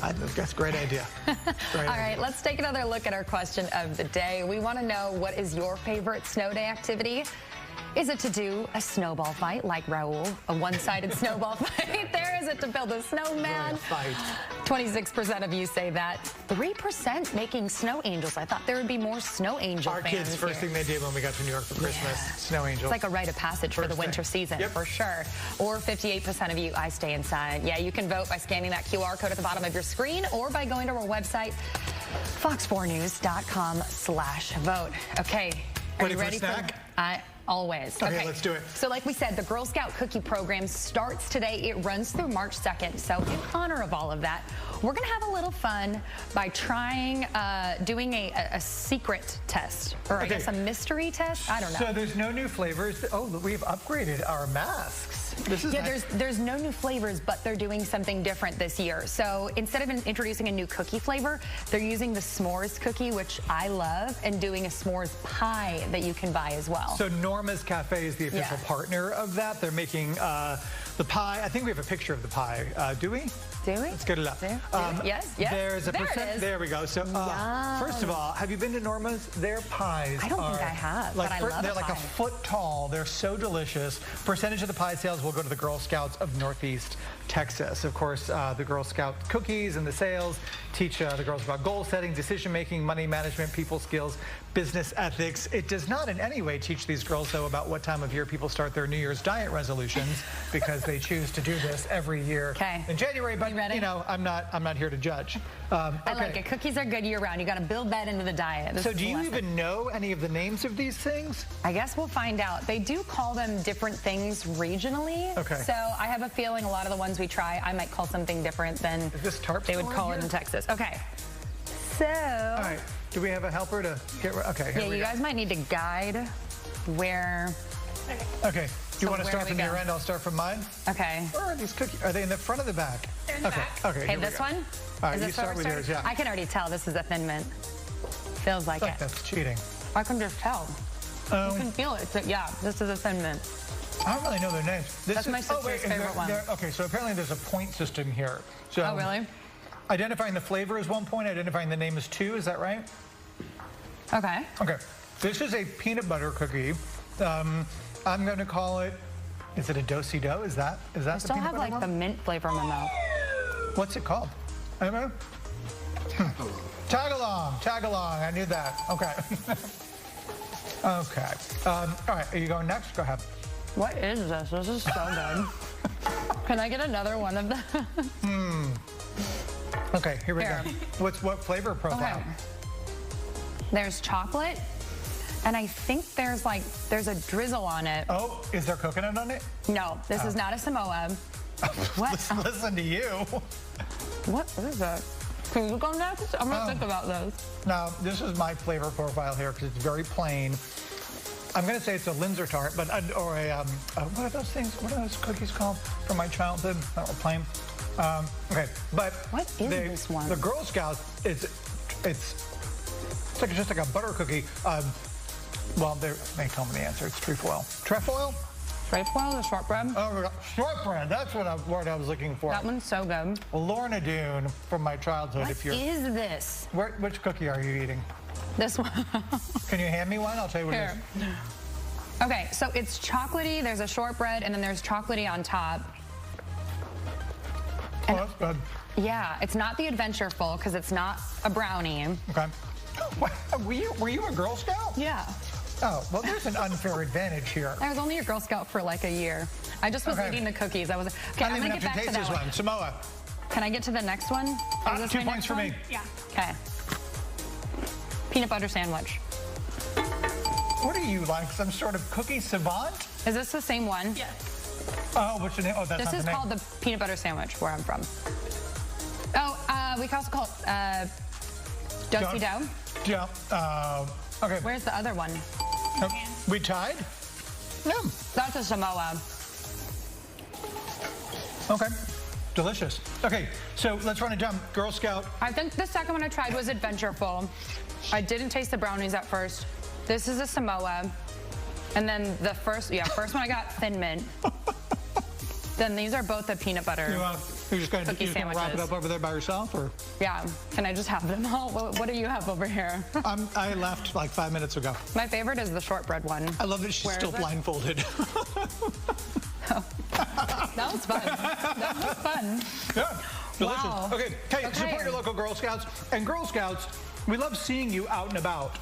That's a great idea. All right, let's take another look at our question of the day. We want to know, what is your favorite snow day activity? Is it to do a snowball fight like Raul, a one-sided snowball fight? There is it to build a snowman. 26% of you say that. 3% making snow angels. I thought there would be more snow angel Our fans kids, first thing they did when we got to New York for Christmas, snow angels. It's like a rite of passage for the winter season, for sure. Or 58% of you, I stay inside. Yeah, you can vote by scanning that QR code at the bottom of your screen or by going to our website, fox4news.com/vote. Okay, are you ready for a snack? Always. Okay, let's do it. So like we said, the Girl Scout cookie program starts today. It runs through March 2nd. So in honor of all of that, we're going to have a little fun by trying doing a secret test, or I guess a mystery test. I don't know. So there's no new flavors. Oh, we've upgraded our masks. This is nice. There's no new flavors, but they're doing something different this year. So instead of introducing a new cookie flavor, they're using the s'mores cookie, which I love, and doing a s'mores pie that you can buy as well. So Norma's Cafe is the official partner of that. They're making the pie. I think we have a picture of the pie. Do we? Do we? Let's get it up. Yes. There's a there percent. it is. There we go. So first of all, have you been to Norma's? Their pies I don't think I have, but I love they're like pie. a foot tall. They're so delicious. Percentage of the pie sales will go to the Girl Scouts of Northeast Texas. Of course, the Girl Scout cookies and the sales teach the girls about goal setting, decision making, money management, people skills, business ethics. It does not in any way teach these girls, though, about what time of year people start their New Year's diet resolutions because they choose to do this every year in January. But you know, I'm not here to judge. I like it. Cookies are good year round. You got to build that into the diet. So do you even know any of the names of these things? I guess we'll find out. They do call them different things regionally. Okay. So I have a feeling a lot of the ones we try, I might call something different than they would call it in Texas. Okay. So. All right. Do we have a helper to get? Okay. Yeah, you guys might need to guide where. Okay. Do you want to start from your end? I'll start from mine. Okay. Where are these cookies? Are they in the front or the back? They're in the back. Okay. Okay, this one? All right, Is you this start with yours, yeah. I can already tell this is a Thin Mint. Feels like it. That's cheating. I can just tell. You can feel it. So, yeah, this is a Thin Mint. I don't really know their names. That's my sister's favorite one. Okay, so apparently there's a point system here. So oh, really? Identifying the flavor is 1 point. Identifying the name is 2. Is that right? Okay. Okay. This is a peanut butter cookie. I'm going to call it. Is it a do-si-do? Is that I the still peanut have butter like the mint flavor in my mouth. What's it called? Emma? Tag along. Tag along. I knew that. Okay. Okay. All right. Are you going next? Go ahead. What is this? This is so good. Can I get another one of them? Okay. Here we go. What flavor profile? Okay. There's chocolate, and I think there's a drizzle on it. Oh, is there coconut on it? No, this is not a Samoa. What? Listen to you. What is it? Can you go next? I'm gonna think about those. Now, this is my flavor profile here because it's very plain. I'm gonna say it's a Linzer tart, but or a what are those things? What are those cookies called from my childhood that were plain? Okay, but what is this one? The Girl Scouts it's like just like a butter cookie. Well, they tell me the answer. It's trefoil. Trefoil? Trefoil, the shortbread? Oh, shortbread. That's what word I was looking for. That one's so good. Lorna Doone from my childhood. What is this? Which cookie are you eating? This one. Can you hand me one? I'll tell you what it is. Okay, so it's chocolatey, there's a shortbread, and then there's chocolatey on top. Oh, that's good. Yeah, it's not the Adventureful because it's not a brownie. Okay. Were you a Girl Scout? Yeah. Oh, well, there's an unfair advantage here. I was only a Girl Scout for like a year. I just was eating the cookies. Okay, I'm going gonna get back to that one. Samoa. Can I get to the next one? 2 points for me. Yeah. Okay. Peanut butter sandwich. What are you, like some sort of cookie savant? Is this the same one? Yes. Oh, what's your name? Oh, that's This is called the peanut butter sandwich, where I'm from. Oh, we can also call it do-si-do. Yeah. Okay. Where's the other one? We tied? No. That's a Samoa. Okay. Delicious. Okay, so let's run it down. Girl Scout. I think the second one I tried was Adventureful. I didn't taste the brownies at first. This is a Samoa. And then the first one I got Thin Mint. Then these are both the peanut butter You're just going to wrap it up over there by yourself? Or? Yeah. Can I just have them all? What do you have over here? I left like 5 minutes ago. My favorite is the shortbread one. I love that she's still blindfolded. That was fun. That was fun. Yeah, delicious. Wow. Okay, support your local Girl Scouts. And Girl Scouts, we love seeing you out and about.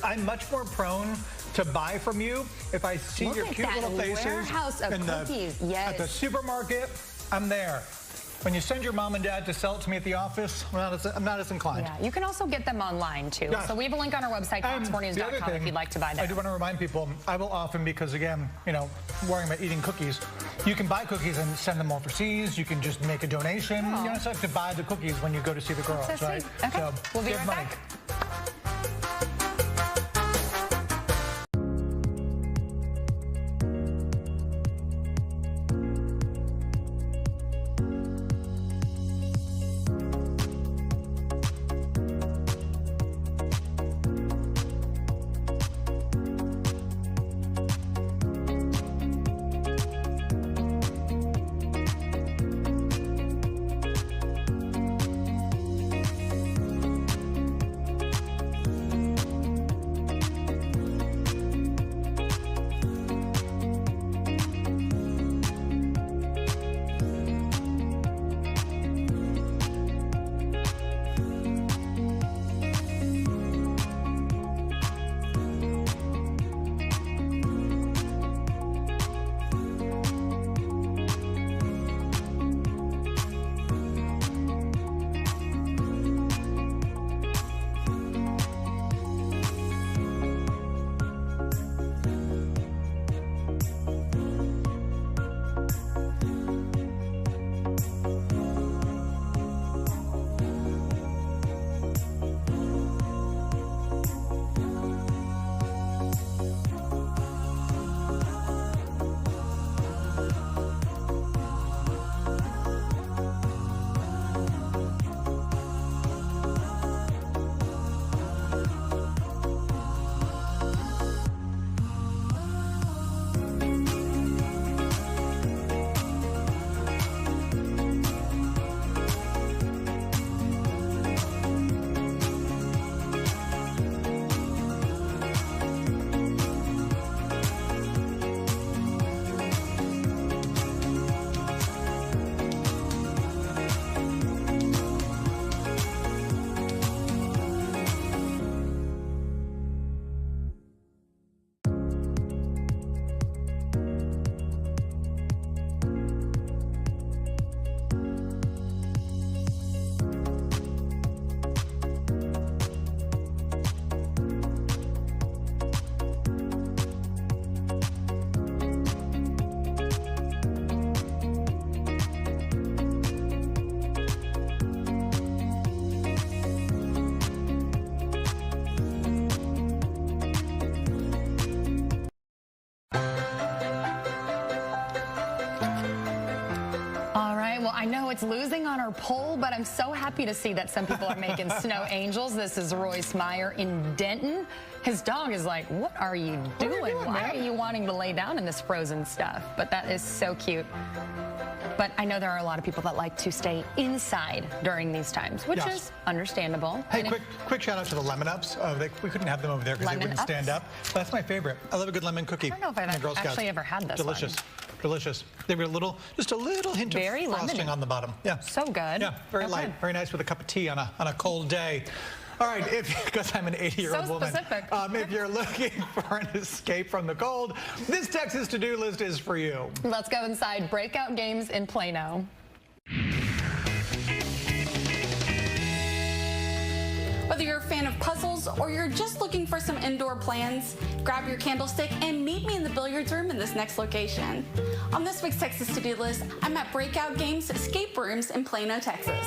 I'm much more prone to buy from you if I see your cute little faces warehouse of cookies. Yes. At the supermarket. I'm there. When you send your mom and dad to sell it to me at the office, I'm not as inclined. Yeah, you can also get them online, too. Yes. So we have a link on our website, fox4news.com, if you'd like to buy them. I do want to remind people, I will often, because again, worrying about eating cookies, you can buy cookies and send them overseas. You can just make a donation. You don't have to buy the cookies when you go to see the girls, right? Okay, so we'll be give right money. back. Well, I know it's losing on our poll, but I'm so happy to see that some people are making snow angels. This is Royce Meyer in Denton. His dog is like, what are you doing? Why are you wanting to lay down in this frozen stuff? But that is so cute. But I know there are a lot of people that like to stay inside during these times, which is understandable. Hey, quick shout out to the lemon ups. We couldn't have them over there because they wouldn't stand up. That's my favorite. I love a good lemon cookie. I don't know if I've actually ever had this. Delicious. Delicious. They were just a little hint of frosting on the bottom. Yeah. So good. Yeah, very light. Very nice with a cup of tea on a cold day. All right, because I'm an 80-year-old woman. If you're looking for an escape from the cold, this Texas to-do list is for you. Let's go inside breakout games in Plano. Whether you're a fan of puzzles or you're just looking for some indoor plans, grab your candlestick and meet me in the billiards room in this next location. On this week's Texas to-do list, I'm at Breakout Games Escape Rooms in Plano, Texas.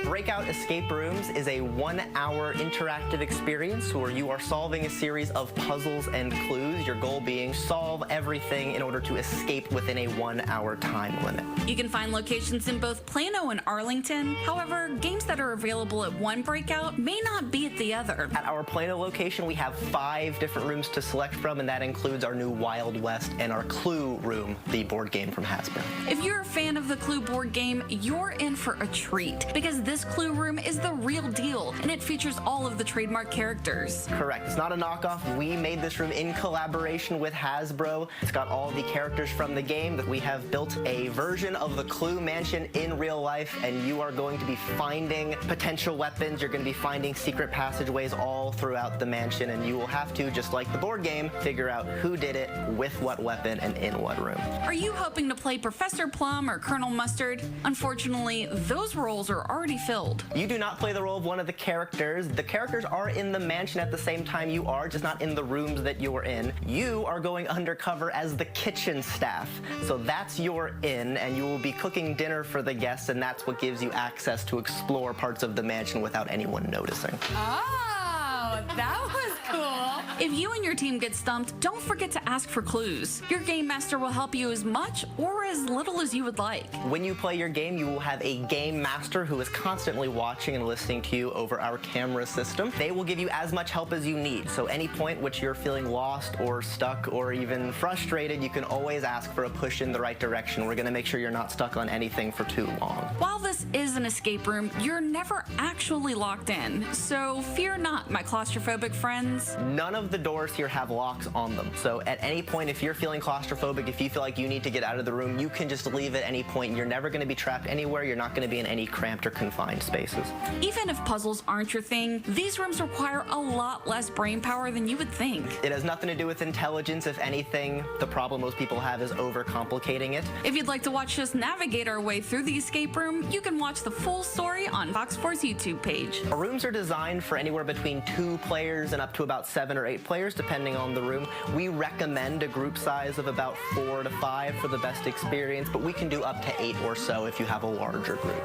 Breakout Escape Rooms is a 1-hour interactive experience where you are solving a series of puzzles and clues, your goal being solve everything in order to escape within a 1-hour time limit. You can find locations in both Plano and Arlington. However, games that are available at one Breakout may not be at the other. At our Plano location, we have 5 different rooms to select from, and that includes our new Wild West and our Clue room, the board game from Hasbro. If you're a fan of the Clue board game, you're in for a treat because this Clue room is the real deal and it features all of the trademark characters. Correct. It's not a knockoff. We made this room in collaboration with Hasbro. It's got all the characters from the game. We have built a version of the Clue mansion in real life, and you are going to be finding potential weapons. You're going to be finding secret passageways all throughout the mansion, and you will have to, just like the board game, figure out who did it, with what weapon, and in what room. Are you hoping to play Professor Plum or Colonel Mustard? Unfortunately, those roles are already filled. You do not play the role of one of the characters. The characters are in the mansion at the same time you are, just not in the rooms that you're in. You are going undercover as the kitchen staff. So that's your inn, and you will be cooking dinner for the guests, and that's what gives you access to explore parts of the mansion without anyone noticing. Oh, that was cool. If you and your team get stumped, don't forget to ask for clues. Your game master will help you as much or as little as you would like. When you play your game, you will have a game master who is constantly watching and listening to you over our camera system. They will give you as much help as you need. So any point which you're feeling lost or stuck or even frustrated, you can always ask for a push in the right direction. We're going to make sure you're not stuck on anything for too long. While this is an escape room, you're never actually locked in. So fear not, my claustrophobic friends. None of the doors here have locks on them. So at any point, if you're feeling claustrophobic, if you feel like you need to get out of the room, you can just leave at any point. You're never going to be trapped anywhere. You're not going to be in any cramped or confined spaces. Even if puzzles aren't your thing, these rooms require a lot less brain power than you would think. It has nothing to do with intelligence. If anything, the problem most people have is overcomplicating it. If you'd like to watch us navigate our way through the escape room, you can watch the full story on Fox 4's YouTube page. Our rooms are designed for anywhere between 2 players and up to about 7 or 8 players, depending on the room. We recommend a group size of about 4 to 5 for the best experience, but we can do up to 8 or so if you have a larger group.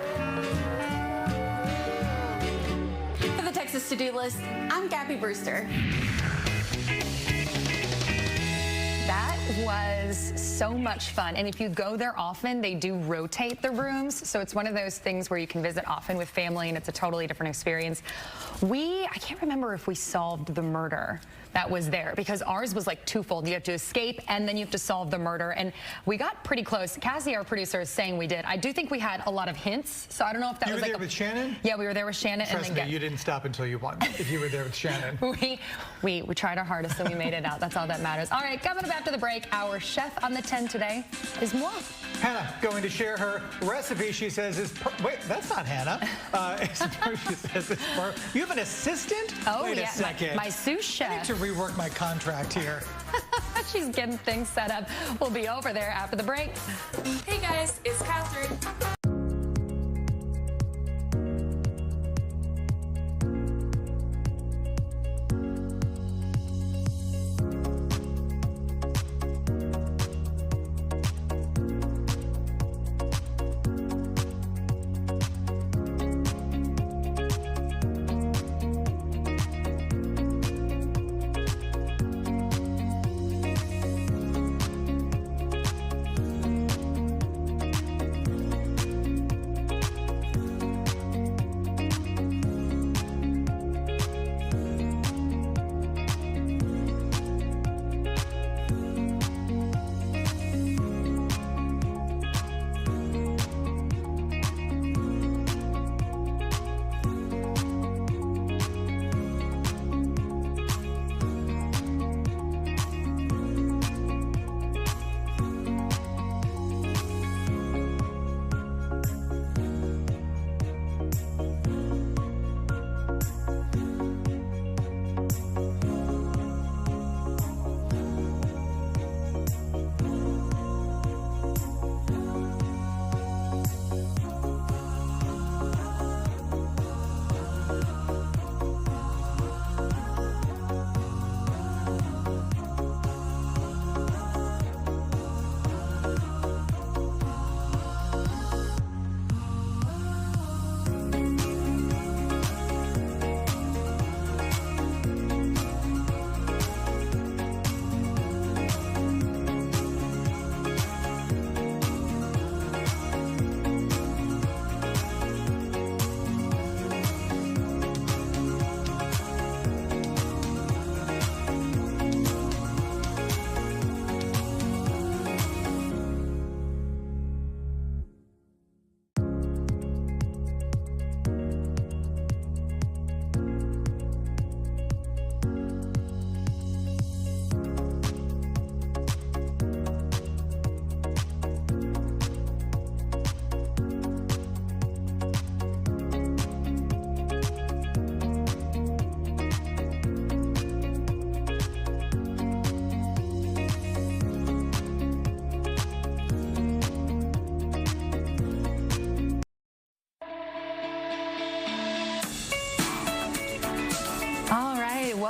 For the Texas to-do list, I'm Gabby Brewster. That was so much fun. And if you go there often, they do rotate the rooms. So it's one of those things where you can visit often with family and it's a totally different experience. I can't remember if we solved the murder that was there because ours was like twofold. You have to escape and then you have to solve the murder. And we got pretty close. Cassie, our producer, is saying we did. I do think we had a lot of hints. So I don't know if that was like. You were there with Shannon? Yeah, we were there with Shannon. Trust me, you didn't stop until you won. If you were there with Shannon. We tried our hardest, so we made it out. That's all that matters. All right, coming up after the break, our chef on the 10 today is moi. Hannah going to share her recipe. She says is wait, that's not Hannah. She says it's you have an assistant? Oh, wait a second. My sous chef. I need to rework my contract here. She's getting things set up. We'll be over there after the break. Hey guys, it's Catherine.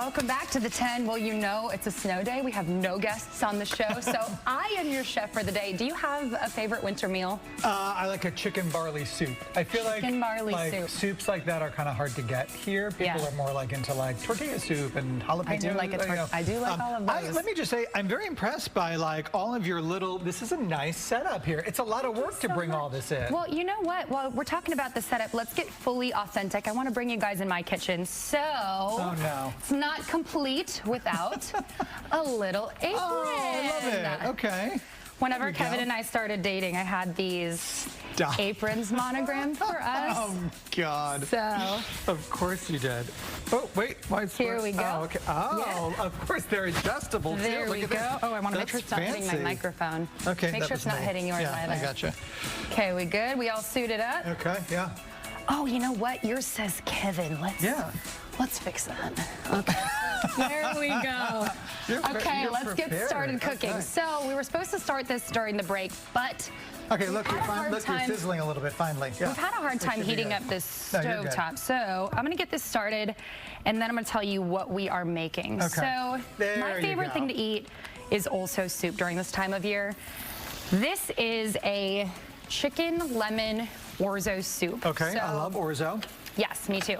Welcome back to the 10. Well, you know it's a snow day. We have no guests on the show, so I am your chef for the day. Do you have a favorite winter meal? I like a chicken barley soup. I feel Chicken barley soup. soups like that are kind of hard to get here. People are more like into like tortilla soup and jalapeno. I do like I do like all of those. Let me just say, I'm very impressed by like all of your little. This is a nice setup here. It's a lot of work to bring all this in. Well, you know what? While we're talking about the setup, let's get fully authentic. I want to bring you guys in my kitchen. So, oh no, it's not complete without a little apron. Oh, I love it. Okay. Whenever Kevin and I started dating, I had these aprons monogrammed for us. Oh, God. So. Of course you did. Oh, wait. Here we go. Oh, okay. Oh, yeah. Of course they're adjustable, too. There we go. Oh, I want to make sure it's not fancy. hitting my microphone. Okay, make sure it's not hitting yours either. I gotcha. Okay, we good? We all suited up? Okay, yeah. Oh, you know what? Yours says Kevin. Let's fix that. Okay. There we go. Okay, let's get started cooking. Okay. So we were supposed to start this during the break, but okay, look, you're sizzling a little bit finally. Yeah. We've had a hard time heating up this stove top. So I'm gonna get this started, and then I'm gonna tell you what we are making. Okay. So my favorite thing to eat is also soup during this time of year. This is a chicken lemon orzo soup. Okay, so, I love orzo. Yes, me too.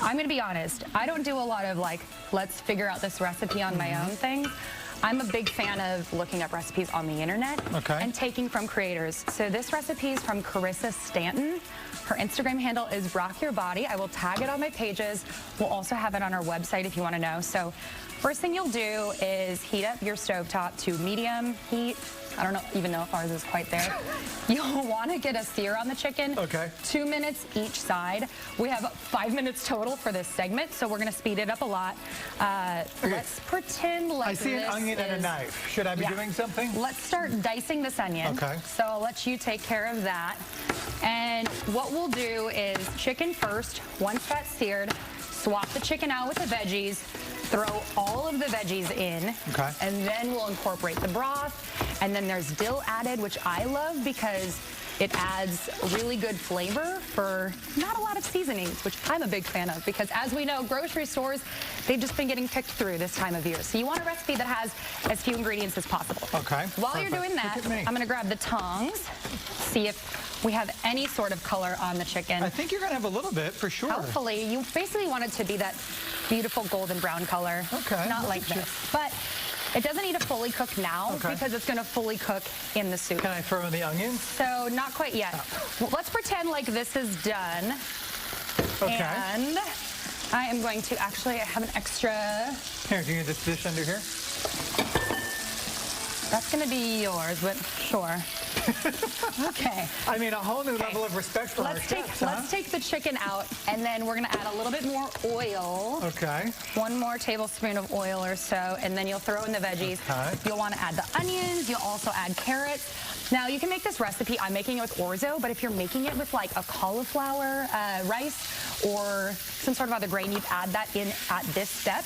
I'm gonna be honest, I don't do a lot of like, let's figure out this recipe on my own thing. I'm a big fan of looking up recipes on the internet and taking from creators. So this recipe is from Carissa Stanton. Her Instagram handle is Rock Your Body. I will tag it on my pages. We'll also have it on our website if you want to know. So first thing you'll do is heat up your stovetop to medium heat. I don't even know if ours is quite there. You'll want to get a sear on the chicken. Okay. 2 minutes each side. We have 5 minutes total for this segment, so we're going to speed it up a lot. Let's pretend like I see an onion and a knife. Should I be doing something? Let's start dicing this onion. Okay. So I'll let you take care of that. And what we'll do is chicken first. Once that's seared, swap the chicken out with the veggies, throw all of the veggies in, and then we'll incorporate the broth. And then there's dill added, which I love because it adds really good flavor for not a lot of seasonings, which I'm a big fan of because as we know, grocery stores, they've just been getting picked through this time of year. So you want a recipe that has as few ingredients as possible. Okay. While you're doing that, I'm gonna grab the tongs, see if we have any sort of color on the chicken. I think you're gonna have a little bit for sure. Hopefully. You basically want it to be that beautiful golden brown color. Okay. Not like this. But it doesn't need to fully cook now because it's going to fully cook in the soup. Can I throw in the onions? So not quite yet. Well, let's pretend like this is done. Okay. And I am going to I have an extra. Here, do you need this dish under here? That's going to be yours, but sure. Okay. I mean, a whole new level of respect for our chefs, Let's take the chicken out, and then we're going to add a little bit more oil. Okay. 1 more tablespoon of oil or so, and then you'll throw in the veggies. Okay. You'll want to add the onions. You'll also add carrots. Now, you can make this recipe. I'm making it with orzo, but if you're making it with like a cauliflower rice or some sort of other grain, you'd add that in at this step.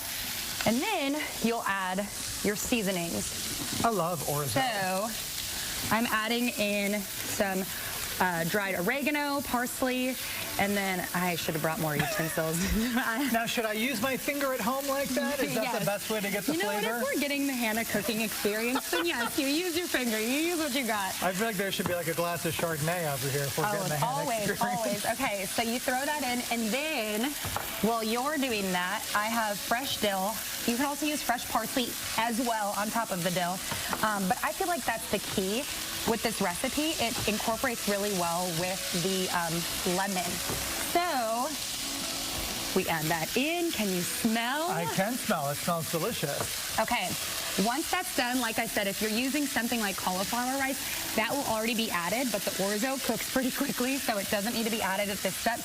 And then you'll add your seasonings. I love orzo. So I'm adding in some dried oregano, parsley, and then I should have brought more utensils. Now, should I use my finger at home like that? Is that the best way to get the flavor? You know what, if we're getting the Hannah cooking experience, then yes, you use your finger. You use what you got. I feel like there should be like a glass of Chardonnay over here if we're getting the Hannah experience. Always. Okay, so you throw that in, and then while you're doing that, I have fresh dill. You can also use fresh parsley as well on top of the dill. But I feel like that's the key with this recipe. It incorporates really well with the lemon. So we add that in. Can you smell? I can smell. It smells delicious. Okay. Once that's done, like I said, if you're using something like cauliflower rice, that will already be added, but the orzo cooks pretty quickly, so it doesn't need to be added at this step.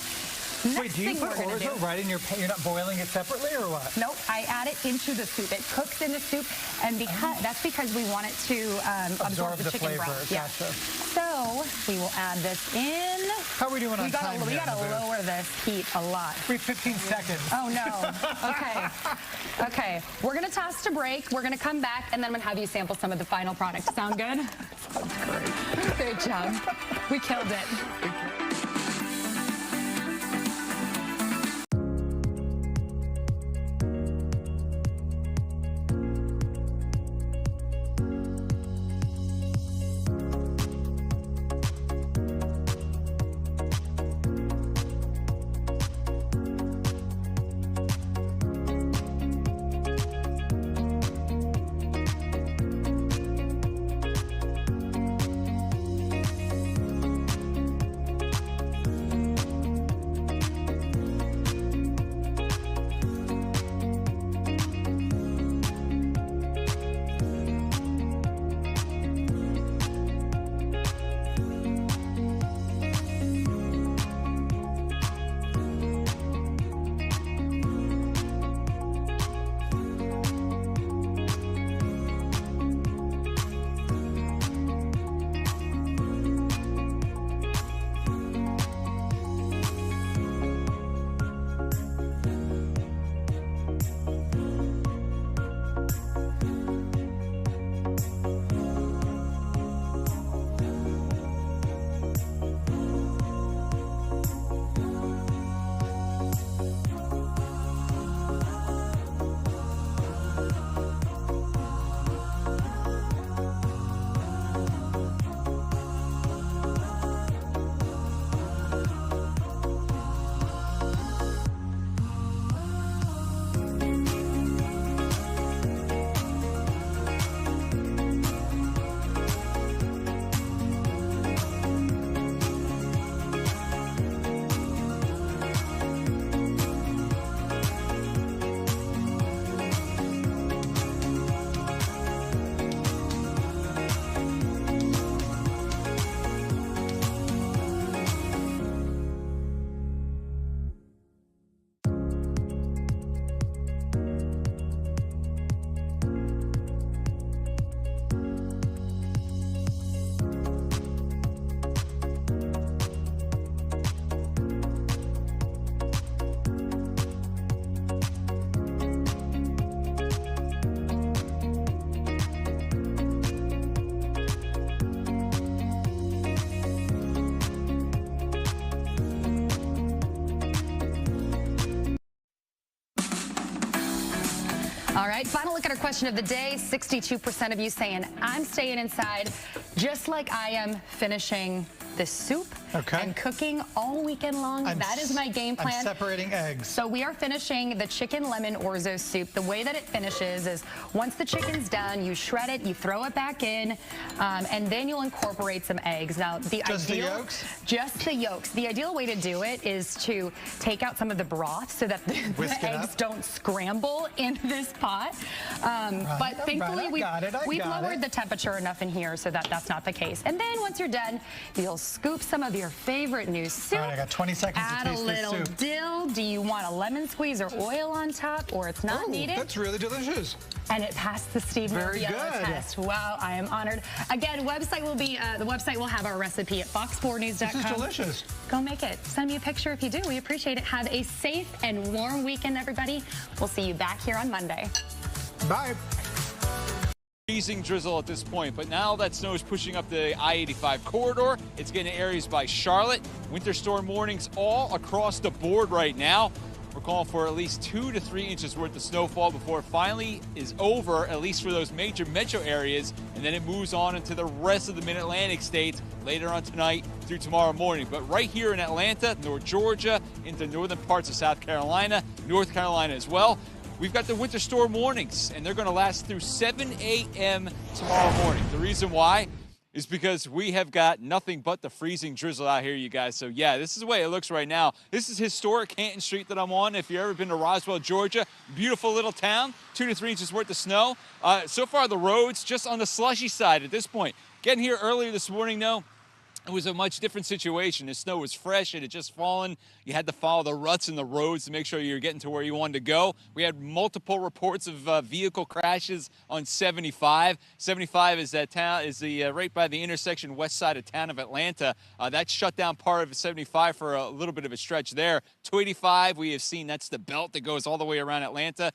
Wait, do you put orzo right in your pan? You're not boiling it separately or what? Nope, I add it into the soup. It cooks in the soup, and that's because we want it to absorb the chicken flavor. broth. Gotcha. So we will add this in. How are we doing on time? We gotta lower this heat a lot. 15 seconds. Oh no. Okay. Okay. We're gonna toss to break. We're gonna come back, and then I'm gonna have you sample some of the final product. Sound good? Sounds great. Great job. We killed it. All right, final look at our question of the day. 62% of you saying, I'm staying inside, just like I am finishing this soup and cooking all weekend long. That is my game plan. I'm separating eggs. So we are finishing the chicken lemon orzo soup. The way that it finishes is once the chicken's done, you shred it, you throw it back in, and then you'll incorporate some eggs. Now, Just the yolks? Just the yolks. The ideal way to do it is to take out some of the broth so that the eggs don't scramble in this pot. But thankfully, we've lowered the temperature enough in here so that that's not the case. And then once you're done, you'll scoop some of your favorite new soup. All right, I got 20 seconds to taste this soup. Add a little dill. Do you want a lemon squeeze or oil on top, or it's not needed? That's really delicious. And it passed the Steve Very Yellow good. test. Wow, I am honored. Again, website will be the website will have our recipe at fox4news.com. This is delicious. Go make it. Send me a picture if you do. We appreciate it. Have a safe and warm weekend, everybody. We'll see you back here on Monday. Bye. Freezing drizzle at this point, but now that snow is pushing up the I-85 corridor. It's getting to areas by Charlotte. Winter storm warnings all across the board right now. We're calling for at least 2 to 3 inches worth of snowfall before it finally is over, at least for those major metro areas, and then it moves on into the rest of the mid-Atlantic states later on tonight through tomorrow morning. But right here in Atlanta, North Georgia, into northern parts of South Carolina, North Carolina as well, we've got the winter storm warnings, and they're going to last through 7 a.m. tomorrow morning. The reason why is because we have got nothing but the freezing drizzle out here, you guys. So, yeah, this is the way it looks right now. This is historic Canton Street that I'm on. If you've ever been to Roswell, Georgia, beautiful little town, 2 to 3 inches worth of snow. So far, the roads just on the slushy side at this point. Getting here earlier this morning, though, it was a much different situation. The snow was fresh. It had just fallen. You had to follow the ruts in the roads to make sure you're getting to where you wanted to go. We had multiple reports of vehicle crashes on 75. 75 is that town, is the right by the intersection west side of town of Atlanta. That shut down part of 75 for a little bit of a stretch there. 285, we have seen that's the belt that goes all the way around Atlanta.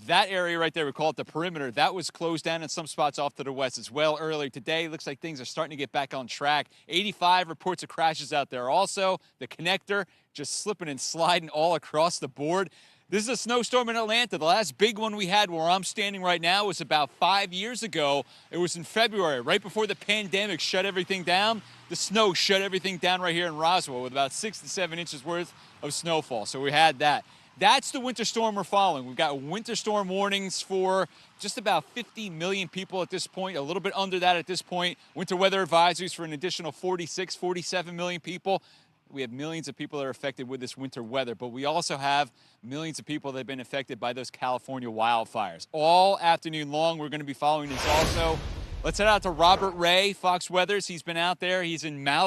That area right there, we call it the perimeter, that was closed down in some spots off to the west as well earlier today. Looks like things are starting to get back on track. 85 reports of crashes out there also. The connector just slipping and sliding all across the board. This is a snowstorm in Atlanta. The last big one we had where I'm standing right now was about 5 years ago. It was in February, right before the pandemic shut everything down. The snow shut everything down right here in Roswell with about 6 to 7 inches worth of snowfall. So we had that. That's the winter storm we're following. We've got winter storm warnings for just about 50 million people at this point, a little bit under that at this point. Winter weather advisories for an additional 46, 47 million people. We have millions of people that are affected with this winter weather, but we also have millions of people that have been affected by those California wildfires. All afternoon long, we're going to be following this also. Let's head out to Robert Ray, Fox Weathers. He's been out there. He's in Malibu.